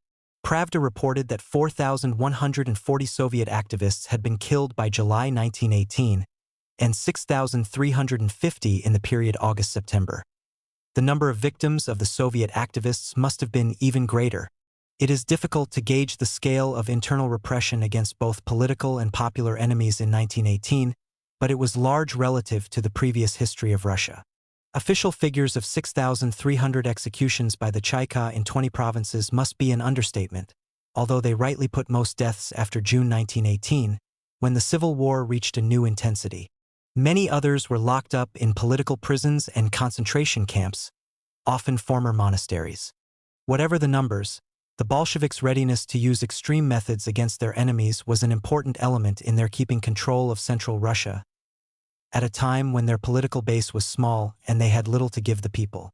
Pravda reported that 4,140 Soviet activists had been killed by July 1918 and 6,350 in the period August-September. The number of victims of the Soviet activists must have been even greater. It is difficult to gauge the scale of internal repression against both political and popular enemies in 1918, but it was large relative to the previous history of Russia. Official figures of 6,300 executions by the Cheka in 20 provinces must be an understatement, although they rightly put most deaths after June 1918, when the Civil War reached a new intensity. Many others were locked up in political prisons and concentration camps, often former monasteries. Whatever the numbers, the Bolsheviks' readiness to use extreme methods against their enemies was an important element in their keeping control of Central Russia, at a time when their political base was small and they had little to give the people.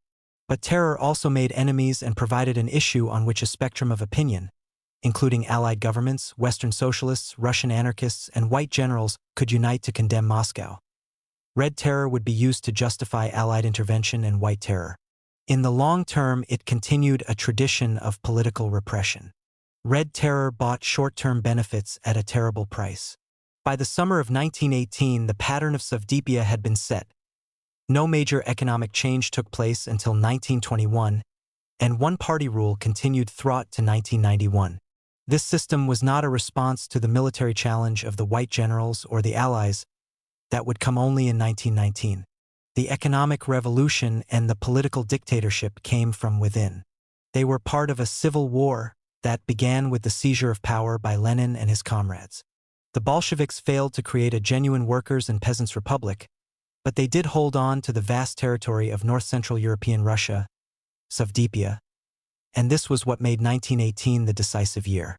But terror also made enemies and provided an issue on which a spectrum of opinion, including Allied governments, Western socialists, Russian anarchists, and white generals, could unite to condemn Moscow. Red terror would be used to justify Allied intervention and white terror. In the long term, it continued a tradition of political repression. Red terror bought short-term benefits at a terrible price. By the summer of 1918, the pattern of Savdepia had been set. No major economic change took place until 1921, and one-party rule continued throughout to 1991. This system was not a response to the military challenge of the white generals or the Allies that would come only in 1919. The economic revolution and the political dictatorship came from within. They were part of a civil war that began with the seizure of power by Lenin and his comrades. The Bolsheviks failed to create a genuine workers' and peasants' republic, but they did hold on to the vast territory of north-central European Russia, Savdepia, and this was what made 1918 the decisive year.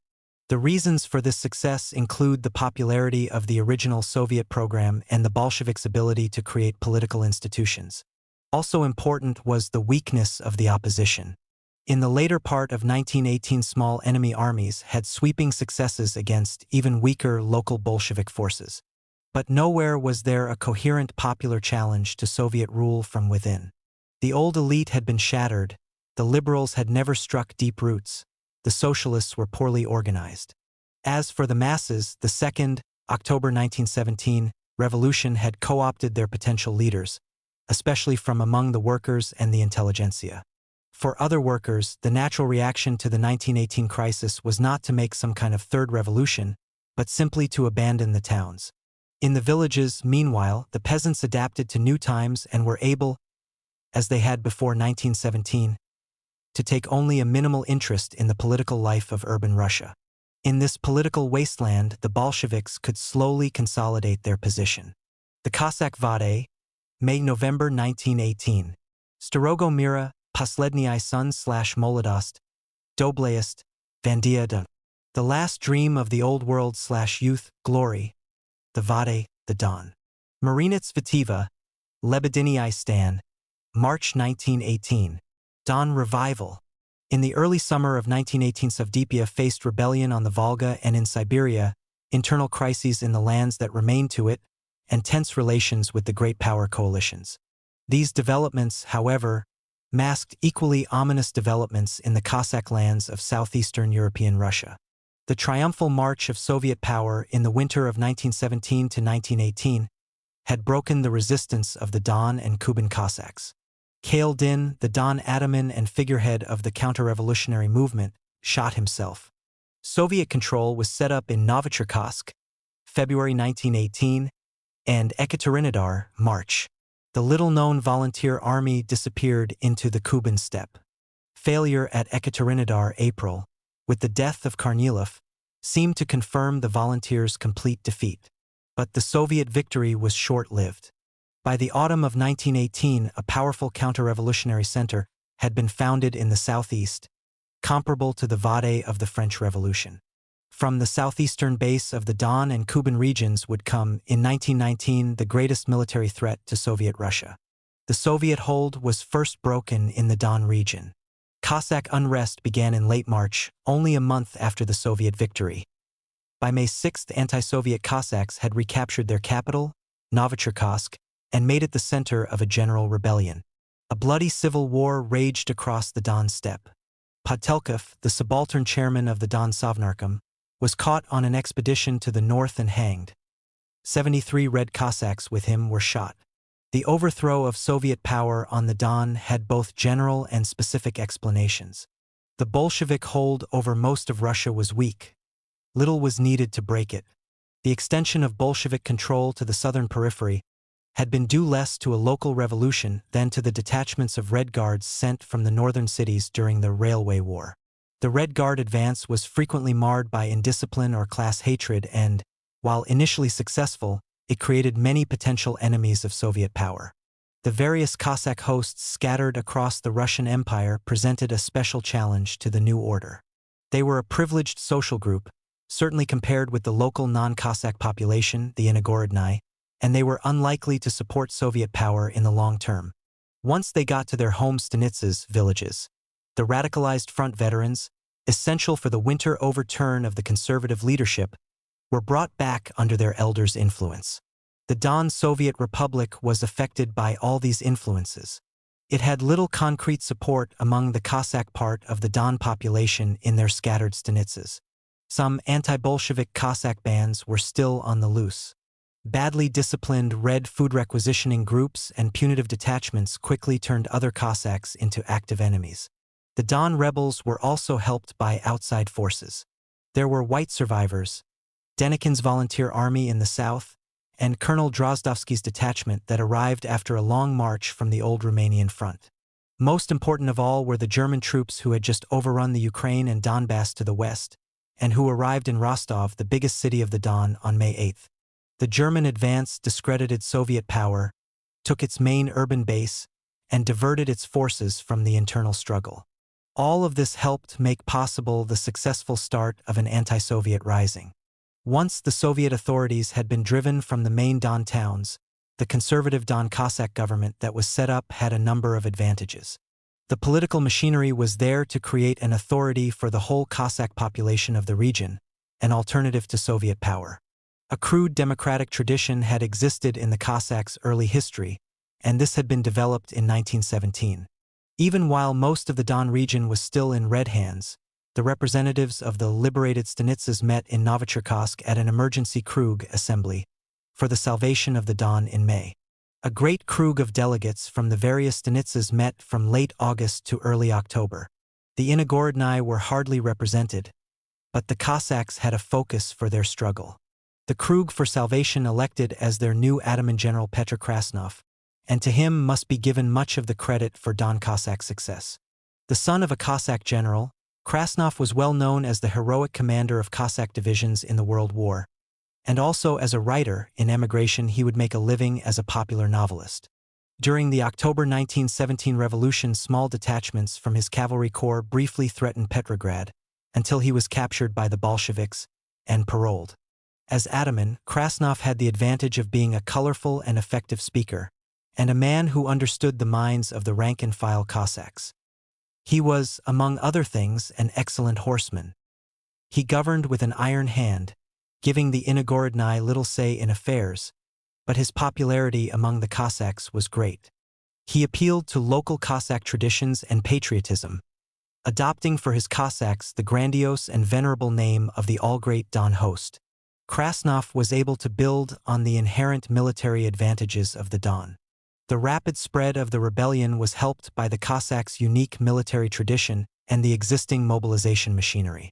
The reasons for this success include the popularity of the original Soviet program and the Bolsheviks' ability to create political institutions. Also important was the weakness of the opposition. In the later part of 1918, small enemy armies had sweeping successes against even weaker local Bolshevik forces. But nowhere was there a coherent popular challenge to Soviet rule from within. The old elite had been shattered, the liberals had never struck deep roots, the socialists were poorly organized. As for the masses, the Second, October 1917, revolution had co-opted their potential leaders, especially from among the workers and the intelligentsia. For other workers, the natural reaction to the 1918 crisis was not to make some kind of third revolution, but simply to abandon the towns. In the villages, meanwhile, the peasants adapted to new times and were able, as they had before 1917, to take only a minimal interest in the political life of urban Russia. In this political wasteland, the Bolsheviks could slowly consolidate their position. The Cossack Vade, May-November 1918. Starogo Mira, Poslednyi Sun/Molodost, Doblayest, Vandia. The last dream of the old world/youth, glory. The Vade, the dawn. Marinets Vitiva, Lebedinyi Stan, March 1918. Dawn revival. In the early summer of 1918, Savdepia faced rebellion on the Volga and in Siberia, internal crises in the lands that remained to it, and tense relations with the great power coalitions. These developments, however, masked equally ominous developments in the Cossack lands of southeastern European Russia. The triumphal march of Soviet power in the winter of 1917 to 1918 had broken the resistance of the Don and Kuban Cossacks. Kale-Din, the Don Ataman and figurehead of the counter-revolutionary movement, shot himself. Soviet control was set up in Novocherkassk, February 1918, and Ekaterinodar, March. The little-known volunteer army disappeared into the Kuban steppe. Failure at Ekaterinodar, April, with the death of Kornilov, seemed to confirm the volunteers' complete defeat. But the Soviet victory was short-lived. By the autumn of 1918, a powerful counter-revolutionary center had been founded in the southeast, comparable to the Vade of the French Revolution. From the southeastern base of the Don and Kuban regions would come, in 1919, the greatest military threat to Soviet Russia. The Soviet hold was first broken in the Don region. Cossack unrest began in late March, only a month after the Soviet victory. By May 6, anti-Soviet Cossacks had recaptured their capital, Novocherkassk, and made it the center of a general rebellion. A bloody civil war raged across the Don steppe. Podtelkov, the subaltern chairman of the Don Sovnarkom, was caught on an expedition to the north and hanged. 73 Red Cossacks with him were shot. The overthrow of Soviet power on the Don had both general and specific explanations. The Bolshevik hold over most of Russia was weak. Little was needed to break it. The extension of Bolshevik control to the southern periphery had been due less to a local revolution than to the detachments of Red Guards sent from the northern cities during the Railway War. The Red Guard advance was frequently marred by indiscipline or class hatred and, while initially successful, it created many potential enemies of Soviet power. The various Cossack hosts scattered across the Russian Empire presented a special challenge to the new order. They were a privileged social group, certainly compared with the local non-Cossack population, the Inogorodny, and they were unlikely to support Soviet power in the long term. Once they got to their home stanitsas, villages, the radicalized front veterans, essential for the winter overturn of the conservative leadership, were brought back under their elders' influence. The Don Soviet Republic was affected by all these influences. It had little concrete support among the Cossack part of the Don population in their scattered stanitsas. Some anti-Bolshevik Cossack bands were still on the loose. Badly disciplined Red food requisitioning groups and punitive detachments quickly turned other Cossacks into active enemies. The Don rebels were also helped by outside forces. There were white survivors, Denikin's volunteer army in the south, and Colonel Drozdovsky's detachment that arrived after a long march from the old Romanian front. Most important of all were the German troops who had just overrun the Ukraine and Donbass to the west, and who arrived in Rostov, the biggest city of the Don, on May 8. The German advance discredited Soviet power, took its main urban base, and diverted its forces from the internal struggle. All of this helped make possible the successful start of an anti-Soviet rising. Once the Soviet authorities had been driven from the main Don towns, the conservative Don Cossack government that was set up had a number of advantages. The political machinery was there to create an authority for the whole Cossack population of the region, an alternative to Soviet power. A crude democratic tradition had existed in the Cossacks' early history, and this had been developed in 1917. Even while most of the Don region was still in Red hands, the representatives of the liberated stanitsas met in Novocherkassk at an emergency Krug assembly for the salvation of the Don in May. A great Krug of delegates from the various stanitsas met from late August to early October. The Inogorodny were hardly represented, but the Cossacks had a focus for their struggle. The Krug for Salvation elected as their new ataman General Petr Krasnov, and to him must be given much of the credit for Don Cossack success. The son of a Cossack general, Krasnov was well known as the heroic commander of Cossack divisions in the World War, and also as a writer. In emigration he would make a living as a popular novelist. During the October 1917 revolution, small detachments from his cavalry corps briefly threatened Petrograd, until he was captured by the Bolsheviks and paroled. As ataman, Krasnov had the advantage of being a colorful and effective speaker, and a man who understood the minds of the rank-and-file Cossacks. He was, among other things, an excellent horseman. He governed with an iron hand, giving the Inogorodny little say in affairs, but his popularity among the Cossacks was great. He appealed to local Cossack traditions and patriotism, adopting for his Cossacks the grandiose and venerable name of the all-great Don Host. Krasnov was able to build on the inherent military advantages of the Don. The rapid spread of the rebellion was helped by the Cossacks' unique military tradition and the existing mobilization machinery.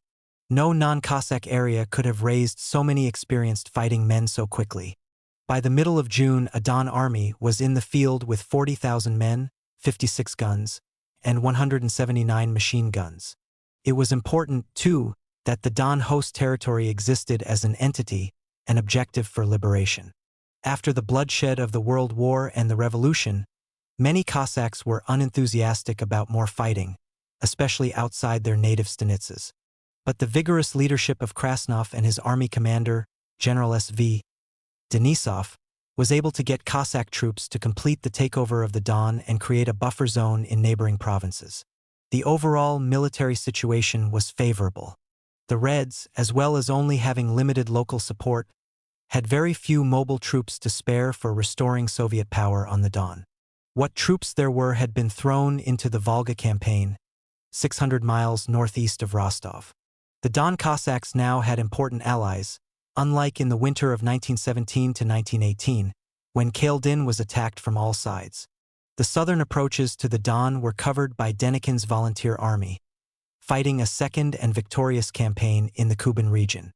No non-Cossack area could have raised so many experienced fighting men so quickly. By the middle of June, a Don army was in the field with 40,000 men, 56 guns, and 179 machine guns. It was important, too, that the Don host territory existed as an entity, an objective for liberation. After the bloodshed of the World War and the Revolution, many Cossacks were unenthusiastic about more fighting, especially outside their native stanitsas. But the vigorous leadership of Krasnov and his army commander, General S.V. Denisov, was able to get Cossack troops to complete the takeover of the Don and create a buffer zone in neighboring provinces. The overall military situation was favorable. The Reds, as well as only having limited local support, had very few mobile troops to spare for restoring Soviet power on the Don. What troops there were had been thrown into the Volga campaign, 600 miles northeast of Rostov. The Don Cossacks now had important allies, unlike in the winter of 1917 to 1918, when Kaldin was attacked from all sides. The southern approaches to the Don were covered by Denikin's volunteer army, fighting a second and victorious campaign in the Kuban region.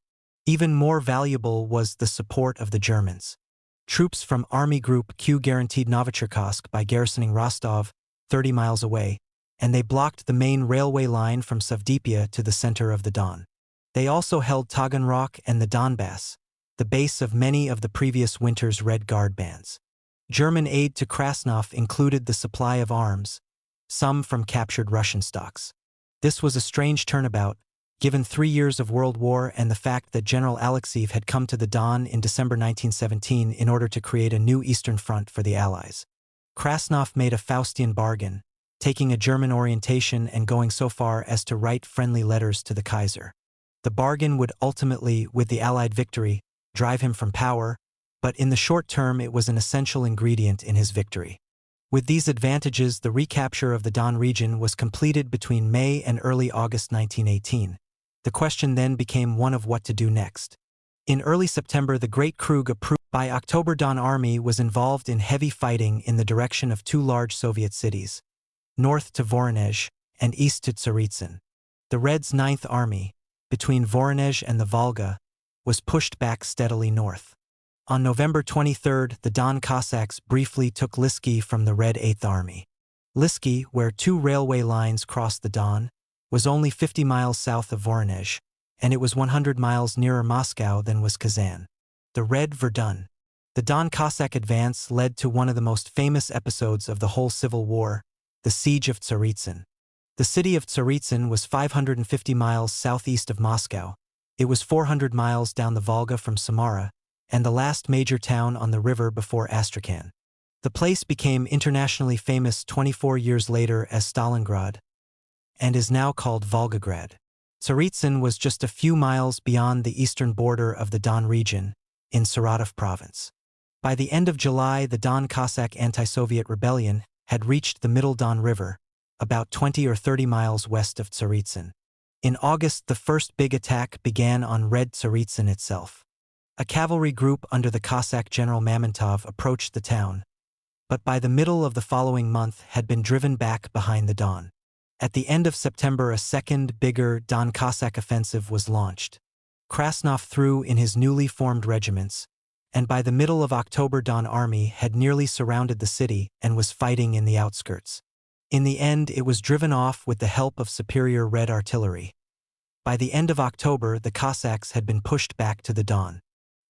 Even more valuable was the support of the Germans. Troops from Army Group Q guaranteed Novocherkassk by garrisoning Rostov, 30 miles away, and they blocked the main railway line from Savdipia to the center of the Don. They also held Taganrog and the Donbass, the base of many of the previous winter's Red Guard bands. German aid to Krasnov included the supply of arms, some from captured Russian stocks. This was a strange turnabout, given 3 years of World War and the fact that General Alexeyev had come to the Don in December 1917 in order to create a new Eastern Front for the Allies. Krasnov made a Faustian bargain, taking a German orientation and going so far as to write friendly letters to the Kaiser. The bargain would ultimately, with the Allied victory, drive him from power, but in the short term it was an essential ingredient in his victory. With these advantages, the recapture of the Don region was completed between May and early August 1918. The question then became one of what to do next. In early September, the Great Krug approved by October Don Army was involved in heavy fighting in the direction of two large Soviet cities, north to Voronezh and east to Tsaritsyn. The Reds' 9th Army, between Voronezh and the Volga, was pushed back steadily north. On November 23, the Don Cossacks briefly took Lysky from the Red 8th Army. Lysky, where two railway lines crossed the Don, was only 50 miles south of Voronezh, and it was 100 miles nearer Moscow than was Kazan. The Red Verdun. The Don Cossack advance led to one of the most famous episodes of the whole Civil War, the Siege of Tsaritsyn. The city of Tsaritsyn was 550 miles southeast of Moscow. It was 400 miles down the Volga from Samara, and the last major town on the river before Astrakhan. The place became internationally famous 24 years later as Stalingrad, and is now called Volgograd. Tsaritsyn was just a few miles beyond the eastern border of the Don region, in Saratov province. By the end of July, the Don Cossack anti-Soviet rebellion had reached the Middle Don River, about 20 or 30 miles west of Tsaritsyn. In August, the first big attack began on Red Tsaritsyn itself. A cavalry group under the Cossack General Mamontov approached the town, but by the middle of the following month had been driven back behind the Don. At the end of September, a second, bigger Don Cossack offensive was launched. Krasnov threw in his newly formed regiments, and by the middle of October Don Army had nearly surrounded the city and was fighting in the outskirts. In the end, it was driven off with the help of superior Red artillery. By the end of October, the Cossacks had been pushed back to the Don.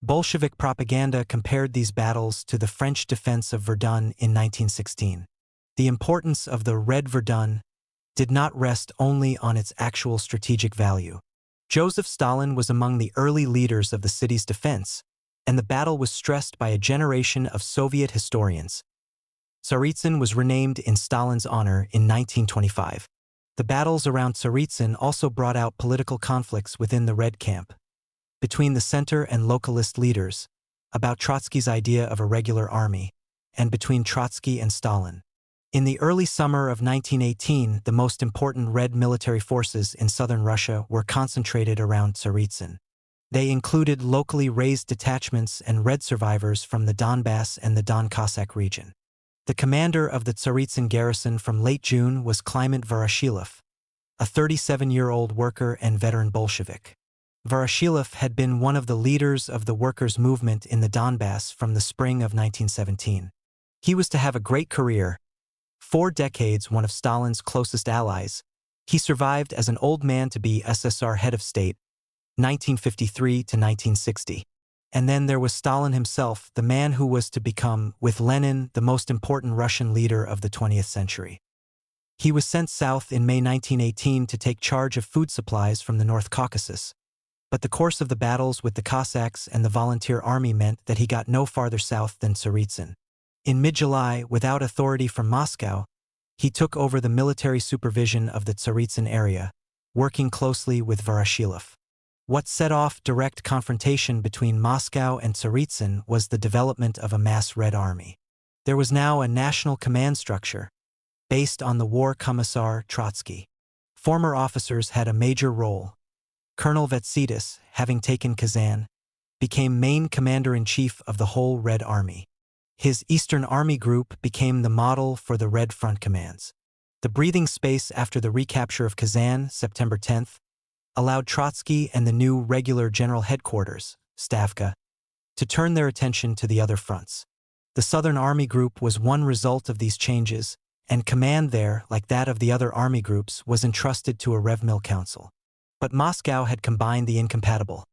Bolshevik propaganda compared these battles to the French defense of Verdun in 1916. The importance of the Red Verdun did not rest only on its actual strategic value. Joseph Stalin was among the early leaders of the city's defense, and the battle was stressed by a generation of Soviet historians. Tsaritsyn was renamed in Stalin's honor in 1925. The battles around Tsaritsyn also brought out political conflicts within the Red Camp, between the center and localist leaders, about Trotsky's idea of a regular army, and between Trotsky and Stalin. In the early summer of 1918, the most important Red military forces in southern Russia were concentrated around Tsaritsyn. They included locally raised detachments and Red survivors from the Donbass and the Don Cossack region. The commander of the Tsaritsyn garrison from late June was Kliment Voroshilov, a 37-year-old worker and veteran Bolshevik. Voroshilov had been one of the leaders of the workers' movement in the Donbass from the spring of 1917. He was to have a great career. 4 decades one of Stalin's closest allies, he survived as an old man to be SSR head of state, 1953 to 1960. And then there was Stalin himself, the man who was to become, with Lenin, the most important Russian leader of the 20th century. He was sent south in May 1918 to take charge of food supplies from the North Caucasus. But the course of the battles with the Cossacks and the volunteer army meant that he got no farther south than Tsaritsyn. In mid-July, without authority from Moscow, he took over the military supervision of the Tsaritsyn area, working closely with Voroshilov. What set off direct confrontation between Moscow and Tsaritsyn was the development of a mass Red Army. There was now a national command structure, based on the War Commissar Trotsky. Former officers had a major role. Colonel Vetsidis, having taken Kazan, became main commander-in-chief of the whole Red Army. His Eastern Army Group became the model for the Red Front commands. The breathing space after the recapture of Kazan, September 10th, allowed Trotsky and the new regular general headquarters, Stavka, to turn their attention to the other fronts. The Southern Army Group was one result of these changes, and command there, like that of the other army groups, was entrusted to a Revmil council. But Moscow had combined the incompatible.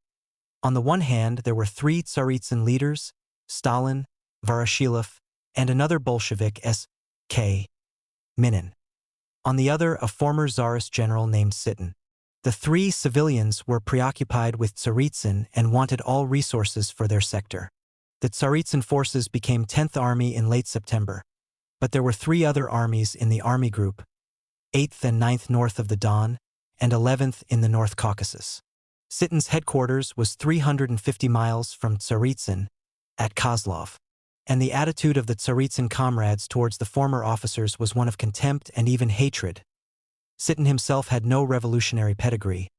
On the one hand, there were three Tsaritsyn leaders, Stalin, Voroshilov, and another Bolshevik, S.K. Minin. On the other, a former Tsarist general named Tsaritsyn. The three civilians were preoccupied with Tsaritsyn and wanted all resources for their sector. The Tsaritsyn forces became 10th Army in late September, but there were three other armies in the army group, 8th and 9th north of the Don, and 11th in the North Caucasus. Tsaritsyn's headquarters was 350 miles from Tsaritsyn, at Kozlov, and the attitude of the Tsaritsyn comrades towards the former officers was one of contempt and even hatred. Tsaritsyn himself had no revolutionary pedigree.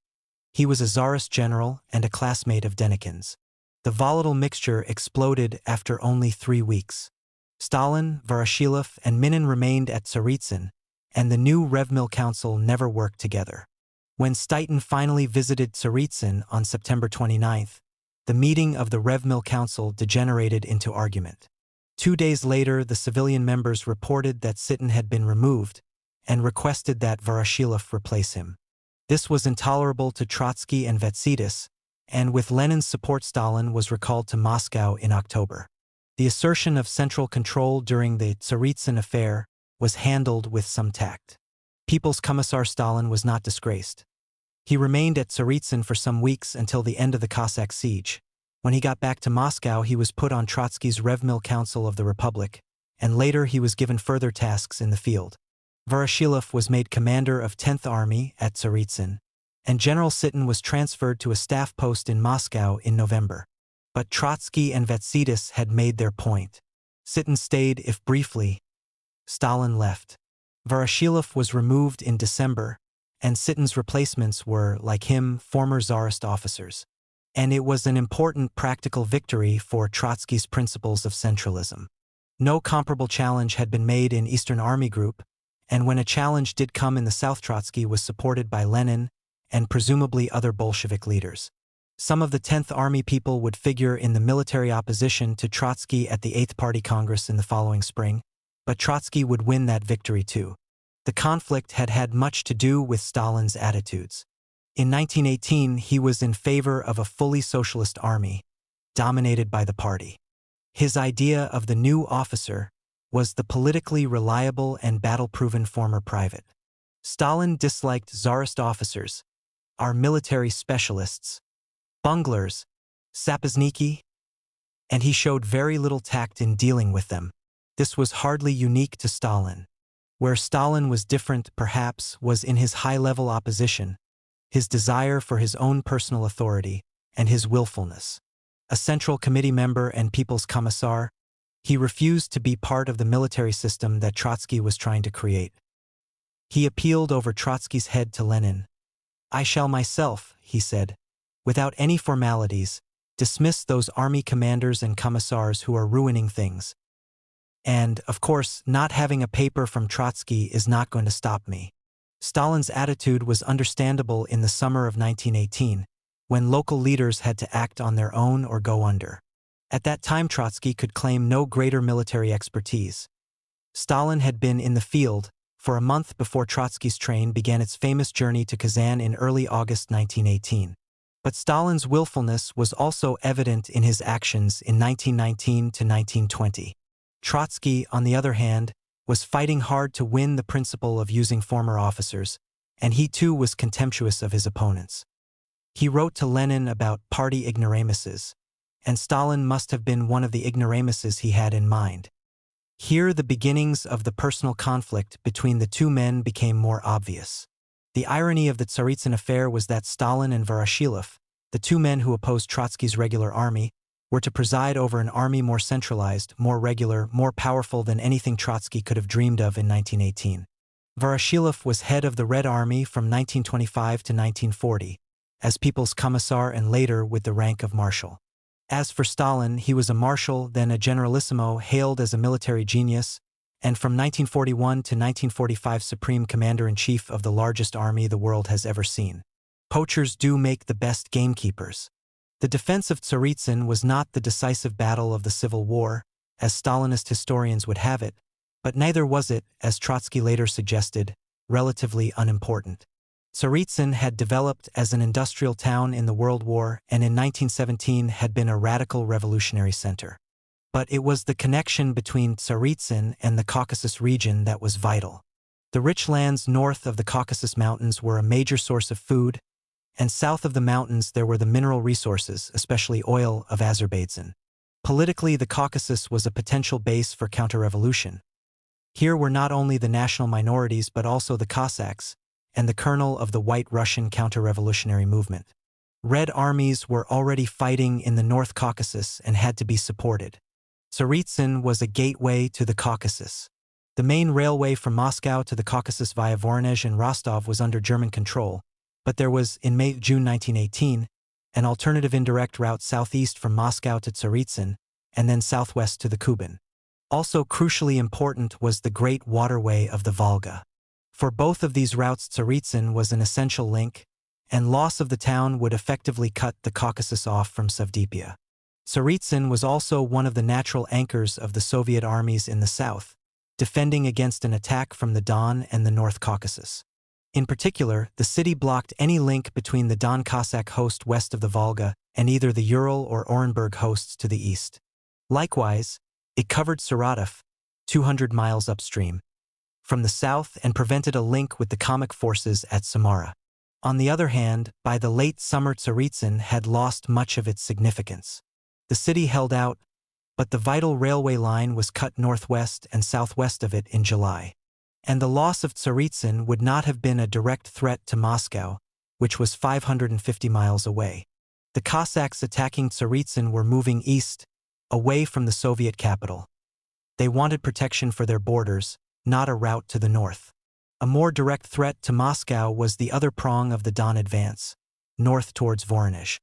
He was a Tsarist general and a classmate of Denikin's. The volatile mixture exploded after only 3 weeks. Stalin, Voroshilov, and Minin remained at Tsaritsyn, and the new Revmil Council never worked together. When Steichen finally visited Tsaritsyn on September 29th, the meeting of the Revmil Council degenerated into argument. 2 days later, the civilian members reported that Tsaritsyn had been removed and requested that Voroshilov replace him. This was intolerable to Trotsky and Vetsidis, and with Lenin's support Stalin was recalled to Moscow in October. The assertion of central control during the Tsaritsyn affair was handled with some tact. People's Commissar Stalin was not disgraced. He remained at Tsaritsyn for some weeks until the end of the Cossack siege. When he got back to Moscow, he was put on Trotsky's Revmil Council of the Republic, and later he was given further tasks in the field. Voroshilov was made commander of 10th Army at Tsaritsyn, and General Tsaritsyn was transferred to a staff post in Moscow in November. But Trotsky and Vetsidis had made their point. Tsaritsyn stayed, if briefly. Stalin left. Voroshilov was removed in December, and Tsaritsyn's replacements were, like him, former Tsarist officers. And it was an important practical victory for Trotsky's principles of centralism. No comparable challenge had been made in Eastern Army Group, and when a challenge did come in the South, Trotsky was supported by Lenin and presumably other Bolshevik leaders. Some of the 10th Army people would figure in the military opposition to Trotsky at the 8th Party Congress in the following spring, but Trotsky would win that victory too. The conflict had had much to do with Stalin's attitudes. In 1918, he was in favor of a fully socialist army, dominated by the party. His idea of the new officer was the politically reliable and battle-proven former private. Stalin disliked Tsarist officers, our military specialists, bunglers, sapozniki, and he showed very little tact in dealing with them. This was hardly unique to Stalin. Where Stalin was different, perhaps, was in his high-level opposition, his desire for his own personal authority, and his willfulness. A Central Committee member and People's Commissar, he refused to be part of the military system that Trotsky was trying to create. He appealed over Trotsky's head to Lenin. "I shall myself," he said, "without any formalities, dismiss those army commanders and commissars who are ruining things. And, of course, not having a paper from Trotsky is not going to stop me." Stalin's attitude was understandable in the summer of 1918, when local leaders had to act on their own or go under. At that time, Trotsky could claim no greater military expertise. Stalin had been in the field for a month before Trotsky's train began its famous journey to Kazan in early August 1918. But Stalin's willfulness was also evident in his actions in 1919 to 1920. Trotsky, on the other hand, was fighting hard to win the principle of using former officers, and he too was contemptuous of his opponents. He wrote to Lenin about party ignoramuses, and Stalin must have been one of the ignoramuses he had in mind. Here the beginnings of the personal conflict between the two men became more obvious. The irony of the Tsaritsyn affair was that Stalin and Voroshilov, the two men who opposed Trotsky's regular army, were to preside over an army more centralized, more regular, more powerful than anything Trotsky could have dreamed of in 1918. Voroshilov was head of the Red Army from 1925 to 1940, as People's Commissar and later with the rank of Marshal. As for Stalin, he was a marshal, then a generalissimo, hailed as a military genius, and from 1941 to 1945 Supreme Commander-in-Chief of the largest army the world has ever seen. Poachers do make the best gamekeepers. The defense of Tsaritsyn was not the decisive battle of the Civil War, as Stalinist historians would have it, but neither was it, as Trotsky later suggested, relatively unimportant. Tsaritsyn had developed as an industrial town in the World War and in 1917 had been a radical revolutionary center. But it was the connection between Tsaritsyn and the Caucasus region that was vital. The rich lands north of the Caucasus Mountains were a major source of food, and south of the mountains there were the mineral resources, especially oil, of Azerbaijan. Politically, the Caucasus was a potential base for counter-revolution. Here were not only the national minorities but also the Cossacks, and the kernel of the White Russian counter-revolutionary movement. Red armies were already fighting in the North Caucasus and had to be supported. Tsaritsyn was a gateway to the Caucasus. The main railway from Moscow to the Caucasus via Voronezh and Rostov was under German control, but there was, in June 1918, an alternative indirect route southeast from Moscow to Tsaritsyn, and then southwest to the Kuban. Also crucially important was the great waterway of the Volga. For both of these routes Tsaritsyn was an essential link, and loss of the town would effectively cut the Caucasus off from Savdipia. Tsaritsyn was also one of the natural anchors of the Soviet armies in the south, defending against an attack from the Don and the North Caucasus. In particular, the city blocked any link between the Don Cossack host west of the Volga and either the Ural or Orenburg hosts to the east. Likewise, it covered Saratov, 200 miles upstream, from the south and prevented a link with the Comic forces at Samara. On the other hand, by the late summer Tsaritsyn had lost much of its significance. The city held out, but the vital railway line was cut northwest and southwest of it in July. And the loss of Tsaritsyn would not have been a direct threat to Moscow, which was 550 miles away. The Cossacks attacking Tsaritsyn were moving east, away from the Soviet capital. They wanted protection for their borders, not a route to the north. A more direct threat to Moscow was the other prong of the Don advance, north towards Voronezh.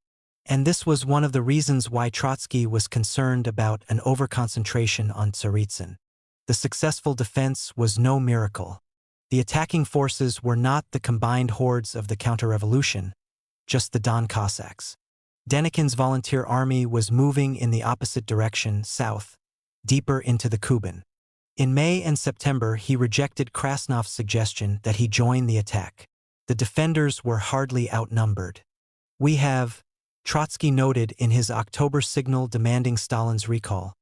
And this was one of the reasons why Trotsky was concerned about an overconcentration on Tsaritsyn. The successful defense was no miracle. The attacking forces were not the combined hordes of the counter-revolution, just the Don Cossacks. Denikin's volunteer army was moving in the opposite direction, south, deeper into the Kuban. In May and September he rejected Krasnov's suggestion that he join the attack. The defenders were hardly outnumbered. We have, Trotsky noted in his October signal demanding Stalin's recall,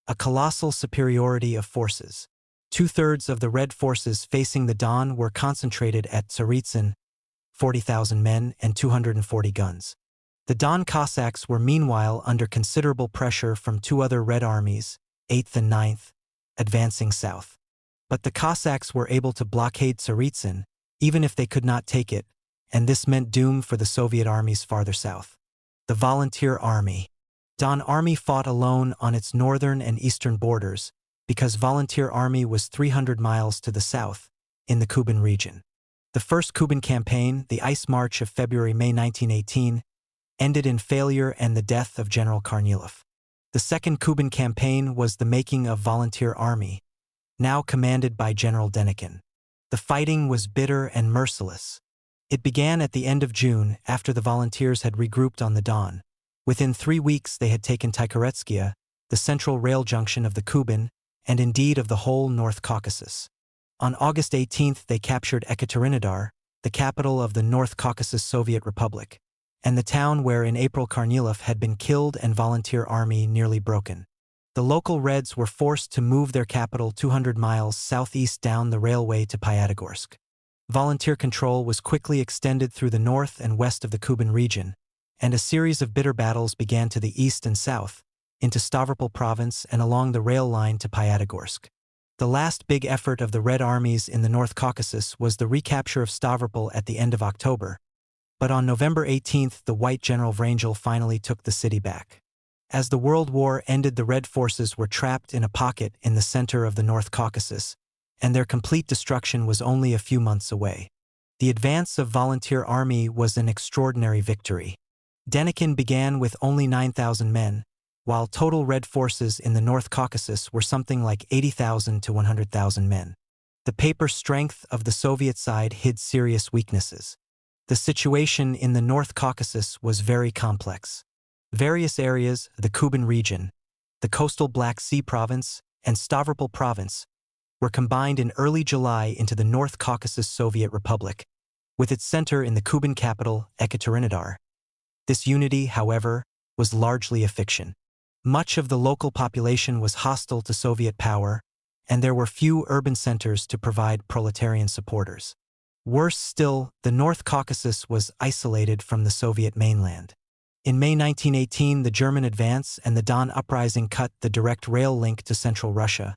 a colossal superiority of forces. 2/3 of the Red forces facing the Don were concentrated at Tsaritsyn, 40,000 men and 240 guns. The Don Cossacks were meanwhile under considerable pressure from two other Red armies, 8th and 9th, advancing south. But the Cossacks were able to blockade Tsaritsyn, even if they could not take it, and this meant doom for the Soviet armies farther south. The Volunteer Army. Don Army fought alone on its northern and eastern borders, because Volunteer Army was 300 miles to the south, in the Kuban region. The first Kuban campaign, the Ice March of February-May 1918, ended in failure and the death of General Kornilov. The second Kuban campaign was the making of Volunteer Army, now commanded by General Denikin. The fighting was bitter and merciless. It began at the end of June, after the volunteers had regrouped on the Don. Within 3 weeks they had taken Tykharetskaya, the central rail junction of the Kuban, and indeed of the whole North Caucasus. On August 18th they captured Ekaterinodar, the capital of the North Caucasus Soviet Republic, and the town where in April Kornilov had been killed and Volunteer Army nearly broken. The local Reds were forced to move their capital 200 miles southeast down the railway to Pyatagorsk. Volunteer control was quickly extended through the north and west of the Kuban region, and a series of bitter battles began to the east and south, into Stavropol province and along the rail line to Pyatagorsk. The last big effort of the Red armies in the North Caucasus was the recapture of Stavropol at the end of October, but on November 18th the White General Vrangel finally took the city back. As the World War ended, the Red forces were trapped in a pocket in the center of the North Caucasus, and their complete destruction was only a few months away. The advance of volunteer army was an extraordinary victory. Denikin began with only 9,000 men, while total Red forces in the North Caucasus were something like 80,000 to 100,000 men. The paper strength of the Soviet side hid serious weaknesses. The situation in the North Caucasus was very complex. Various areas, the Kuban region, the coastal Black Sea province, and Stavropol province, were combined in early July into the North Caucasus Soviet Republic, with its center in the Kuban capital, Ekaterinodar. This unity, however, was largely a fiction. Much of the local population was hostile to Soviet power, and there were few urban centers to provide proletarian supporters. Worse still, the North Caucasus was isolated from the Soviet mainland. In May 1918, the German advance and the Don Uprising cut the direct rail link to central Russia,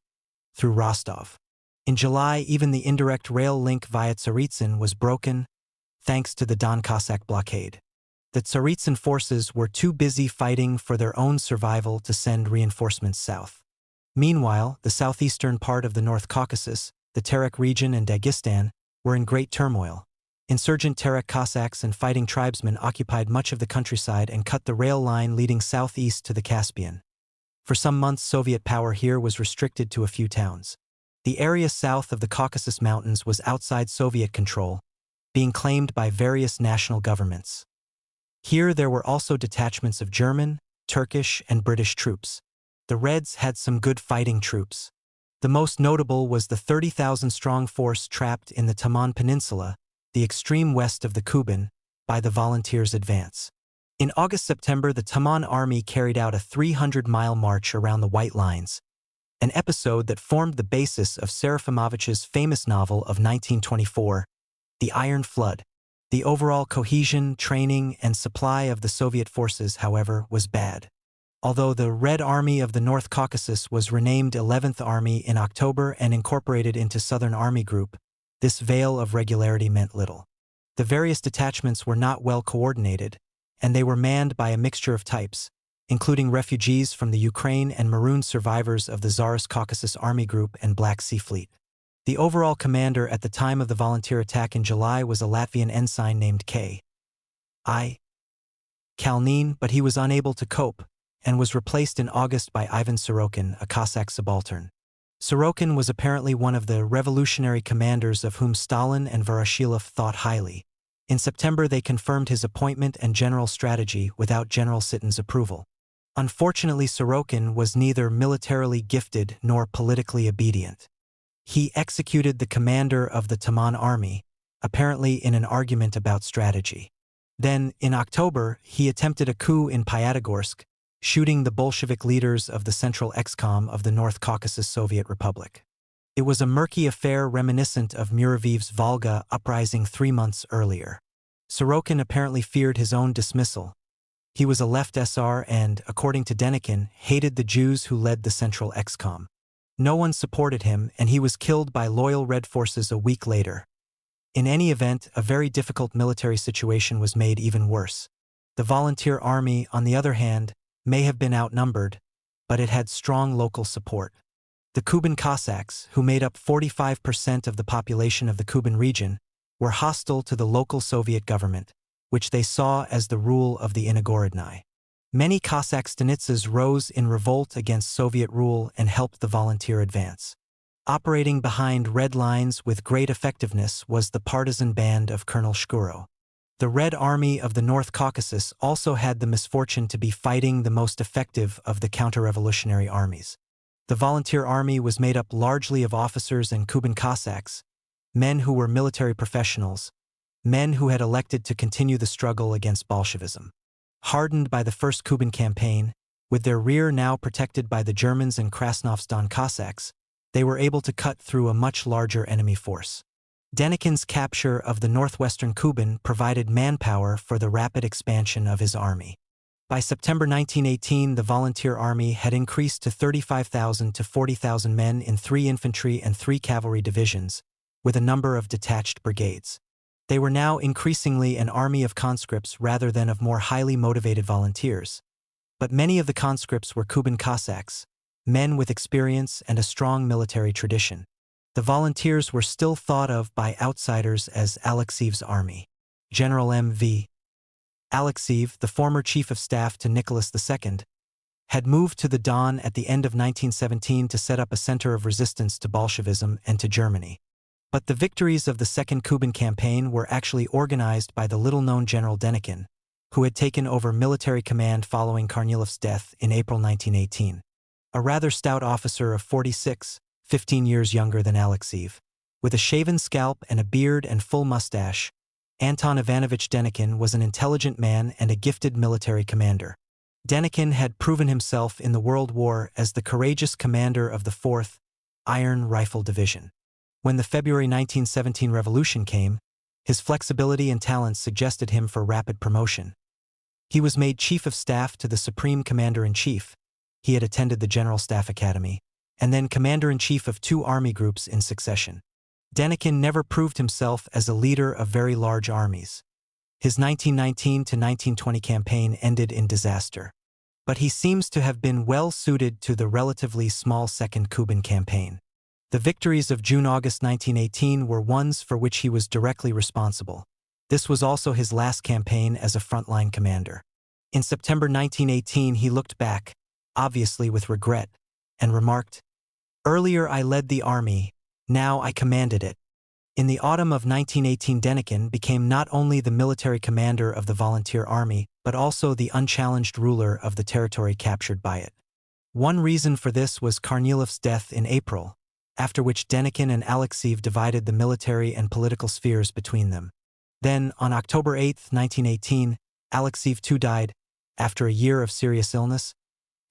through Rostov. In July, even the indirect rail link via Tsaritsyn was broken, thanks to the Don Cossack blockade. The Tsaritsyn forces were too busy fighting for their own survival to send reinforcements south. Meanwhile, the southeastern part of the North Caucasus, the Terek region and Dagestan, were in great turmoil. Insurgent Terek Cossacks and fighting tribesmen occupied much of the countryside and cut the rail line leading southeast to the Caspian. For some months, Soviet power here was restricted to a few towns. The area south of the Caucasus Mountains was outside Soviet control, being claimed by various national governments. Here there were also detachments of German, Turkish, and British troops. The Reds had some good fighting troops. The most notable was the 30,000-strong force trapped in the Taman Peninsula, the extreme west of the Kuban, by the volunteers' advance. In August-September, the Taman army carried out a 300-mile march around the White Lines, an episode that formed the basis of Serafimovich's famous novel of 1924, The Iron Flood. The overall cohesion, training, and supply of the Soviet forces, however, was bad. Although the Red Army of the North Caucasus was renamed 11th Army in October and incorporated into Southern Army Group, this veil of regularity meant little. The various detachments were not well coordinated, and they were manned by a mixture of types, including refugees from the Ukraine and marooned survivors of the Tsarist Caucasus Army Group and Black Sea Fleet. The overall commander at the time of the volunteer attack in July was a Latvian ensign named K.I. Kalnin, but he was unable to cope, and was replaced in August by Ivan Sorokin, a Cossack subaltern. Sorokin was apparently one of the revolutionary commanders of whom Stalin and Voroshilov thought highly. In September they confirmed his appointment and general strategy without General Sitton's approval. Unfortunately, Sorokin was neither militarily gifted nor politically obedient. He executed the commander of the Taman army, apparently in an argument about strategy. Then, in October, he attempted a coup in Pyatigorsk, shooting the Bolshevik leaders of the Central Excom of the North Caucasus Soviet Republic. It was a murky affair reminiscent of Muravyev's Volga uprising 3 months earlier. Sorokin apparently feared his own dismissal. He was a left SR and, according to Denikin, hated the Jews who led the Central Excom. No one supported him, and he was killed by loyal Red forces a week later. In any event, a very difficult military situation was made even worse. The volunteer army, on the other hand, may have been outnumbered, but it had strong local support. The Kuban Cossacks, who made up 45% of the population of the Kuban region, were hostile to the local Soviet government, which they saw as the rule of the Inogorodny. Many Cossack stanitsas rose in revolt against Soviet rule and helped the volunteer advance. Operating behind red lines with great effectiveness was the partisan band of Colonel Shkuro. The Red Army of the North Caucasus also had the misfortune to be fighting the most effective of the counter-revolutionary armies. The volunteer army was made up largely of officers and Kuban Cossacks, men who were military professionals, men who had elected to continue the struggle against Bolshevism. Hardened by the First Kuban campaign, with their rear now protected by the Germans and Krasnov's Don Cossacks, they were able to cut through a much larger enemy force. Denikin's capture of the northwestern Kuban provided manpower for the rapid expansion of his army. By September 1918, the volunteer army had increased to 35,000 to 40,000 men in 3 infantry and 3 cavalry divisions, with a number of detached brigades. They were now increasingly an army of conscripts rather than of more highly motivated volunteers. But many of the conscripts were Kuban Cossacks, men with experience and a strong military tradition. The volunteers were still thought of by outsiders as Alexiev's army. General M.V. Alexiev, the former chief of staff to Nicholas II, had moved to the Don at the end of 1917 to set up a center of resistance to Bolshevism and to Germany. But the victories of the Second Kuban campaign were actually organized by the little-known General Denikin, who had taken over military command following Kornilov's death in April 1918. A rather stout officer of 46, 15 years younger than Alexiev, with a shaven scalp and a beard and full mustache, Anton Ivanovich Denikin was an intelligent man and a gifted military commander. Denikin had proven himself in the World War as the courageous commander of the 4th Iron Rifle Division. When the February 1917 revolution came, his flexibility and talents suggested him for rapid promotion. He was made Chief of Staff to the Supreme Commander-in-Chief. He had attended the General Staff Academy, and then Commander-in-Chief of 2 army groups in succession. Denikin never proved himself as a leader of very large armies. His 1919 to 1920 campaign ended in disaster. But he seems to have been well suited to the relatively small Second Kuban campaign. The victories of June-August 1918 were ones for which he was directly responsible. This was also his last campaign as a frontline commander. In September 1918 he looked back, obviously with regret, and remarked, "Earlier I led the army, now I commanded it." In the autumn of 1918 Denikin became not only the military commander of the volunteer army, but also the unchallenged ruler of the territory captured by it. One reason for this was Kornilov's death in April, after which Denikin and Alexiev divided the military and political spheres between them. Then, on October 8, 1918, Alexiev too died, after a year of serious illness,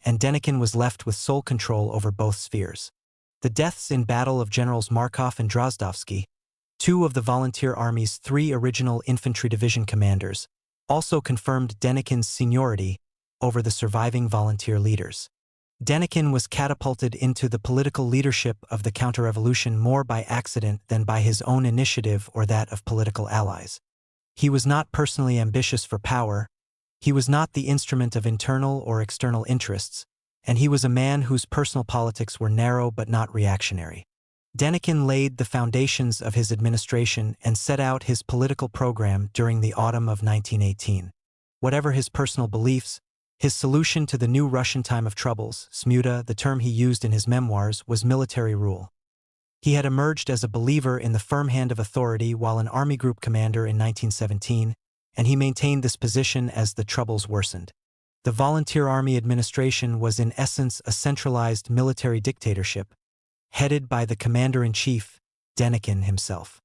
and Denikin was left with sole control over both spheres. The deaths in battle of Generals Markov and Drozdovsky, 2 of the volunteer army's 3 original infantry division commanders, also confirmed Denikin's seniority over the surviving volunteer leaders. Denikin was catapulted into the political leadership of the counter-revolution more by accident than by his own initiative or that of political allies. He was not personally ambitious for power, he was not the instrument of internal or external interests, and he was a man whose personal politics were narrow but not reactionary. Denikin laid the foundations of his administration and set out his political program during the autumn of 1918. Whatever his personal beliefs, his solution to the new Russian time of troubles, smuta, the term he used in his memoirs, was military rule. He had emerged as a believer in the firm hand of authority while an army group commander in 1917, and he maintained this position as the troubles worsened. The volunteer army administration was in essence a centralized military dictatorship, headed by the commander-in-chief, Denikin himself.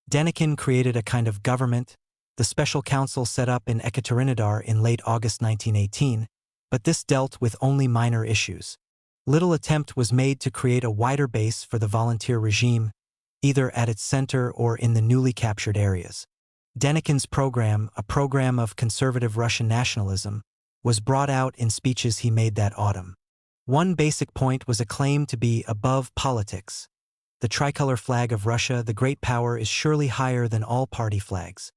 Denikin created a kind of government, the special council set up in Ekaterinodar in late August 1918, but this dealt with only minor issues. Little attempt was made to create a wider base for the volunteer regime, either at its center or in the newly captured areas. Denikin's program, a program of conservative Russian nationalism, was brought out in speeches he made that autumn. One basic point was a claim to be above politics. The tricolor flag of Russia, the great power, is surely higher than all party flags.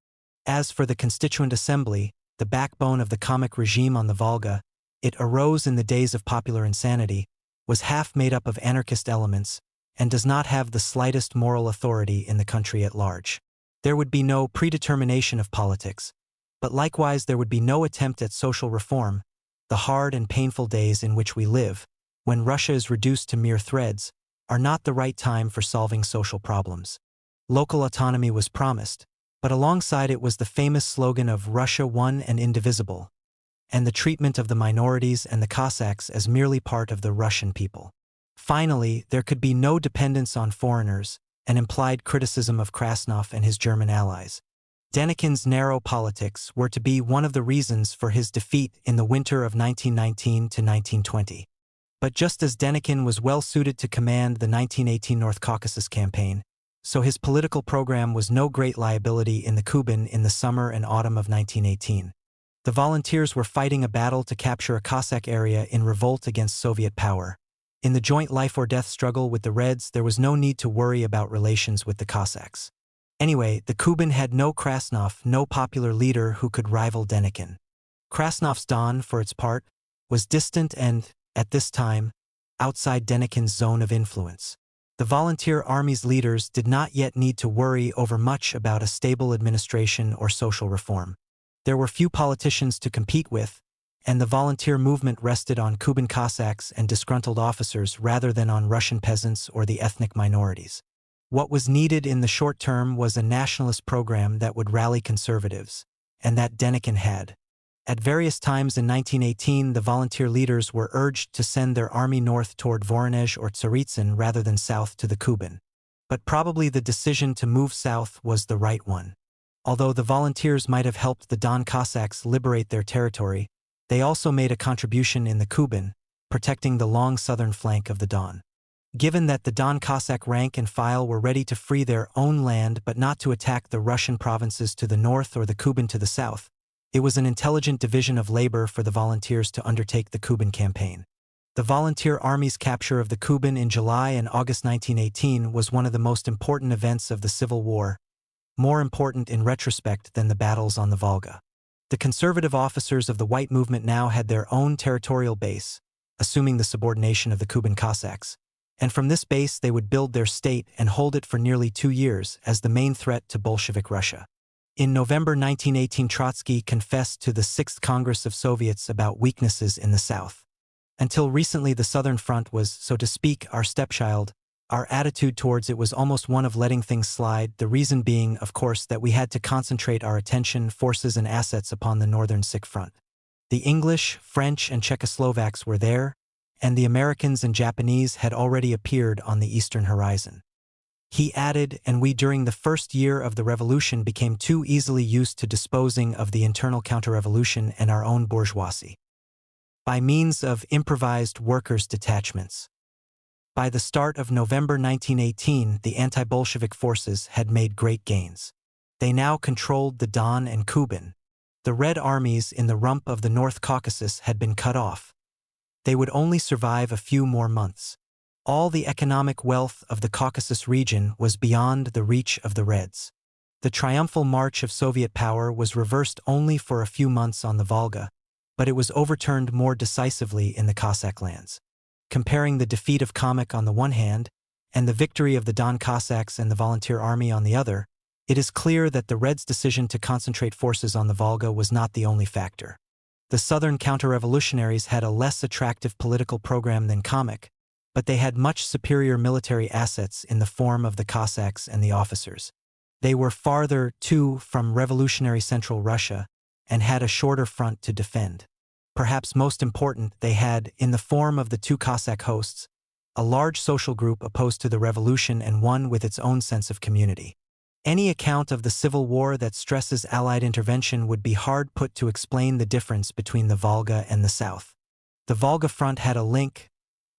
As for the Constituent Assembly, the backbone of the comic regime on the Volga, it arose in the days of popular insanity, was half made up of anarchist elements, and does not have the slightest moral authority in the country at large. There would be no predetermination of politics, but likewise there would be no attempt at social reform. The hard and painful days in which we live, when Russia is reduced to mere threads, are not the right time for solving social problems. Local autonomy was promised, but alongside it was the famous slogan of Russia one and indivisible, and the treatment of the minorities and the Cossacks as merely part of the Russian people. Finally, there could be no dependence on foreigners, an implied criticism of Krasnov and his German allies. Denikin's narrow politics were to be one of the reasons for his defeat in the winter of 1919 to 1920. But just as Denikin was well suited to command the 1918 North Caucasus campaign, so his political program was no great liability in the Kuban in the summer and autumn of 1918. The volunteers were fighting a battle to capture a Cossack area in revolt against Soviet power. In the joint life-or-death struggle with the Reds, there was no need to worry about relations with the Cossacks. Anyway, the Kuban had no Krasnov, no popular leader who could rival Denikin. Krasnov's Don, for its part, was distant and, at this time, outside Denikin's zone of influence. The volunteer army's leaders did not yet need to worry over much about a stable administration or social reform. There were few politicians to compete with, and the volunteer movement rested on Kuban Cossacks and disgruntled officers rather than on Russian peasants or the ethnic minorities. What was needed in the short term was a nationalist program that would rally conservatives, and that Denikin had. At various times in 1918, the volunteer leaders were urged to send their army north toward Voronezh or Tsaritsyn rather than south to the Kuban. But probably the decision to move south was the right one. Although the volunteers might have helped the Don Cossacks liberate their territory, they also made a contribution in the Kuban, protecting the long southern flank of the Don. Given that the Don Cossack rank and file were ready to free their own land but not to attack the Russian provinces to the north or the Kuban to the south, it was an intelligent division of labor for the volunteers to undertake the Kuban campaign. The volunteer army's capture of the Kuban in July and August 1918 was one of the most important events of the Civil War, more important in retrospect than the battles on the Volga. The conservative officers of the White Movement now had their own territorial base, assuming the subordination of the Kuban Cossacks, and from this base they would build their state and hold it for nearly 2 years as the main threat to Bolshevik Russia. In November 1918, Trotsky confessed to the Sixth Congress of Soviets about weaknesses in the South. Until recently, the Southern Front was, so to speak, our stepchild. Our attitude towards it was almost one of letting things slide, the reason being, of course, that we had to concentrate our attention, forces and assets upon the Northern Sick Front. The English, French and Czechoslovaks were there, and the Americans and Japanese had already appeared on the eastern horizon. He added, and we during the first year of the revolution became too easily used to disposing of the internal counter-revolution and our own bourgeoisie. By means of improvised workers' detachments. By the start of November 1918, the anti-Bolshevik forces had made great gains. They now controlled the Don and Kuban. The Red armies in the rump of the North Caucasus had been cut off. They would only survive a few more months. All the economic wealth of the Caucasus region was beyond the reach of the Reds. The triumphal march of Soviet power was reversed only for a few months on the Volga, but it was overturned more decisively in the Cossack lands. Comparing the defeat of Kamyk on the one hand, and the victory of the Don Cossacks and the Volunteer Army on the other, it is clear that the Reds' decision to concentrate forces on the Volga was not the only factor. The Southern counter-revolutionaries had a less attractive political program than Kamyk, but they had much superior military assets in the form of the Cossacks and the officers. They were farther, too, from revolutionary Central Russia and had a shorter front to defend. Perhaps most important, they had, in the form of the two Cossack hosts, a large social group opposed to the revolution and one with its own sense of community. Any account of the Civil War that stresses Allied intervention would be hard put to explain the difference between the Volga and the South. The Volga front had a link,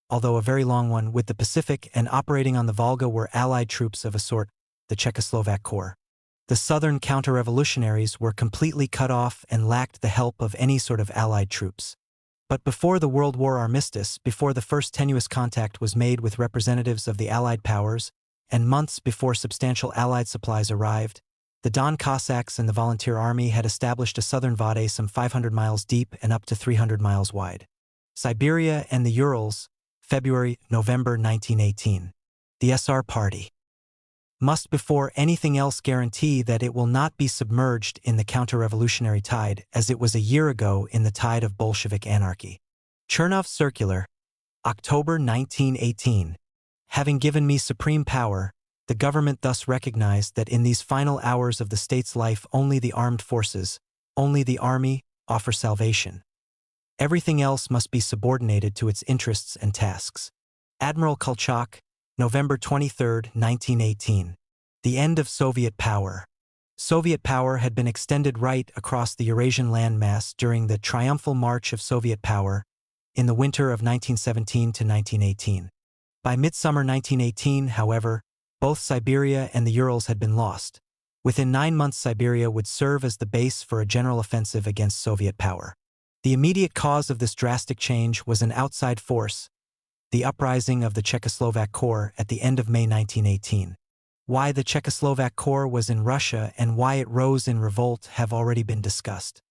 although a very long one, with the Pacific, and operating on the Volga were Allied troops of a sort, the Czechoslovak Corps. The Southern counter-revolutionaries were completely cut off and lacked the help of any sort of Allied troops. But before the World War armistice, before the first tenuous contact was made with representatives of the Allied powers, and months before substantial Allied supplies arrived, the Don Cossacks and the Volunteer Army had established a southern vade some 500 miles deep and up to 300 miles wide. Siberia and the Urals, February-November 1918. The SR Party must before anything else guarantee that it will not be submerged in the counter-revolutionary tide as it was a year ago in the tide of Bolshevik anarchy. Chernov's circular, October 1918. Having given me supreme power, the government thus recognized that in these final hours of the state's life only the armed forces, only the army, offer salvation. Everything else must be subordinated to its interests and tasks. Admiral Kolchak, November 23, 1918. The end of Soviet power. Soviet power had been extended right across the Eurasian landmass during the triumphal march of Soviet power in the winter of 1917 to 1918. By midsummer 1918, however, both Siberia and the Urals had been lost. Within 9 months, Siberia would serve as the base for a general offensive against Soviet power. The immediate cause of this drastic change was an outside force, the uprising of the Czechoslovak Corps at the end of May 1918. Why the Czechoslovak Corps was in Russia and why it rose in revolt have already been discussed.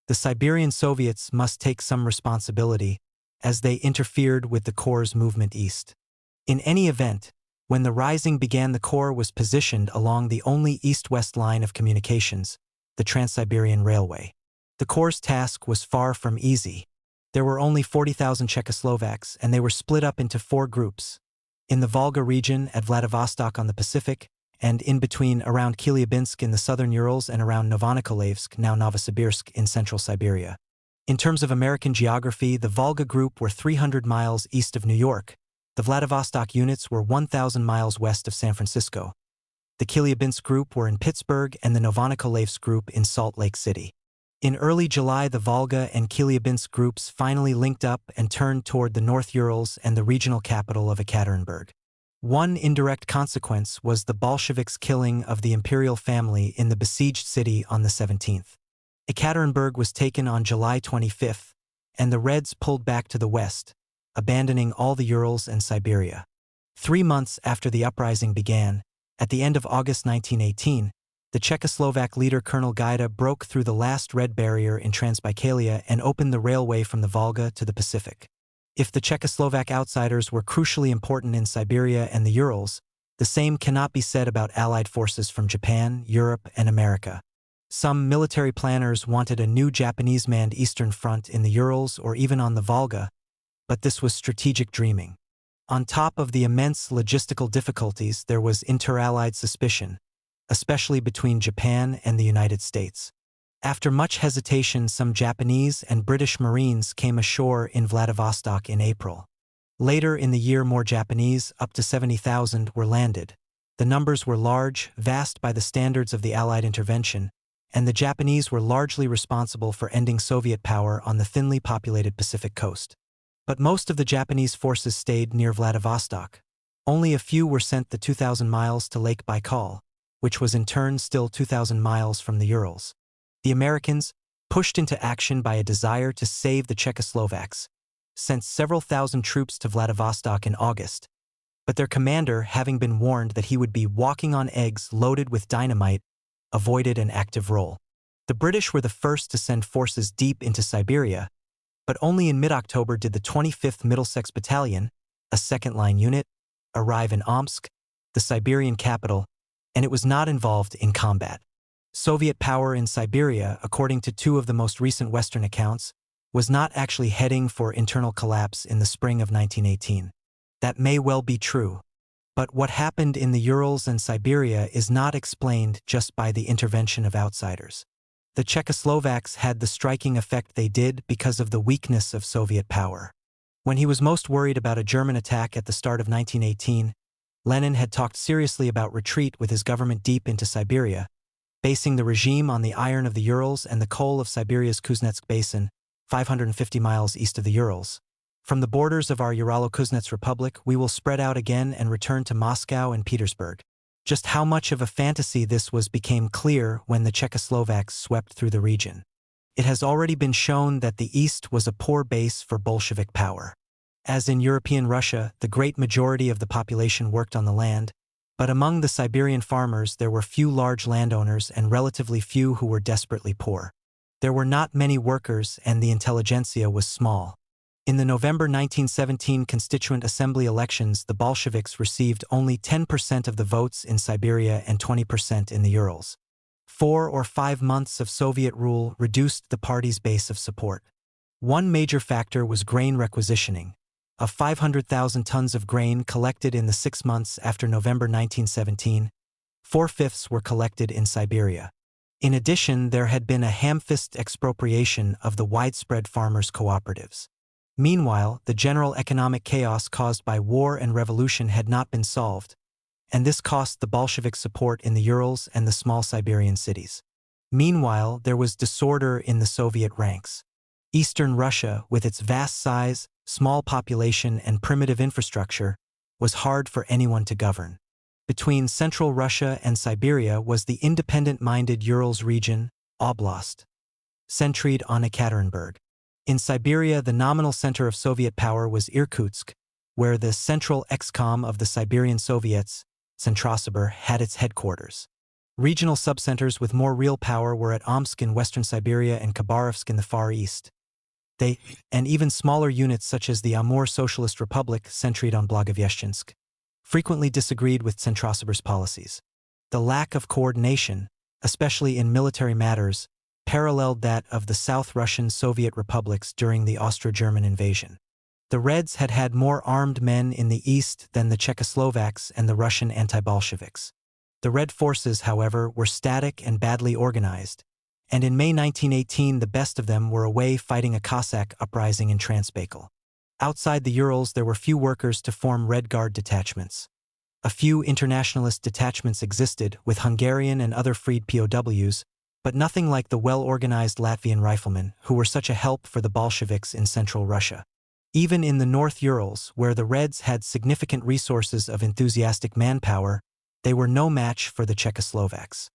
The Siberian Soviets must take some responsibility, as they interfered with the Corps' movement east. In any event, When the rising began, the Corps was positioned along the only east-west line of communications, the Trans-Siberian Railway. The Corps' task was far from easy. There were only 40,000 Czechoslovaks, and they were split up into 4 groups. In the Volga region, at Vladivostok on the Pacific, and in between around Chelyabinsk in the southern Urals and around Novonikolayevsk, now Novosibirsk, in central Siberia. In terms of American geography, the Volga group were 300 miles east of New York. The Vladivostok units were 1,000 miles west of San Francisco. The Chelyabinsk group were in Pittsburgh and the Novonikolayevsk group in Salt Lake City. In early July, the Volga and Chelyabinsk groups finally linked up and turned toward the North Urals and the regional capital of Ekaterinburg. One indirect consequence was the Bolsheviks' killing of the imperial family in the besieged city on the 17th. Ekaterinburg was taken on July 25th, and the Reds pulled back to the west, abandoning all the Urals and Siberia. 3 months after the uprising began, at the end of August 1918, the Czechoslovak leader Colonel Gaida broke through the last red barrier in Transbaikalia and opened the railway from the Volga to the Pacific. If the Czechoslovak outsiders were crucially important in Siberia and the Urals, the same cannot be said about Allied forces from Japan, Europe, and America. Some military planners wanted a new Japanese-manned Eastern Front in the Urals or even on the Volga, but this was strategic dreaming. On top of the immense logistical difficulties, there was inter-Allied suspicion, especially between Japan and the United States. After much hesitation, some Japanese and British Marines came ashore in Vladivostok in April. Later in the year, more Japanese, up to 70,000, were landed. The numbers were large, vast by the standards of the Allied intervention, and the Japanese were largely responsible for ending Soviet power on the thinly populated Pacific coast. But most of the Japanese forces stayed near Vladivostok. Only a few were sent the 2,000 miles to Lake Baikal, which was in turn still 2,000 miles from the Urals. The Americans, pushed into action by a desire to save the Czechoslovaks, sent several thousand troops to Vladivostok in August, but their commander, having been warned that he would be walking on eggs loaded with dynamite, avoided an active role. The British were the first to send forces deep into Siberia, but only in mid-October did the 25th Middlesex Battalion, a second-line unit, arrive in Omsk, the Siberian capital, and it was not involved in combat. Soviet power in Siberia, according to 2 of the most recent Western accounts, was not actually heading for internal collapse in the spring of 1918. That may well be true, but what happened in the Urals and Siberia is not explained just by the intervention of outsiders. The Czechoslovaks had the striking effect they did because of the weakness of Soviet power. When he was most worried about a German attack at the start of 1918, Lenin had talked seriously about retreat with his government deep into Siberia, basing the regime on the iron of the Urals and the coal of Siberia's Kuznetsk Basin, 550 miles east of the Urals. From the borders of our Uralo-Kuznets Republic, we will spread out again and return to Moscow and Petersburg. Just how much of a fantasy this was became clear when the Czechoslovaks swept through the region. It has already been shown that the East was a poor base for Bolshevik power. As in European Russia, the great majority of the population worked on the land, but among the Siberian farmers there were few large landowners and relatively few who were desperately poor. There were not many workers and the intelligentsia was small. In the November 1917 Constituent Assembly elections, the Bolsheviks received only 10% of the votes in Siberia and 20% in the Urals. 4 or 5 months of Soviet rule reduced the party's base of support. One major factor was grain requisitioning. Of 500,000 tons of grain collected in the 6 months after November 1917, 4/5 were collected in Siberia. In addition, there had been a ham-fist expropriation of the widespread farmers' cooperatives. Meanwhile, the general economic chaos caused by war and revolution had not been solved, and this cost the Bolshevik support in the Urals and the small Siberian cities. Meanwhile, there was disorder in the Soviet ranks. Eastern Russia, with its vast size, small population, and primitive infrastructure, was hard for anyone to govern. Between Central Russia and Siberia was the independent-minded Urals region, Oblast, centered on Ekaterinburg. In Siberia, the nominal center of Soviet power was Irkutsk, where the Central Excom of the Siberian Soviets, Centrosibir, had its headquarters. Regional subcenters with more real power were at Omsk in western Siberia and Khabarovsk in the Far East. And even smaller units such as the Amur Socialist Republic centered on Blagoveshchensk. frequently disagreed with Centrosober's policies. The lack of coordination, especially in military matters, paralleled that of the South Russian Soviet republics during the Austro-German invasion. The Reds had had more armed men in the east than the Czechoslovaks and the Russian anti-Bolsheviks. The Red forces, however, were static and badly organized, and in May 1918 the best of them were away fighting a Cossack uprising in Transbaikal. Outside the Urals there were few workers to form Red Guard detachments. A few internationalist detachments existed, with Hungarian and other freed POWs, but nothing like the well-organized Latvian riflemen, who were such a help for the Bolsheviks in central Russia. Even in the North Urals, where the Reds had significant resources of enthusiastic manpower, they were no match for the Czechoslovaks.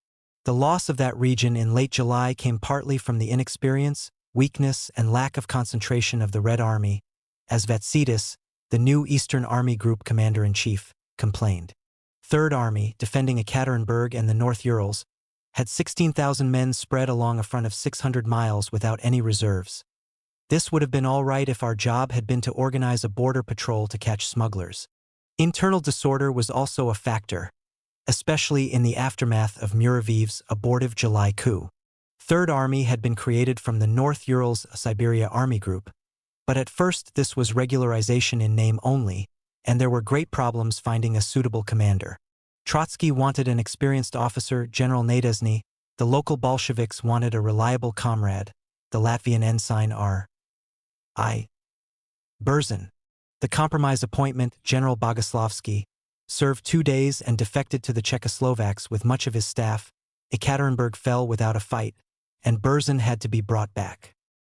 The loss of that region in late July came partly from the inexperience, weakness, and lack of concentration of the Red Army, as Vatsidis, the new Eastern Army Group Commander-in-Chief, complained. Third Army, defending Ekaterinburg and the North Urals, had 16,000 men spread along a front of 600 miles without any reserves. This would have been all right if our job had been to organize a border patrol to catch smugglers. Internal disorder was also a factor, especially in the aftermath of Muravyev's abortive July coup. Third Army had been created from the North Urals Siberia Army Group, but at first this was regularization in name only, and there were great problems finding a suitable commander. Trotsky wanted an experienced officer, General Nadezhny. The local Bolsheviks wanted a reliable comrade, the Latvian ensign R.I. Berzin. The compromise appointment, General Bogoslavsky, served 2 days and defected to the Czechoslovaks with much of his staff. Ekaterinburg fell without a fight, and Berzin had to be brought back.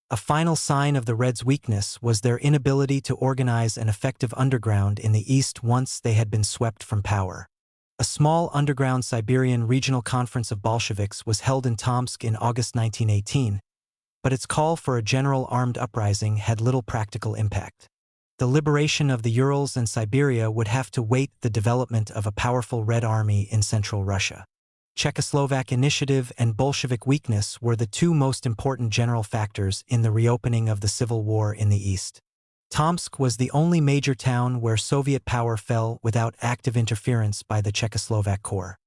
A final sign of the Reds' weakness was their inability to organize an effective underground in the east once they had been swept from power. A small underground Siberian regional conference of Bolsheviks was held in Tomsk in August 1918, but its call for a general armed uprising had little practical impact. The liberation of the Urals and Siberia would have to wait the development of a powerful Red Army in central Russia. Czechoslovak initiative and Bolshevik weakness were the two most important general factors in the reopening of the civil war in the east. Tomsk was the only major town where Soviet power fell without active interference by the Czechoslovak Corps.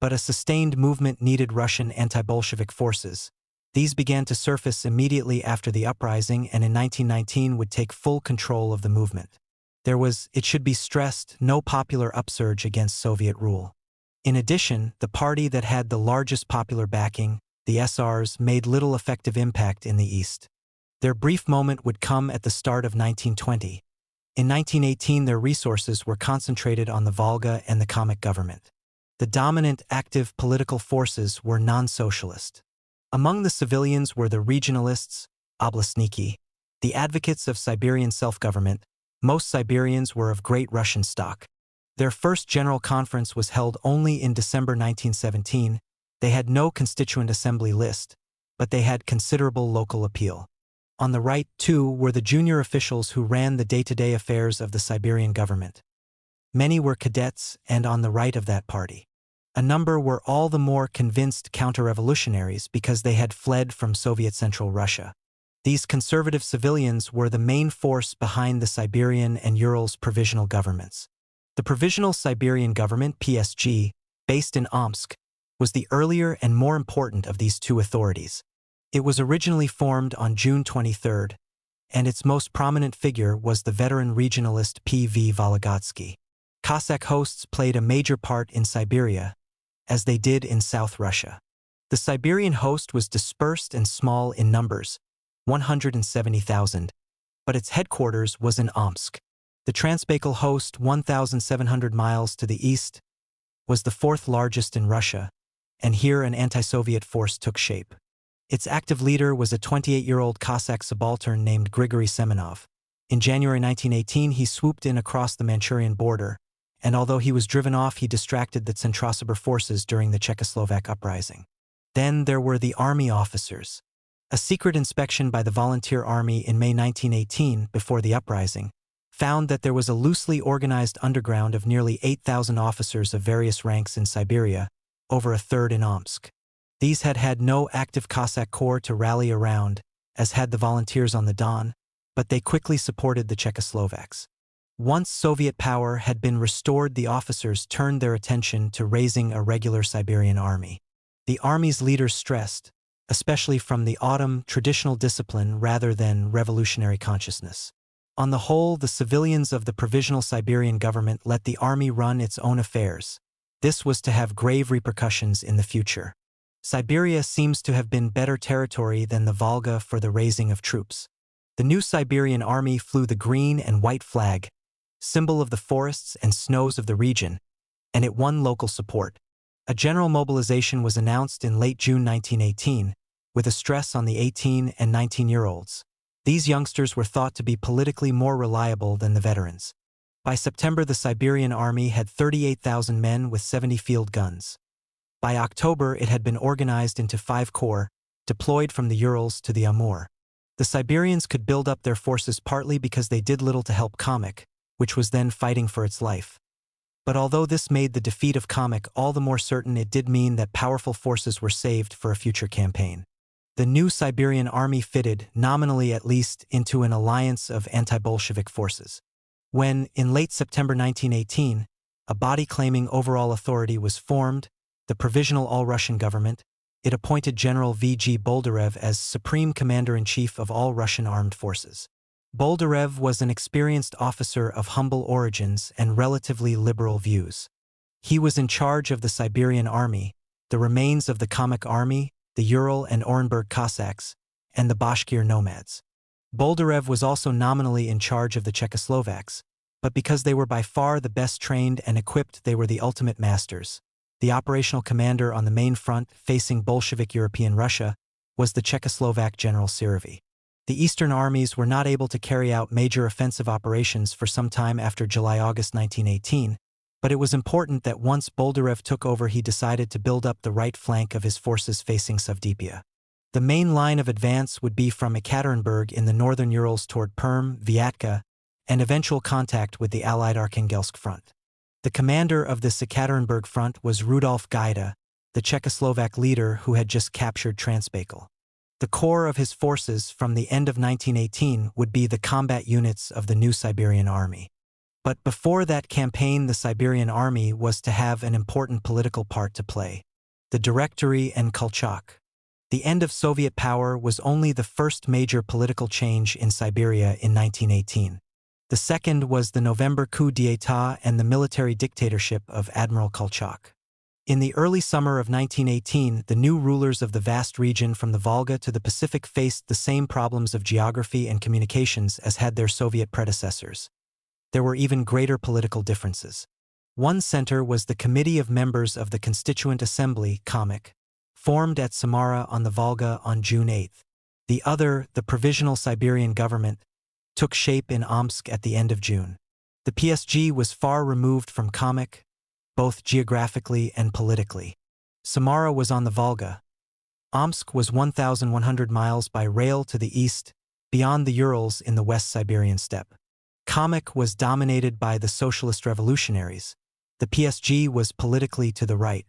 But a sustained movement needed Russian anti-Bolshevik forces. These began to surface immediately after the uprising and in 1919 would take full control of the movement. There was, it should be stressed, no popular upsurge against Soviet rule. In addition, the party that had the largest popular backing, the SRs, made little effective impact in the East. Their brief moment would come at the start of 1920. In 1918 their resources were concentrated on the Volga and the Comic government. The dominant active political forces were non-socialist. Among the civilians were the regionalists, oblastniki, the advocates of Siberian self-government. Most Siberians were of Great Russian stock. Their first general conference was held only in December 1917. They had no constituent assembly list, but they had considerable local appeal. On the right, too, were the junior officials who ran the day-to-day affairs of the Siberian government. Many were cadets and on the right of that party. A number were all the more convinced counter-revolutionaries because they had fled from Soviet Central Russia. These conservative civilians were the main force behind the Siberian and Urals provisional governments. The Provisional Siberian Government, PSG, based in Omsk, was the earlier and more important of these two authorities. It was originally formed on June 23, and its most prominent figure was the veteran regionalist P.V. Vologodsky. Cossack hosts played a major part in Siberia, as they did in South Russia. The Siberian host was dispersed and small in numbers, 170,000, but its headquarters was in Omsk. The Transbaikal host, 1,700 miles to the east, was the fourth largest in Russia, and here an anti-Soviet force took shape. Its active leader was a 28-year-old Cossack subaltern named Grigory Semenov. In January 1918 he swooped in across the Manchurian border, and although he was driven off he distracted the Centrosober forces during the Czechoslovak uprising. Then there were the army officers. A secret inspection by the Volunteer Army in May 1918, before the uprising, found that there was a loosely organized underground of nearly 8,000 officers of various ranks in Siberia, over a third in Omsk. These had had no active Cossack corps to rally around, as had the volunteers on the Don, but they quickly supported the Czechoslovaks. Once Soviet power had been restored, the officers turned their attention to raising a regular Siberian army. The army's leaders stressed, especially from the autumn, traditional discipline rather than revolutionary consciousness. On the whole, the civilians of the Provisional Siberian government let the army run its own affairs. This was to have grave repercussions in the future. Siberia seems to have been better territory than the Volga for the raising of troops. The new Siberian army flew the green and white flag, symbol of the forests and snows of the region, and it won local support. A general mobilization was announced in late June 1918, with a stress on the 18 and 19-year-olds. These youngsters were thought to be politically more reliable than the veterans. By September, the Siberian army had 38,000 men with 70 field guns. By October, it had been organized into 5 corps, deployed from the Urals to the Amur. The Siberians could build up their forces partly because they did little to help Cossack, which was then fighting for its life. But although this made the defeat of Cossack all the more certain, it did mean that powerful forces were saved for a future campaign. The new Siberian army fitted, nominally at least, into an alliance of anti-Bolshevik forces. When, in late September 1918, a body claiming overall authority was formed, the Provisional All-Russian Government, it appointed General V.G. Boldarev as Supreme Commander-in-Chief of all Russian armed forces. Boldarev was an experienced officer of humble origins and relatively liberal views. He was in charge of the Siberian army, the remains of the Cossack army, the Ural and Orenburg Cossacks, and the Bashkir nomads. Boldarev was also nominally in charge of the Czechoslovaks, but because they were by far the best trained and equipped, they were the ultimate masters. The operational commander on the main front facing Bolshevik European Russia was the Czechoslovak General Syrový. The Eastern armies were not able to carry out major offensive operations for some time after July-August 1918, but it was important that once Boldarev took over, he decided to build up the right flank of his forces facing Savdipia. The main line of advance would be from Ekaterinburg in the northern Urals toward Perm, Vyatka, and eventual contact with the Allied Arkhangelsk front. The commander of this Ekaterinburg front was Rudolf Gaida, the Czechoslovak leader who had just captured Transbaikal. The core of his forces from the end of 1918 would be the combat units of the new Siberian army. But before that campaign, the Siberian army was to have an important political part to play: the Directory and Kolchak. The end of Soviet power was only the first major political change in Siberia in 1918. The second was the November coup d'état and the military dictatorship of Admiral Kolchak. In the early summer of 1918, the new rulers of the vast region from the Volga to the Pacific faced the same problems of geography and communications as had their Soviet predecessors. There were even greater political differences. One center was the Committee of Members of the Constituent Assembly, Cossack, formed at Samara on the Volga on June 8. The other, the Provisional Siberian Government, took shape in Omsk at the end of June. The PSG was far removed from Cossack, both geographically and politically. Samara was on the Volga. Omsk was 1,100 miles by rail to the east, beyond the Urals in the West Siberian steppe. Cossack was dominated by the socialist revolutionaries. The PSG was politically to the right.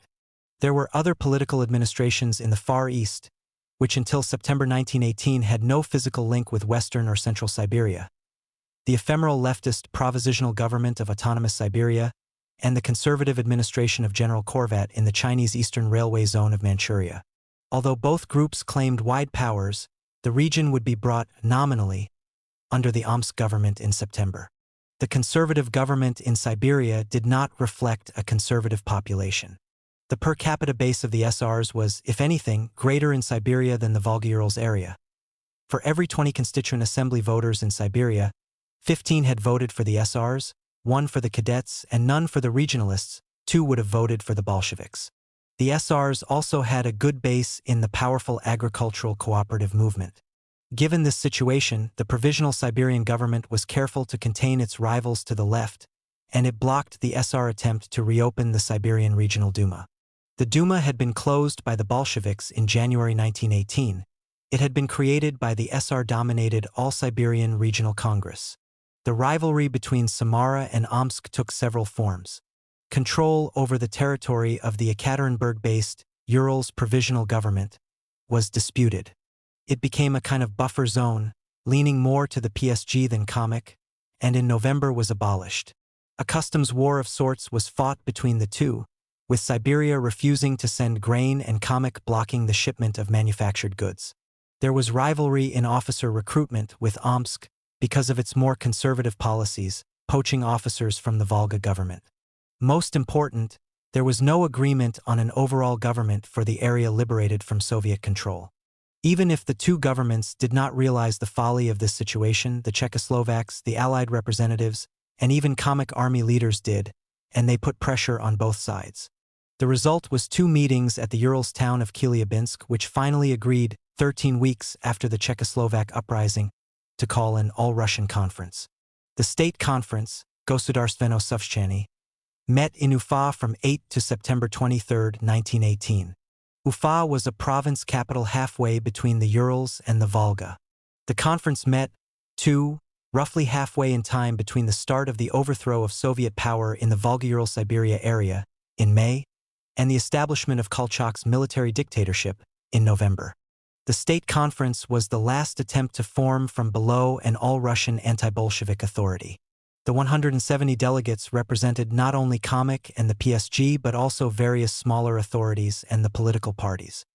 There were other political administrations in the Far East, which until September 1918 had no physical link with Western or Central Siberia. The ephemeral leftist Provisional Government of Autonomous Siberia and the conservative administration of General Korvat in the Chinese Eastern Railway Zone of Manchuria. Although both groups claimed wide powers, the region would be brought, nominally, under the Omsk government in September. The conservative government in Siberia did not reflect a conservative population. The per capita base of the SRs was, if anything, greater in Siberia than the Volga-Urals area. For every 20 Constituent Assembly voters in Siberia, 15 had voted for the SRs, 1 for the cadets, and none for the regionalists. 2 would have voted for the Bolsheviks. The SRs also had a good base in the powerful agricultural cooperative movement. Given this situation, the Provisional Siberian Government was careful to contain its rivals to the left, and it blocked the SR attempt to reopen the Siberian Regional Duma. The Duma had been closed by the Bolsheviks in January 1918. It had been created by the SR-dominated All-Siberian Regional Congress. The rivalry between Samara and Omsk took several forms. Control over the territory of the Ekaterinburg-based Urals Provisional Government was disputed. It became a kind of buffer zone, leaning more to the PSG than Cossack, and in November was abolished. A customs war of sorts was fought between the two, with Siberia refusing to send grain and Kamic blocking the shipment of manufactured goods. There was rivalry in officer recruitment, with Omsk, because of its more conservative policies, poaching officers from the Volga government. Most important, there was no agreement on an overall government for the area liberated from Soviet control. Even if the two governments did not realize the folly of this situation, the Czechoslovaks, the Allied representatives, and even Kamic army leaders did, and they put pressure on both sides. The result was 2 meetings at the Urals town of Chelyabinsk, which finally agreed, 13 weeks after the Czechoslovak uprising, to call an all-Russian conference. The state conference, Gosudarstveno Suvchany, met in Ufa from 8 to September 23, 1918. Ufa was a province capital halfway between the Urals and the Volga. The conference met, too, roughly halfway in time between the start of the overthrow of Soviet power in the Volga-Ural-Siberia area, in May, and the establishment of Kolchak's military dictatorship, in November. The state conference was the last attempt to form from below an all-Russian anti-Bolshevik authority. The 170 delegates represented not only Kamic and the PSG but also various smaller authorities and the political parties.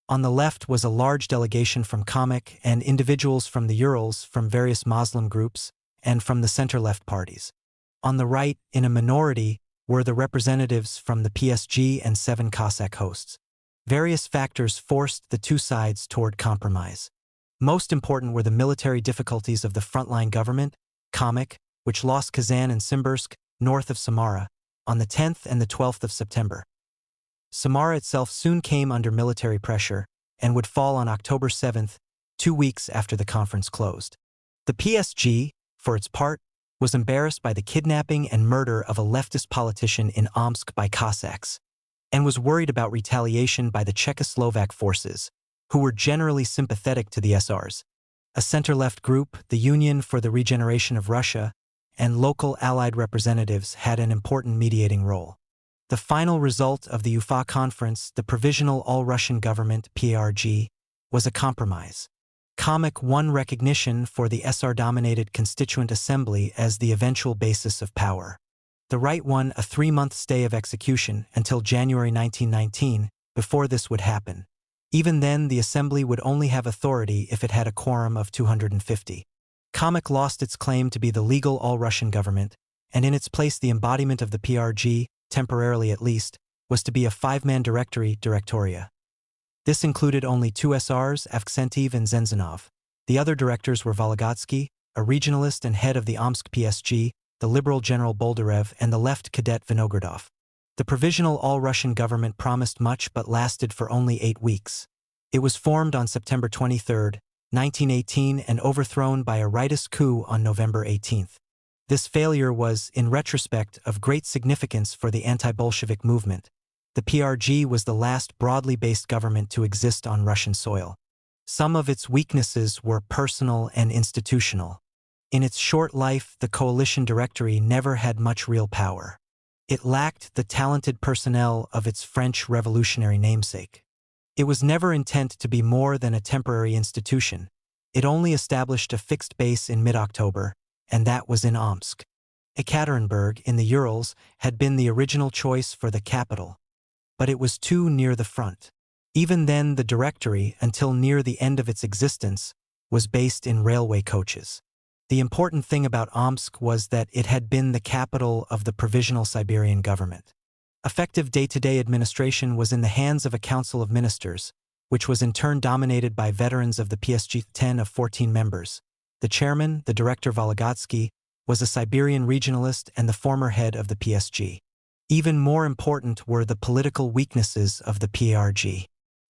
On the left was a large delegation from Kamic and individuals from the Urals, from various Muslim groups, and from the center-left parties. On the right, in a minority, were the representatives from the PSG and 7 Cossack hosts. Various factors forced the two sides toward compromise. Most important were the military difficulties of the frontline government, Kamic, which lost Kazan and Simbirsk, north of Samara, on the 10th and the 12th of September. Samara itself soon came under military pressure and would fall on October 7th, 2 weeks after the conference closed. The PSG, for its part, was embarrassed by the kidnapping and murder of a leftist politician in Omsk by Cossacks, and was worried about retaliation by the Czechoslovak forces, who were generally sympathetic to the SRs. A center-left group, the Union for the Regeneration of Russia, and local Allied representatives had an important mediating role. The final result of the Ufa conference, the Provisional All-Russian Government (PRG), was a compromise. Kamic won recognition for the SR-dominated Constituent Assembly as the eventual basis of power. The right won a 3-month stay of execution until January 1919, before this would happen. Even then, the assembly would only have authority if it had a quorum of 250. Kamic lost its claim to be the legal all-Russian government, and in its place the embodiment of the PRG, temporarily at least, was to be a 5-man directory, Directoria. This included only 2 SRs, Avksentiv and Zenzanov. The other directors were Vologodsky, a regionalist and head of the Omsk PSG, the liberal General Boldarev, and the left cadet Vinogradov. The provisional all-Russian government promised much but lasted for only 8 weeks. It was formed on September 23, 1918, and overthrown by a rightist coup on November 18. This failure was, in retrospect, of great significance for the anti-Bolshevik movement. The PRG was the last broadly based government to exist on Russian soil. Some of its weaknesses were personal and institutional. In its short life, the coalition directory never had much real power. It lacked the talented personnel of its French revolutionary namesake. It was never intent to be more than a temporary institution. It only established a fixed base in mid-October, and that was in Omsk. Ekaterinburg, in the Urals, had been the original choice for the capital, but it was too near the front. Even then, the directory, until near the end of its existence, was based in railway coaches. The important thing about Omsk was that it had been the capital of the Provisional Siberian government. Effective day-to-day administration was in the hands of a council of ministers, which was in turn dominated by veterans of the PSG, 10 of 14 members. The chairman, the director Vologodsky, was a Siberian regionalist and the former head of the PSG. Even more important were the political weaknesses of the PRG.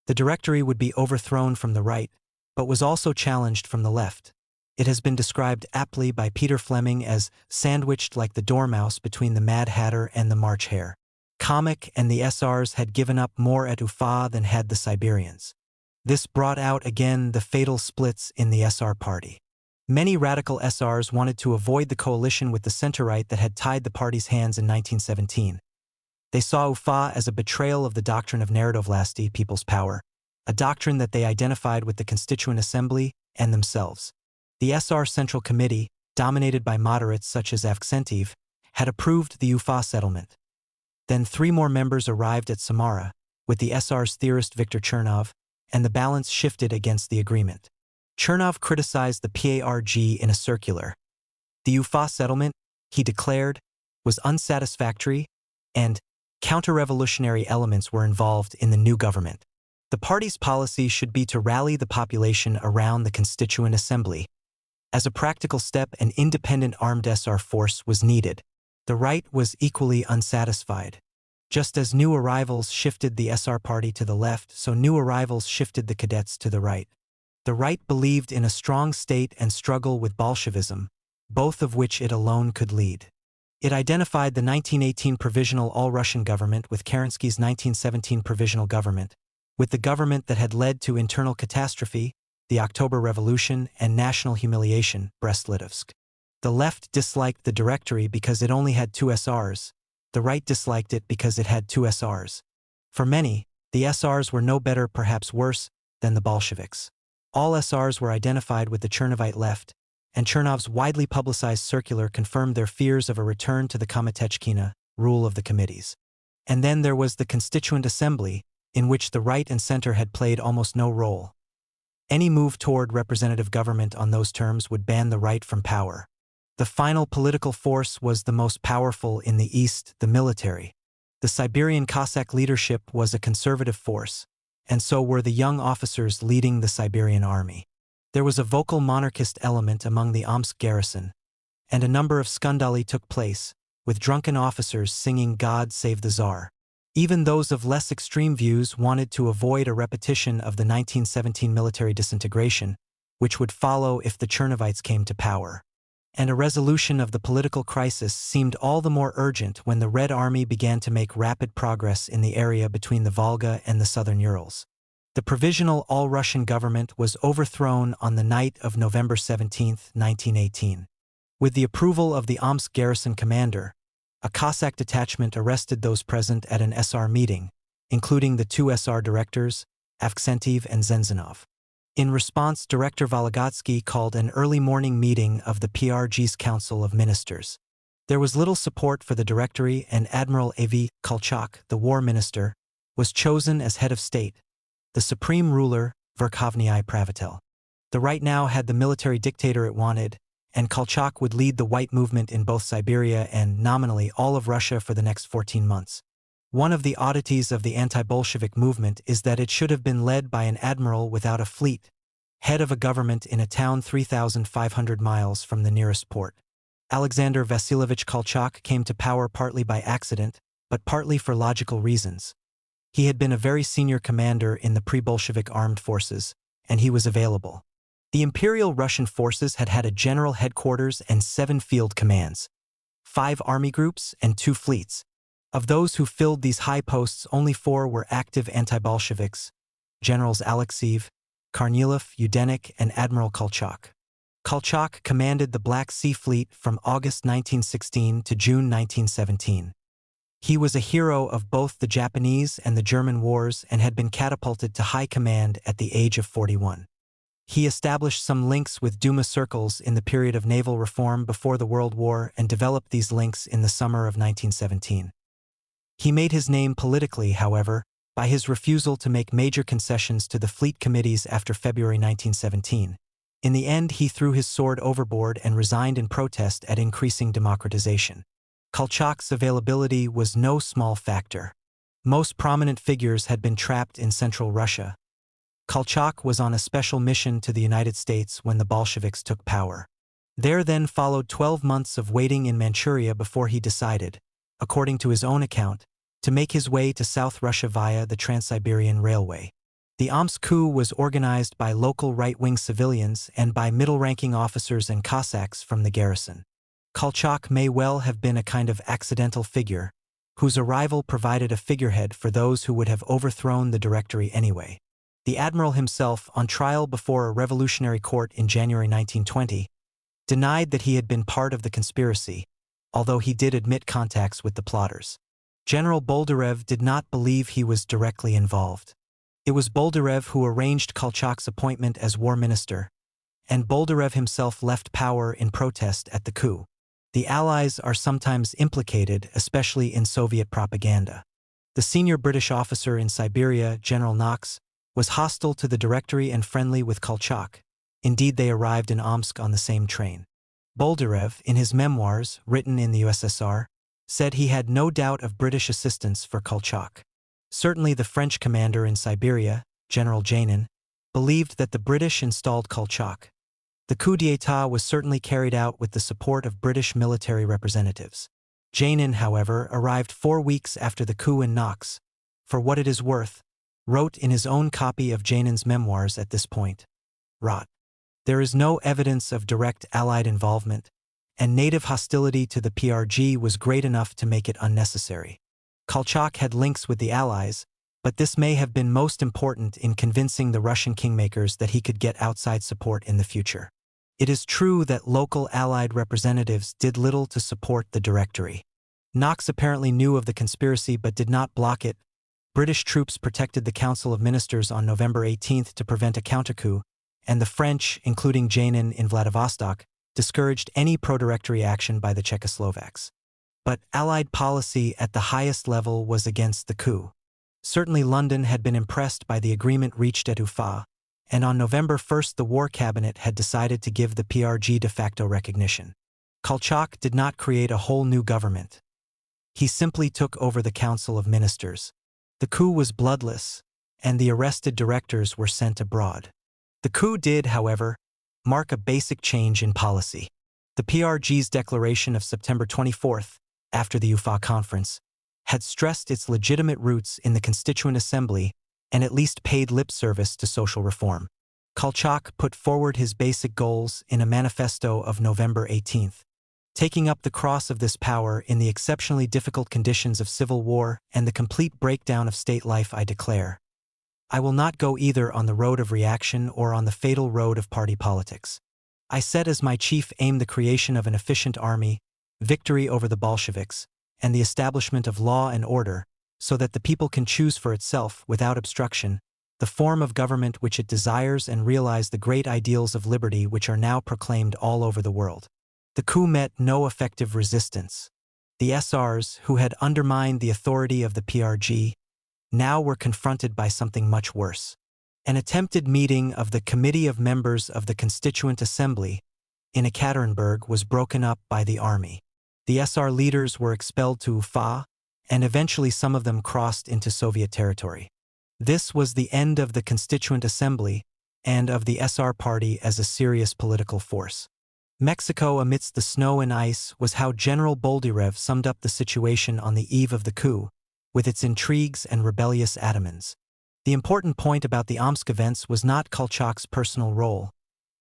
The directory would be overthrown from the right, but was also challenged from the left. It has been described aptly by Peter Fleming as sandwiched like the dormouse between the Mad Hatter and the March Hare. Kamic and the SRs had given up more at Ufa than had the Siberians. This brought out again the fatal splits in the SR party. Many radical SRs wanted to avoid the coalition with the center-right that had tied the party's hands in 1917. They saw Ufa as a betrayal of the doctrine of Narodovlasti, people's power, a doctrine that they identified with the Constituent Assembly and themselves. The SR Central Committee, dominated by moderates such as Avksentiv, had approved the Ufa settlement. Then 3 more members arrived at Samara, with the SR's theorist Viktor Chernov, and the balance shifted against the agreement. Chernov criticized the PARG in a circular. The Ufa settlement, he declared, was unsatisfactory, and counter-revolutionary elements were involved in the new government. The party's policy should be to rally the population around the Constituent Assembly. As a practical step, an independent armed SR force was needed. The right was equally unsatisfied. Just as new arrivals shifted the SR party to the left, so new arrivals shifted the cadets to the right. The right believed in a strong state and struggle with Bolshevism, both of which it alone could lead. It identified the 1918 Provisional All-Russian Government with Kerensky's 1917 Provisional Government, with the government that had led to internal catastrophe, the October Revolution, and national humiliation, Brest-Litovsk. The left disliked the Directory because it only had 2 SRs. The right disliked it because it had 2 SRs. For many, the SRs were no better, perhaps worse, than the Bolsheviks. All SRs were identified with the Chernovite left, and Chernov's widely publicized circular confirmed their fears of a return to the Komitechkina, rule of the committees. And then there was the Constituent Assembly, in which the right and center had played almost no role. Any move toward representative government on those terms would ban the right from power. The final political force was the most powerful in the East, the military. The Siberian Cossack leadership was a conservative force, and so were the young officers leading the Siberian army. There was a vocal monarchist element among the Omsk garrison, and a number of skandali took place, with drunken officers singing God Save the Tsar. Even those of less extreme views wanted to avoid a repetition of the 1917 military disintegration, which would follow if the Chernovites came to power. And a resolution of the political crisis seemed all the more urgent when the Red Army began to make rapid progress in the area between the Volga and the southern Urals. The Provisional All-Russian Government was overthrown on the night of November 17, 1918. With the approval of the Omsk garrison commander, a Cossack detachment arrested those present at an SR meeting, including the 2 SR directors, Avksentiv and Zenzanov. In response, Director Vologodsky called an early morning meeting of the PRG's Council of Ministers. There was little support for the Directory, and Admiral A.V. Kolchak, the war minister, was chosen as head of state, the supreme ruler, Verkhovny Pravitel. The right now had the military dictator it wanted, and Kolchak would lead the white movement in both Siberia and, nominally, all of Russia for the next 14 months. One of the oddities of the anti-Bolshevik movement is that it should have been led by an admiral without a fleet, head of a government in a town 3,500 miles from the nearest port. Alexander Vasilyevich Kolchak came to power partly by accident, but partly for logical reasons. He had been a very senior commander in the pre-Bolshevik armed forces, and he was available. The Imperial Russian forces had had a general headquarters and 7 field commands, 5 army groups, and 2 fleets. Of those who filled these high posts, only 4 were active anti-Bolsheviks: Generals Alexeyev, Kornilov, Yudenik, and Admiral Kolchak. Kolchak commanded the Black Sea Fleet from August 1916 to June 1917. He was a hero of both the Japanese and the German wars and had been catapulted to high command at the age of 41. He established some links with Duma circles in the period of naval reform before the World War and developed these links in the summer of 1917. He made his name politically, however, by his refusal to make major concessions to the fleet committees after February 1917. In the end, he threw his sword overboard and resigned in protest at increasing democratization. Kolchak's availability was no small factor. Most prominent figures had been trapped in Central Russia. Kolchak was on a special mission to the United States when the Bolsheviks took power. There then followed 12 months of waiting in Manchuria before he decided, according to his own account, to make his way to South Russia via the Trans-Siberian Railway. The Omsk coup was organized by local right-wing civilians and by middle-ranking officers and Cossacks from the garrison. Kolchak may well have been a kind of accidental figure, whose arrival provided a figurehead for those who would have overthrown the Directory anyway. The admiral himself, on trial before a revolutionary court in January 1920, denied that he had been part of the conspiracy, although he did admit contacts with the plotters. General Boldarev did not believe he was directly involved. It was Boldarev who arranged Kolchak's appointment as war minister, and Boldarev himself left power in protest at the coup. The Allies are sometimes implicated, especially in Soviet propaganda. The senior British officer in Siberia, General Knox, was hostile to the Directory and friendly with Kolchak. Indeed, they arrived in Omsk on the same train. Boldarev, in his memoirs, written in the USSR, said he had no doubt of British assistance for Kolchak. Certainly the French commander in Siberia, General Janin, believed that the British installed Kolchak. The coup d'état was certainly carried out with the support of British military representatives. Janin, however, arrived 4 weeks after the coup, and Knox, for what it is worth, wrote in his own copy of Janin's memoirs at this point, "Rot. There is no evidence of direct Allied involvement, and native hostility to the PRG was great enough to make it unnecessary. Kolchak had links with the Allies, but this may have been most important in convincing the Russian kingmakers that he could get outside support in the future. It is true that local Allied representatives did little to support the Directory. Knox apparently knew of the conspiracy but did not block it. British troops protected the Council of Ministers on November 18 to prevent a countercoup, and the French, including Janin in Vladivostok, discouraged any pro-Directory action by the Czechoslovaks. But Allied policy at the highest level was against the coup. Certainly London had been impressed by the agreement reached at Ufa, and on November 1 the War Cabinet had decided to give the PRG de facto recognition. Kolchak did not create a whole new government. He simply took over the Council of Ministers. The coup was bloodless, and the arrested directors were sent abroad. The coup did, however, mark a basic change in policy. The PRG's declaration of September 24, after the Ufa conference, had stressed its legitimate roots in the Constituent Assembly and at least paid lip service to social reform. Kolchak put forward his basic goals in a manifesto of November 18. Taking up the cross of this power in the exceptionally difficult conditions of civil war and the complete breakdown of state life, I declare, I will not go either on the road of reaction or on the fatal road of party politics. I set as my chief aim the creation of an efficient army, victory over the Bolsheviks, and the establishment of law and order, so that the people can choose for itself, without obstruction, the form of government which it desires and realize the great ideals of liberty which are now proclaimed all over the world. The coup met no effective resistance. The SRs, who had undermined the authority of the PRG, now were confronted by something much worse. An attempted meeting of the Committee of Members of the Constituent Assembly in Ekaterinburg was broken up by the army. The SR leaders were expelled to Ufa, and eventually some of them crossed into Soviet territory. This was the end of the Constituent Assembly and of the SR party as a serious political force. Mexico amidst the snow and ice was how General Boldarev summed up the situation on the eve of the coup, with its intrigues and rebellious atamans. The important point about the Omsk events was not Kolchak's personal role,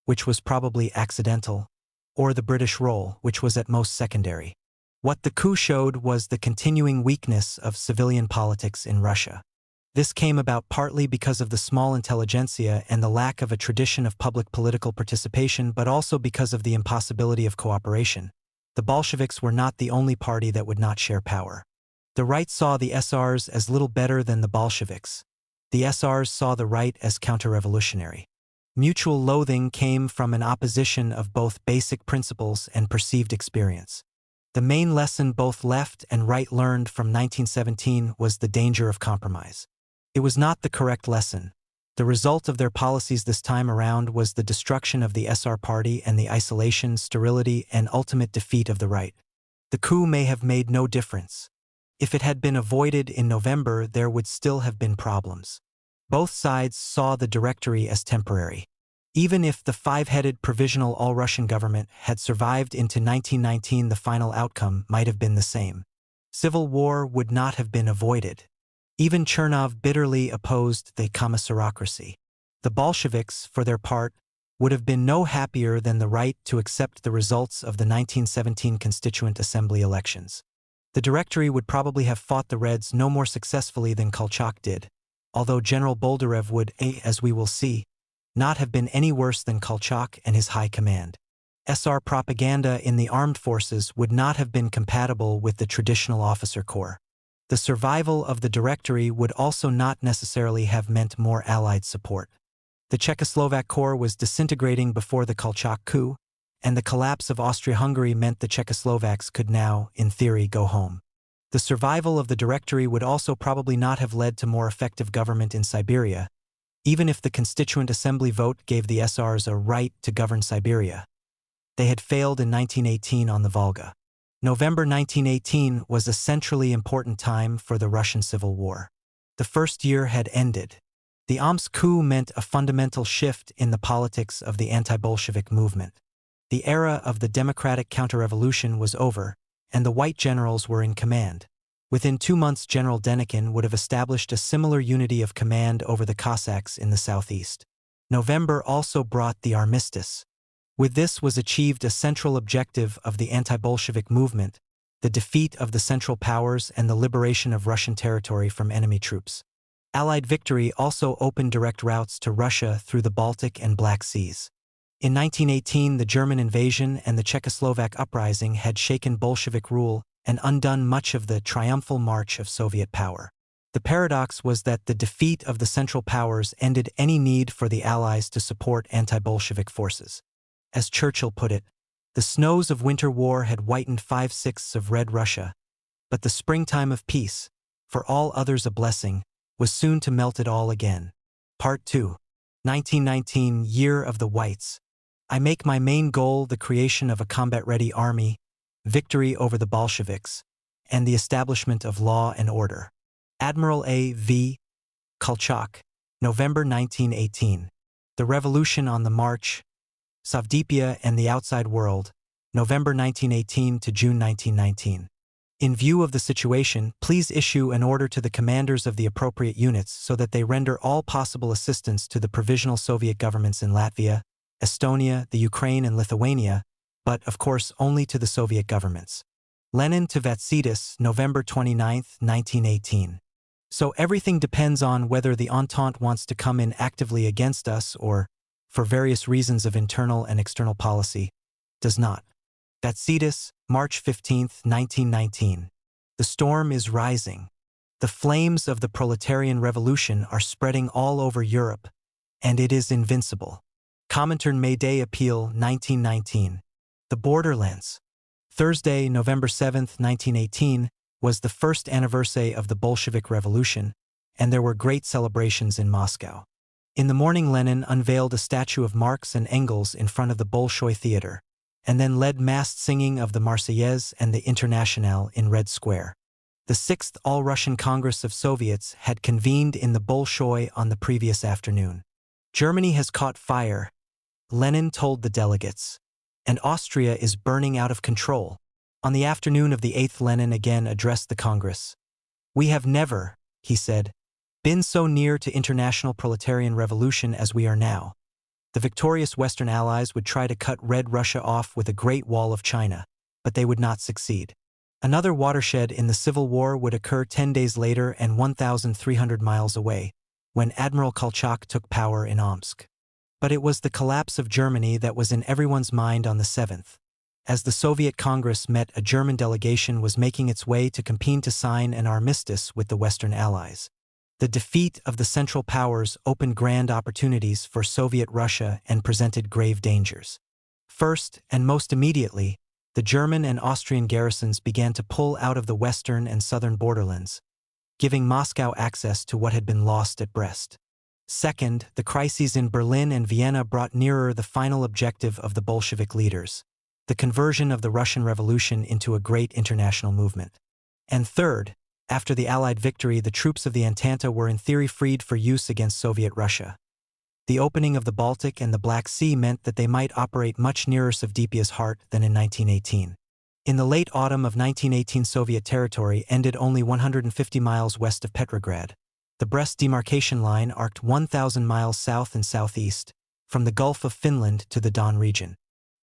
which was probably accidental, or the British role, which was at most secondary. What the coup showed was the continuing weakness of civilian politics in Russia. This came about partly because of the small intelligentsia and the lack of a tradition of public political participation, but also because of the impossibility of cooperation. The Bolsheviks were not the only party that would not share power. The right saw the SRs as little better than the Bolsheviks. The SRs saw the right as counter-revolutionary. Mutual loathing came from an opposition of both basic principles and perceived experience. The main lesson both left and right learned from 1917 was the danger of compromise. It was not the correct lesson. The result of their policies this time around was the destruction of the SR party and the isolation, sterility, and ultimate defeat of the right. The coup may have made no difference. If it had been avoided in November, there would still have been problems. Both sides saw the Directory as temporary. Even if the five-headed provisional all-Russian government had survived into 1919, the final outcome might have been the same. Civil war would not have been avoided. Even Chernov bitterly opposed the commissarocracy. The Bolsheviks, for their part, would have been no happier than the right to accept the results of the 1917 Constituent Assembly elections. The Directory would probably have fought the Reds no more successfully than Kolchak did, although General Boldarev would, as we will see, not have been any worse than Kolchak and his high command. SR propaganda in the armed forces would not have been compatible with the traditional officer corps. The survival of the Directory would also not necessarily have meant more Allied support. The Czechoslovak Corps was disintegrating before the Kolchak coup, and the collapse of Austria-Hungary meant the Czechoslovaks could now, in theory, go home. The survival of the Directory would also probably not have led to more effective government in Siberia, even if the Constituent Assembly vote gave the SRs a right to govern Siberia. They had failed in 1918 on the Volga. November 1918 was a centrally important time for the Russian Civil War. The first year had ended. The Omsk coup meant a fundamental shift in the politics of the anti-Bolshevik movement. The era of the democratic counter-revolution was over, and the white generals were in command. Within 2 months, General Denikin would have established a similar unity of command over the Cossacks in the southeast. November also brought the armistice. With this was achieved a central objective of the anti-Bolshevik movement, the defeat of the Central Powers and the liberation of Russian territory from enemy troops. Allied victory also opened direct routes to Russia through the Baltic and Black Seas. In 1918, the German invasion and the Czechoslovak uprising had shaken Bolshevik rule and undone much of the triumphal march of Soviet power. The paradox was that the defeat of the Central Powers ended any need for the Allies to support anti-Bolshevik forces. As Churchill put it, the snows of winter war had whitened 5/6 of Red Russia, but the springtime of peace, for all others a blessing, was soon to melt it all again. Part 2. 1919, Year of the Whites. I make my main goal the creation of a combat-ready army, victory over the Bolsheviks, and the establishment of law and order. Admiral A. V. Kolchak, November 1918. The Revolution on the March, Savdepia and the Outside World, November 1918 to June 1919. In view of the situation, please issue an order to the commanders of the appropriate units so that they render all possible assistance to the provisional Soviet governments in Latvia, Estonia, the Ukraine, and Lithuania, but, of course, only to the Soviet governments. Lenin to Vatsidis, November 29, 1918. So everything depends on whether the Entente wants to come in actively against us or, for various reasons of internal and external policy, does not. Vatsidis, March 15, 1919. The storm is rising. The flames of the proletarian revolution are spreading all over Europe, and it is invincible. Comintern May Day Appeal, 1919. The Borderlands. Thursday, November 7, 1918, was the first anniversary of the Bolshevik Revolution, and there were great celebrations in Moscow. In the morning, Lenin unveiled a statue of Marx and Engels in front of the Bolshoi Theater, and then led massed singing of the Marseillaise and the Internationale in Red Square. The 6th All-Russian Congress of Soviets had convened in the Bolshoi on the previous afternoon. Germany has caught fire, Lenin told the delegates, and Austria is burning out of control. On the afternoon of the 8th, Lenin again addressed the Congress. We have never, he said, been so near to international proletarian revolution as we are now. The victorious Western Allies would try to cut Red Russia off with a Great Wall of China, but they would not succeed. Another watershed in the Civil War would occur 10 days later and 1,300 miles away, when Admiral Kolchak took power in Omsk. But it was the collapse of Germany that was in everyone's mind on the 7th. As the Soviet Congress met, a German delegation was making its way to Compiegne to sign an armistice with the Western Allies. The defeat of the Central Powers opened grand opportunities for Soviet Russia and presented grave dangers. First, and most immediately, the German and Austrian garrisons began to pull out of the western and southern borderlands, giving Moscow access to what had been lost at Brest. Second, the crises in Berlin and Vienna brought nearer the final objective of the Bolshevik leaders, the conversion of the Russian Revolution into a great international movement. And third, after the Allied victory, the troops of the Entente were in theory freed for use against Soviet Russia. The opening of the Baltic and the Black Sea meant that they might operate much nearer Savdepia's heart than in 1918. In the late autumn of 1918, Soviet territory ended only 150 miles west of Petrograd. The Brest demarcation line arced 1,000 miles south and southeast, from the Gulf of Finland to the Don region.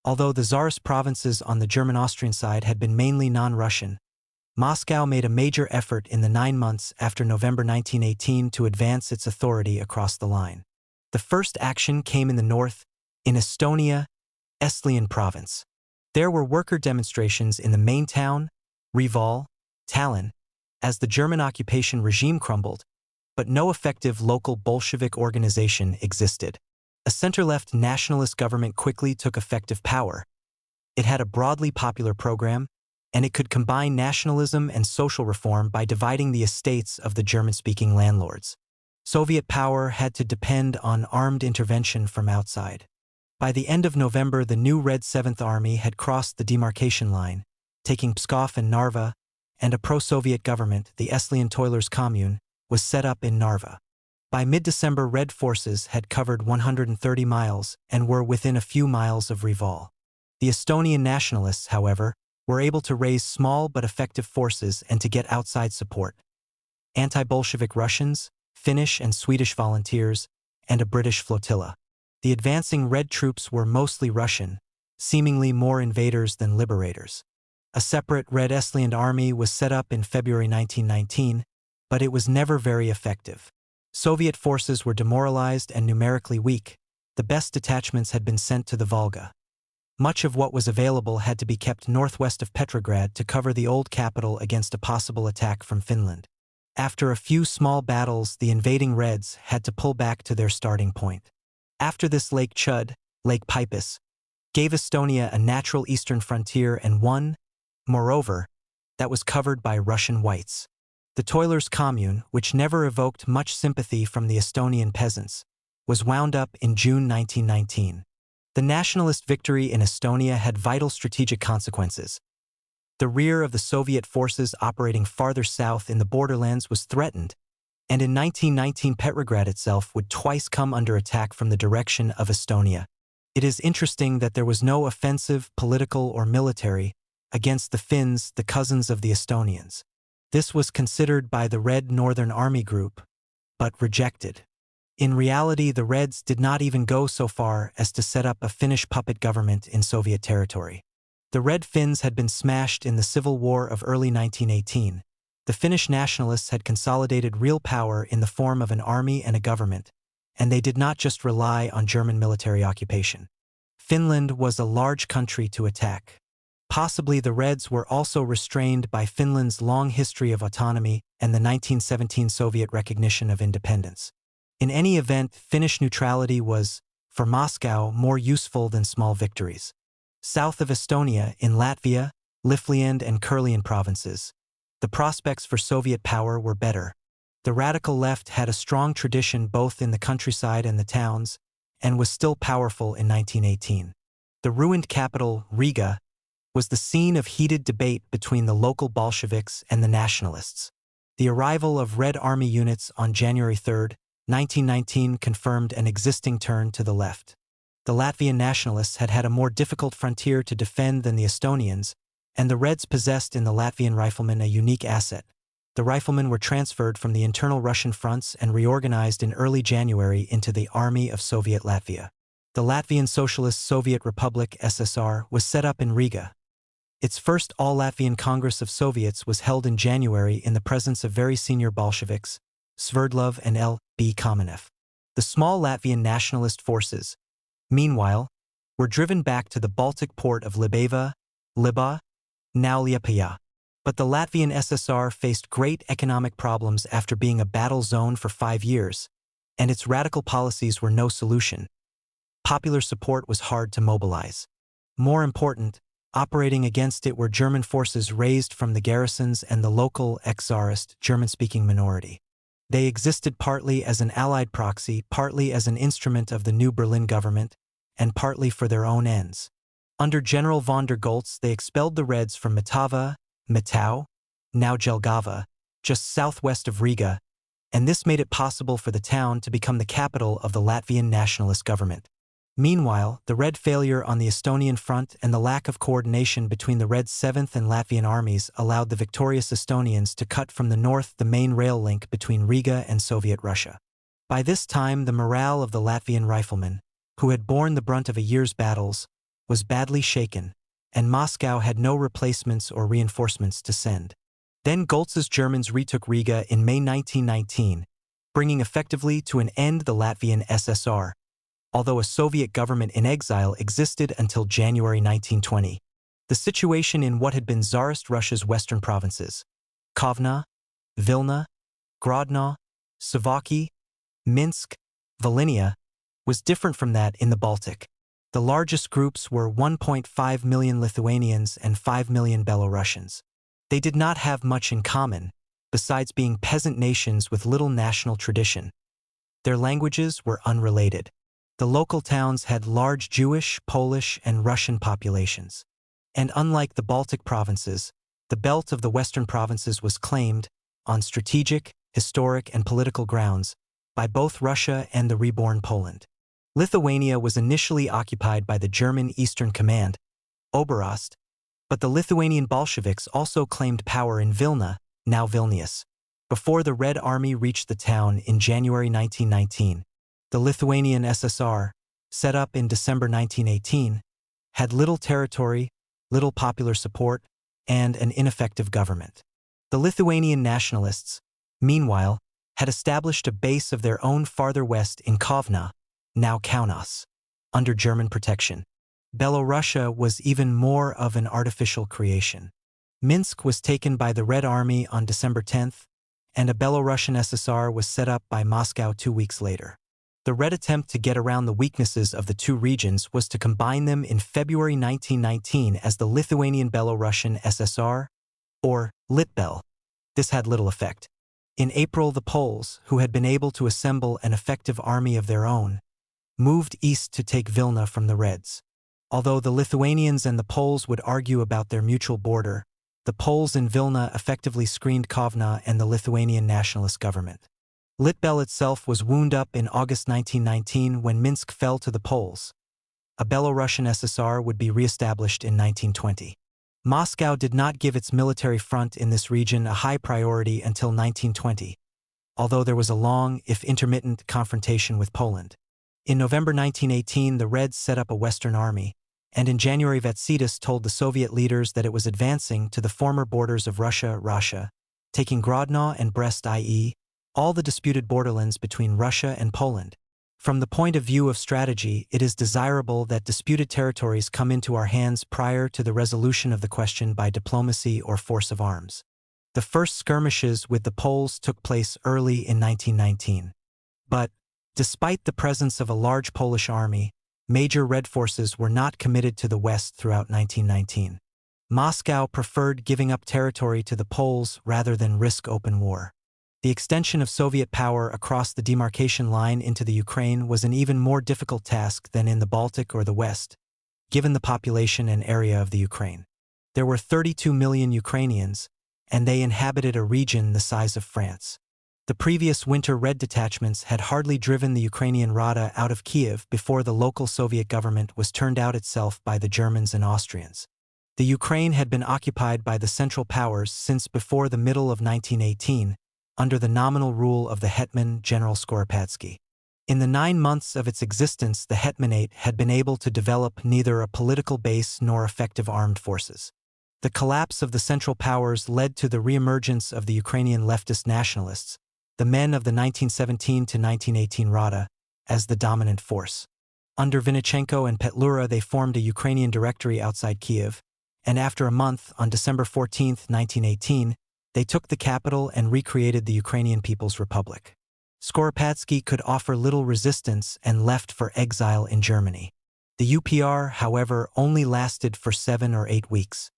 Although the Tsarist provinces on the German-Austrian side had been mainly non-Russian, Moscow made a major effort in the 9 months after November 1918 to advance its authority across the line. The first action came in the north, in Estonia, Estlian province. There were worker demonstrations in the main town, Revolves, Tallinn, as the German occupation regime crumbled, but no effective local Bolshevik organization existed. A center-left nationalist government quickly took effective power. It had a broadly popular program, and it could combine nationalism and social reform by dividing the estates of the German-speaking landlords. Soviet power had to depend on armed intervention from outside. By the end of November, the new Red 7th Army had crossed the demarcation line, taking Pskov and Narva, and a pro-Soviet government, the Estlian Toilers Commune, was set up in Narva. By mid-December, Red forces had covered 130 miles and were within a few miles of Revolves. The Estonian nationalists, however, were able to raise small but effective forces and to get outside support. Anti-Bolshevik Russians, Finnish and Swedish volunteers, and a British flotilla. The advancing Red troops were mostly Russian, seemingly more invaders than liberators. A separate Red Estland Army was set up in February 1919, but it was never very effective. Soviet forces were demoralized and numerically weak. The best detachments had been sent to the Volga. Much of what was available had to be kept northwest of Petrograd to cover the old capital against a possible attack from Finland. After a few small battles, the invading Reds had to pull back to their starting point. After this, Lake Chud, Lake Peipus, gave Estonia a natural eastern frontier and one, moreover, that was covered by Russian whites. The Toilers Commune, which never evoked much sympathy from the Estonian peasants, was wound up in June 1919. The nationalist victory in Estonia had vital strategic consequences. The rear of the Soviet forces operating farther south in the borderlands was threatened, and in 1919 Petrograd itself would twice come under attack from the direction of Estonia. It is interesting that there was no offensive, political or military, against the Finns, the cousins of the Estonians. This was considered by the Red Northern Army Group, but rejected. In reality, the Reds did not even go so far as to set up a Finnish puppet government in Soviet territory. The Red Finns had been smashed in the Civil War of early 1918. The Finnish nationalists had consolidated real power in the form of an army and a government, and they did not just rely on German military occupation. Finland was a large country to attack. Possibly the Reds were also restrained by Finland's long history of autonomy and the 1917 Soviet recognition of independence. In any event, Finnish neutrality was, for Moscow, more useful than small victories. South of Estonia, in Latvia, Livland and Kurlian provinces, the prospects for Soviet power were better. The radical left had a strong tradition both in the countryside and the towns, and was still powerful in 1918. The ruined capital, Riga, was the scene of heated debate between the local Bolsheviks and the nationalists. The arrival of Red Army units on January 3, 1919 confirmed an existing turn to the left. The Latvian nationalists had had a more difficult frontier to defend than the Estonians, and the Reds possessed in the Latvian riflemen a unique asset. The riflemen were transferred from the internal Russian fronts and reorganized in early January into the Army of Soviet Latvia. The Latvian Socialist Soviet Republic (SSR) was set up in Riga. Its first All-Latvian Congress of Soviets was held in January in the presence of very senior Bolsheviks, Sverdlov and L.B. Kamenev. The small Latvian nationalist forces, meanwhile, were driven back to the Baltic port of Libava, now Liepāja. But the Latvian SSR faced great economic problems after being a battle zone for 5 years, and its radical policies were no solution. Popular support was hard to mobilize. More important, operating against it were German forces raised from the garrisons and the local ex-Tsarist German-speaking minority. They existed partly as an allied proxy, partly as an instrument of the new Berlin government, and partly for their own ends. Under General von der Goltz, they expelled the Reds from Matava, now Jelgava, just southwest of Riga, and this made it possible for the town to become the capital of the Latvian nationalist government. Meanwhile, the Red failure on the Estonian front and the lack of coordination between the Red 7th and Latvian armies allowed the victorious Estonians to cut from the north the main rail link between Riga and Soviet Russia. By this time, the morale of the Latvian riflemen, who had borne the brunt of a year's battles, was badly shaken, and Moscow had no replacements or reinforcements to send. Then Goltz's Germans retook Riga in May 1919, bringing effectively to an end the Latvian SSR, although a Soviet government in exile existed until January 1920. The situation in what had been Tsarist Russia's western provinces, Kovna, Vilna, Grodno, Suwałki, Minsk, Volhynia, was different from that in the Baltic. The largest groups were 1.5 million Lithuanians and 5 million Belarusians. They did not have much in common, besides being peasant nations with little national tradition. Their languages were unrelated. The local towns had large Jewish, Polish, and Russian populations. And unlike the Baltic provinces, the belt of the western provinces was claimed, on strategic, historic, and political grounds, by both Russia and the reborn Poland. Lithuania was initially occupied by the German Eastern Command, Oberost, but the Lithuanian Bolsheviks also claimed power in Vilna, now Vilnius. Before the Red Army reached the town in January 1919, the Lithuanian SSR, set up in December 1918, had little territory, little popular support, and an ineffective government. The Lithuanian nationalists, meanwhile, had established a base of their own farther west in Kovna, now Kaunas, under German protection. Belorussia was even more of an artificial creation. Minsk was taken by the Red Army on December 10th, and a Belarusian SSR was set up by Moscow 2 weeks later. The Red attempt to get around the weaknesses of the two regions was to combine them in February 1919 as the Lithuanian-Belarusian SSR, or Litbel. This had little effect. In April, the Poles, who had been able to assemble an effective army of their own, moved east to take Vilna from the Reds. Although the Lithuanians and the Poles would argue about their mutual border, the Poles in Vilna effectively screened Kovna and the Lithuanian nationalist government. Litbel itself was wound up in August 1919 when Minsk fell to the Poles. A Belarusian SSR would be re-established in 1920. Moscow did not give its military front in this region a high priority until 1920, although there was a long, if intermittent, confrontation with Poland. In November 1918, the Reds set up a Western Army, and in January Vetsudis told the Soviet leaders that it was advancing to the former borders of Russia, taking Grodno and Brest, i.e., all the disputed borderlands between Russia and Poland. From the point of view of strategy, it is desirable that disputed territories come into our hands prior to the resolution of the question by diplomacy or force of arms. The first skirmishes with the Poles took place early in 1919. But, despite the presence of a large Polish army, major Red forces were not committed to the West throughout 1919. Moscow preferred giving up territory to the Poles rather than risk open war. The extension of Soviet power across the demarcation line into the Ukraine was an even more difficult task than in the Baltic or the West, given the population and area of the Ukraine. There were 32 million Ukrainians, and they inhabited a region the size of France. The previous winter Red detachments had hardly driven the Ukrainian Rada out of Kiev before the local Soviet government was turned out itself by the Germans and Austrians. The Ukraine had been occupied by the Central Powers since before the middle of 1918, under the nominal rule of the Hetman General Skoropadsky. In the 9 months of its existence, the Hetmanate had been able to develop neither a political base nor effective armed forces. The collapse of the Central Powers led to the reemergence of the Ukrainian leftist nationalists, the men of the 1917 to 1918 Rada, as the dominant force. Under Vinichenko and Petlura, they formed a Ukrainian directory outside Kiev, and after a month, on December 14, 1918, they took the capital and recreated the Ukrainian People's Republic. Skoropadsky could offer little resistance and left for exile in Germany. The UPR, however, only lasted for 7 or 8 weeks.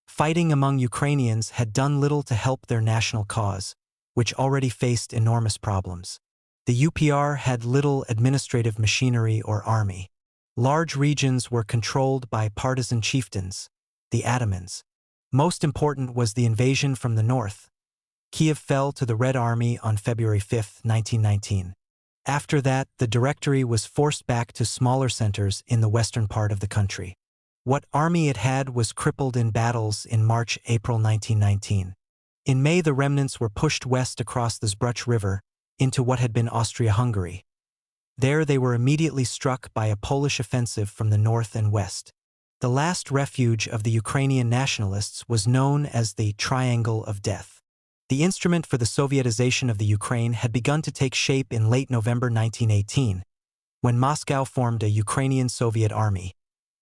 Fighting among Ukrainians had done little to help their national cause, which already faced enormous problems. The UPR had little administrative machinery or army. Large regions were controlled by partisan chieftains, the atamans. Most important was the invasion from the north. Kiev fell to the Red Army on February 5, 1919. After that, the directory was forced back to smaller centers in the western part of the country. What army it had was crippled in battles in March-April 1919. In May, the remnants were pushed west across the Zbruch River into what had been Austria-Hungary. There they were immediately struck by a Polish offensive from the north and west. The last refuge of the Ukrainian nationalists was known as the Triangle of Death. The instrument for the Sovietization of the Ukraine had begun to take shape in late November 1918, when Moscow formed a Ukrainian Soviet army.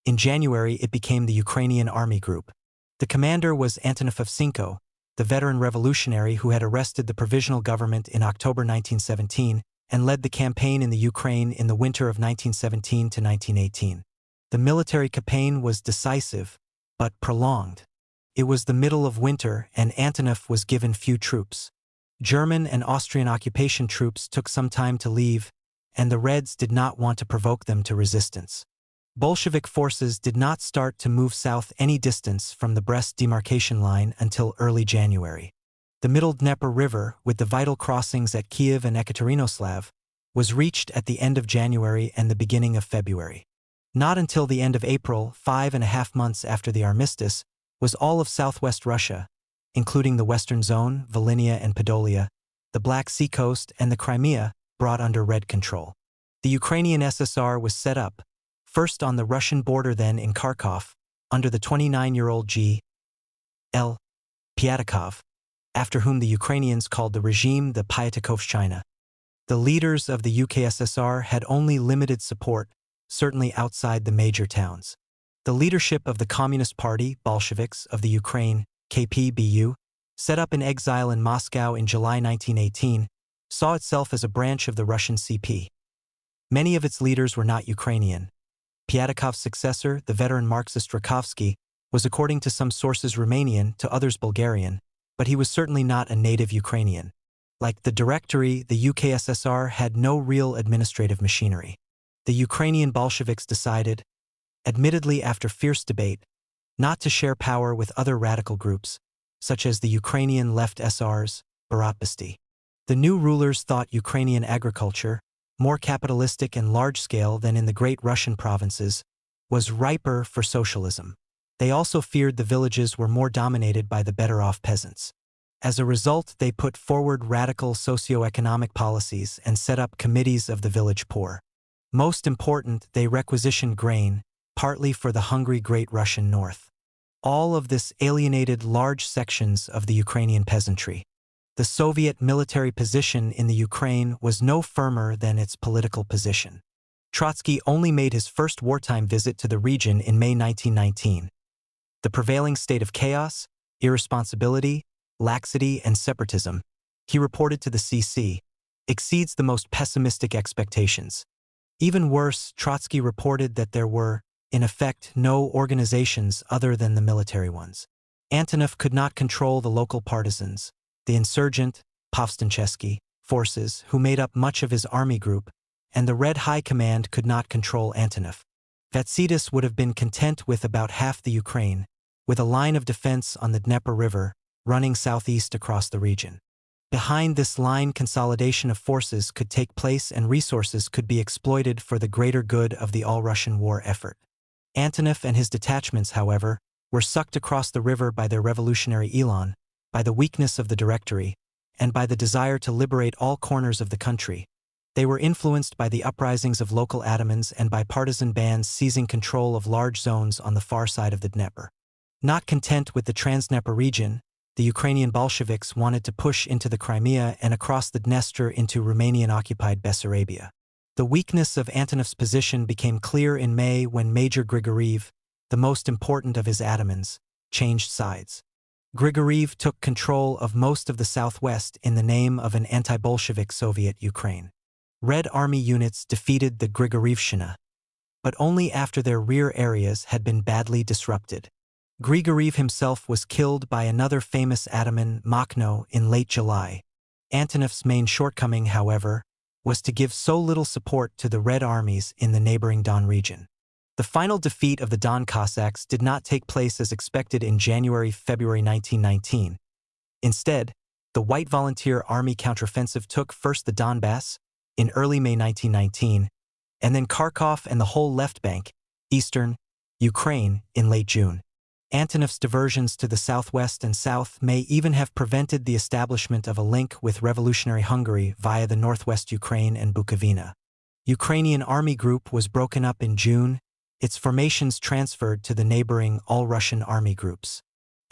In January, it became the Ukrainian Army Group. The commander was Antonov Evsenko, the veteran revolutionary who had arrested the provisional government in October 1917 and led the campaign in the Ukraine in the winter of 1917 to 1918. The military campaign was decisive, but prolonged. It was the middle of winter and Antonov was given few troops. German and Austrian occupation troops took some time to leave, and the Reds did not want to provoke them to resistance. Bolshevik forces did not start to move south any distance from the Brest demarcation line until early January. The Middle Dnieper River, with the vital crossings at Kiev and Ekaterinoslav, was reached at the end of January and the beginning of February. Not until the end of April, 5.5 months after the armistice, was all of southwest Russia, including the Western Zone, Volhynia and Podolia, the Black Sea coast and the Crimea, brought under Red control. The Ukrainian SSR was set up, first on the Russian border then in Kharkov, under the 29-year-old G.L. Pyatakov, after whom the Ukrainians called the regime the Pyatakovshchina. The leaders of the UKSSR had only limited support, certainly outside the major towns. The leadership of the Communist Party, Bolsheviks, of the Ukraine, KPBU, set up in exile in Moscow in July 1918, saw itself as a branch of the Russian CP. Many of its leaders were not Ukrainian. Pyatakov's successor, the veteran Marxist Rakovsky, was according to some sources Romanian, to others Bulgarian, but he was certainly not a native Ukrainian. Like the Directory, the UKSSR had no real administrative machinery. The Ukrainian Bolsheviks decided, admittedly after fierce debate, not to share power with other radical groups, such as the Ukrainian Left SRs, Baratbasti. The new rulers thought Ukrainian agriculture, more capitalistic and large-scale than in the great Russian provinces, was riper for socialism. They also feared the villages were more dominated by the better-off peasants. As a result, they put forward radical socio-economic policies and set up committees of the village poor. Most important, they requisitioned grain, partly for the hungry Great Russian North. All of this alienated large sections of the Ukrainian peasantry. The Soviet military position in the Ukraine was no firmer than its political position. Trotsky only made his first wartime visit to the region in May 1919. The prevailing state of chaos, irresponsibility, laxity, and separatism, he reported to the CC, exceeds the most pessimistic expectations. Even worse, Trotsky reported that there were, in effect, no organizations other than the military ones. Antonov could not control the local partisans, the insurgent, Povstanchevsky, forces who made up much of his army group, and the Red High Command could not control Antonov. Vatsidis would have been content with about half the Ukraine, with a line of defense on the Dnieper River, running southeast across the region. Behind this line, consolidation of forces could take place and resources could be exploited for the greater good of the all-Russian war effort. Antonov and his detachments, however, were sucked across the river by their revolutionary elan, by the weakness of the Directory, and by the desire to liberate all corners of the country. They were influenced by the uprisings of local atamans and by partisan bands seizing control of large zones on the far side of the Dnieper. Not content with the Transdnieper region, the Ukrainian Bolsheviks wanted to push into the Crimea and across the Dniester into Romanian-occupied Bessarabia. The weakness of Antonov's position became clear in May when Major Grigoriev, the most important of his atamans, changed sides. Grigoriev took control of most of the southwest in the name of an anti-Bolshevik Soviet Ukraine. Red Army units defeated the Grigorievshchina, but only after their rear areas had been badly disrupted. Grigoriev himself was killed by another famous ataman, Makhno, in late July. Antonov's main shortcoming, however, was to give so little support to the Red armies in the neighboring Don region. The final defeat of the Don Cossacks did not take place as expected in January-February 1919. Instead, the White Volunteer Army counteroffensive took first the Donbass, in early May 1919, and then Kharkov and the whole left bank, eastern, Ukraine, in late June. Antonov's diversions to the southwest and south may even have prevented the establishment of a link with revolutionary Hungary via the northwest Ukraine and Bukovina. Ukrainian Army Group was broken up in June, its formations transferred to the neighboring all-Russian army groups.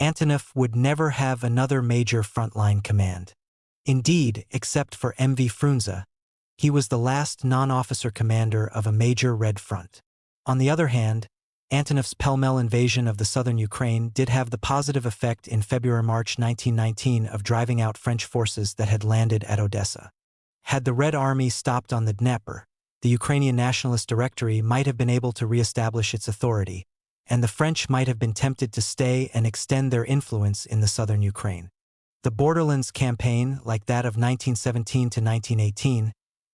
Antonov would never have another major frontline command. Indeed, except for M.V. Frunze, he was the last non-officer commander of a major Red Front. On the other hand, Antonov's pell-mell invasion of the southern Ukraine did have the positive effect in February-March 1919 of driving out French forces that had landed at Odessa. Had the Red Army stopped on the Dnieper, the Ukrainian Nationalist Directory might have been able to re-establish its authority, and the French might have been tempted to stay and extend their influence in the southern Ukraine. The Borderlands campaign, like that of 1917 to 1918,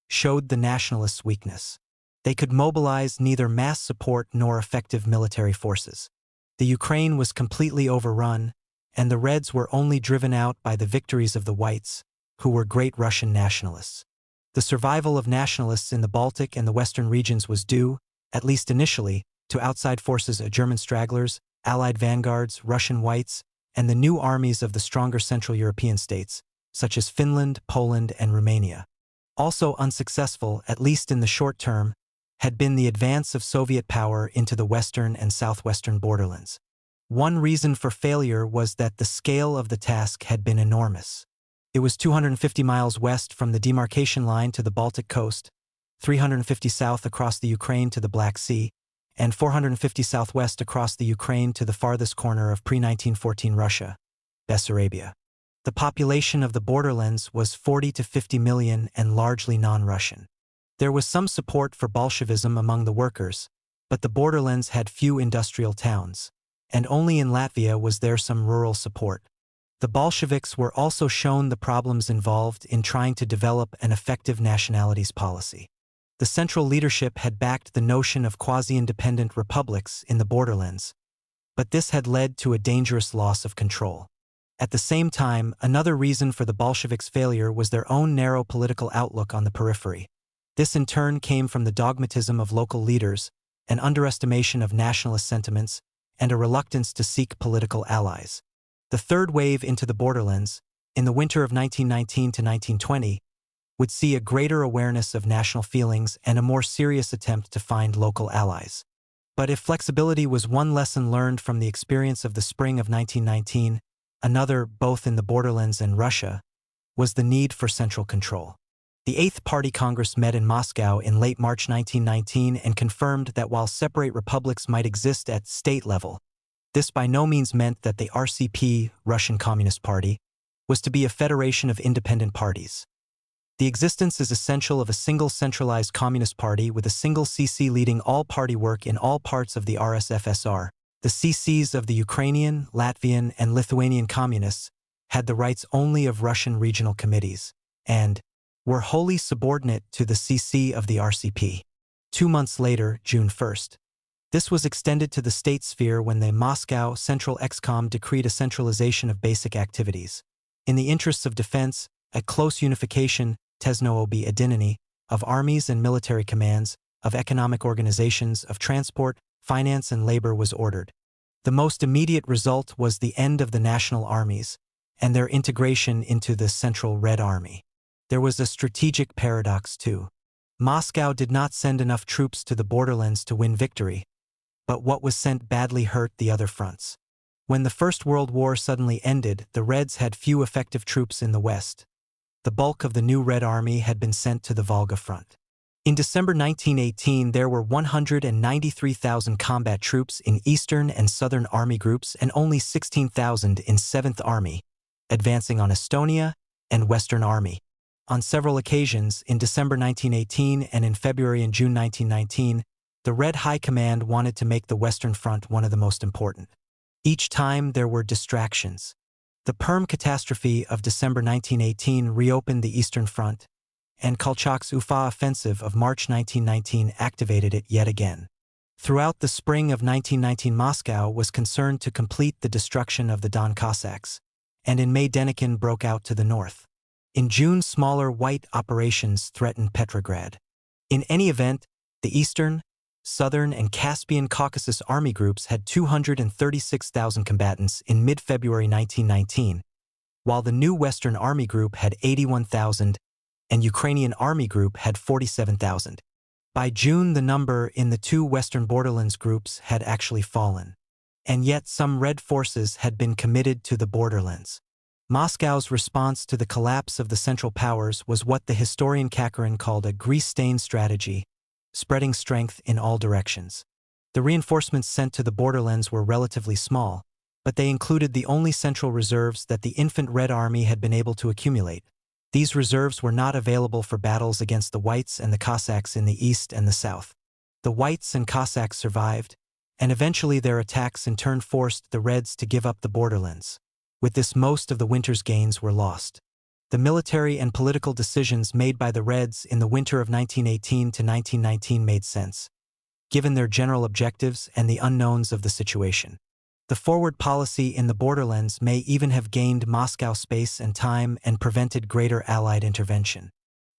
showed the nationalists' weakness. They could mobilize neither mass support nor effective military forces. The Ukraine was completely overrun, and the Reds were only driven out by the victories of the Whites, who were great Russian nationalists. The survival of nationalists in the Baltic and the western regions was due, at least initially, to outside forces of German stragglers, Allied vanguards, Russian Whites, and the new armies of the stronger Central European states, such as Finland, Poland, and Romania. Also unsuccessful, at least in the short term, had been the advance of Soviet power into the western and southwestern borderlands. One reason for failure was that the scale of the task had been enormous. It was 250 miles west from the demarcation line to the Baltic coast, 350 south across the Ukraine to the Black Sea, and 450 southwest across the Ukraine to the farthest corner of pre-1914 Russia, Bessarabia. The population of the borderlands was 40 to 50 million and largely non-Russian. There was some support for Bolshevism among the workers, but the borderlands had few industrial towns, and only in Latvia was there some rural support. The Bolsheviks were also shown the problems involved in trying to develop an effective nationalities policy. The central leadership had backed the notion of quasi-independent republics in the borderlands, but this had led to a dangerous loss of control. At the same time, another reason for the Bolsheviks' failure was their own narrow political outlook on the periphery. This in turn came from the dogmatism of local leaders, an underestimation of nationalist sentiments, and a reluctance to seek political allies. The third wave into the borderlands, in the winter of 1919 to 1920, would see a greater awareness of national feelings and a more serious attempt to find local allies. But if flexibility was one lesson learned from the experience of the spring of 1919, another, both in the borderlands and Russia, was the need for central control. The Eighth Party Congress met in Moscow in late March 1919 and confirmed that while separate republics might exist at state level, this by no means meant that the RCP, Russian Communist Party, was to be a federation of independent parties. The existence is essential of a single centralized communist party with a single CC leading all party work in all parts of the RSFSR. The CCs of the Ukrainian, Latvian, and Lithuanian communists had the rights only of Russian regional committees, and were wholly subordinate to the CC of the RCP. 2 months later, June 1st, this was extended to the state sphere when the Moscow Central Excom decreed a centralization of basic activities. In the interests of defense, a close unification, tesno-obi edininy, of armies and military commands, of economic organizations, of transport, finance and labor was ordered. The most immediate result was the end of the national armies and their integration into the Central Red Army. There was a strategic paradox too. Moscow did not send enough troops to the borderlands to win victory, but what was sent badly hurt the other fronts. When the First World War suddenly ended, the Reds had few effective troops in the West. The bulk of the new Red Army had been sent to the Volga front. In December 1918, there were 193,000 combat troops in Eastern and Southern Army groups and only 16,000 in 7th Army, advancing on Estonia and Western Army. On several occasions, in December 1918 and in February and June 1919, the Red High Command wanted to make the Western Front one of the most important. Each time there were distractions. The Perm catastrophe of December 1918 reopened the Eastern Front, and Kolchak's Ufa offensive of March 1919 activated it yet again. Throughout the spring of 1919, Moscow was concerned to complete the destruction of the Don Cossacks, and in May Denikin broke out to the north. In June, smaller white operations threatened Petrograd. In any event, the Eastern, Southern, and Caspian Caucasus army groups had 236,000 combatants in mid-February 1919, while the new Western Army Group had 81,000 and Ukrainian Army Group had 47,000. By June, the number in the two Western Borderlands groups had actually fallen, and yet some Red forces had been committed to the borderlands. Moscow's response to the collapse of the Central Powers was what the historian Kakarin called a grease-stained strategy, spreading strength in all directions. The reinforcements sent to the borderlands were relatively small, but they included the only central reserves that the infant Red Army had been able to accumulate, These reserves were not available for battles against the Whites and the Cossacks in the east and the south. The Whites and Cossacks survived, and eventually their attacks in turn forced the Reds to give up the borderlands. With this, most of the winter's gains were lost. The military and political decisions made by the Reds in the winter of 1918 to 1919 made sense, given their general objectives and the unknowns of the situation. The forward policy in the borderlands may even have gained Moscow space and time and prevented greater Allied intervention.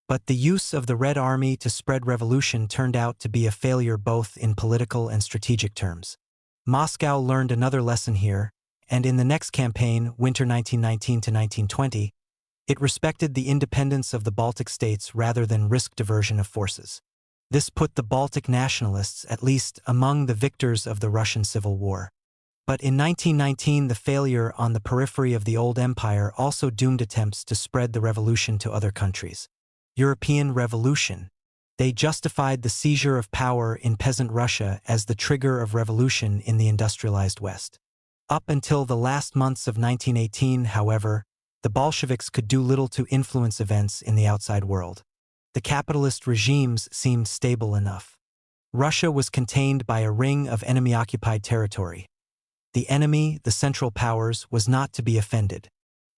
But the use of the Red Army to spread revolution turned out to be a failure both in political and strategic terms. Moscow learned another lesson here, and in the next campaign, winter 1919 to 1920, it respected the independence of the Baltic states rather than risk diversion of forces. This put the Baltic nationalists, at least, among the victors of the Russian Civil War. But in 1919, the failure on the periphery of the old empire also doomed attempts to spread the revolution to other countries. European Revolution. They justified the seizure of power in peasant Russia as the trigger of revolution in the industrialized West. Up until the last months of 1918, however, the Bolsheviks could do little to influence events in the outside world. The capitalist regimes seemed stable enough. Russia was contained by a ring of enemy-occupied territory. The enemy, the Central Powers, was not to be offended,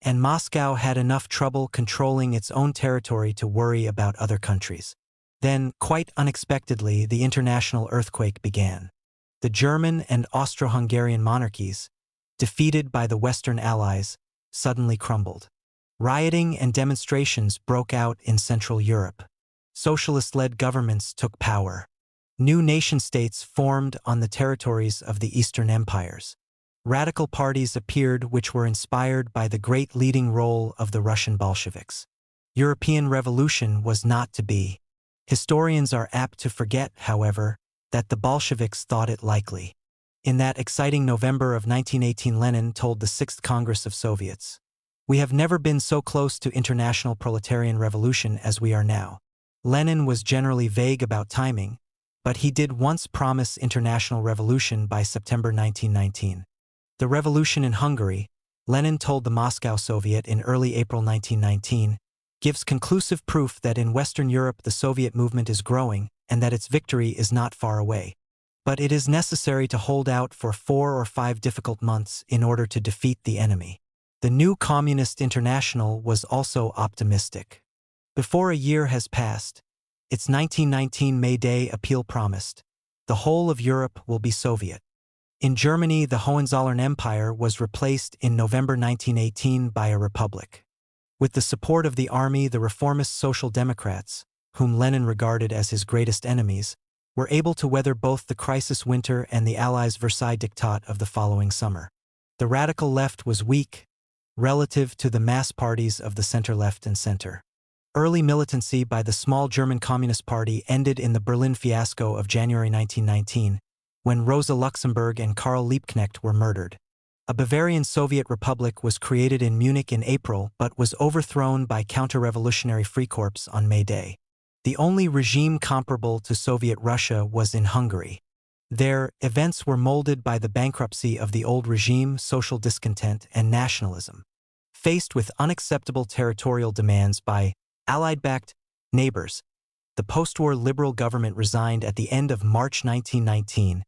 and Moscow had enough trouble controlling its own territory to worry about other countries. Then, quite unexpectedly, the international earthquake began. The German and Austro-Hungarian monarchies, defeated by the Western Allies, suddenly crumbled. Rioting and demonstrations broke out in Central Europe. Socialist-led governments took power. New nation-states formed on the territories of the Eastern empires. Radical parties appeared which were inspired by the great leading role of the Russian Bolsheviks. European revolution was not to be. Historians are apt to forget, however, that the Bolsheviks thought it likely. In that exciting November of 1918, Lenin told the Sixth Congress of Soviets, "We have never been so close to international proletarian revolution as we are now." Lenin was generally vague about timing, but he did once promise international revolution by September 1919. The revolution in Hungary, Lenin told the Moscow Soviet in early April 1919, gives conclusive proof that in Western Europe the Soviet movement is growing and that its victory is not far away. But it is necessary to hold out for 4 or 5 difficult months in order to defeat the enemy. The new Communist International was also optimistic. Before a year has passed, its 1919 May Day appeal promised, the whole of Europe will be Soviet. In Germany, the Hohenzollern Empire was replaced in November 1918 by a republic. With the support of the army, the reformist Social Democrats, whom Lenin regarded as his greatest enemies, were able to weather both the crisis winter and the Allies' Versailles Diktat of the following summer. The radical left was weak relative to the mass parties of the center-left and center. Early militancy by the small German Communist Party ended in the Berlin fiasco of January 1919, when Rosa Luxemburg and Karl Liebknecht were murdered. A Bavarian Soviet Republic was created in Munich in April but was overthrown by counter-revolutionary Freikorps on May Day. The only regime comparable to Soviet Russia was in Hungary. There, events were molded by the bankruptcy of the old regime, social discontent, and nationalism. Faced with unacceptable territorial demands by Allied-backed neighbors, the post-war liberal government resigned at the end of March 1919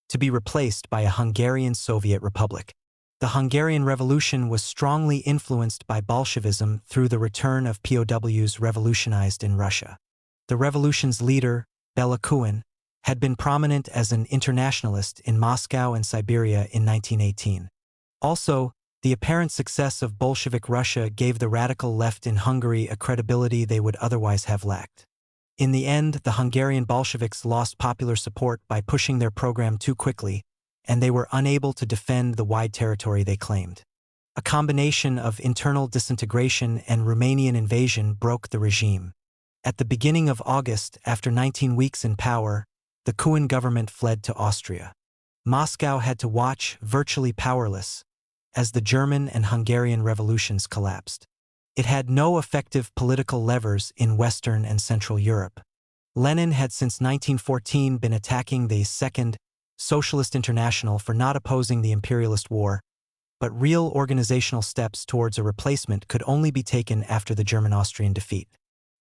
to be replaced by a Hungarian Soviet Republic. The Hungarian Revolution was strongly influenced by Bolshevism through the return of POWs revolutionized in Russia. The revolution's leader, Bela Kun, had been prominent as an internationalist in Moscow and Siberia in 1918. Also, the apparent success of Bolshevik Russia gave the radical left in Hungary a credibility they would otherwise have lacked. In the end, the Hungarian Bolsheviks lost popular support by pushing their program too quickly, and they were unable to defend the wide territory they claimed. A combination of internal disintegration and Romanian invasion broke the regime. At the beginning of August, after 19 weeks in power, the Kun government fled to Austria. Moscow had to watch, virtually powerless, as the German and Hungarian revolutions collapsed. It had no effective political levers in Western and Central Europe. Lenin had since 1914 been attacking the Second Socialist International for not opposing the imperialist war, but real organizational steps towards a replacement could only be taken after the German-Austrian defeat.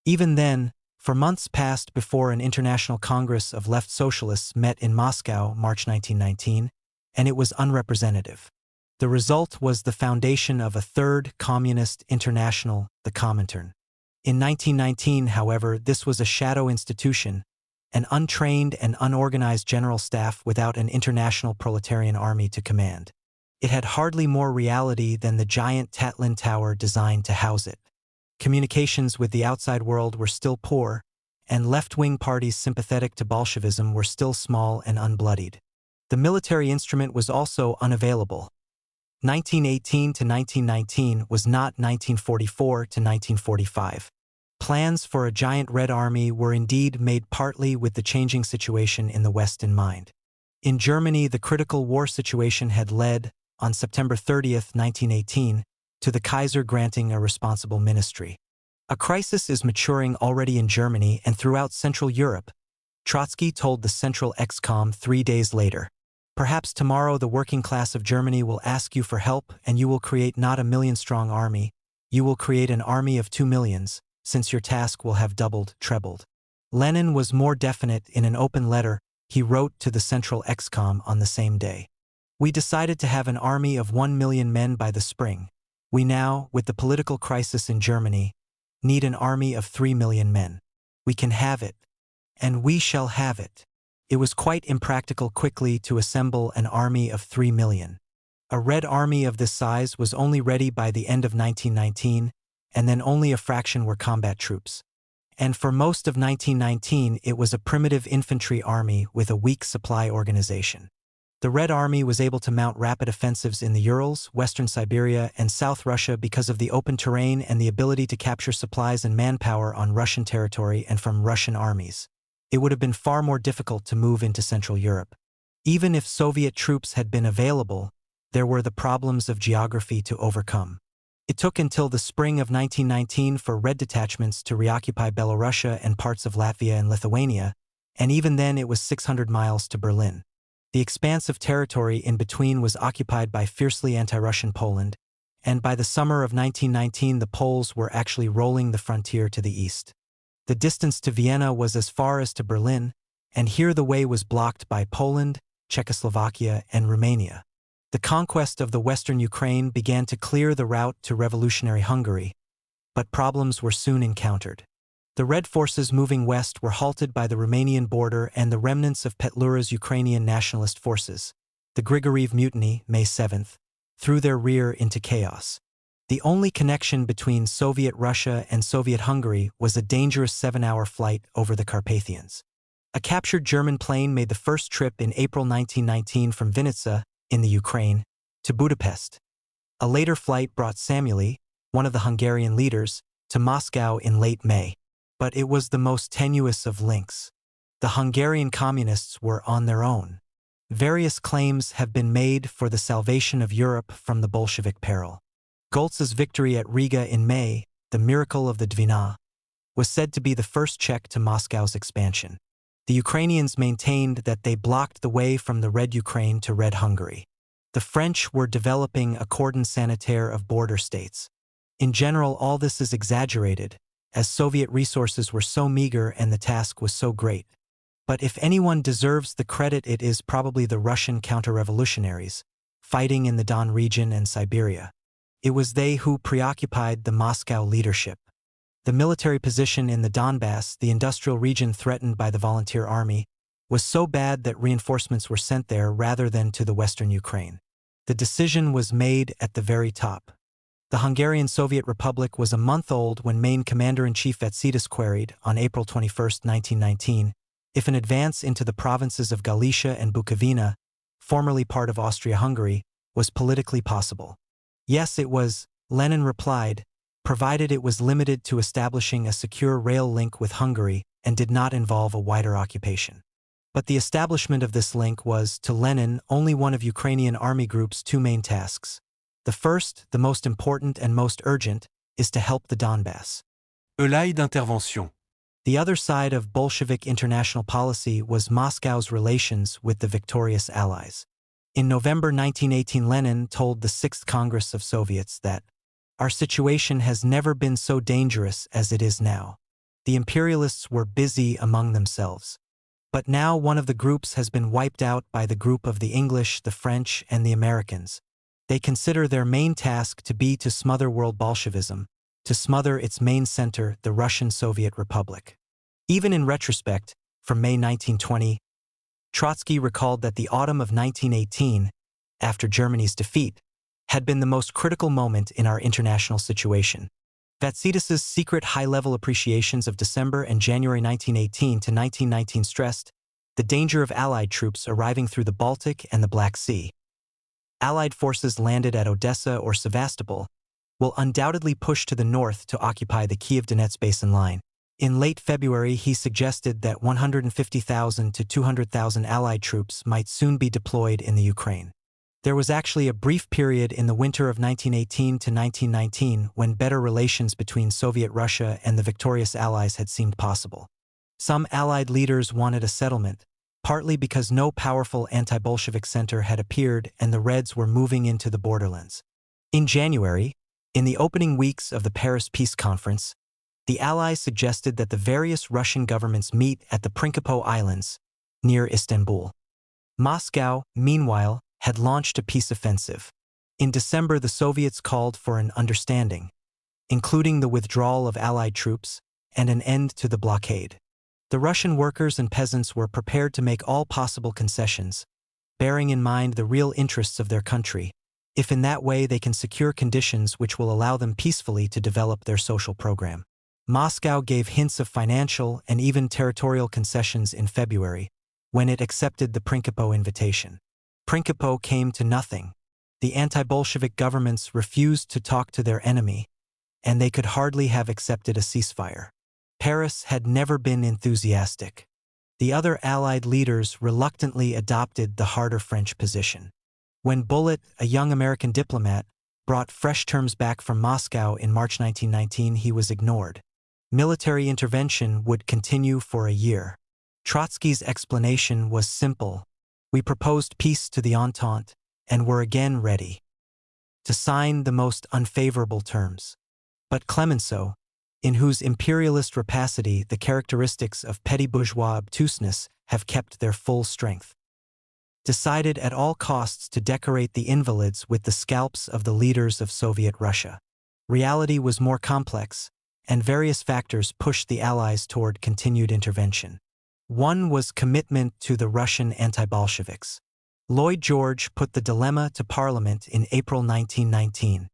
Even then, for months passed before an international congress of left socialists met in Moscow, March 1919, and it was unrepresentative. The result was the foundation of a third communist international, the Comintern. In 1919, however, this was a shadow institution, an untrained and unorganized general staff without an international proletarian army to command. It had hardly more reality than the giant Tatlin Tower designed to house it. Communications with the outside world were still poor, and left-wing parties sympathetic to Bolshevism were still small and unbloodied. The military instrument was also unavailable. 1918 to 1919 was not 1944 to 1945. Plans for a giant Red Army were indeed made partly with the changing situation in the West in mind. In Germany, the critical war situation had led, on September 30, 1918, to the Kaiser granting a responsible ministry. A crisis is maturing already in Germany and throughout Central Europe, Trotsky told the Central Excom 3 days later. Perhaps tomorrow the working class of Germany will ask you for help and you will create not a million-strong army, you will create an army of 2 millions, since your task will have doubled, trebled. Lenin was more definite in an open letter he wrote to the Central Excom on the same day. We decided to have an army of 1 million men by the spring. We now, with the political crisis in Germany, need an army of 3 million men. We can have it, and we shall have it. It was quite impractical quickly to assemble an army of 3 million. A Red Army of this size was only ready by the end of 1919, and then only a fraction were combat troops. And for most of 1919 it was a primitive infantry army with a weak supply organization. The Red Army was able to mount rapid offensives in the Urals, Western Siberia, and South Russia because of the open terrain and the ability to capture supplies and manpower on Russian territory and from Russian armies. It would have been far more difficult to move into Central Europe. Even if Soviet troops had been available, there were the problems of geography to overcome. It took until the spring of 1919 for Red detachments to reoccupy Belorussia and parts of Latvia and Lithuania, and even then it was 600 miles to Berlin. The expanse of territory in between was occupied by fiercely anti-Russian Poland, and by the summer of 1919 the Poles were actually rolling the frontier to the east. The distance to Vienna was as far as to Berlin, and here the way was blocked by Poland, Czechoslovakia, and Romania. The conquest of the western Ukraine began to clear the route to revolutionary Hungary, but problems were soon encountered. The Red forces moving west were halted by the Romanian border and the remnants of Petlura's Ukrainian nationalist forces. The Grigoriev Mutiny, May 7th, threw their rear into chaos. The only connection between Soviet Russia and Soviet Hungary was a dangerous 7-hour flight over the Carpathians. A captured German plane made the first trip in April 1919 from Vinica, in the Ukraine, to Budapest. A later flight brought Samuely, one of the Hungarian leaders, to Moscow in late May. But it was the most tenuous of links. The Hungarian communists were on their own. Various claims have been made for the salvation of Europe from the Bolshevik peril. Goltz's victory at Riga in May, the miracle of the Dvina, was said to be the first check to Moscow's expansion. The Ukrainians maintained that they blocked the way from the Red Ukraine to Red Hungary. The French were developing a cordon sanitaire of border states. In general, all this is exaggerated, as Soviet resources were so meager and the task was so great. But if anyone deserves the credit, it is probably the Russian counter-revolutionaries, fighting in the Don region and Siberia. It was they who preoccupied the Moscow leadership. The military position in the Donbass, the industrial region threatened by the volunteer army, was so bad that reinforcements were sent there rather than to the western Ukraine. The decision was made at the very top. The Hungarian Soviet Republic was a month old when main commander-in-chief Vatsidis queried, on April 21, 1919, if an advance into the provinces of Galicia and Bukovina, formerly part of Austria-Hungary, was politically possible. Yes, it was, Lenin replied, provided it was limited to establishing a secure rail link with Hungary and did not involve a wider occupation. But the establishment of this link was, to Lenin, only one of Ukrainian army group's 2 main tasks. The first, the most important and most urgent, is to help the Donbass. Œil d'intervention. The other side of Bolshevik international policy was Moscow's relations with the victorious Allies. In November 1918, Lenin told the Sixth Congress of Soviets that, "Our situation has never been so dangerous as it is now." The imperialists were busy among themselves. But now one of the groups has been wiped out by the group of the English, the French, and the Americans. They consider their main task to be to smother world Bolshevism, to smother its main center, the Russian Soviet Republic. Even in retrospect, from May 1920, Trotsky recalled that the autumn of 1918, after Germany's defeat, had been the most critical moment in our international situation. Vatsidis's secret high-level appreciations of December and January 1918 to 1919 stressed the danger of Allied troops arriving through the Baltic and the Black Sea. Allied forces landed at Odessa or Sevastopol will undoubtedly push to the north to occupy the Kiev-Donetsk basin line. In late February, he suggested that 150,000 to 200,000 Allied troops might soon be deployed in the Ukraine. There was actually a brief period in the winter of 1918 to 1919 when better relations between Soviet Russia and the victorious Allies had seemed possible. Some Allied leaders wanted a settlement, partly because no powerful anti-Bolshevik center had appeared and the Reds were moving into the borderlands. In January, in the opening weeks of the Paris Peace Conference, the Allies suggested that the various Russian governments meet at the Principe Islands, near Istanbul. Moscow, meanwhile, had launched a peace offensive. In December, the Soviets called for an understanding, including the withdrawal of Allied troops and an end to the blockade. The Russian workers and peasants were prepared to make all possible concessions, bearing in mind the real interests of their country, if in that way they can secure conditions which will allow them peacefully to develop their social program. Moscow gave hints of financial and even territorial concessions in February, when it accepted the Principe invitation. Principe came to nothing. The anti-Bolshevik governments refused to talk to their enemy, and they could hardly have accepted a ceasefire. Paris had never been enthusiastic. The other Allied leaders reluctantly adopted the harder French position. When Bullitt, a young American diplomat, brought fresh terms back from Moscow in March 1919, he was ignored. Military intervention would continue for a year. Trotsky's explanation was simple. We proposed peace to the Entente, and were again ready to sign the most unfavorable terms. But Clemenceau, in whose imperialist rapacity the characteristics of petty bourgeois obtuseness have kept their full strength, decided at all costs to decorate the invalids with the scalps of the leaders of Soviet Russia. Reality was more complex, and various factors pushed the Allies toward continued intervention. One was commitment to the Russian anti-Bolsheviks. Lloyd George put the dilemma to Parliament in April 1919.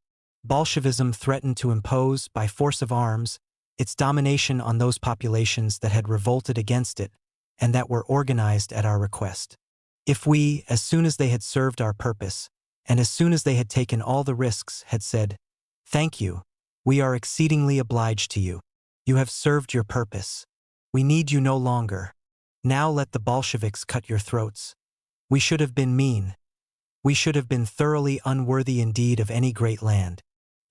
Bolshevism threatened to impose, by force of arms, its domination on those populations that had revolted against it and that were organized at our request. If we, as soon as they had served our purpose, and as soon as they had taken all the risks, had said, "Thank you, we are exceedingly obliged to you. You have served your purpose. We need you no longer. Now let the Bolsheviks cut your throats," we should have been mean. We should have been thoroughly unworthy indeed of any great land.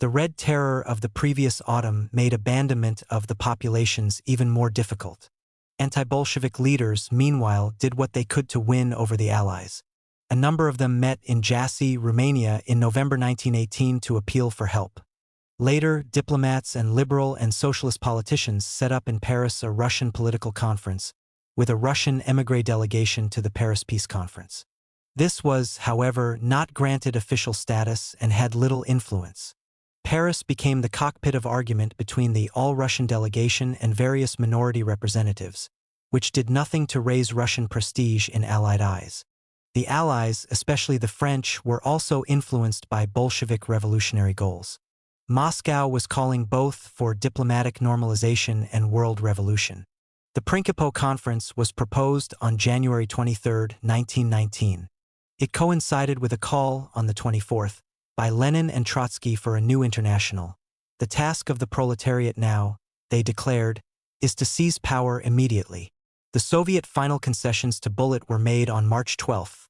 The Red Terror of the previous autumn made abandonment of the populations even more difficult. Anti-Bolshevik leaders, meanwhile, did what they could to win over the Allies. A number of them met in Jassy, Romania in November 1918 to appeal for help. Later, diplomats and liberal and socialist politicians set up in Paris a Russian political conference, with a Russian émigré delegation to the Paris Peace Conference. This was, however, not granted official status and had little influence. Paris became the cockpit of argument between the all-Russian delegation and various minority representatives, which did nothing to raise Russian prestige in Allied eyes. The Allies, especially the French, were also influenced by Bolshevik revolutionary goals. Moscow was calling both for diplomatic normalization and world revolution. The Principe Conference was proposed on January 23, 1919. It coincided with a call on the 24th by Lenin and Trotsky for a new international. The task of the proletariat now, they declared, is to seize power immediately. The Soviet final concessions to Bullitt were made on March 12.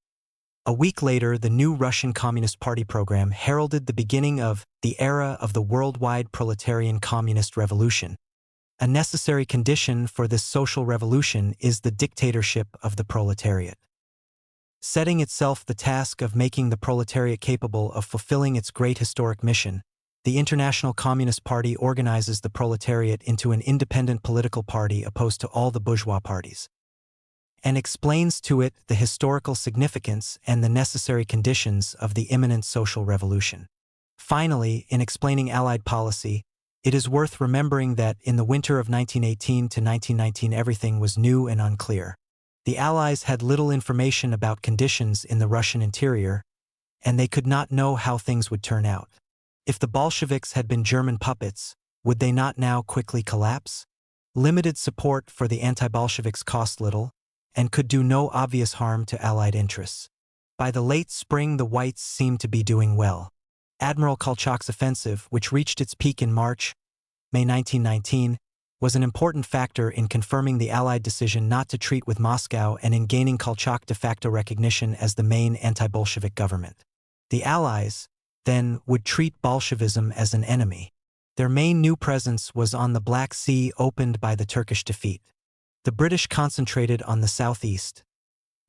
A week later, the new Russian Communist Party program heralded the beginning of the era of the worldwide proletarian communist revolution. A necessary condition for this social revolution is the dictatorship of the proletariat. Setting itself the task of making the proletariat capable of fulfilling its great historic mission, the International Communist Party organizes the proletariat into an independent political party opposed to all the bourgeois parties, and explains to it the historical significance and the necessary conditions of the imminent social revolution. Finally, in explaining Allied policy, it is worth remembering that in the winter of 1918 to 1919 everything was new and unclear. The Allies had little information about conditions in the Russian interior, and they could not know how things would turn out. If the Bolsheviks had been German puppets, would they not now quickly collapse? Limited support for the anti-Bolsheviks cost little, and could do no obvious harm to Allied interests. By the late spring the Whites seemed to be doing well. Admiral Kolchak's offensive, which reached its peak in May 1919, was an important factor in confirming the Allied decision not to treat with Moscow and in gaining Kolchak de facto recognition as the main anti-Bolshevik government. The Allies, then, would treat Bolshevism as an enemy. Their main new presence was on the Black Sea, opened by the Turkish defeat. The British concentrated on the southeast.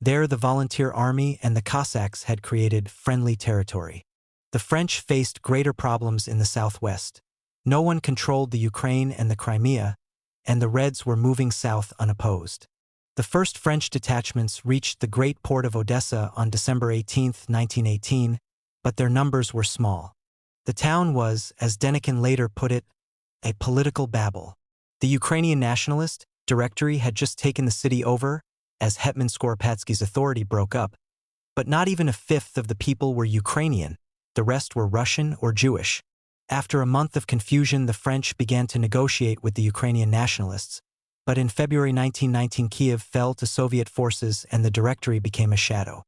There the volunteer army and the Cossacks had created friendly territory. The French faced greater problems in the southwest. No one controlled the Ukraine and the Crimea, and the Reds were moving south unopposed. The first French detachments reached the great port of Odessa on December 18, 1918, but their numbers were small. The town was, as Denikin later put it, a political babel. The Ukrainian Nationalist Directory had just taken the city over, as Hetman Skoropadsky's authority broke up, but not even a fifth of the people were Ukrainian, the rest were Russian or Jewish. After a month of confusion, the French began to negotiate with the Ukrainian nationalists, but in February 1919 Kiev fell to Soviet forces and the Directory became a shadow.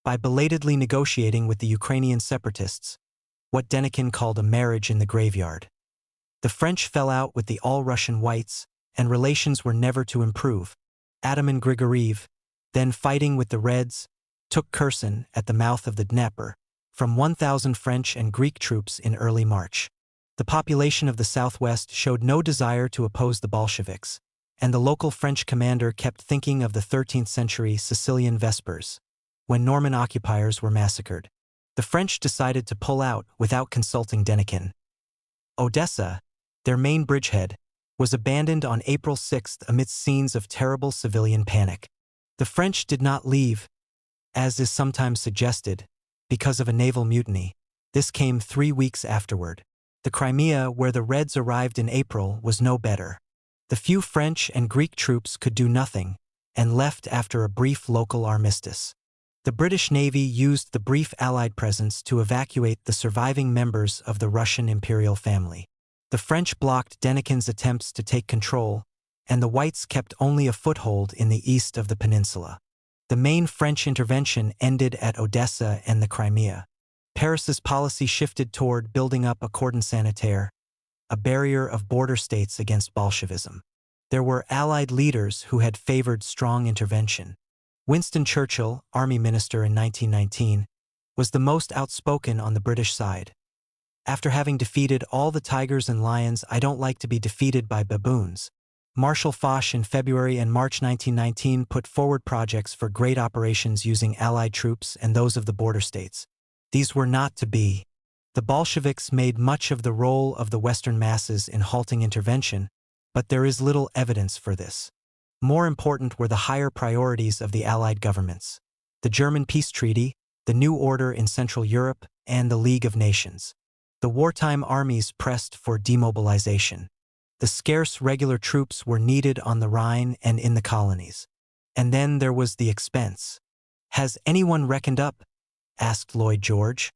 By belatedly negotiating with the Ukrainian separatists, what Denikin called a marriage in the graveyard, the French fell out with the all-Russian Whites, and relations were never to improve. Ataman Grigoriev, then fighting with the Reds, took Kherson at the mouth of the Dnieper, from 1,000 French and Greek troops in early March. The population of the southwest showed no desire to oppose the Bolsheviks, and the local French commander kept thinking of the 13th century Sicilian Vespers, when Norman occupiers were massacred. The French decided to pull out without consulting Denikin. Odessa, their main bridgehead, was abandoned on April 6 amidst scenes of terrible civilian panic. The French did not leave, as is sometimes suggested, because of a naval mutiny. This came 3 weeks afterward. The Crimea, where the Reds arrived in April, was no better. The few French and Greek troops could do nothing, and left after a brief local armistice. The British Navy used the brief Allied presence to evacuate the surviving members of the Russian imperial family. The French blocked Denikin's attempts to take control, and the Whites kept only a foothold in the east of the peninsula. The main French intervention ended at Odessa and the Crimea. Paris's policy shifted toward building up a cordon sanitaire, a barrier of border states against Bolshevism. There were Allied leaders who had favored strong intervention. Winston Churchill, Army Minister in 1919, was the most outspoken on the British side. After having defeated all the tigers and lions, I don't like to be defeated by baboons. Marshal Foch in February and March 1919 put forward projects for great operations using Allied troops and those of the border states. These were not to be. The Bolsheviks made much of the role of the Western masses in halting intervention, but there is little evidence for this. More important were the higher priorities of the Allied governments: the German peace treaty, the new order in Central Europe, and the League of Nations. The wartime armies pressed for demobilization. The scarce regular troops were needed on the Rhine and in the colonies. And then there was the expense. "Has anyone reckoned up," asked Lloyd George,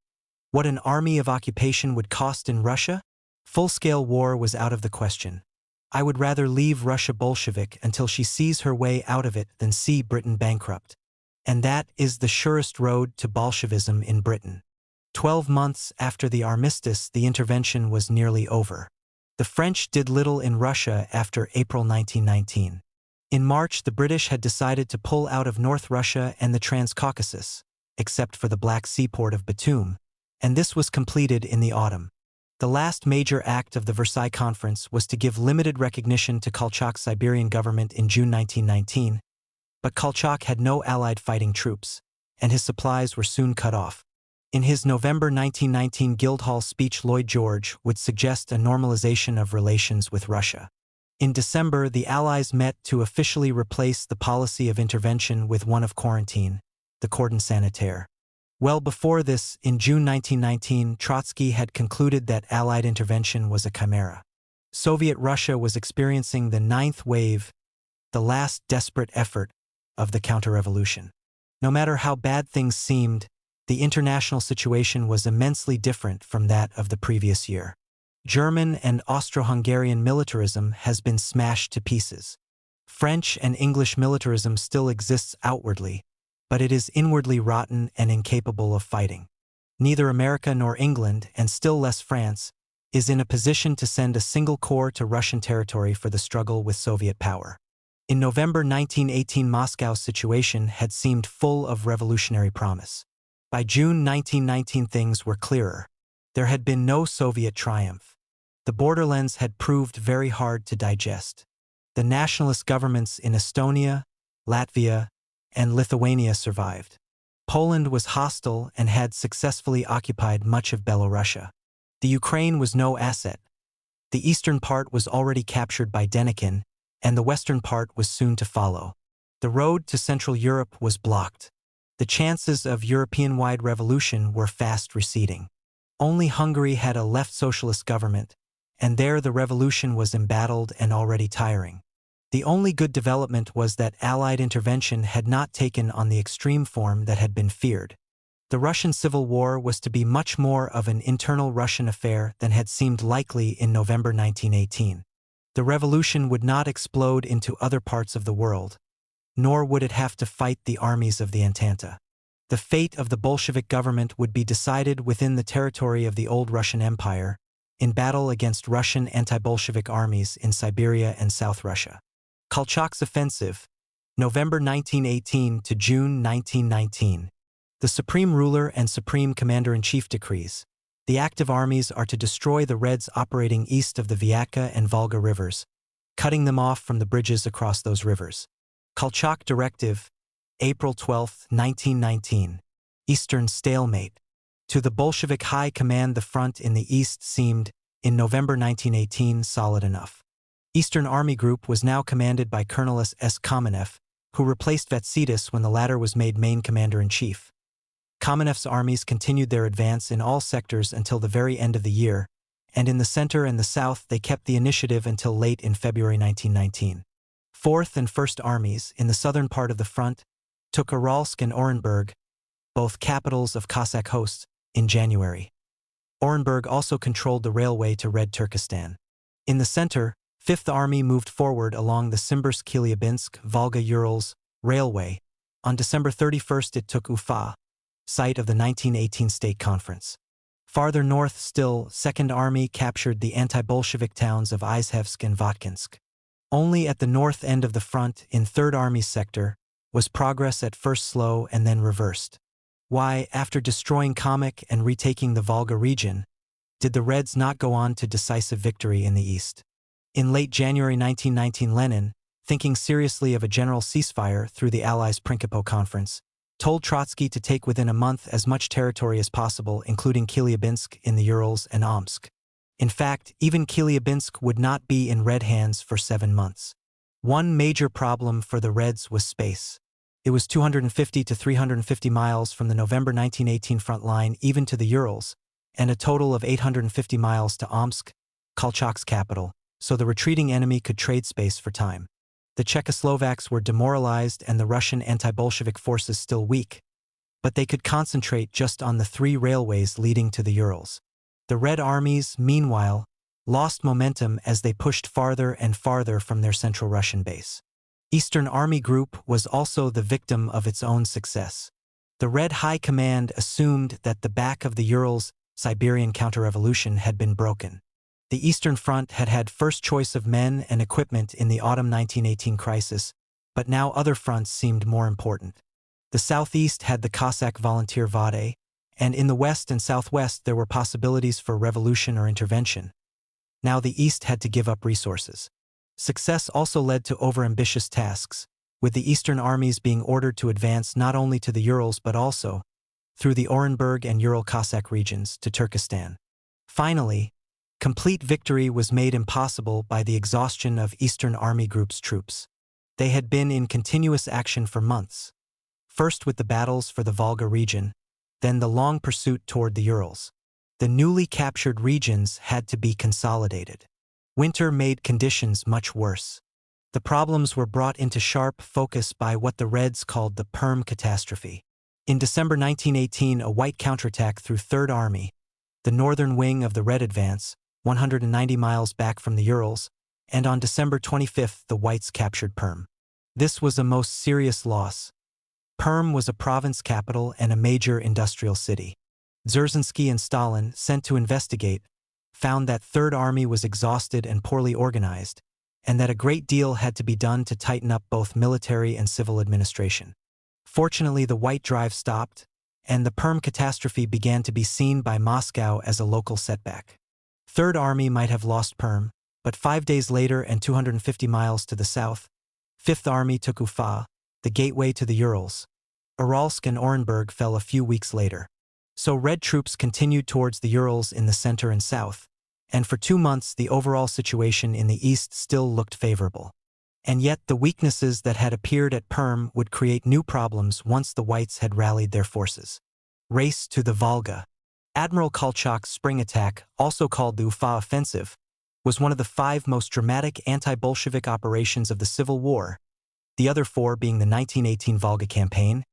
"what an army of occupation would cost in Russia?" Full-scale war was out of the question. I would rather leave Russia Bolshevik until she sees her way out of it than see Britain bankrupt. And that is the surest road to Bolshevism in Britain. 12 months after the armistice, the intervention was nearly over. The French did little in Russia after April 1919. In March, the British had decided to pull out of North Russia and the Transcaucasus, except for the Black Sea port of Batum, and this was completed in the autumn. The last major act of the Versailles Conference was to give limited recognition to Kolchak's Siberian government in June 1919, but Kolchak had no Allied fighting troops, and his supplies were soon cut off. In his November 1919 Guildhall speech, Lloyd George would suggest a normalization of relations with Russia. In December, the Allies met to officially replace the policy of intervention with one of quarantine, the cordon sanitaire. Well before this, in June 1919, Trotsky had concluded that Allied intervention was a chimera. Soviet Russia was experiencing the ninth wave, the last desperate effort of the counter-revolution. No matter how bad things seemed, the international situation was immensely different from that of the previous year. German and Austro-Hungarian militarism has been smashed to pieces. French and English militarism still exists outwardly, but it is inwardly rotten and incapable of fighting. Neither America nor England, and still less France, is in a position to send a single corps to Russian territory for the struggle with Soviet power. In November 1918, Moscow's situation had seemed full of revolutionary promise. By June 1919, things were clearer. There had been no Soviet triumph. The borderlands had proved very hard to digest. The nationalist governments in Estonia, Latvia, and Lithuania survived. Poland was hostile and had successfully occupied much of Belorussia. The Ukraine was no asset. The eastern part was already captured by Denikin, and the western part was soon to follow. The road to Central Europe was blocked. The chances of European-wide revolution were fast receding. Only Hungary had a left socialist government, and there the revolution was embattled and already tiring. The only good development was that Allied intervention had not taken on the extreme form that had been feared. The Russian Civil War was to be much more of an internal Russian affair than had seemed likely in November 1918. The revolution would not explode into other parts of the world, nor would it have to fight the armies of the Entente. The fate of the Bolshevik government would be decided within the territory of the old Russian Empire, in battle against Russian anti-Bolshevik armies in Siberia and South Russia. Kolchak's offensive, November 1918 to June 1919. The Supreme Ruler and Supreme Commander-in-Chief decrees. The active armies are to destroy the Reds operating east of the Vyatka and Volga rivers, cutting them off from the bridges across those rivers. Kolchak Directive, April 12, 1919. Eastern stalemate. To the Bolshevik High Command, the front in the east seemed, in November 1918, solid enough. Eastern Army Group was now commanded by Colonel S. Kamenev, who replaced Vatsidis when the latter was made main commander-in-chief. Kamenev's armies continued their advance in all sectors until the very end of the year, and in the center and the south they kept the initiative until late in February 1919. 4th and 1st Armies, in the southern part of the front, took Uralsk and Orenburg, both capitals of Cossack hosts, in January. Orenburg also controlled the railway to Red Turkestan. In the center, 5th Army moved forward along the Simbirsk-Chelyabinsk, Volga-Urals railway. On December 31st it took Ufa, site of the 1918 State Conference. Farther north still, 2nd Army captured the anti-Bolshevik towns of Izhevsk and Votkinsk. Only at the north end of the front, in 3rd Army's sector, was progress at first slow and then reversed. Why, after destroying Kamyk and retaking the Volga region, did the Reds not go on to decisive victory in the east? In late January 1919, Lenin, thinking seriously of a general ceasefire through the Allies' Prinkipo Conference, told Trotsky to take within a month as much territory as possible, including Chelyabinsk in the Urals and Omsk. In fact, even Chelyabinsk would not be in Red hands for 7 months. One major problem for the Reds was space. It was 250 to 350 miles from the November 1918 front line even to the Urals, and a total of 850 miles to Omsk, Kolchak's capital, so the retreating enemy could trade space for time. The Czechoslovaks were demoralized and the Russian anti-Bolshevik forces still weak, but they could concentrate just on the 3 railways leading to the Urals. The Red armies, meanwhile, lost momentum as they pushed farther and farther from their central Russian base. Eastern Army Group was also the victim of its own success. The Red High Command assumed that the back of the Urals Siberian counter-revolution had been broken. The Eastern Front had had first choice of men and equipment in the autumn 1918 crisis, but now other fronts seemed more important. The southeast had the Cossack volunteer Vade, and in the west and southwest there were possibilities for revolution or intervention. Now the east had to give up resources. Success also led to overambitious tasks. with the Eastern armies being ordered to advance not only to the Urals but also, through the Orenburg and Ural Cossack regions, to Turkestan. Finally, complete victory was made impossible by the exhaustion of Eastern Army Group's troops. They had been in continuous action for months, first with the battles for the Volga region, then the long pursuit toward the Urals. The newly captured regions had to be consolidated. Winter made conditions much worse. The problems were brought into sharp focus by what the Reds called the Perm catastrophe. In December 1918, a white counterattack through Third Army, the northern wing of the Red advance, 190 miles back from the Urals, and on December 25 the Whites captured Perm. This was a most serious loss. Perm was a province capital and a major industrial city. Dzerzhinsky and Stalin, sent to investigate, found that Third Army was exhausted and poorly organized, and that a great deal had to be done to tighten up both military and civil administration. Fortunately, the White Drive stopped, and the Perm catastrophe began to be seen by Moscow as a local setback. Third Army might have lost Perm, but 5 days later and 250 miles to the south, Fifth Army took Ufa, the gateway to the Urals. Uralsk and Orenburg fell a few weeks later. So Red troops continued towards the Urals in the center and south, and for 2 months the overall situation in the east still looked favorable. And yet the weaknesses that had appeared at Perm would create new problems once the Whites had rallied their forces. Race to the Volga. Admiral Kolchak's spring attack, also called the Ufa Offensive, was one of the 5 most dramatic anti-Bolshevik operations of the Civil War, the other 4 being the 1918 Volga campaign,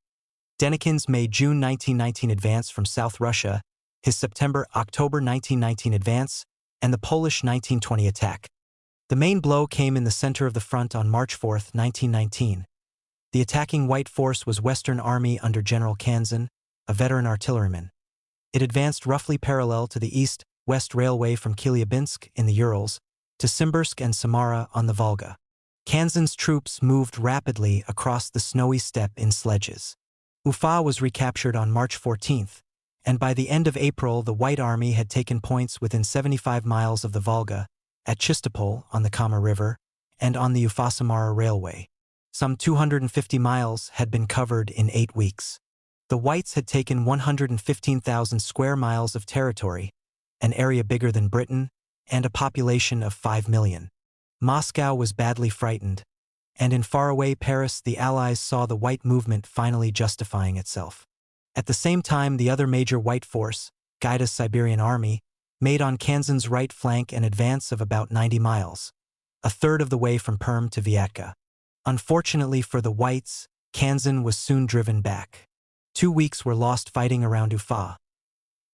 Denikin's May-June 1919 advance from South Russia, his September-October 1919 advance, and the Polish 1920 attack. The main blow came in the center of the front on March 4, 1919. The attacking White force was Western Army under General Kanzin, a veteran artilleryman. It advanced roughly parallel to the east-west railway from Chelyabinsk in the Urals to Simbirsk and Samara on the Volga. Kanzin's troops moved rapidly across the snowy steppe in sledges. Ufa was recaptured on March 14, and by the end of April the White Army had taken points within 75 miles of the Volga, at Chistopol on the Kama River, and on the Ufa-Samara Railway. Some 250 miles had been covered in 8 weeks. The Whites had taken 115,000 square miles of territory, an area bigger than Britain, and a population of 5 million. Moscow was badly frightened, and in faraway Paris the Allies saw the White movement finally justifying itself. At the same time, the other major White force, Gaida's Siberian Army, made on Kanzin's right flank an advance of about 90 miles, a third of the way from Perm to Vyatka. Unfortunately for the Whites, Kanzin was soon driven back. 2 weeks were lost fighting around Ufa.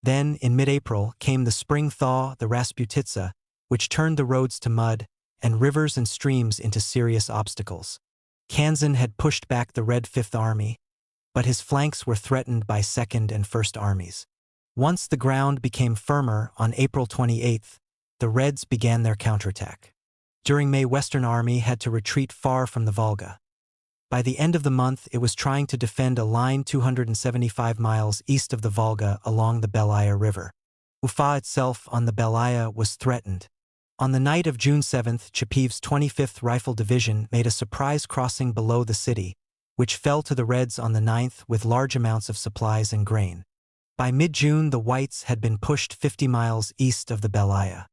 Then, in mid-April, came the spring thaw, the Rasputitsa, which turned the roads to mud, and rivers and streams into serious obstacles. Kanzin had pushed back the Red Fifth Army, but his flanks were threatened by Second and First Armies. Once the ground became firmer, on April 28, the Reds began their counterattack. During May, Western Army had to retreat far from the Volga. By the end of the month, it was trying to defend a line 275 miles east of the Volga along the Belaya River. Ufa itself on the Belaya was threatened. On the night of June 7, Chapev's 25th Rifle Division made a surprise crossing below the city, which fell to the Reds on the 9th with large amounts of supplies and grain. By mid-June, the Whites had been pushed 50 miles east of the Belaya.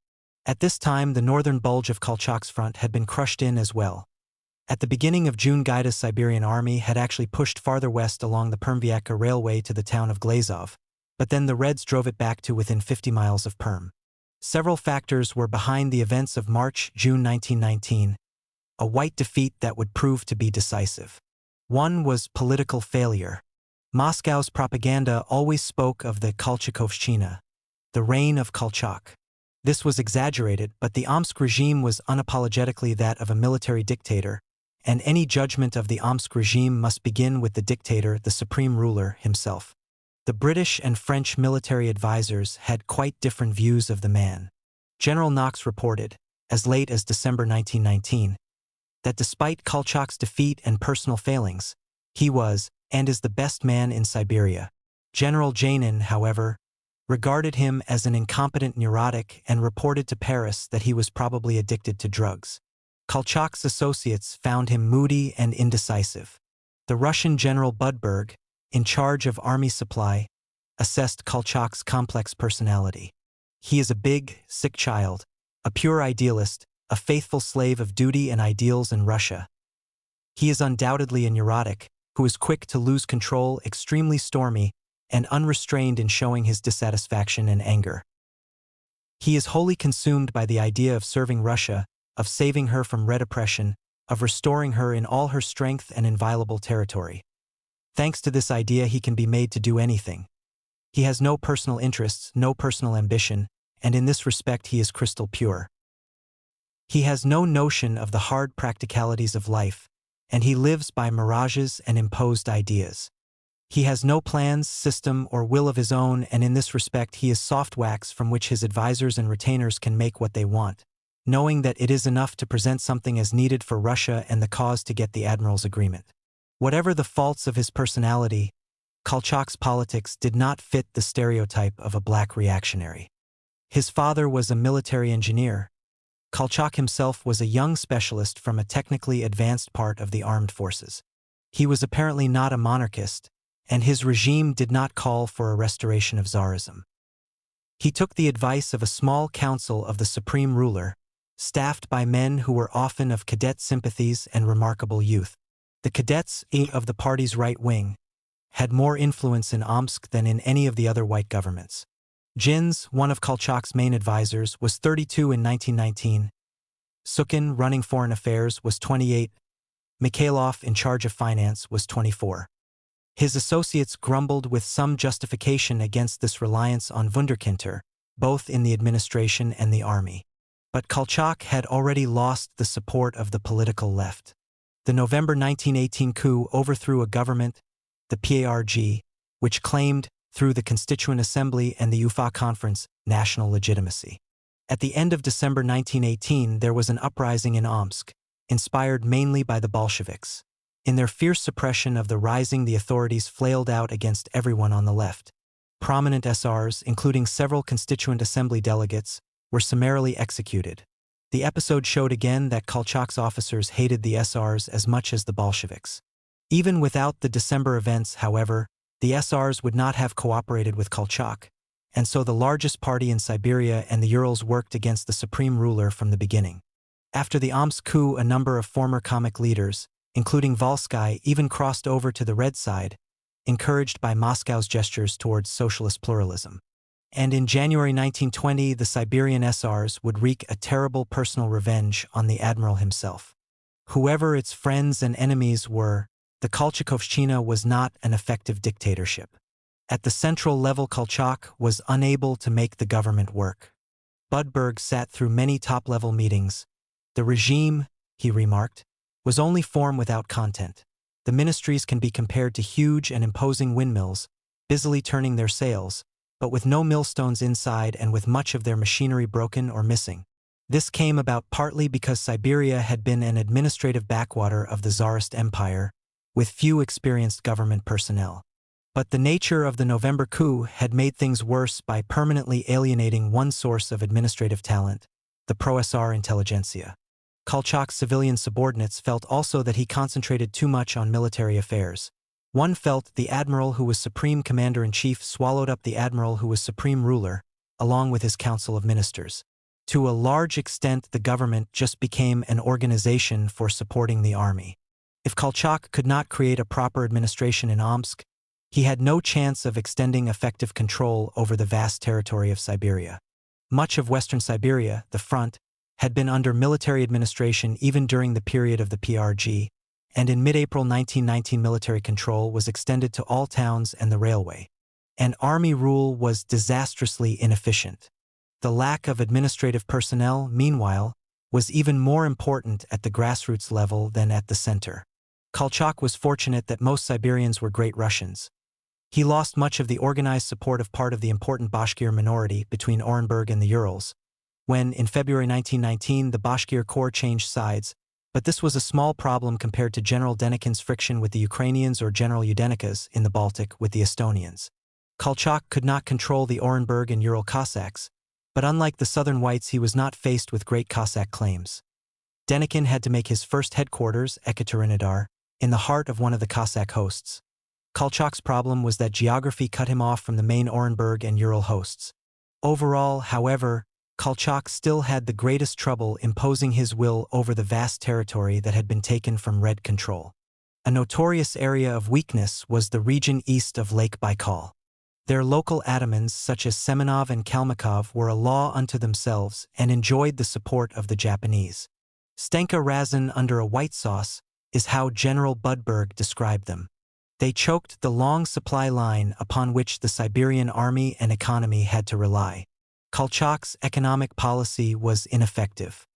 At this time, the northern bulge of Kolchak's front had been crushed in as well. At the beginning of June, Gaida's Siberian Army had actually pushed farther west along the Perm-Vyatka Railway to the town of Glazov, but then the Reds drove it back to within 50 miles of Perm. Several factors were behind the events of March-June 1919, a White defeat that would prove to be decisive. One was political failure. Moscow's propaganda always spoke of the Kolchakovщина, the reign of Kolchak. This was exaggerated, but the Omsk regime was unapologetically that of a military dictator, and any judgment of the Omsk regime must begin with the dictator, the supreme ruler, himself. The British and French military advisors had quite different views of the man. General Knox reported, as late as December 1919, that despite Kolchak's defeat and personal failings, he was, and is the best man in Siberia. General Janin, however, regarded him as an incompetent neurotic and reported to Paris that he was probably addicted to drugs. Kolchak's associates found him moody and indecisive. The Russian general Budberg, in charge of army supply, assessed Kolchak's complex personality. He is a big, sick child, a pure idealist, a faithful slave of duty and ideals in Russia. He is undoubtedly a neurotic, who is quick to lose control, extremely stormy, and unrestrained in showing his dissatisfaction and anger. He is wholly consumed by the idea of serving Russia, of saving her from red oppression, of restoring her in all her strength and inviolable territory. Thanks to this idea, he can be made to do anything. He has no personal interests, no personal ambition, and in this respect he is crystal pure. He has no notion of the hard practicalities of life, and he lives by mirages and imposed ideas. He has no plans, system, or will of his own, and in this respect he is soft wax from which his advisors and retainers can make what they want, knowing that it is enough to present something as needed for Russia and the cause to get the admiral's agreement. Whatever the faults of his personality, Kolchak's politics did not fit the stereotype of a black reactionary. His father was a military engineer. Kolchak himself was a young specialist from a technically advanced part of the armed forces. He was apparently not a monarchist, and his regime did not call for a restoration of Tsarism. He took the advice of a small council of the supreme ruler, staffed by men who were often of cadet sympathies and remarkable youth. The cadets of the party's right wing had more influence in Omsk than in any of the other white governments. Jins, one of Kolchak's main advisors, was 32 in 1919. Sukhin, running foreign affairs, was 28. Mikhailov, in charge of finance, was 24. His associates grumbled with some justification against this reliance on Wunderkinder, both in the administration and the army. But Kolchak had already lost the support of the political left. The November 1918 coup overthrew a government, the PARG, which claimed, through the Constituent Assembly and the Ufa Conference, national legitimacy. At the end of December 1918, there was an uprising in Omsk, inspired mainly by the Bolsheviks. In their fierce suppression of the rising, the authorities flailed out against everyone on the left. Prominent SRs, including several Constituent Assembly delegates, were summarily executed. The episode showed again that Kolchak's officers hated the SRs as much as the Bolsheviks. Even without the December events, however, the SRs would not have cooperated with Kolchak, and so the largest party in Siberia and the Urals worked against the supreme ruler from the beginning. After the Omsk coup, a number of former comic leaders, including Volsky, even crossed over to the red side, encouraged by Moscow's gestures towards socialist pluralism. And in January 1920, the Siberian SRs would wreak a terrible personal revenge on the admiral himself. Whoever its friends and enemies were, the Kolchakovщина was not an effective dictatorship. At the central level, Kolchak was unable to make the government work. Budberg sat through many top-level meetings. The regime, he remarked, was only form without content. The ministries can be compared to huge and imposing windmills, busily turning their sails, but with no millstones inside and with much of their machinery broken or missing. This came about partly because Siberia had been an administrative backwater of the Tsarist Empire, with few experienced government personnel. But the nature of the November coup had made things worse by permanently alienating one source of administrative talent, the pro-SR intelligentsia. Kolchak's civilian subordinates felt also that he concentrated too much on military affairs. One felt the admiral who was supreme commander-in-chief swallowed up the admiral who was supreme ruler, along with his council of ministers. To a large extent, the government just became an organization for supporting the army. If Kolchak could not create a proper administration in Omsk, he had no chance of extending effective control over the vast territory of Siberia. Much of western Siberia, the front, had been under military administration even during the period of the PRG, and in mid-April 1919 military control was extended to all towns and the railway. And army rule was disastrously inefficient. The lack of administrative personnel, meanwhile, was even more important at the grassroots level than at the center. Kolchak was fortunate that most Siberians were Great Russians. He lost much of the organized support of part of the important Bashkir minority between Orenburg and the Urals, when, in February 1919, the Bashkir Corps changed sides, but this was a small problem compared to General Denikin's friction with the Ukrainians or General Yudenika's in the Baltic with the Estonians. Kolchak could not control the Orenburg and Ural Cossacks, but unlike the southern whites, he was not faced with great Cossack claims. Denikin had to make his first headquarters, Ekaterinodar, in the heart of one of the Cossack hosts. Kolchak's problem was that geography cut him off from the main Orenburg and Ural hosts. Overall, however, Kolchak still had the greatest trouble imposing his will over the vast territory that had been taken from Red control. A notorious area of weakness was the region east of Lake Baikal. Their local atamans such as Semenov and Kalmykov were a law unto themselves and enjoyed the support of the Japanese. Stenka Razin under a white sauce is how General Budberg described them. They choked the long supply line upon which the Siberian army and economy had to rely. Kolchak's economic policy was ineffective.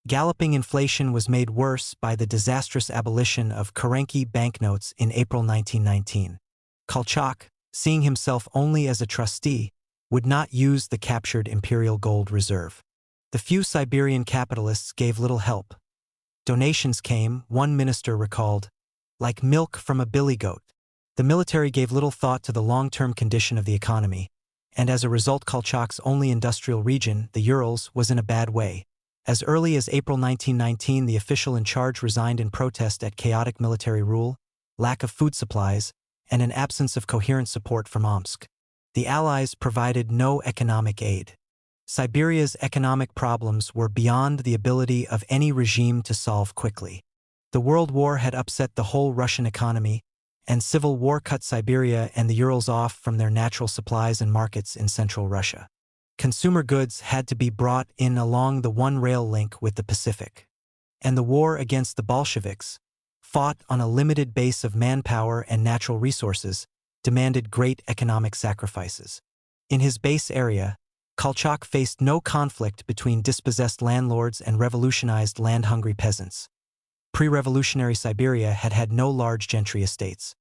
Galloping inflation was made worse by the disastrous abolition of Kerenki banknotes in April 1919. Kolchak, seeing himself only as a trustee, would not use the captured imperial gold reserve. The few Siberian capitalists gave little help. Donations came, one minister recalled, like milk from a billy goat. The military gave little thought to the long-term condition of the economy, and as a result Kolchak's only industrial region, the Urals, was in a bad way. As early as April 1919, the official in charge resigned in protest at chaotic military rule, lack of food supplies, and an absence of coherent support from Omsk. The Allies provided no economic aid. Siberia's economic problems were beyond the ability of any regime to solve quickly. The World War had upset the whole Russian economy, and civil war cut Siberia and the Urals off from their natural supplies and markets in central Russia. Consumer goods had to be brought in along the one rail link with the Pacific. And the war against the Bolsheviks, fought on a limited base of manpower and natural resources, demanded great economic sacrifices. In his base area, Kolchak faced no conflict between dispossessed landlords and revolutionized land-hungry peasants. Pre-revolutionary Siberia had had no large gentry estates.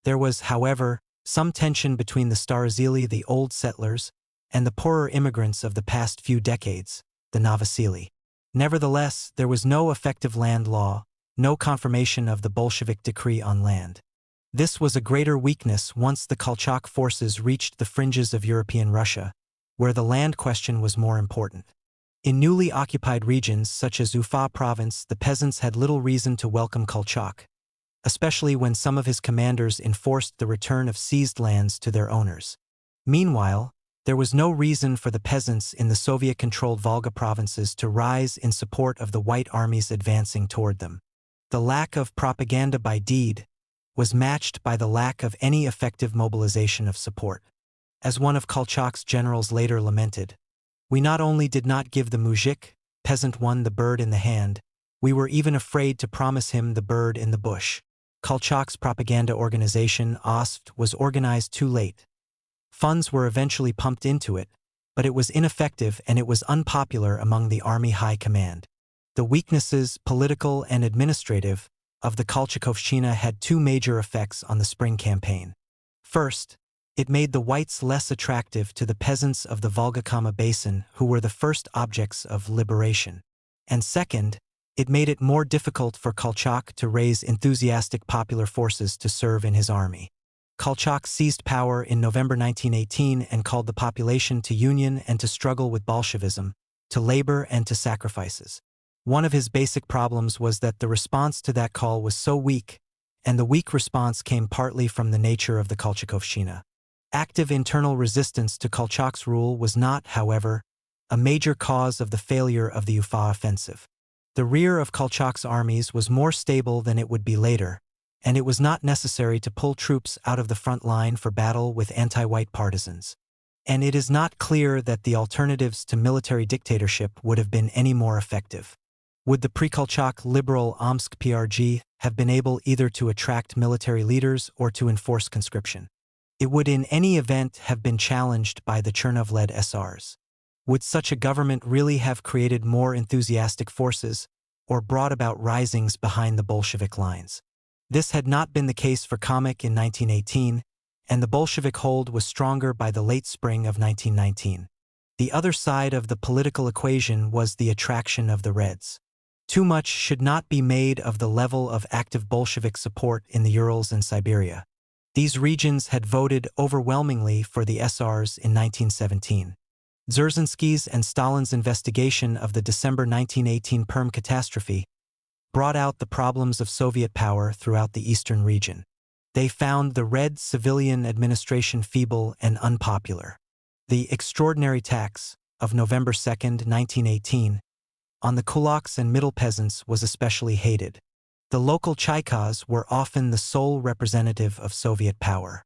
There was, however, some tension between the Staroselye, the old settlers, and the poorer immigrants of the past few decades, the Novosely. Nevertheless, there was no effective land law, no confirmation of the Bolshevik decree on land. This was a greater weakness once the Kolchak forces reached the fringes of European Russia, where the land question was more important. In newly occupied regions such as Ufa province, the peasants had little reason to welcome Kolchak, especially when some of his commanders enforced the return of seized lands to their owners. Meanwhile, there was no reason for the peasants in the Soviet-controlled Volga provinces to rise in support of the White armies advancing toward them. The lack of propaganda by deed was matched by the lack of any effective mobilization of support. As one of Kolchak's generals later lamented, "We not only did not give the muzhik, peasant one, the bird in the hand, we were even afraid to promise him the bird in the bush." Kolchak's propaganda organization, OST, was organized too late. Funds were eventually pumped into it, but it was ineffective and it was unpopular among the army high command. The weaknesses, political and administrative, of the Kolchakovщina had two major effects on the spring campaign. First, it made the whites less attractive to the peasants of the Volga-Kama basin who were the first objects of liberation. And second, it made it more difficult for Kolchak to raise enthusiastic popular forces to serve in his army. Kolchak seized power in November 1918 and called the population to union and to struggle with Bolshevism, to labor and to sacrifices. One of his basic problems was that the response to that call was so weak, and the weak response came partly from the nature of the Kolchakovщina. Active internal resistance to Kolchak's rule was not, however, a major cause of the failure of the Ufa offensive. The rear of Kolchak's armies was more stable than it would be later, and it was not necessary to pull troops out of the front line for battle with anti-white partisans. And it is not clear that the alternatives to military dictatorship would have been any more effective. Would the pre-Kolchak liberal Omsk PRG have been able either to attract military leaders or to enforce conscription? It would in any event have been challenged by the Chernov-led SRs. Would such a government really have created more enthusiastic forces or brought about risings behind the Bolshevik lines? This had not been the case for Kamyk in 1918, and the Bolshevik hold was stronger by the late spring of 1919. The other side of the political equation was the attraction of the Reds. Too much should not be made of the level of active Bolshevik support in the Urals and Siberia. These regions had voted overwhelmingly for the SRs in 1917. Dzerzhinsky's and Stalin's investigation of the December 1918 Perm catastrophe brought out the problems of Soviet power throughout the eastern region. They found the Red civilian administration feeble and unpopular. The extraordinary tax of November 2, 1918, on the kulaks and middle peasants was especially hated. The local Chaikas were often the sole representative of Soviet power.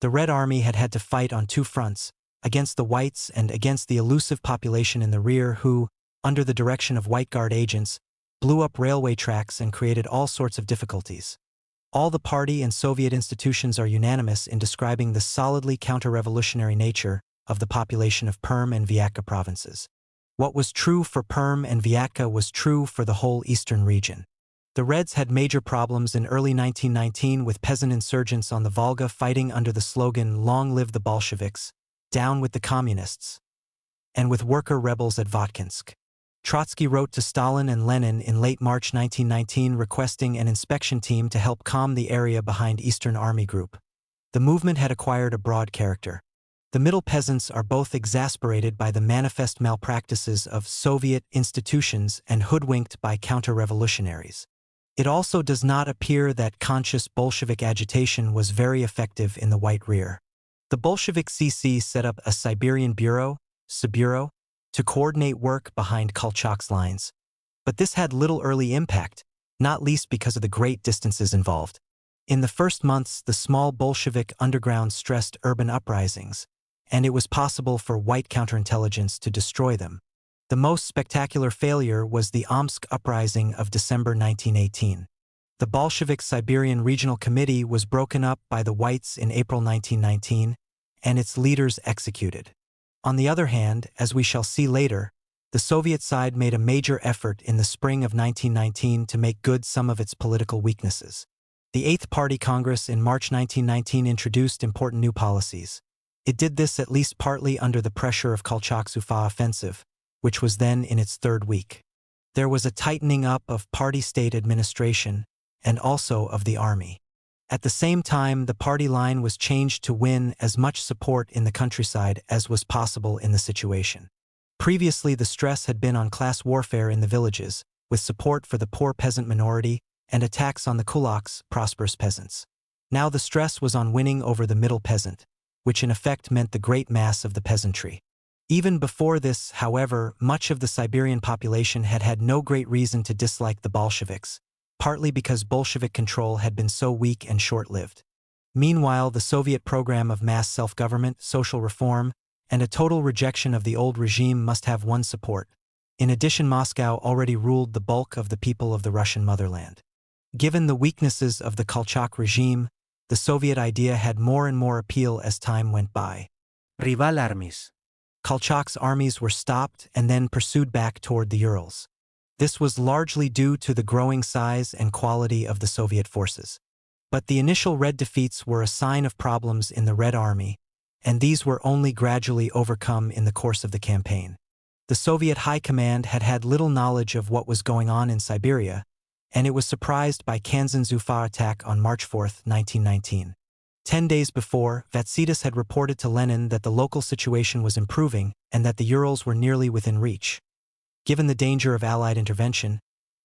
The Red Army had had to fight on two fronts, against the Whites and against the elusive population in the rear who, under the direction of White Guard agents, blew up railway tracks and created all sorts of difficulties. All the party and Soviet institutions are unanimous in describing the solidly counter-revolutionary nature of the population of Perm and Vyatka provinces. What was true for Perm and Vyatka was true for the whole eastern region. The Reds had major problems in early 1919 with peasant insurgents on the Volga fighting under the slogan "Long live the Bolsheviks, down with the communists," and with worker rebels at Votkinsk. Trotsky wrote to Stalin and Lenin in late March 1919 requesting an inspection team to help calm the area behind Eastern Army Group. The movement had acquired a broad character. The middle peasants are both exasperated by the manifest malpractices of Soviet institutions and hoodwinked by counter-revolutionaries. It also does not appear that conscious Bolshevik agitation was very effective in the White Rear. The Bolshevik CC set up a Siberian Bureau, Sibureau, to coordinate work behind Kolchak's lines. But this had little early impact, not least because of the great distances involved. In the first months, the small Bolshevik underground stressed urban uprisings, and it was possible for White counterintelligence to destroy them. The most spectacular failure was the Omsk uprising of December 1918. The Bolshevik Siberian Regional Committee was broken up by the Whites in April 1919, and its leaders executed. On the other hand, as we shall see later, the Soviet side made a major effort in the spring of 1919 to make good some of its political weaknesses. The Eighth Party Congress in March 1919 introduced important new policies. It did this at least partly under the pressure of Kolchak's Ufa offensive, which was then in its third week. There was a tightening up of party-state administration and also of the army. At the same time, the party line was changed to win as much support in the countryside as was possible in the situation. Previously, the stress had been on class warfare in the villages, with support for the poor peasant minority and attacks on the kulaks, prosperous peasants. Now the stress was on winning over the middle peasant, which in effect meant the great mass of the peasantry. Even before this, however, much of the Siberian population had had no great reason to dislike the Bolsheviks, partly because Bolshevik control had been so weak and short-lived. Meanwhile, the Soviet program of mass self-government, social reform, and a total rejection of the old regime must have won support. In addition, Moscow already ruled the bulk of the people of the Russian motherland. Given the weaknesses of the Kolchak regime, the Soviet idea had more and more appeal as time went by. Rival armies. Kolchak's armies were stopped and then pursued back toward the Urals. This was largely due to the growing size and quality of the Soviet forces. But the initial Red defeats were a sign of problems in the Red Army, and these were only gradually overcome in the course of the campaign. The Soviet High Command had had little knowledge of what was going on in Siberia, and it was surprised by Kansan's Ufa attack on March 4, 1919. 10 days before, Vatsidis had reported to Lenin that the local situation was improving and that the Urals were nearly within reach. Given the danger of Allied intervention,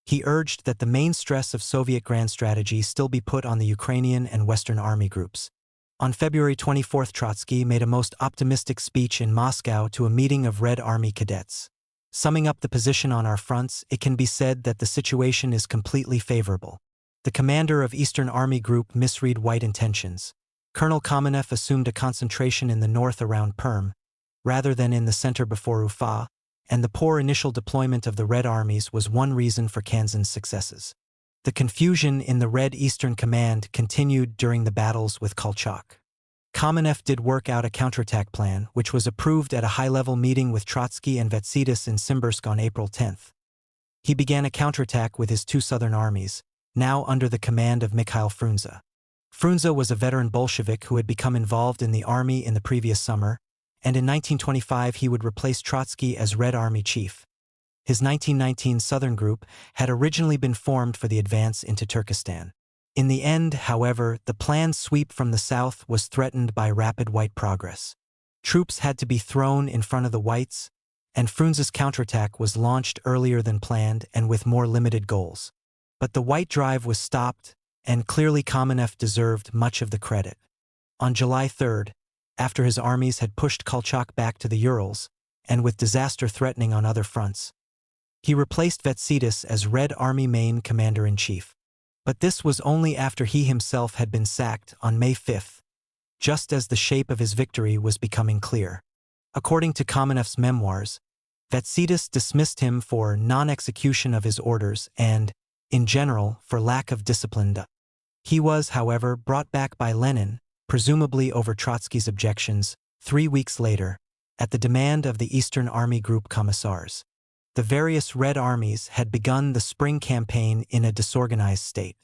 he urged that the main stress of Soviet grand strategy still be put on the Ukrainian and Western army groups. On February 24, Trotsky made a most optimistic speech in Moscow to a meeting of Red Army cadets. Summing up the position on our fronts, it can be said that the situation is completely favorable. The commander of Eastern Army Group misread White intentions. Colonel Kamenev assumed a concentration in the north around Perm, rather than in the center before Ufa, and the poor initial deployment of the Red armies was one reason for Kansan's successes. The confusion in the Red Eastern Command continued during the battles with Kolchak. Kamenev did work out a counterattack plan, which was approved at a high-level meeting with Trotsky and Vatsidis in Simbursk on April 10. He began a counterattack with his two southern armies, now under the command of Mikhail Frunze. Frunze was a veteran Bolshevik who had become involved in the army in the previous summer, and in 1925 he would replace Trotsky as Red Army chief. His 1919 Southern Group had originally been formed for the advance into Turkestan. In the end, however, the planned sweep from the south was threatened by rapid White progress. Troops had to be thrown in front of the Whites, and Frunze's counterattack was launched earlier than planned and with more limited goals. But the White Drive was stopped, and clearly Kamenev deserved much of the credit. On July 3rd, after his armies had pushed Kolchak back to the Urals, and with disaster threatening on other fronts, he replaced Vetsidis as Red Army main commander-in-chief. But this was only after he himself had been sacked on May 5th, just as the shape of his victory was becoming clear. According to Kamenev's memoirs, Vetsidis dismissed him for non-execution of his orders and, in general, for lack of discipline. He was, however, brought back by Lenin, presumably over Trotsky's objections, 3 weeks later, at the demand of the Eastern Army Group commissars. The various Red Armies had begun the spring campaign in a disorganized state.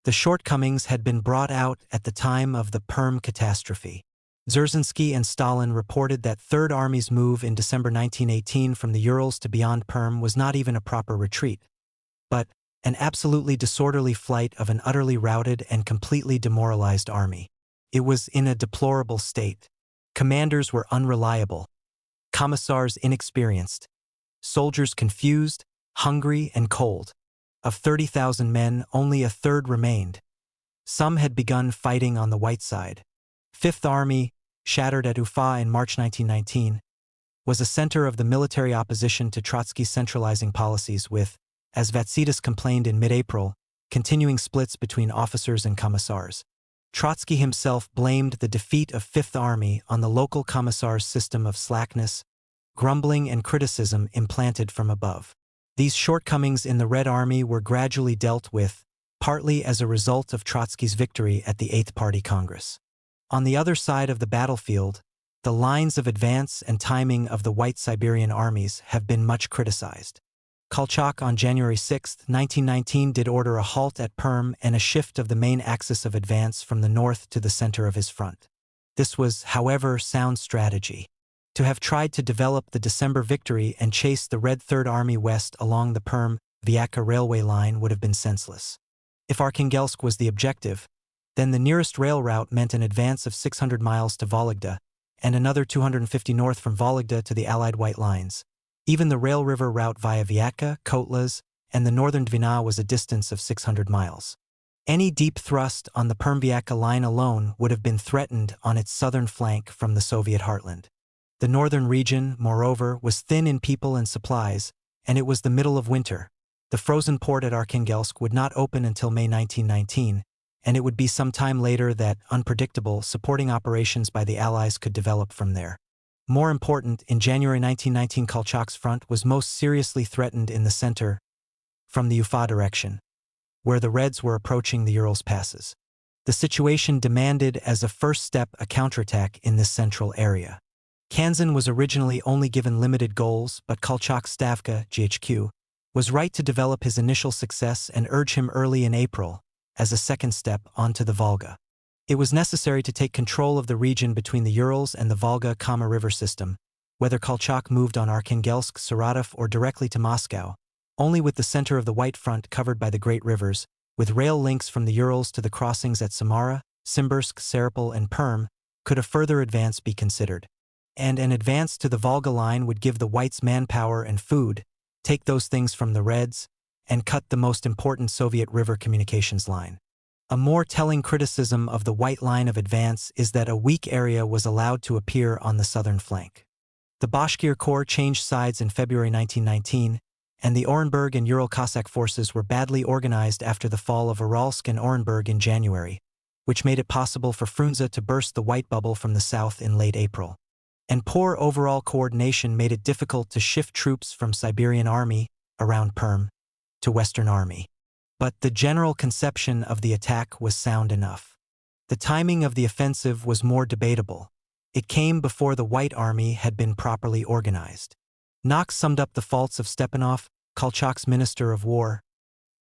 The shortcomings had been brought out at the time of the Perm catastrophe. Dzerzhinsky and Stalin reported that Third Army's move in December 1918 from the Urals to beyond Perm was not even a proper retreat, but an absolutely disorderly flight of an utterly routed and completely demoralized army. It was in a deplorable state. Commanders were unreliable, commissars inexperienced, soldiers confused, hungry, and cold. Of 30,000 men, only a third remained. Some had begun fighting on the white side. Fifth Army, shattered at Ufa in March 1919, was a center of the military opposition to Trotsky's centralizing policies with, as Vatsidis complained in mid-April, continuing splits between officers and commissars. Trotsky himself blamed the defeat of Fifth Army on the local commissars' system of slackness, grumbling, and criticism implanted from above. These shortcomings in the Red Army were gradually dealt with, partly as a result of Trotsky's victory at the Eighth Party Congress. On the other side of the battlefield, the lines of advance and timing of the White Siberian armies have been much criticized. Kolchak on January 6, 1919 did order a halt at Perm and a shift of the main axis of advance from the north to the center of his front. This was, however, sound strategy. To have tried to develop the December victory and chase the Red Third Army west along the Perm-Vyaka railway line would have been senseless. If Arkhangelsk was the objective, then the nearest rail route meant an advance of 600 miles to Vologda, and another 250 north from Vologda to the Allied White Lines. Even the rail river route via Vyaka, Kotlas, and the northern Dvina was a distance of 600 miles. Any deep thrust on the Perm-Vyaka line alone would have been threatened on its southern flank from the Soviet heartland. The northern region, moreover, was thin in people and supplies, and it was the middle of winter. The frozen port at Arkhangelsk would not open until May 1919, and it would be some time later that unpredictable supporting operations by the Allies could develop from there. More important, in January 1919 Kolchak's front was most seriously threatened in the center, from the Ufa direction, where the Reds were approaching the Urals passes. The situation demanded as a first step a counterattack in this central area. Kanzan was originally only given limited goals, but Kolchak's Stavka, GHQ, was right to develop his initial success and urge him early in April, as a second step, onto the Volga. It was necessary to take control of the region between the Urals and the Volga-Kama river system, whether Kolchak moved on Arkhangelsk, Saratov, or directly to Moscow, only with the center of the White Front covered by the great rivers, with rail links from the Urals to the crossings at Samara, Simbirsk, Serapol, and Perm, could a further advance be considered. And an advance to the Volga line would give the Whites manpower and food, take those things from the Reds, and cut the most important Soviet river communications line. A more telling criticism of the White Line of advance is that a weak area was allowed to appear on the southern flank. The Bashkir Corps changed sides in February 1919, and the Orenburg and Ural Cossack forces were badly organized after the fall of Uralsk and Orenburg in January, which made it possible for Frunze to burst the white bubble from the south in late April. And poor overall coordination made it difficult to shift troops from Siberian Army, around Perm, to Western Army. But the general conception of the attack was sound enough. The timing of the offensive was more debatable. It came before the White Army had been properly organized. Knox summed up the faults of Stepanov, Kolchak's Minister of War,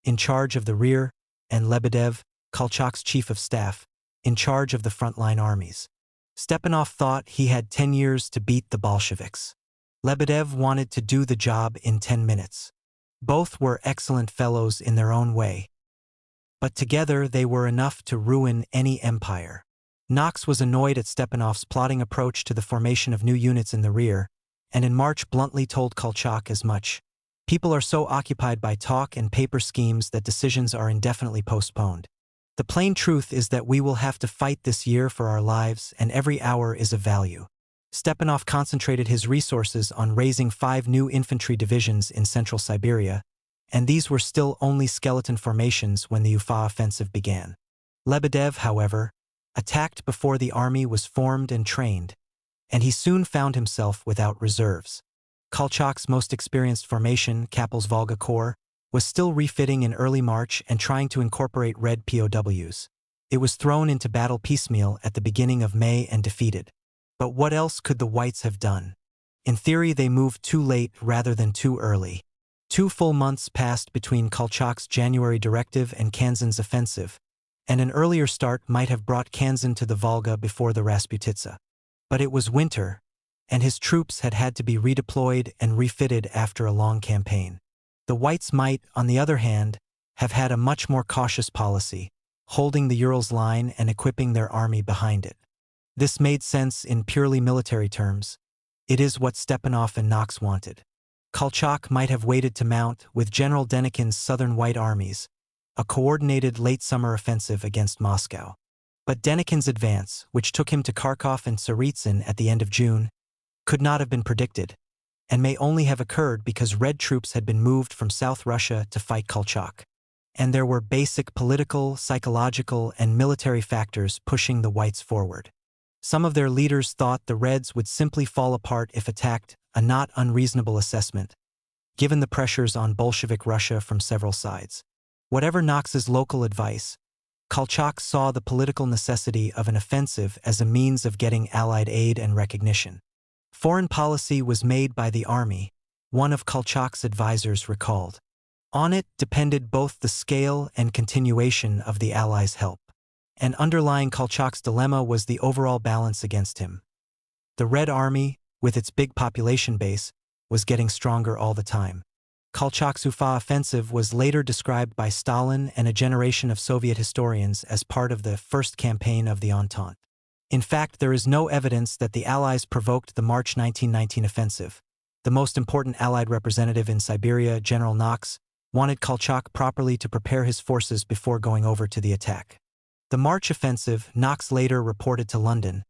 in charge of the rear, and Lebedev, Kolchak's Chief of Staff, in charge of the frontline armies. Stepanov thought he had 10 years to beat the Bolsheviks. Lebedev wanted to do the job in 10 minutes. Both were excellent fellows in their own way, but together they were enough to ruin any empire. Knox was annoyed at Stepanov's plotting approach to the formation of new units in the rear, and in March bluntly told Kolchak as much. People are so occupied by talk and paper schemes that decisions are indefinitely postponed. The plain truth is that we will have to fight this year for our lives, and every hour is of value. Stepanov concentrated his resources on raising 5 new infantry divisions in central Siberia, and these were still only skeleton formations when the Ufa offensive began. Lebedev, however, attacked before the army was formed and trained, and he soon found himself without reserves. Kolchak's most experienced formation, Kappel's Volga Corps, was still refitting in early March and trying to incorporate Red POWs. It was thrown into battle piecemeal at the beginning of May and defeated. But what else could the Whites have done? In theory, they moved too late rather than too early. 2 full months passed between Kolchak's January directive and Kansan's offensive, and an earlier start might have brought Kansan to the Volga before the Rasputitsa. But it was winter, and his troops had to be redeployed and refitted after a long campaign. The Whites might, on the other hand, have had a much more cautious policy, holding the Urals line and equipping their army behind it. This made sense in purely military terms. It is what Stepanov and Knox wanted. Kolchak might have waited to mount, with General Denikin's Southern White armies, a coordinated late summer offensive against Moscow. But Denikin's advance, which took him to Kharkov and Tsaritsyn at the end of June, could not have been predicted, and may only have occurred because Red troops had been moved from South Russia to fight Kolchak. And there were basic political, psychological, and military factors pushing the Whites forward. Some of their leaders thought the Reds would simply fall apart if attacked, a not unreasonable assessment, given the pressures on Bolshevik Russia from several sides. Whatever Knox's local advice, Kolchak saw the political necessity of an offensive as a means of getting Allied aid and recognition. Foreign policy was made by the army, one of Kolchak's advisors recalled. On it depended both the scale and continuation of the Allies' help. And underlying Kolchak's dilemma was the overall balance against him. The Red Army, with its big population base, was getting stronger all the time. Kolchak's Ufa offensive was later described by Stalin and a generation of Soviet historians as part of the first campaign of the Entente. In fact, there is no evidence that the Allies provoked the March 1919 offensive. The most important Allied representative in Siberia, General Knox, wanted Kolchak properly to prepare his forces before going over to the attack. The March offensive, Knox later reported to London,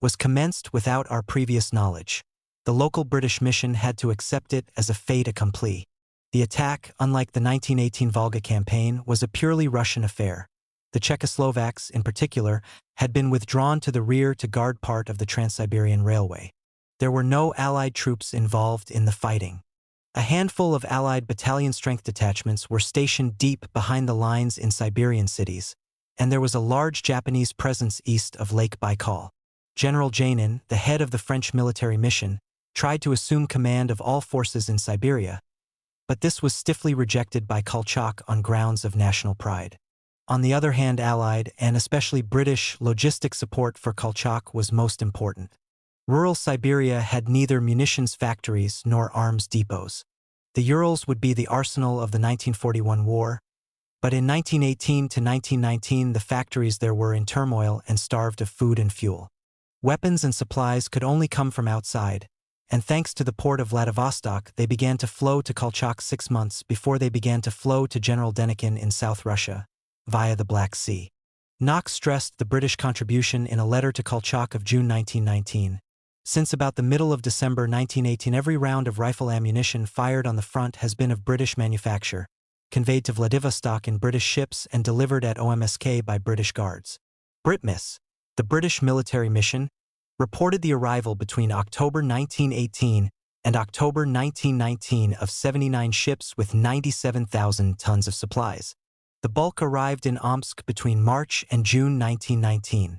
was commenced without our previous knowledge. The local British mission had to accept it as a fait accompli. The attack, unlike the 1918 Volga campaign, was a purely Russian affair. The Czechoslovaks, in particular, had been withdrawn to the rear to guard part of the Trans-Siberian Railway. There were no Allied troops involved in the fighting. A handful of Allied battalion-strength detachments were stationed deep behind the lines in Siberian cities, and there was a large Japanese presence east of Lake Baikal. General Janin, the head of the French military mission, tried to assume command of all forces in Siberia, but this was stiffly rejected by Kolchak on grounds of national pride. On the other hand, Allied, and especially British, logistic support for Kolchak was most important. Rural Siberia had neither munitions factories nor arms depots. The Urals would be the arsenal of the 1941 war, but in 1918 to 1919 the factories there were in turmoil and starved of food and fuel. Weapons and supplies could only come from outside, and thanks to the port of Vladivostok they began to flow to Kolchak 6 months before they began to flow to General Denikin in South Russia, via the Black Sea. Knox stressed the British contribution in a letter to Kolchak of June 1919. Since about the middle of December 1918 every round of rifle ammunition fired on the front has been of British manufacture, conveyed to Vladivostok in British ships and delivered at OMSK by British guards. BritMiss, the British military mission, reported the arrival between October 1918 and October 1919 of 79 ships with 97,000 tons of supplies. The bulk arrived in Omsk between March and June 1919.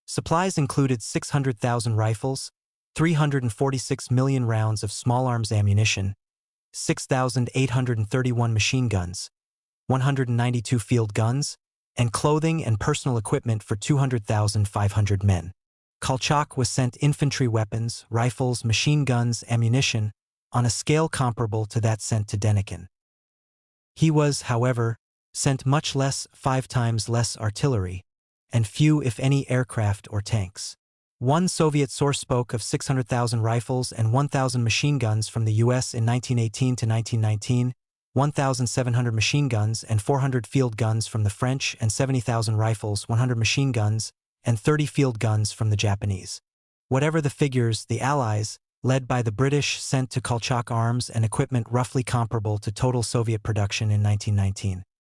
Supplies included 600,000 rifles, 346 million rounds of small arms ammunition, 6,831 machine guns, 192 field guns, and clothing and personal equipment for 200,500 men. Kolchak was sent infantry weapons, rifles, machine guns, ammunition, on a scale comparable to that sent to Denikin. He was, however, sent much less, 5 times less artillery, and few if any aircraft or tanks. One Soviet source spoke of 600,000 rifles and 1,000 machine guns from the US in 1918 to 1919, 1,700 machine guns and 400 field guns from the French, and 70,000 rifles, 100 machine guns, and 30 field guns from the Japanese. Whatever the figures, the Allies, led by the British, sent to Kolchak arms and equipment roughly comparable to total Soviet production in 1919.